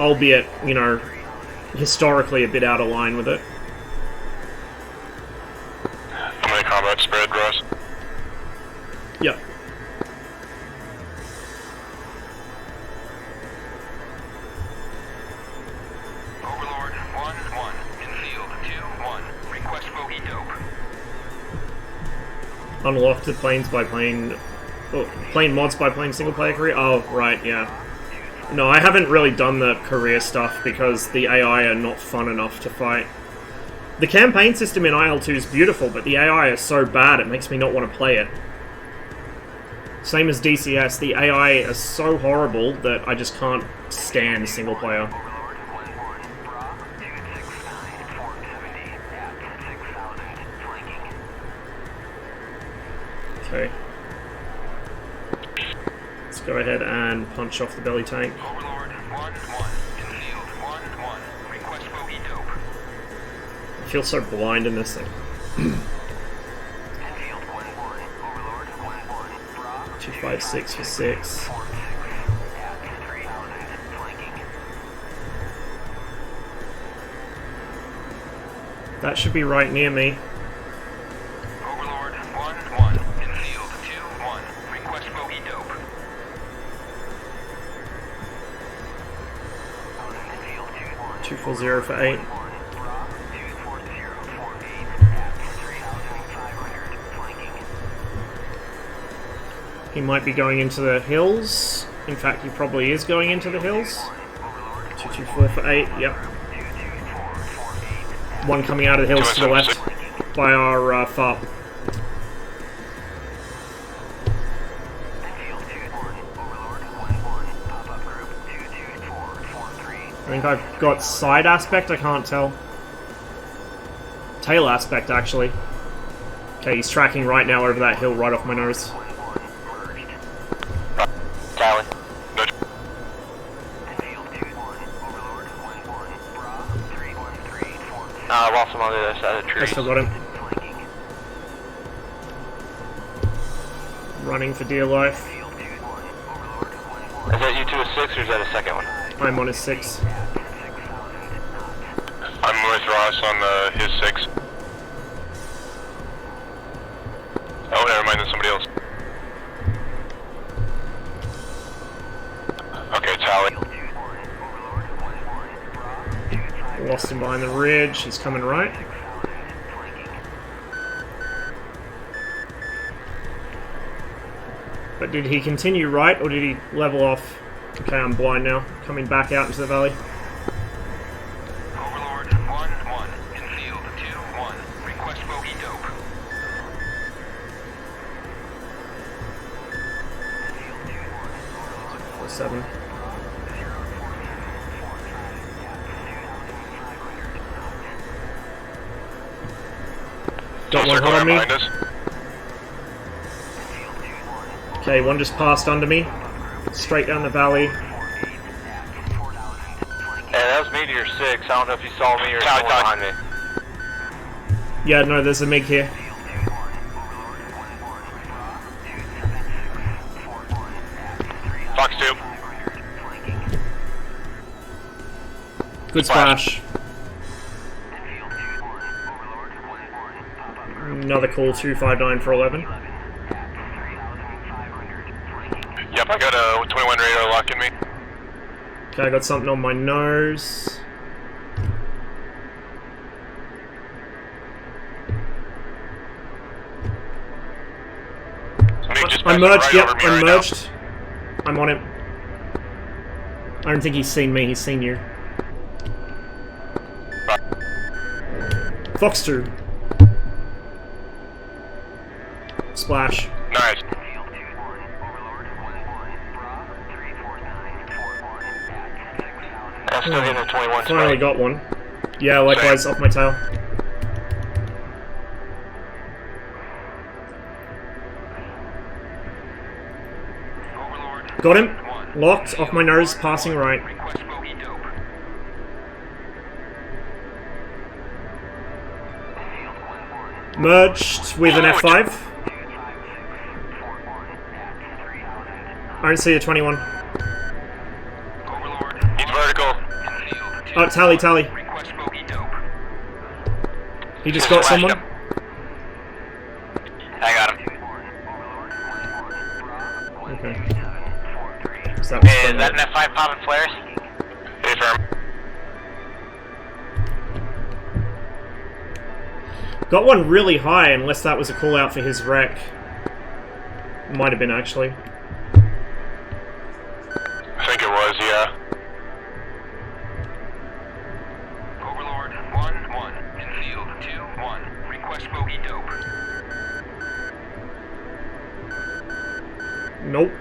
Albeit, you know, historically a bit out of line with it. How many combat spread, Russ? unlock the planes by playing... Oh, playing mods by playing single-player career? Oh, right, yeah. No, I haven't really done the career stuff because the AI are not fun enough to fight. The campaign system in IL-2 is beautiful, but the AI is so bad it makes me not want to play it. Same as DCS, the AI is so horrible that I just can't stand single player. Okay. Let's go ahead and punch off the belly tank. I feel so blind in this thing. 256 for 6. That should be right near me. Overlord 1-1, concealed 2-1, request bogey dope. 240 for 8. He might be going into the hills. In fact, he probably is going into the hills. 224 for 8, yep. One coming out of the hills to the left by our FARP. I think I've got side aspect, I can't tell. Tail aspect, actually. Okay, he's tracking right now over that hill right off my nose. Tally. Lost him on the other side of the tree. I still got him. Running for dear life. Is that you to a 6 or is that a second one? I'm on his 6. I'm with Ross on his 6. Oh, never mind, that's somebody else. Okay, Tally. Lost him behind the ridge. He's coming right. But did he continue right, or did he level off? Okay, I'm blind now. Coming back out into the valley. Overlord 1-1, concealed 2-1, request bogey dope. 7. Got one hot on me. Okay, one just passed under me. Straight down the valley. Yeah, that was Meteor 6. I don't know if you saw me or someone behind me. Yeah, no, there's a MiG here. Fox 2. Good splash. Another call, 259 for 11. Yep, I got a 21 radar locking me. Okay, I got something on my nose. I'm merged, yep, I'm merged. I'm on him. I don't think he's seen me, he's seen you. Fox 2. Splash. Nice. I'm still hitting a 21. Finally got one. Yeah, likewise, off my tail. Got him. Locked, off my nose, passing right. Merged with an F5. I don't see a 21. He's vertical. Oh, tally. He just got someone. I got him. Okay. Is that an F5 popping flares? Affirm. Got one really high, unless that was a call out for his wreck. Might have been, actually. I think it was, yeah. Overlord 1-1. Infield 2-1. Request bogey dope. Nope.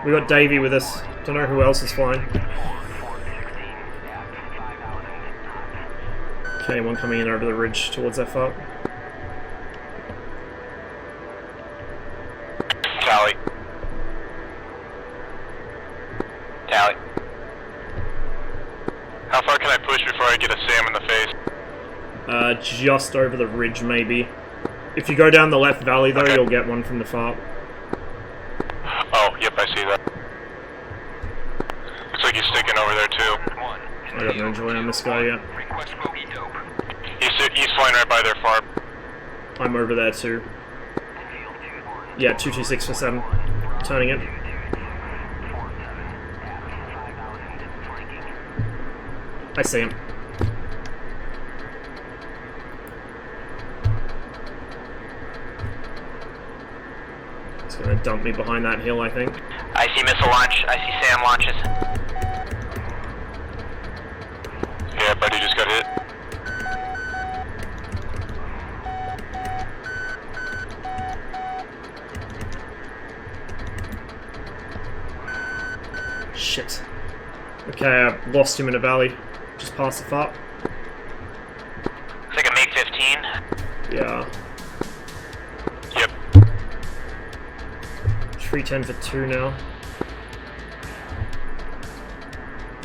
We got Davey with us. Don't know who else is flying. Okay, one coming in over the ridge towards F-up. Tally. Tally. How far can I push before I get a SAM in the face? Just over the ridge, maybe. If you go down the left valley, though, Okay. you'll get one from the FARP. Oh, yep, I see that. Looks like he's sticking over there too. I got no joy on this guy yet. Request bogey dope. He's flying right by their farm. I'm over there, too. Yeah, 226 for 7. Turning it. I see him. He's gonna dump me behind that hill, I think. I see missile launch. I see SAM launches. Yeah, buddy just got hit. Shit. Okay, I lost him in a valley. Just past the FARP. It's like a MiG-15. Yeah. Yep. 310 for 2 now.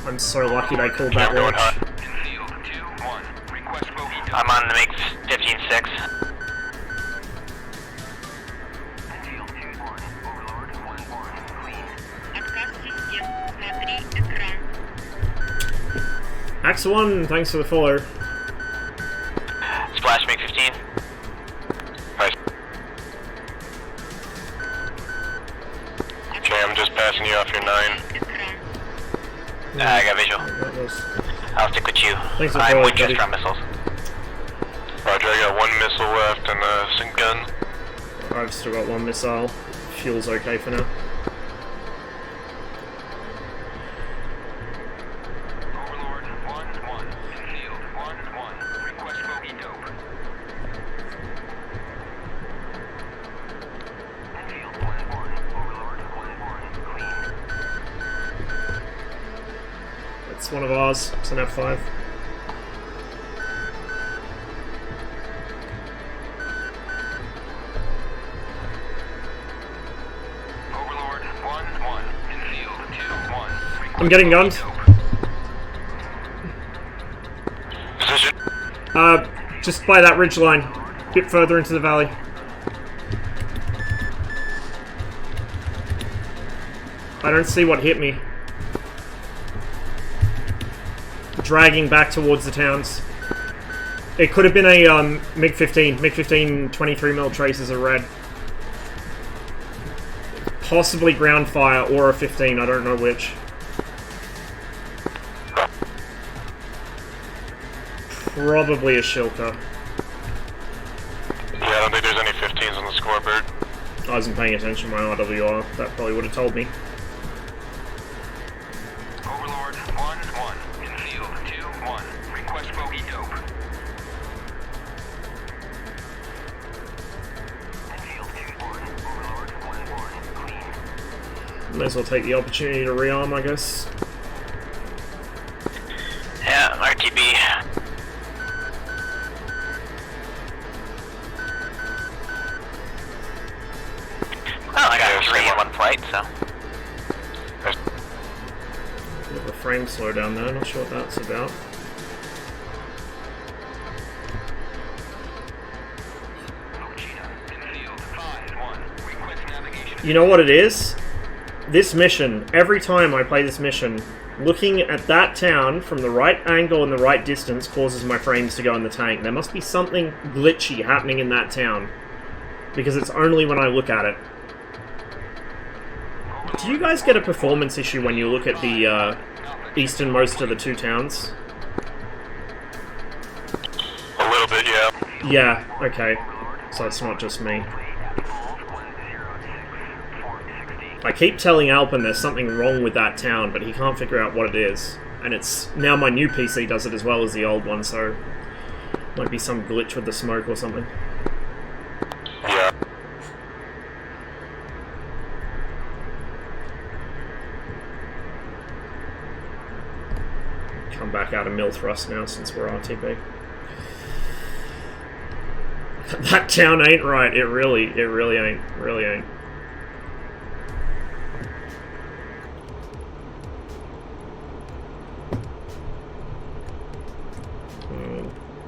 I'm so lucky they called that Going launch. hot. Infield 2-1. Request bogey dope. I'm on the MiG-15-6. Infield 2-1. Overlord 1-1. Clean. Отказ систем. Смотри экран. Axe 1, thanks for the follow. Splash MiG-15. Nice. Okay, I'm just passing you off your 9. I got visual. That was- I'll stick with you. Thanks for I'm following, Winchester buddy. on missiles. Roger, I got 1 missile left and a sync gun. I've still got 1 missile. Fuel's okay for now. Overlord 1-1. Infield 1-1. Request bogey dope. Infield 1-1. Overlord 1-1. Clean. It's one of ours. It's an F5. Overlord 1-1. Infield 2-1. I'm getting gunned. Position. Just by that ridge line. A bit further into the valley. I don't see what hit me. Dragging back towards the towns. It could have been a MiG-15. MiG-15 23mm traces are red. Possibly ground fire or a 15, I don't know which. Probably a Shilka. Yeah, I don't think there's any 15s on the scoreboard. I wasn't paying attention to my RWR. That probably would have told me. Overlord 1-1. Infield 2-1. Request bogey dope. Infield 2-1. Overlord 1-1. Clean. May as well take the opportunity to rearm, I guess. Yeah, RTB. Well, I got 3 in 1 flight, so. Bit of a frame slowdown there, not sure what that's about. Infield 5-1. Request navigation. You know what it is? This mission, every time I play this mission, looking at that town from the right angle and the right distance causes my frames to go in the tank. There must be something glitchy happening in that town. Because it's only when I look at it. Do you guys get a performance issue when you look at the easternmost of the 2 towns? A little bit, yeah. Yeah, okay. So it's not just me. I keep telling Alpin there's something wrong with that town, but he can't figure out what it is. And it's now my new PC does it as well as the old one, so might be some glitch with the smoke or something. Yeah. Come back out of mill thrust now since we're RTB. That town ain't right. It really ain't. Really ain't.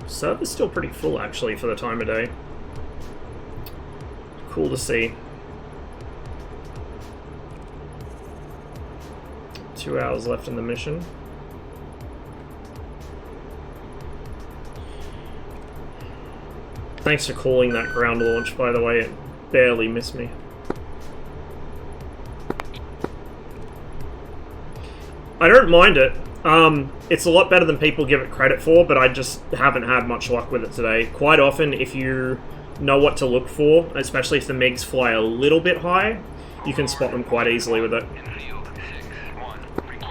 Server's still pretty full actually for the time of day. Cool to see. 2 hours left in the mission. Thanks for calling that ground launch, by the way. It barely missed me. I don't mind it. It's a lot better than people give it credit for, but I just haven't had much luck with it today. Quite often, if you know what to look for, especially if the MiGs fly a little bit high, you can spot them quite easily with it. Did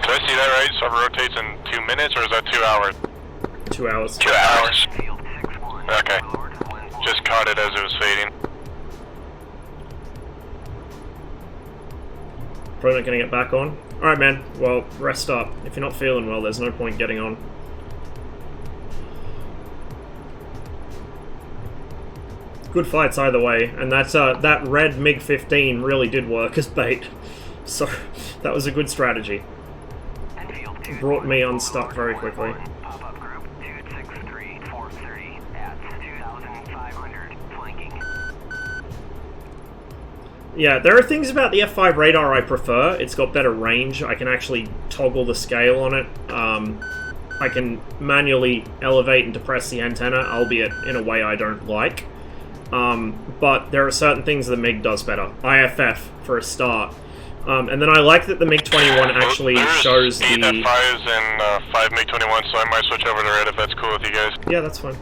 I see that right? So it rotates in 2 minutes, or is that 2 hours? 2 hours. 2 hours. Okay. Just caught it as it was fading. Probably not going to get back on. Alright, man. Well, rest up. If you're not feeling well, there's no point getting on. Good fights either way, and that's that red MiG-15 really did work as bait. So, that was a good strategy. It brought me unstuck very quickly. Yeah, there are things about the F5 radar I prefer. It's got better range. I can actually toggle the scale on it. I can manually elevate and depress the antenna, albeit in a way I don't like. But there are certain things the MiG does better. IFF, for a start. And then I like that the MiG-21 actually shows the... 8 F5s and 5 MiG-21, so I might switch over to red if that's cool with you guys. Yeah, that's fine.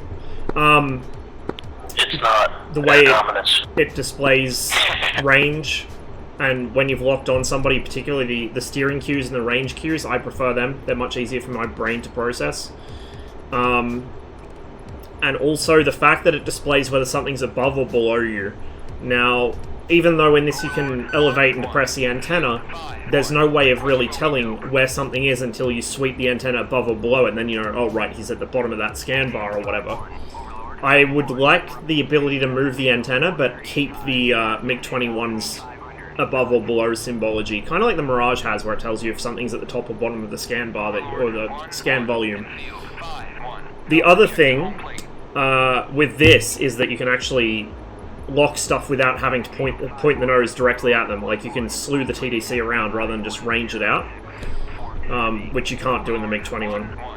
It's not the way dominance. it displays range, and when you've locked on somebody, particularly the steering cues and the range cues, I prefer them. They're much easier for my brain to process. And also the fact that it displays whether something's above or below you. Now, even though in this you can elevate and depress the antenna, there's no way of really telling where something is until you sweep the antenna above or below it, and then you know, oh right, he's at the bottom of that scan bar or whatever. I would like the ability to move the antenna, but keep the MiG-21's above or below symbology. Kind of like the Mirage has, where it tells you if something's at the top or bottom of the scan bar, or the scan volume. The other thing with this is that you can actually lock stuff without having to point the nose directly at them. Like, you can slew the TDC around rather than just range it out, which you can't do in the MiG-21.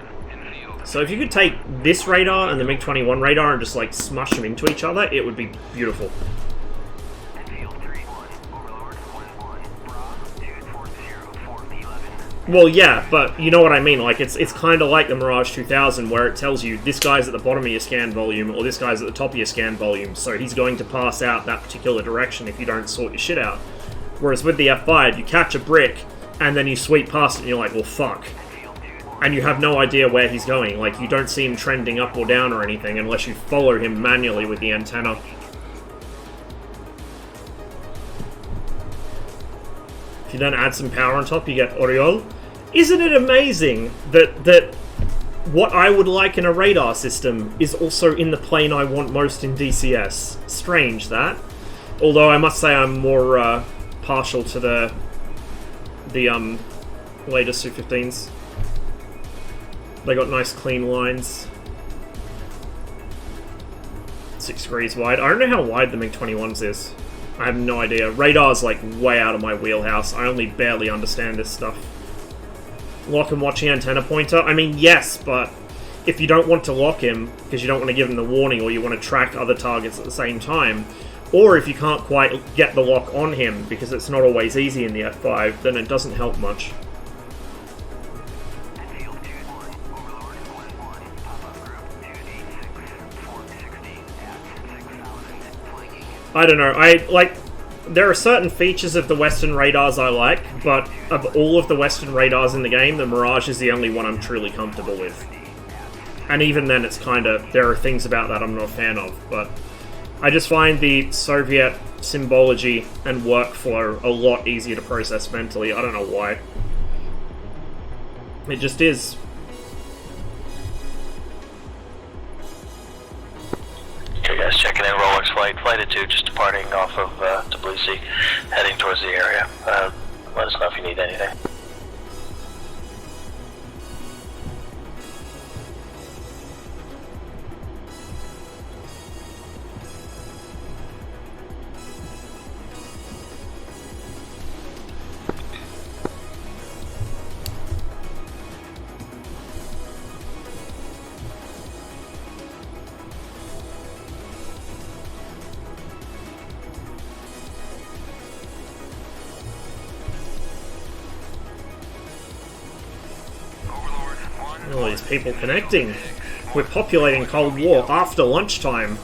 So if you could take this radar and the MiG-21 radar and just like smush them into each other, it would be beautiful. Well, yeah, but you know what I mean. Like, it's kind of like the Mirage 2000, where it tells you this guy's at the bottom of your scan volume, or this guy's at the top of your scan volume, so he's going to pass out that particular direction if you don't sort your shit out. Whereas with the F5, you catch a brick, and then you sweep past it, and you're like, well, fuck. And you have no idea where he's going. Like, you don't see him trending up or down or anything unless you follow him manually with the antenna. If you then add some power on top, you get Oriol. Isn't it amazing that what I would like in a radar system is also in the plane I want most in DCS? Strange, that. Although I must say I'm more partial to the later Su-15s. They got nice clean lines. 6 degrees wide. I don't know how wide the MiG-21's is. I have no idea. Radar's like way out of my wheelhouse. I only barely understand this stuff. Lock and watching antenna pointer? I mean, yes, but if you don't want to lock him, because you don't want to give him the warning, or you want to track other targets at the same time, or if you can't quite get the lock on him, because it's not always easy in the F5, then it doesn't help much. I don't know, there are certain features of the Western radars I like, but of all of the Western radars in the game, the Mirage is the only one I'm truly comfortable with. And even then, it's kind of, there are things about that I'm not a fan of, but I just find the Soviet symbology and workflow a lot easier to process mentally. I don't know why. It just is. Okay, guys, checking in. Rolex flight 2, just departing off of Tbilisi, heading towards the area. Let us know if you need anything. All these people connecting. We're populating Cold War after lunchtime.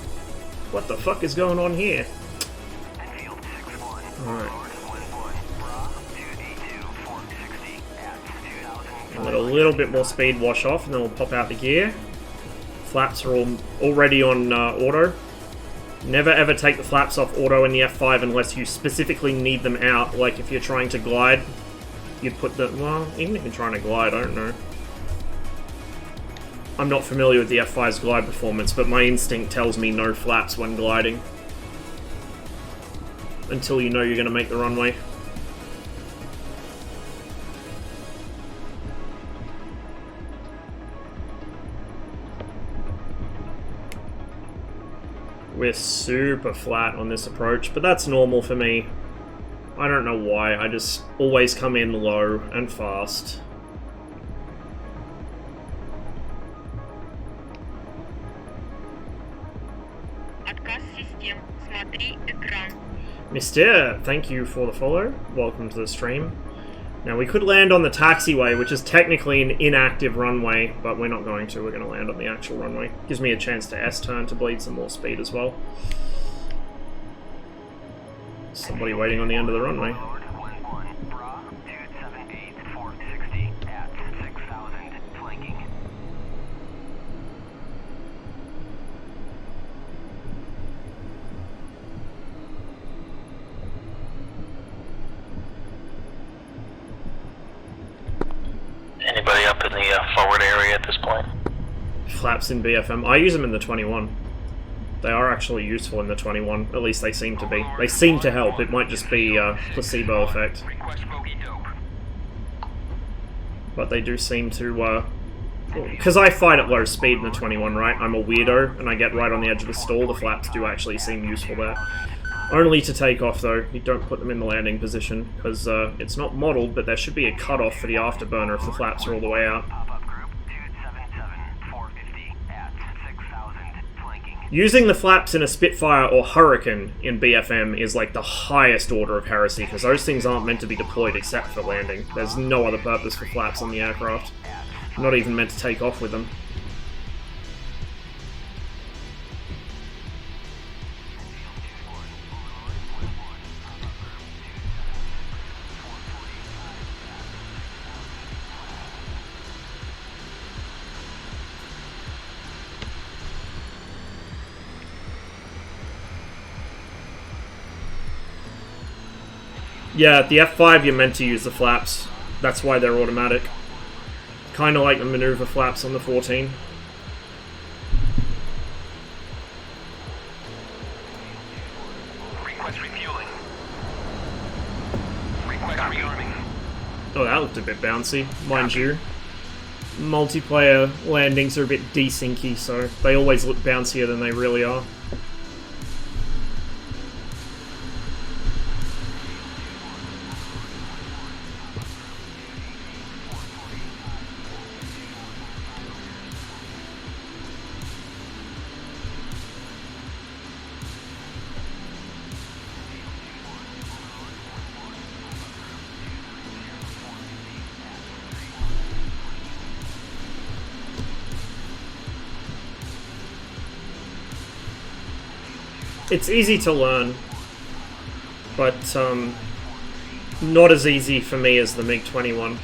What the fuck is going on here? Alright. Let a little bit more speed wash off and then we'll pop out the gear. Flaps are already on auto. Never ever take the flaps off auto in the F5 unless you specifically need them out. Like if you're trying to glide, you'd put the... Well, even if you're trying to glide, I don't know. I'm not familiar with the F5's glide performance, but my instinct tells me no flaps when gliding. Until you know you're going to make the runway. We're super flat on this approach, but that's normal for me. I don't know why, I just always come in low and fast. Mister, thank you for the follow. Welcome to the stream. Now, we could land on the taxiway, which is technically an inactive runway, but we're not going to. We're going to land on the actual runway. Gives me a chance to S-turn to bleed some more speed as well. Somebody waiting on the end of the runway. Anybody up in the forward area at this point? Flaps in BFM. I use them in the 21. They are actually useful in the 21. At least they seem to be. They seem to help. It might just be a placebo effect. But they do seem to... Because I fight at low speed in the 21, right? I'm a weirdo, and I get right on the edge of the stall. The flaps do actually seem useful there. Only to take off, though. You don't put them in the landing position, because it's not modeled, but there should be a cutoff for the afterburner if the flaps are all the way out. Using the flaps in a Spitfire or Hurricane in BFM is like the highest order of heresy, because those things aren't meant to be deployed except for landing. There's no other purpose for flaps on the aircraft. Not even meant to take off with them. Yeah, at the F5 you're meant to use the flaps. That's why they're automatic. Kind of like the maneuver flaps on the 14. Request refueling. Request rearming. Oh, that looked a bit bouncy, mind you. Multiplayer landings are a bit desyncy, so they always look bouncier than they really are. It's easy to learn. but not as easy for me as the MiG-21.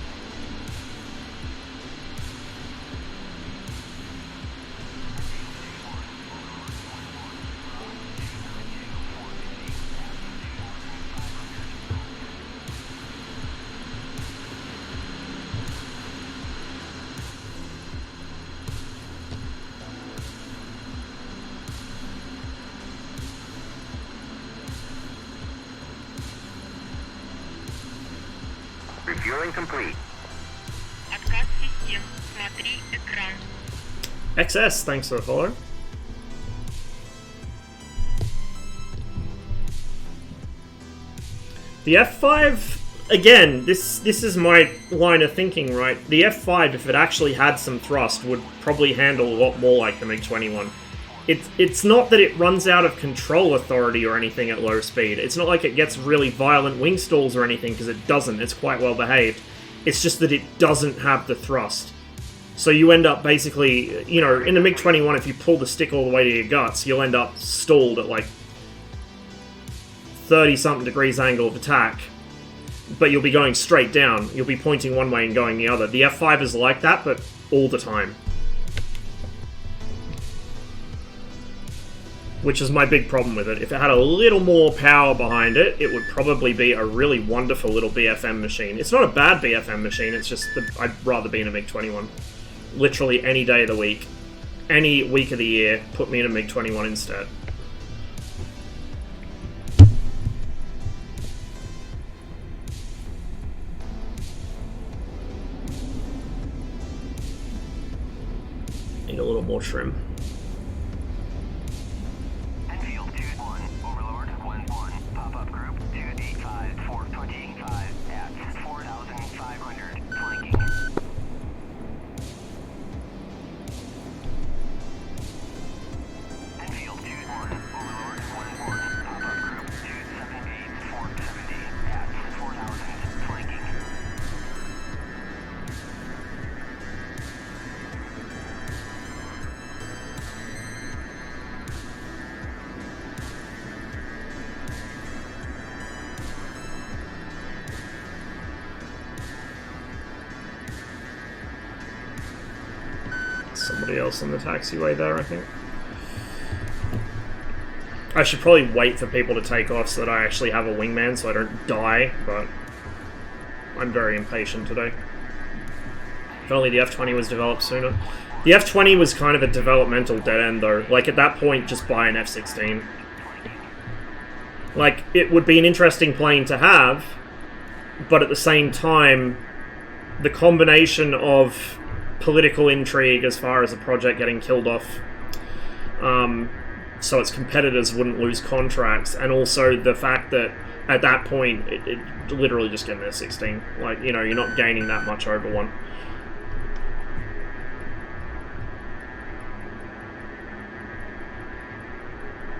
Refueling complete. Отказ систем. Смотри экран. XS, thanks for the follow. The F5, again, this is my line of thinking, right? The F5, if it actually had some thrust, would probably handle a lot more like the MiG-21. It's not that it runs out of control authority or anything at low speed. It's not like it gets really violent wing stalls or anything, because it doesn't. It's quite well behaved. It's just that it doesn't have the thrust. So you end up basically, you know, in the MiG-21, if you pull the stick all the way to your guts, you'll end up stalled at like 30-something degrees angle of attack. But you'll be going straight down. You'll be pointing one way and going the other. The F5 is like that, but all the time. Which is my big problem with it. If it had a little more power behind it, it would probably be a really wonderful little BFM machine. It's not a bad BFM machine, it's just that I'd rather be in a MiG-21. Literally any day of the week. Any week of the year, put me in a MiG-21 instead. Need a little more trim. Somebody else on the taxiway there, I think. I should probably wait for people to take off so that I actually have a wingman so I don't die, but I'm very impatient today. If only the F-20 was developed sooner. The F-20 was kind of a developmental dead end though. Like at that point, just buy an F-16. Like, it would be an interesting plane to have, but at the same time, the combination of political intrigue as far as the project getting killed off, so its competitors wouldn't lose contracts, and also the fact that at that point it literally just getting an F-16. Like, you know, you're not gaining that much over one.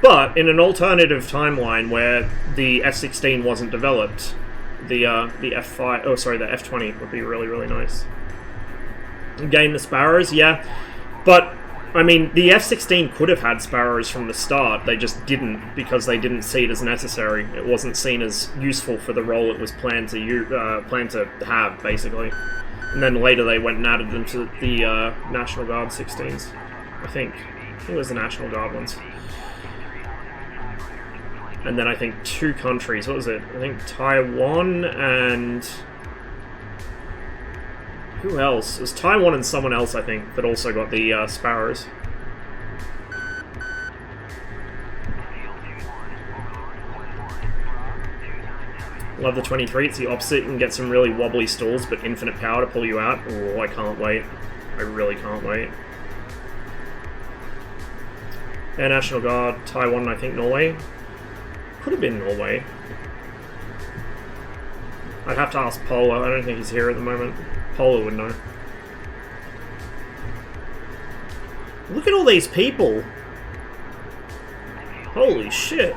But in an alternative timeline where the F-16 wasn't developed, the F5, oh sorry, the F-20 would be really, really nice. Gain the Sparrows, yeah, but I mean the F-16 could have had Sparrows from the start. They just didn't because they didn't see it as necessary. It wasn't seen as useful for the role it was planned to have, basically. And then later they went and added them to the National Guard 16s. I think it was the National Guard ones. And then I think 2 countries. What was it? I think Taiwan and who else? It was Taiwan and someone else, I think, that also got the Sparrows. Love the 23. It's the opposite. You can get some really wobbly stalls, but infinite power to pull you out. Oh, I can't wait. I really can't wait. Air National Guard, Taiwan, I think Norway. Could have been Norway. I'd have to ask Polo. I don't think he's here at the moment. Polo would know. Look at all these people. Holy shit.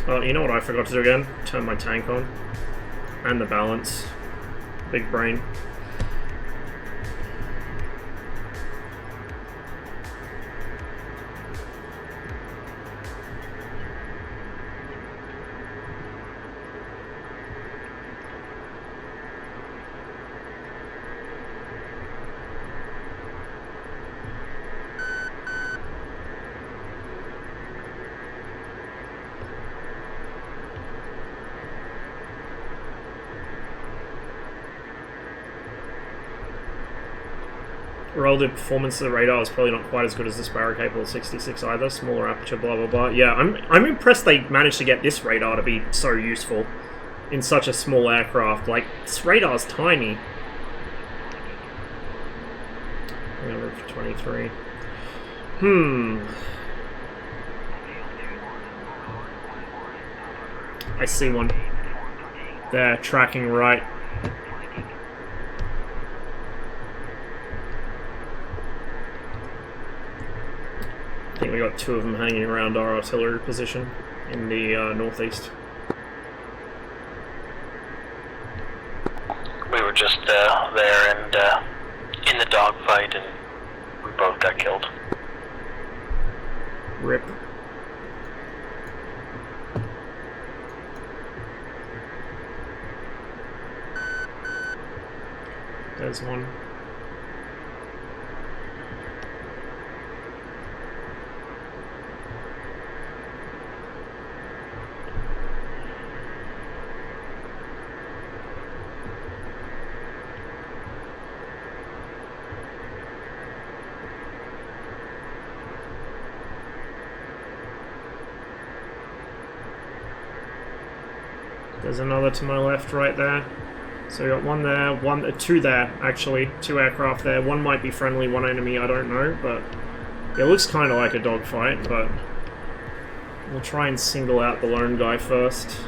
Oh, you know what I forgot to do again? Turn my tank on. And the balance. Big brain. Relative performance of the radar is probably not quite as good as the Sparrow capable 66 either. Smaller aperture, blah blah blah. Yeah, I'm impressed they managed to get this radar to be so useful in such a small aircraft. Like, this radar's tiny. Number 23. I see one. They're tracking right. I think we got 2 of them hanging around our artillery position in the northeast. We were just there and in the dogfight, and we both got killed. Rip. There's one. There's another to my left right there. So we got one there, two there, actually. 2 aircraft there. One might be friendly, one enemy, I don't know, but it looks kind of like a dogfight, but we'll try and single out the lone guy first,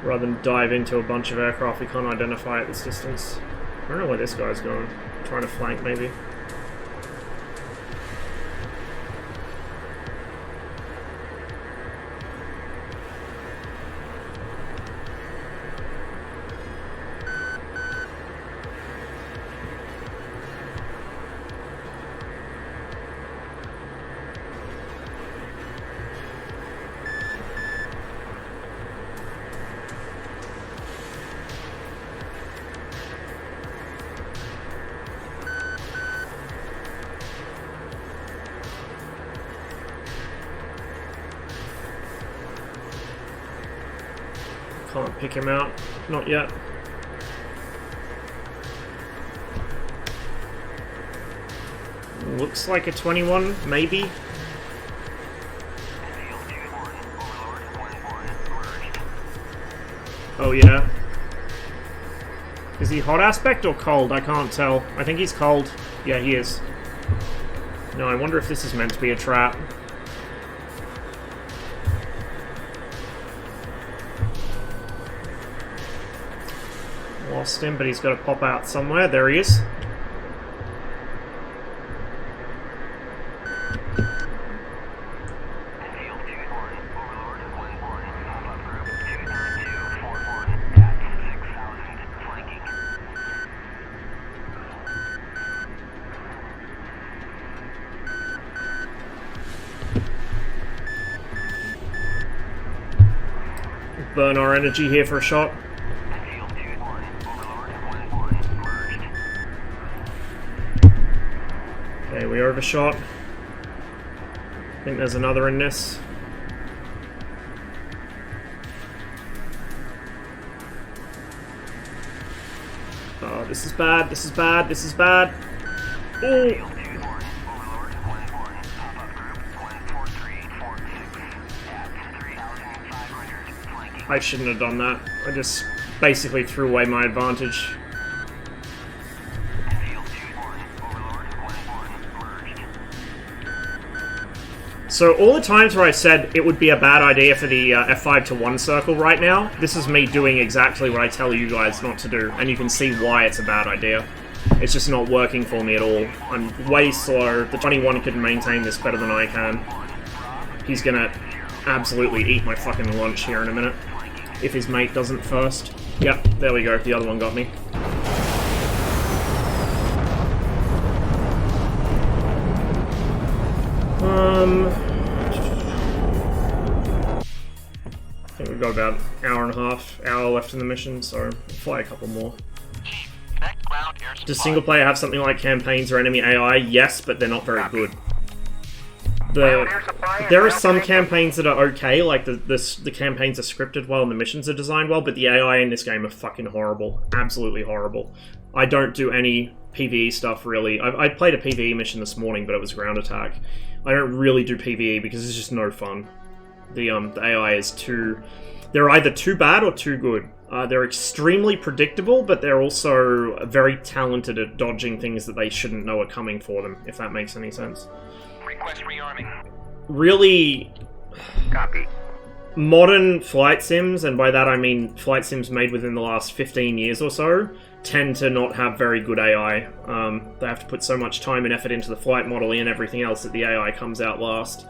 rather than dive into a bunch of aircraft we can't identify at this distance. I don't know where this guy's going. Trying to flank, maybe. Can't pick him out. Not yet. Looks like a 21, maybe. Oh yeah. Is he hot aspect or cold? I can't tell. I think he's cold. Yeah, he is. No, I wonder if this is meant to be a trap. Lost him, but he's got to pop out somewhere. There he is. Burn our energy here for a shot. Okay, we overshot. I think there's another in this. Oh, this is bad, this is bad, this is bad. Ooh. I shouldn't have done that. I just basically threw away my advantage. So all the times where I said it would be a bad idea for the F5 to 1 circle right now, this is me doing exactly what I tell you guys not to do, and you can see why it's a bad idea. It's just not working for me at all. I'm way slow. The 21 can maintain this better than I can. He's gonna absolutely eat my fucking lunch here in a minute. If his mate doesn't first. Yep, there we go. The other one got me. I think we've got about an hour and a half, hour left in the mission, so we'll fly a couple more. Does single player have something like campaigns or enemy AI? Yes, but they're not very good. There are some campaigns that are okay, like the campaigns are scripted well and the missions are designed well, but the AI in this game are fucking horrible. Absolutely horrible. I don't do any PvE stuff really. I played a PvE mission this morning, but it was ground attack. I don't really do PvE because it's just no fun. The AI is too... They're either too bad or too good. They're extremely predictable, but they're also very talented at dodging things that they shouldn't know are coming for them, if that makes any sense. Request rearming. Really... Copy. Modern flight sims, and by that I mean flight sims made within the last 15 years or so, tend to not have very good AI. They have to put so much time and effort into the flight modeling and everything else that the AI comes out last.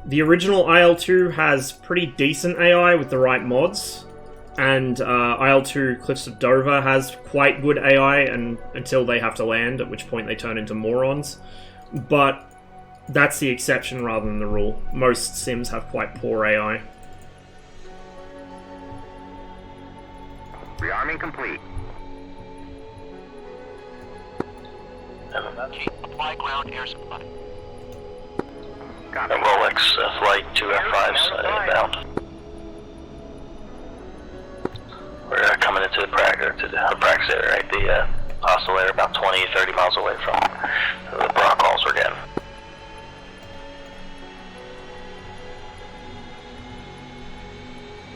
The original IL-2 has pretty decent AI with the right mods, and IL-2 Cliffs of Dover has quite good AI until they have to land, at which point they turn into morons. But that's the exception rather than the rule. Most sims have quite poor AI. Rearming complete. Apply ground air supply. And Rolex flight 2F5 inbound. We're coming into the Prax area, right? The hostile area about 20-30 miles away from the Brock calls we're getting.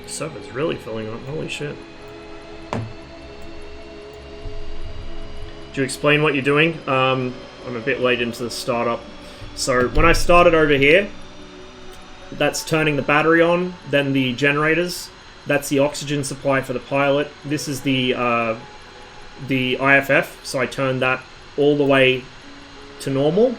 Server's really filling up, holy shit. Do you explain what you're doing? I'm a bit late into the startup. So when I started over here, that's turning the battery on, then the generators, that's the oxygen supply for the pilot. This is the IFF, so I turned that all the way to normal.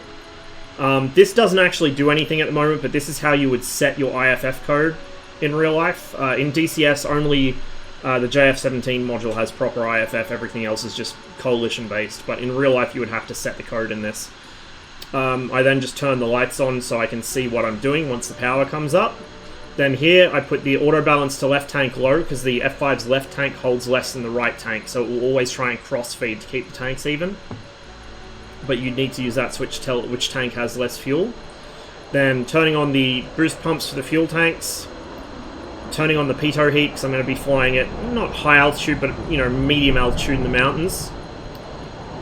This doesn't actually do anything at the moment, but this is how you would set your IFF code in real life. In DCS, only the JF-17 module has proper IFF, everything else is just coalition-based, but in real life you would have to set the code in this. I then just turn the lights on so I can see what I'm doing once the power comes up. Then here I put the auto balance to left tank low because the F5's left tank holds less than the right tank, so it will always try and cross-feed to keep the tanks even. But you need to use that switch to tell it which tank has less fuel. Then turning on the boost pumps for the fuel tanks. Turning on the pitot heat because I'm going to be flying at not high altitude, but medium altitude in the mountains.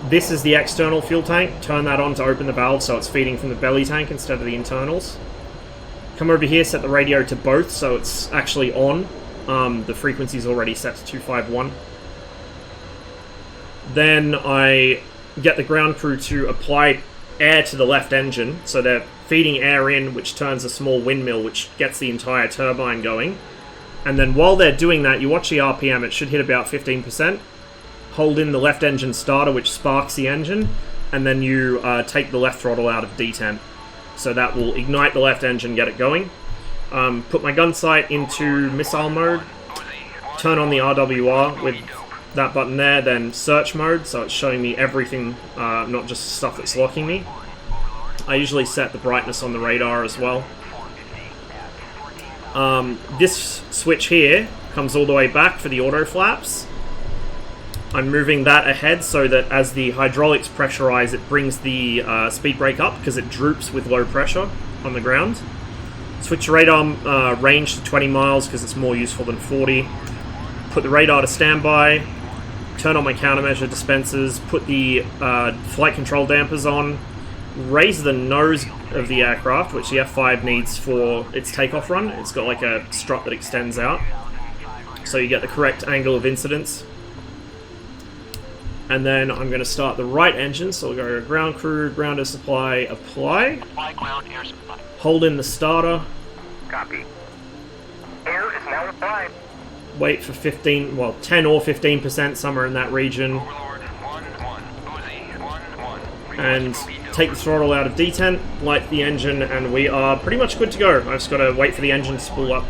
This is the external fuel tank. Turn that on to open the valve so it's feeding from the belly tank instead of the internals. Come over here, set the radio to both so it's actually on. The frequency is already set to 251. Then I get the ground crew to apply air to the left engine. So they're feeding air in, which turns a small windmill, which gets the entire turbine going. And then while they're doing that, you watch the RPM, it should hit about 15%. Hold in the left engine starter, which sparks the engine, and then you take the left throttle out of detent. So that will ignite the left engine, get it going. Put my gun sight into missile mode, turn on the RWR with that button there, then search mode, so it's showing me everything, not just stuff that's locking me. I usually set the brightness on the radar as well. This switch here comes all the way back for the auto flaps. I'm moving that ahead so that as the hydraulics pressurize, it brings the speed brake up because it droops with low pressure on the ground. Switch radar range to 20 miles because it's more useful than 40. Put the radar to standby. Turn on my countermeasure dispensers. Put the flight control dampers on. Raise the nose of the aircraft, which the F5 needs for its takeoff run. It's got like a strut that extends out, so you get the correct angle of incidence. And then I'm going to start the right engine, so we'll go ground crew, ground air supply, apply. Apply ground air supply. Hold in the starter. Copy. Air is now applied. Wait for 10 or 15%, somewhere in that region. And take the throttle out of detent, light the engine, and we are pretty much good to go. I've just got to wait for the engine to spool up,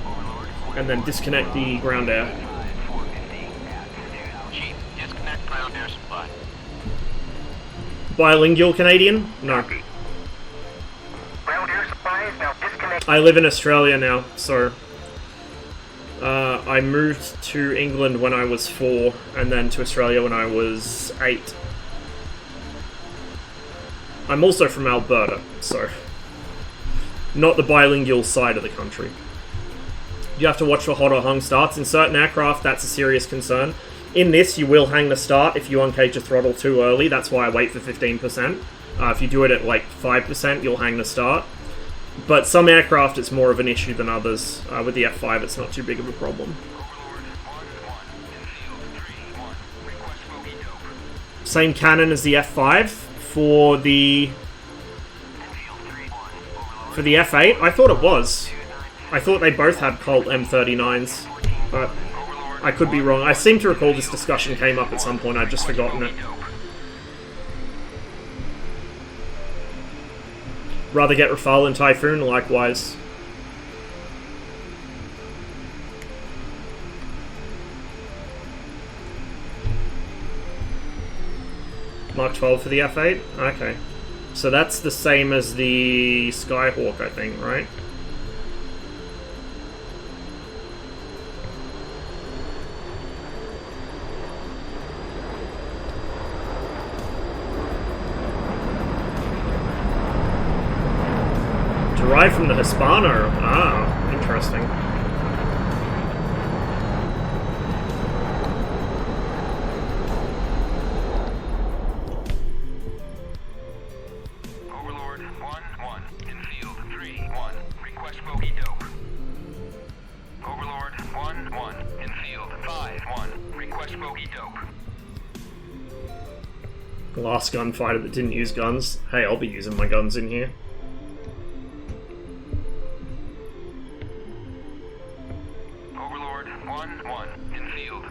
and then disconnect the ground air. Chief, disconnect ground air supply. Bilingual Canadian? No. Ground air supply is now disconnected. I live in Australia now, so I moved to England when I was 4, and then to Australia when I was 8. I'm also from Alberta, so not the bilingual side of the country. You have to watch for hot or hung starts. In certain aircraft, that's a serious concern. In this, you will hang the start if you uncage your throttle too early. That's why I wait for 15%. If you do it at like 5%, you'll hang the start. But some aircraft, it's more of an issue than others. With the F5, it's not too big of a problem. Same cannon as the F5 for the F8. I thought it was. I thought they both had Colt M39s, but I could be wrong. I seem to recall this discussion came up at some point. I've just forgotten it. Rather get Rafale than Typhoon, likewise. Mark 12 for the F8? Okay. So that's the same as the Skyhawk, I think, right? Derived from the Hispano. Ah, interesting. Overlord 1-1 in field 3-1. Request bogey dope. Overlord 1-1 in field 5-1. Request bogey dope. Last gunfighter that didn't use guns. Hey, I'll be using my guns in here. Overlord 1-1 in field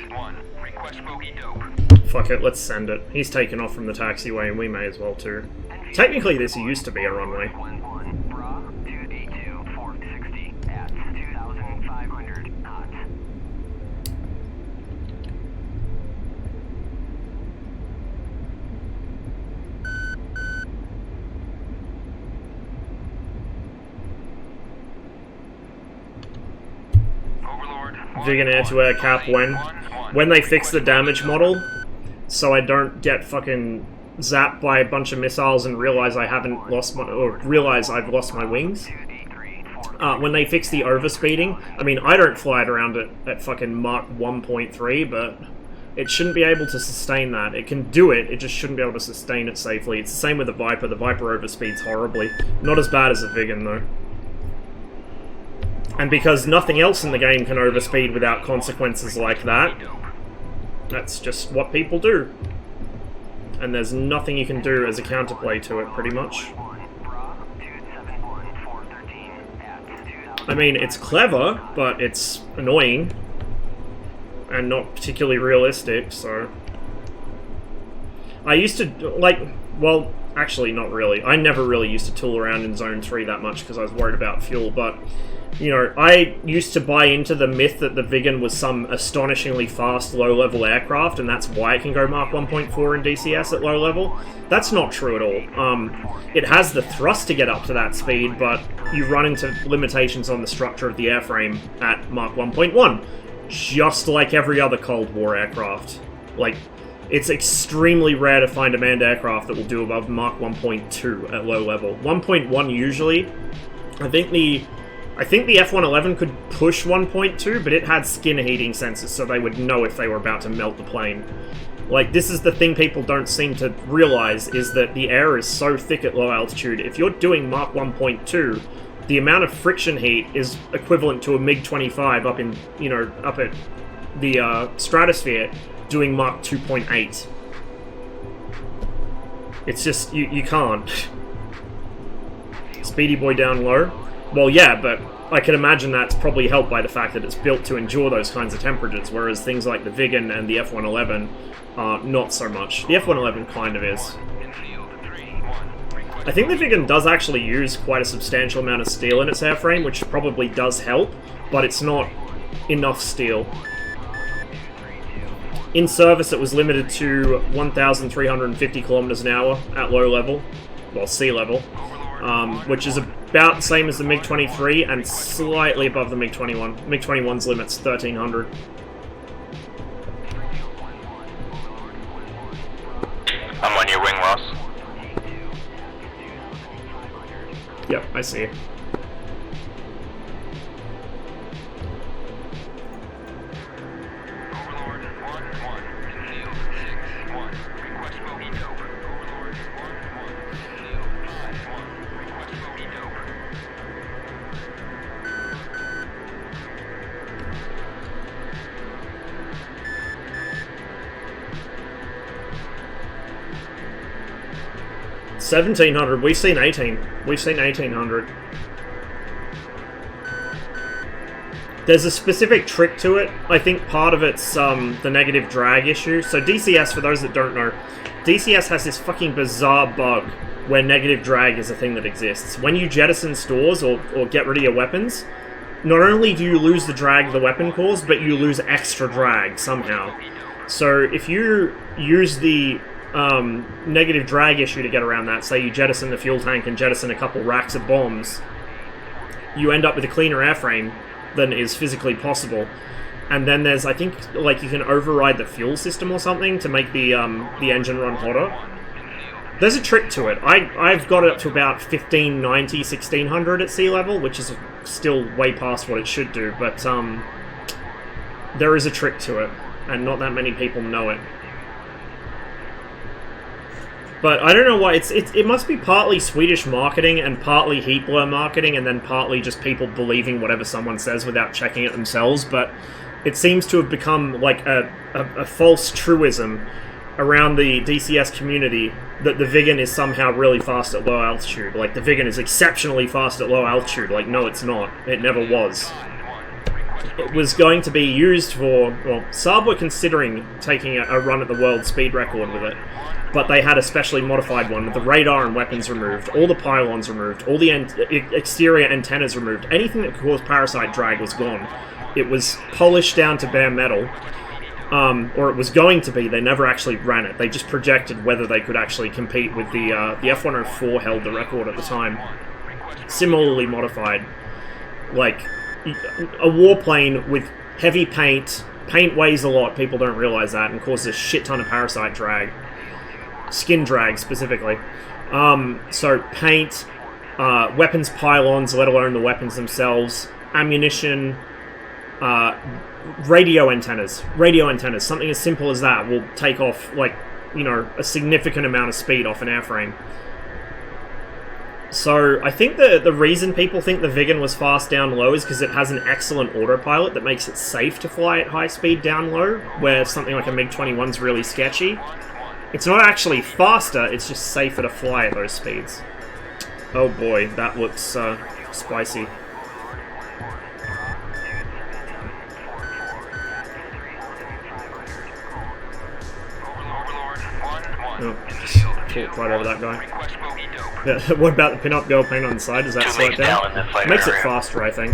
6-1. Request bogey dope. Fuck it, let's send it. He's taken off from the taxiway and we may as well too. Technically this used to be a runway. Bra 282 460 at 2,500 knots. Vegan air-to-air cap when they fix the damage model, so I don't get fucking zapped by a bunch of missiles and realize I haven't lost my, or realize I've lost my wings. When they fix the overspeeding, I mean, I don't fly it around at fucking Mach 1.3, but it shouldn't be able to sustain that. It can do it, it just shouldn't be able to sustain it safely. It's the same with the Viper. The Viper overspeeds horribly. Not as bad as the Vegan, though. And because nothing else in the game can overspeed without consequences like that, that's just what people do. And there's nothing you can do as a counterplay to it, pretty much. I mean, it's clever, but it's annoying. And not particularly realistic, so... I used to, like, well, actually not really. I never really used to tool around in Zone 3 that much because I was worried about fuel, but... You know, I used to buy into the myth that the Vegan was some astonishingly fast low-level aircraft, and that's why it can go Mach 1.4 in DCS at low level. That's not true at all. It has the thrust to get up to that speed, but you run into limitations on the structure of the airframe at Mach 1.1, just like every other Cold War aircraft. Like, it's extremely rare to find a manned aircraft that will do above Mach 1.2 at low level. 1.1 usually. I think the F-111 could push 1.2, but it had skin heating sensors, so they would know if they were about to melt the plane. Like, this is the thing people don't seem to realize, is that the air is so thick at low altitude. If you're doing Mach 1.2, the amount of friction heat is equivalent to a MiG-25 up in, you know, up at the stratosphere doing Mach 2.8. It's just, you can't. Speedy boy down low. Well, yeah, but I can imagine that's probably helped by the fact that it's built to endure those kinds of temperatures, whereas things like the Vegan and the F-111 are not so much. The F-111 kind of is. I think the Vegan does actually use quite a substantial amount of steel in its airframe, which probably does help, but it's not enough steel. In service, it was limited to 1,350 kilometers an hour at low level, well, sea level, which is about the same as the MiG-23 and slightly above the MiG-21. MiG-21's limit's 1,300. I'm on your wing, Ross. Yep, I see. 1700. We've seen 18. We've seen 1800. There's a specific trick to it. I think part of it's the negative drag issue. So DCS, for those that don't know, DCS has this fucking bizarre bug where negative drag is a thing that exists. When you jettison stores or get rid of your weapons, not only do you lose the drag the weapon caused, but you lose extra drag somehow. So if you use the negative drag issue to get around that, say you jettison the fuel tank and jettison a couple racks of bombs, you end up with a cleaner airframe than is physically possible. And then there's, I think, like, you can override the fuel system or something to make the engine run hotter. There's a trick to it. I've got it up to about 1590, 1600 at sea level, which is still way past what it should do, but there is a trick to it, and not that many people know it. But I don't know why, it must be partly Swedish marketing and partly heat blur marketing and then partly just people believing whatever someone says without checking it themselves, but it seems to have become like a false truism around the DCS community that the Viggen is somehow really fast at low altitude. Like, the Viggen is exceptionally fast at low altitude. Like, no, it's not. It never was. It was going to be used for, well, Saab were considering taking a run at the world speed record with it, but they had a specially modified one with the radar and weapons removed, all the pylons removed, all the exterior antennas removed. Anything that could cause parasite drag was gone. It was polished down to bare metal, or it was going to be. They never actually ran it. They just projected whether they could actually compete with the F-104 held the record at the time. Similarly modified. Like, a warplane with heavy paint. Paint weighs a lot, people don't realize that, and causes a shit ton of parasite drag. Skin drag, specifically. So, paint, weapons pylons, let alone the weapons themselves, ammunition, radio antennas, something as simple as that will take off, like, you know, a significant amount of speed off an airframe. So, I think the reason people think the Viggen was fast down low is because it has an excellent autopilot that makes it safe to fly at high speed down low, where something like a MiG-21 is really sketchy. It's not actually faster, it's just safer to fly at those speeds. Oh boy, that looks spicy. Oh, just talked right over that guy. Yeah, what about the pin-up girl plane on the side? Does that slow it down? Makes it faster, I think.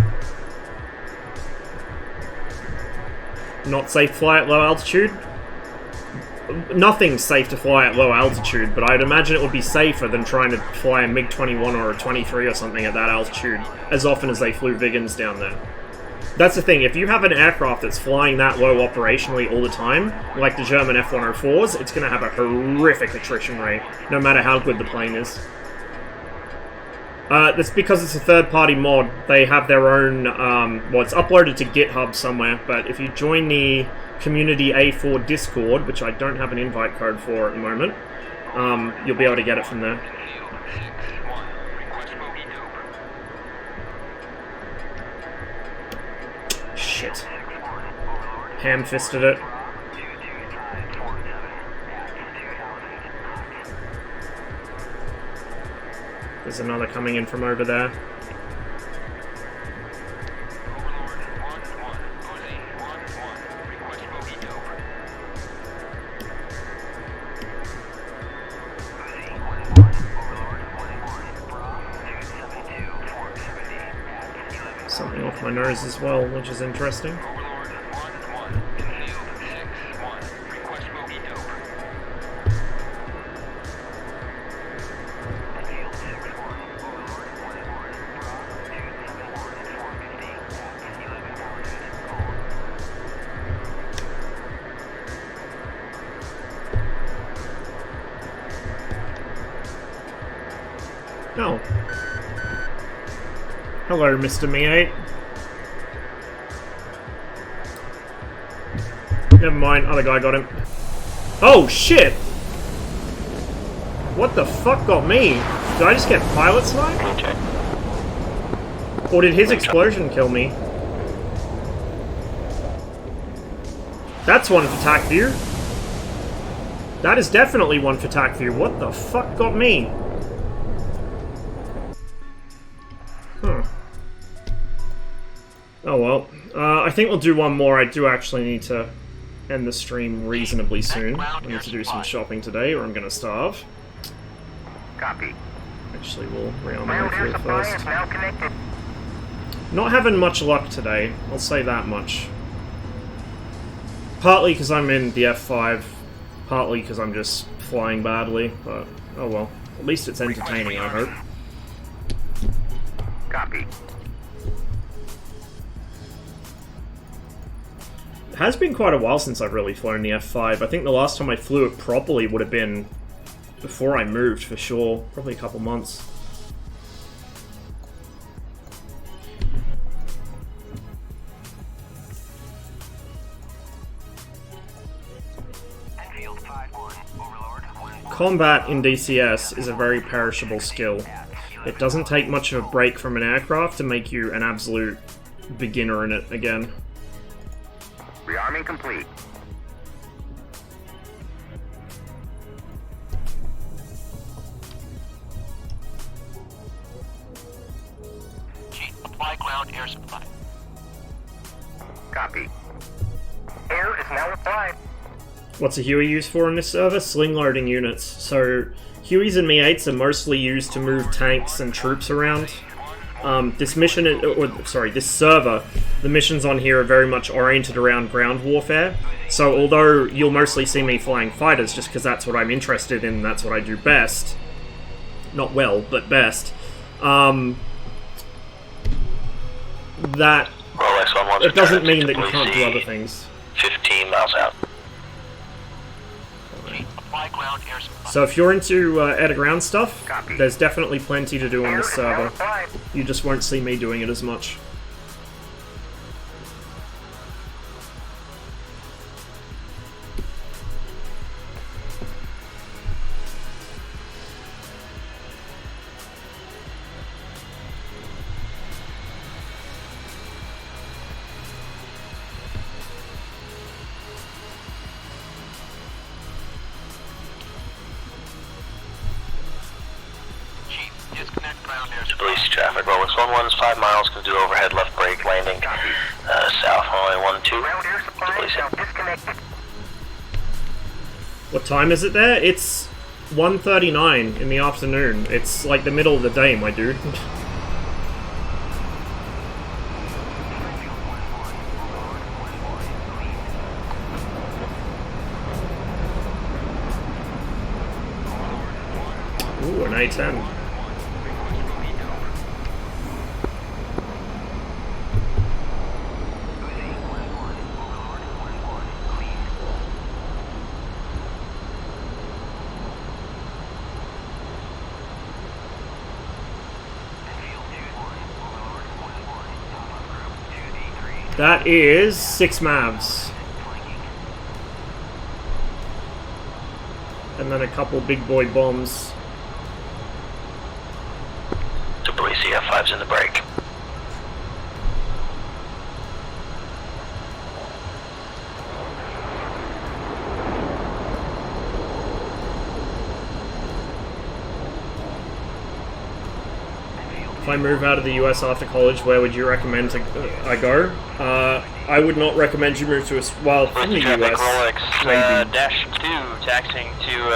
Not safe to fly at low altitude? Nothing's safe to fly at low altitude, but I'd imagine it would be safer than trying to fly a MiG-21 or a 23 or something at that altitude, as often as they flew Viggens down there. That's the thing, if you have an aircraft that's flying that low operationally all the time, like the German F-104s, it's going to have a horrific attrition rate, no matter how good the plane is. That's because it's a third-party mod. They have their own, well, it's uploaded to GitHub somewhere, but if you join the Community A4 Discord, which I don't have an invite code for at the moment, you'll be able to get it from there. Shit. Ham-fisted it. There's another coming in from over there. Something off my nose as well, which is interesting. Oh. Hello, Mr. Me-8. Never mind, other guy got him. Oh, shit! What the fuck got me? Did I just get pilot sniped? Or did his explosion kill me? That's one for TAC view. That is definitely one for TAC view. What the fuck got me? well. I think we'll do one more. I do actually need to end the stream reasonably soon. I need to do some shopping today or I'm going to starve. Copy. Actually, we'll rearm Ground air the supply first. is now connected. Not having much luck today, I'll say that much. Partly because I'm in the F5, partly because I'm just flying badly, but oh well. At least it's entertaining, I hope. Copy. It has been quite a while since I've really flown the F5. I think the last time I flew it properly would have been before I moved, for sure. Probably a couple months. Combat in DCS is a very perishable skill. It doesn't take much of a break from an aircraft to make you an absolute beginner in it again. Rearming complete. Apply ground air supply. Copy. Air is now applied. What's a Huey used for in this server? Sling loading units. So, Hueys and Mi-8s are mostly used to move tanks and troops around. This mission, this server, the missions on here are very much oriented around ground warfare. So, although you'll mostly see me flying fighters, just because that's what I'm interested in, that's what I do best. Not well, but best. That it doesn't mean that you can't do other things. 15 miles out. So if you're into air-to-ground stuff, there's definitely plenty to do on this server. You just won't see me doing it as much. Police traffic, Rolex 11's 5 miles, can do overhead left brake landing. South, Hanoi 12. Police disconnected. What time is it there? It's 1:39 in the afternoon. It's like the middle of the day, my dude. Ooh, an A-10. That is 6 Mavs. And then a couple big boy bombs. Tbilisi F5's in the break. If I move out of the US after college, where would you recommend I go? I would not recommend you move to from the US. Rolex, dash 2, taxing to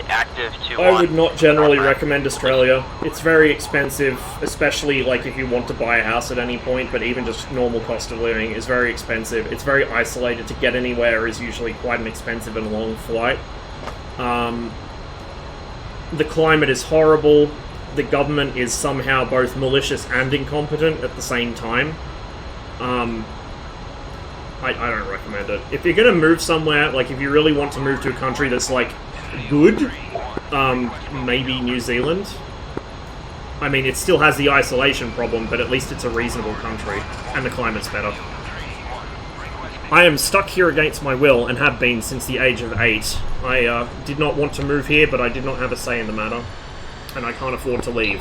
active 2. I would not generally recommend Australia. It's very expensive, especially like if you want to buy a house at any point, but even just normal cost of living is very expensive. It's very isolated. To get anywhere is usually quite an expensive and long flight. The climate is horrible. The government is somehow both malicious and incompetent at the same time. I don't recommend it. If you're gonna move somewhere, like if you really want to move to a country that's like good, maybe New Zealand. I mean, it still has the isolation problem, but at least it's a reasonable country, and the climate's better. I am stuck here against my will, and have been since the age of 8. I did not want to move here, but I did not have a say in the matter. And I can't afford to leave.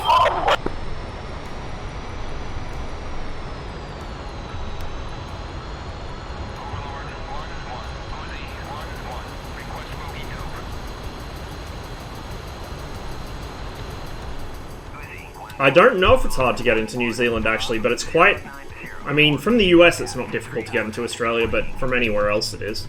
I don't know if it's hard to get into New Zealand, actually, but it's quite I mean, from the US it's not difficult to get into Australia, but from anywhere else it is.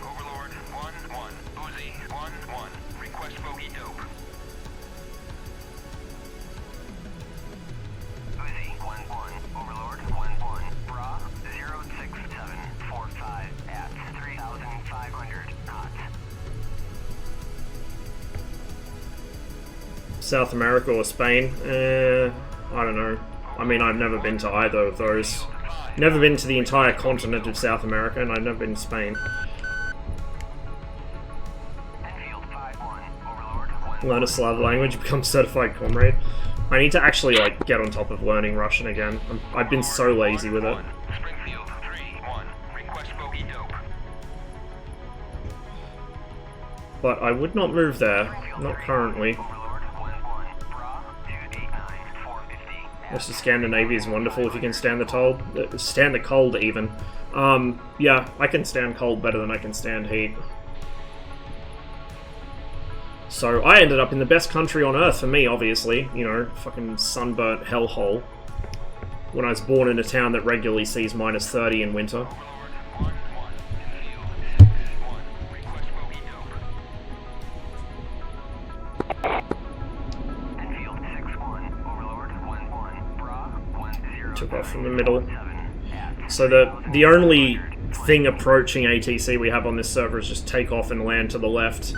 Overlord 1-1, Uzi 1-1, request bogey dope. Uzi 1-1, Overlord 1-1, Bra 06745 at 3,500 knots. South America or Spain? I don't know. I mean, I've never been to either of those. Never been to the entire continent of South America, and I've never been to Spain. Learn a Slav language, become certified comrade. I need to actually, like, get on top of learning Russian again. I've been so lazy with it. But I would not move there. Not currently. Most of Scandinavia is wonderful if you can stand the cold even. Yeah, I can stand cold better than I can stand heat. So I ended up in the best country on earth for me, obviously. You know, fucking sunburnt hellhole. When I was born in a town that regularly sees minus 30 in winter. Took off from the middle. So the only thing approaching ATC we have on this server is just take off and land to the left.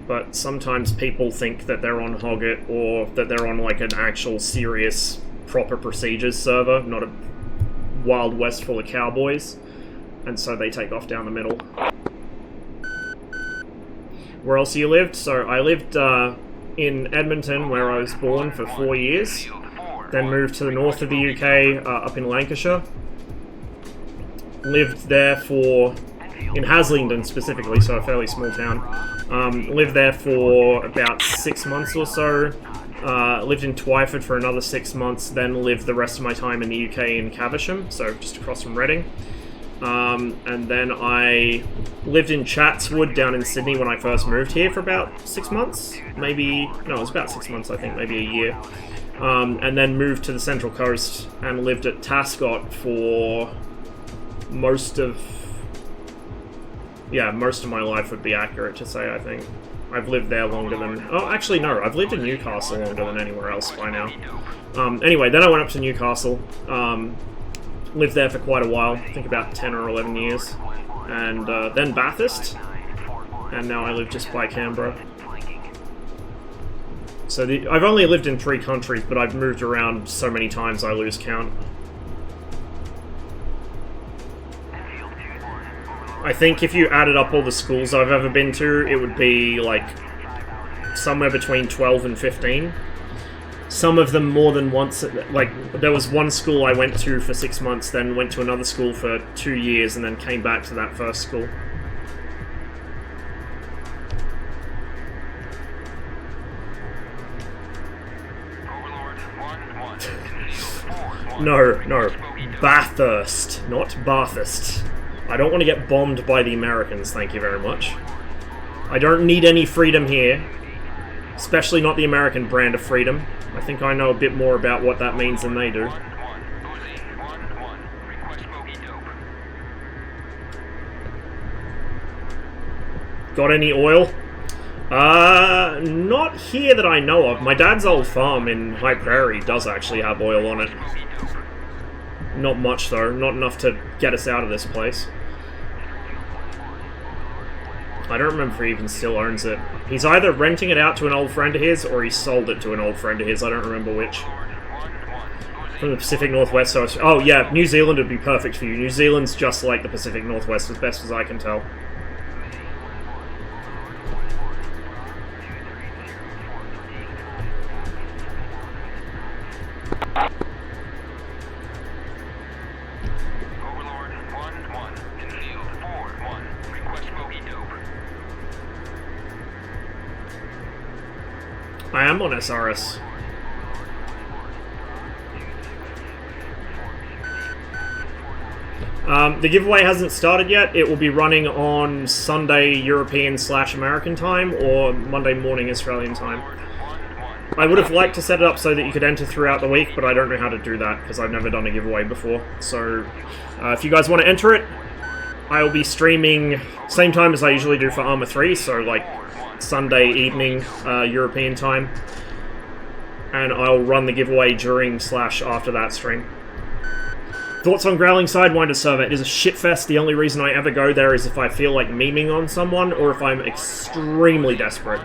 But sometimes people think that they're on Hoggit or that they're on like an actual serious proper procedures server, not a Wild West full of cowboys. And so they take off down the middle. Where else you lived? So I lived in Edmonton, where I was born, for 4 years. Then moved to the north of the UK, up in Lancashire. Lived there in Haslingden specifically, so a fairly small town. Lived there for about 6 months or so. Lived in Twyford for another 6 months, then lived the rest of my time in the UK in Caversham, so just across from Reading. And then I lived in Chatswood down in Sydney when I first moved here for about 6 months. No, it was about 6 months, I think, maybe a year. And then moved to the Central Coast and lived at Tascott for most of my life would be accurate to say, I think. I've lived there longer than... Oh, actually, no. I've lived in Newcastle longer than anywhere else by now. Anyway, then I went up to Newcastle. Lived there for quite a while. I think about 10 or 11 years. And then Bathurst. And now I live just by Canberra. So I've only lived in 3 countries, but I've moved around so many times I lose count. I think if you added up all the schools I've ever been to, it would be like somewhere between 12 and 15. Some of them more than once. Like, there was one school I went to for 6 months, then went to another school for 2 years, and then came back to that first school. No. Bathurst, not Bathurst. I don't want to get bombed by the Americans, thank you very much. I don't need any freedom here. Especially not the American brand of freedom. I think I know a bit more about what that means than they do. Got any oil? Not here that I know of. My dad's old farm in High Prairie does actually have oil on it. Not much though, not enough to get us out of this place. I don't remember if he even still owns it. He's either renting it out to an old friend of his, or he sold it to an old friend of his, I don't remember which. From the Pacific Northwest, so oh yeah, New Zealand would be perfect for you. New Zealand's just like the Pacific Northwest, as best as I can tell. I am on SRS. The giveaway hasn't started yet. It will be running on Sunday European/American time or Monday morning Australian time. I would have liked to set it up so that you could enter throughout the week, but I don't know how to do that because I've never done a giveaway before. So if you guys want to enter it, I will be streaming same time as I usually do for Arma 3, so like Sunday evening European time. And I'll run the giveaway during/after that stream. Thoughts on Growling Sidewinder server? It is a shitfest. The only reason I ever go there is if I feel like memeing on someone or if I'm extremely desperate.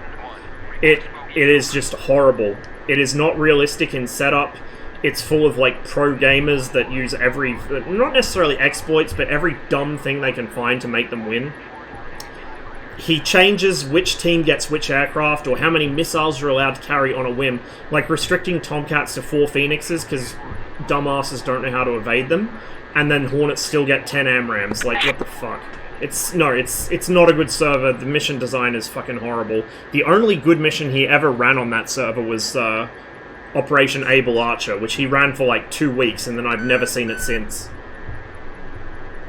It is just horrible. It is not realistic in setup. It's full of like pro gamers that use every, not necessarily exploits, but every dumb thing they can find to make them win. He changes which team gets which aircraft or how many missiles you're allowed to carry on a whim, like restricting Tomcats to 4 Phoenixes because dumbasses don't know how to evade them, and then Hornets still get 10 AMRAAMs. Like, what the fuck? It's not a good server. The mission design is fucking horrible. The only good mission he ever ran on that server was Operation Able Archer, which he ran for like 2 weeks, and then I've never seen it since.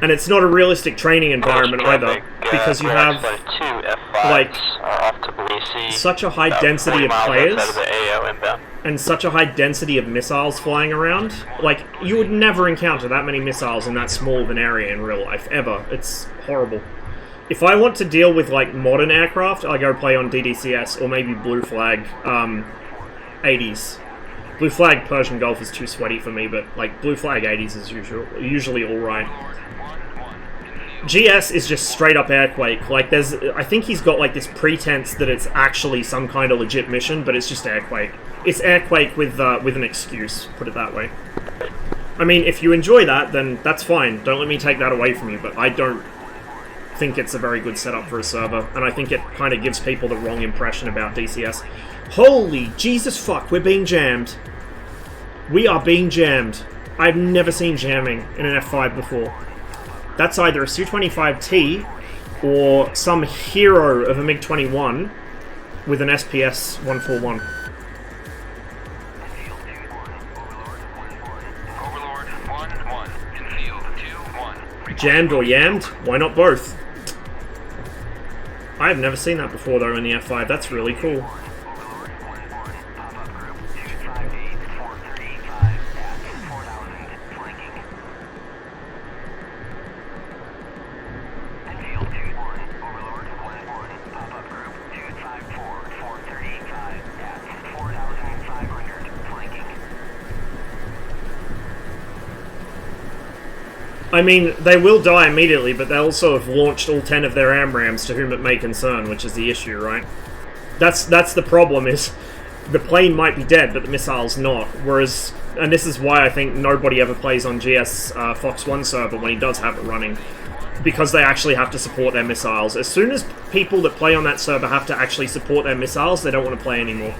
And it's not a realistic training environment either, because you have like such a high density of players and such a high density of missiles flying around. Like, you would never encounter that many missiles in that small of an area in real life, ever. It's horrible. If I want to deal with like modern aircraft, I go play on DDCS or maybe Blue Flag 80s. Blue Flag Persian Gulf is too sweaty for me, but like Blue Flag 80s is usually alright. GS is just straight up Airquake. Like, I think he's got like this pretense that it's actually some kind of legit mission, but it's just Airquake. It's Airquake with an excuse, put it that way. I mean, if you enjoy that, then that's fine. Don't let me take that away from you, but I don't think it's a very good setup for a server, and I think it kind of gives people the wrong impression about DCS. Holy Jesus fuck, we're being jammed. We are being jammed. I've never seen jamming in an F5 before. That's either a Su-25T or some hero of a MiG-21 with an SPS 141. Jammed or yammed? Why not both? I've never seen that before though in the F5. That's really cool. I mean, they will die immediately, but they also have launched all 10 of their AMRAAMs to whom it may concern, which is the issue, right? That's the problem, is the plane might be dead, but the missile's not. Whereas, and this is why I think nobody ever plays on GS Fox 1 server when he does have it running, because they actually have to support their missiles. As soon as people that play on that server have to actually support their missiles, they don't want to play anymore.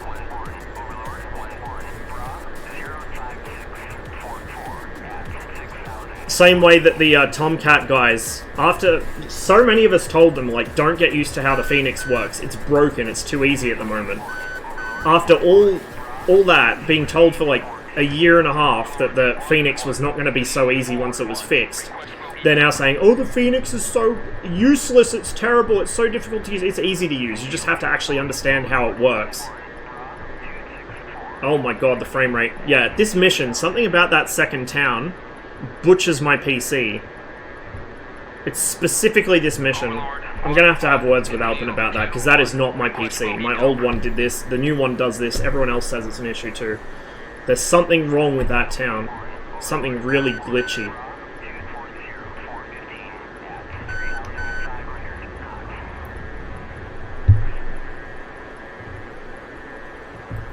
Same way that the Tomcat guys, after so many of us told them, like, don't get used to how the Phoenix works, it's broken, it's too easy at the moment. After all that, being told for like a year and a half that the Phoenix was not going to be so easy once it was fixed, they're now saying, oh, the Phoenix is so useless, it's terrible, it's so difficult to use. It's easy to use, you just have to actually understand how it works. Oh my god, the frame rate. Yeah, this mission, something about that second town butchers my PC. It's specifically this mission. I'm gonna have to have words with Alpin about that, because that is not my PC. My old one did this, the new one does this, everyone else says it's an issue too. There's something wrong with that town. Something really glitchy.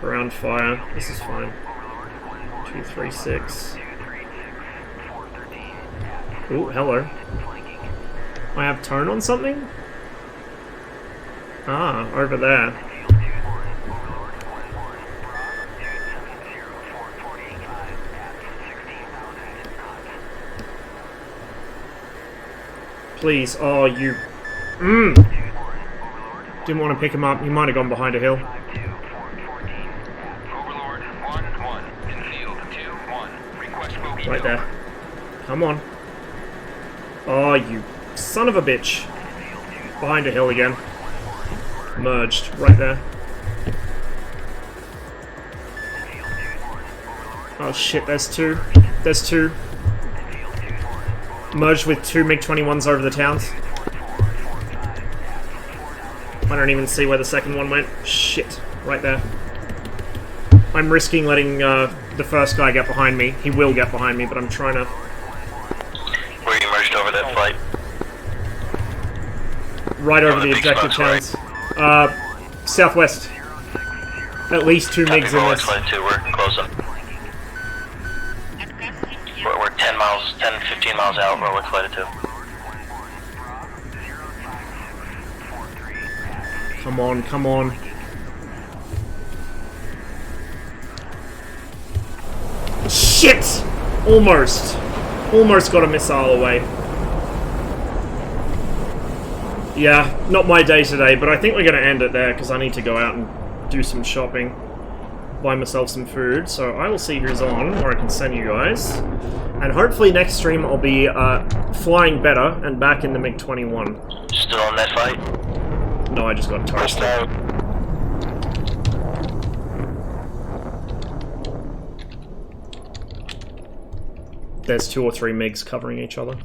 Ground fire, this is fine. 236. Ooh, hello. I have tone on something? Ah, over there. Please, oh, you... Didn't want to pick him up, he might have gone behind a hill. Right there. Come on. Oh, you son of a bitch. Behind a hill again. Merged, right there. Oh shit, there's two. There's two. Merged with two MiG-21s over the towns. I don't even see where the second one went. Shit, right there. I'm risking letting the first guy get behind me. He will get behind me, but I'm trying to... Where you merged over that flight? Right over the objective towns. Southwest. At least two MiGs in this. We're closing. We're 10 miles, 10, 15 miles out. We're flight 2. Come on, come on. Shit! Almost. Almost got a missile away. Yeah, not my day today, but I think we're going to end it there because I need to go out and do some shopping. Buy myself some food, so I will see who's on, or I can send you guys. And hopefully next stream I'll be flying better and back in the MiG-21. Still on that fight? No, I just got toasted. There's 2 or 3 MiGs covering each other.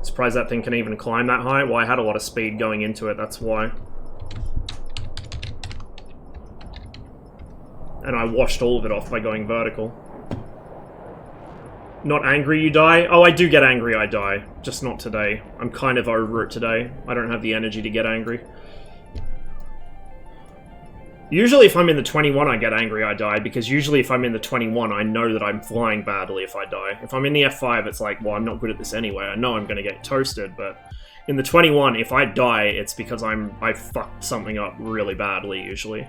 Surprised that thing can even climb that high. Well, I had a lot of speed going into it, that's why. And I washed all of it off by going vertical. Not angry you die? Oh, I do get angry I die. Just not today. I'm kind of over it today. I don't have the energy to get angry. Usually if I'm in the 21 I get angry I die, because usually if I'm in the 21 I know that I'm flying badly if I die. If I'm in the F5 it's like, well, I'm not good at this anyway. I know I'm going to get toasted, but in the 21 if I die it's because I fucked something up really badly usually.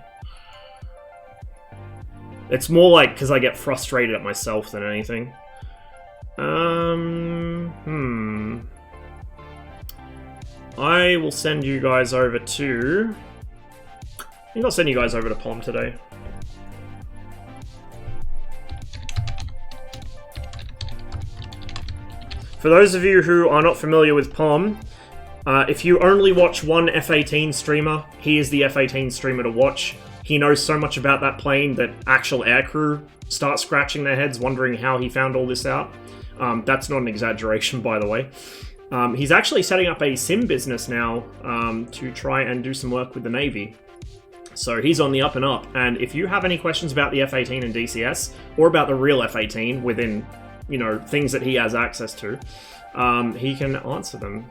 It's more like because I get frustrated at myself than anything. I will send you guys over to... I think I'll send you guys over to POM today. For those of you who are not familiar with POM, if you only watch one F-18 streamer, he is the F-18 streamer to watch. He knows so much about that plane that actual aircrew start scratching their heads wondering how he found all this out. That's not an exaggeration, by the way. He's actually setting up a sim business now to try and do some work with the Navy. So he's on the up and up, and if you have any questions about the F-18 and DCS, or about the real F-18 within, you know, things that he has access to, he can answer them.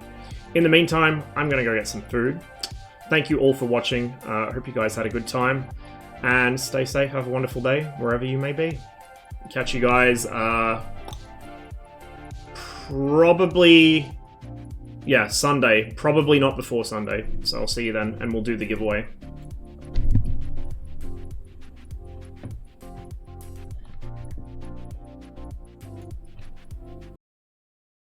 In the meantime, I'm going to go get some food. Thank you all for watching. I hope you guys had a good time, and stay safe, have a wonderful day, wherever you may be. Catch you guys, probably, yeah, Sunday. Probably not before Sunday, so I'll see you then, and we'll do the giveaway.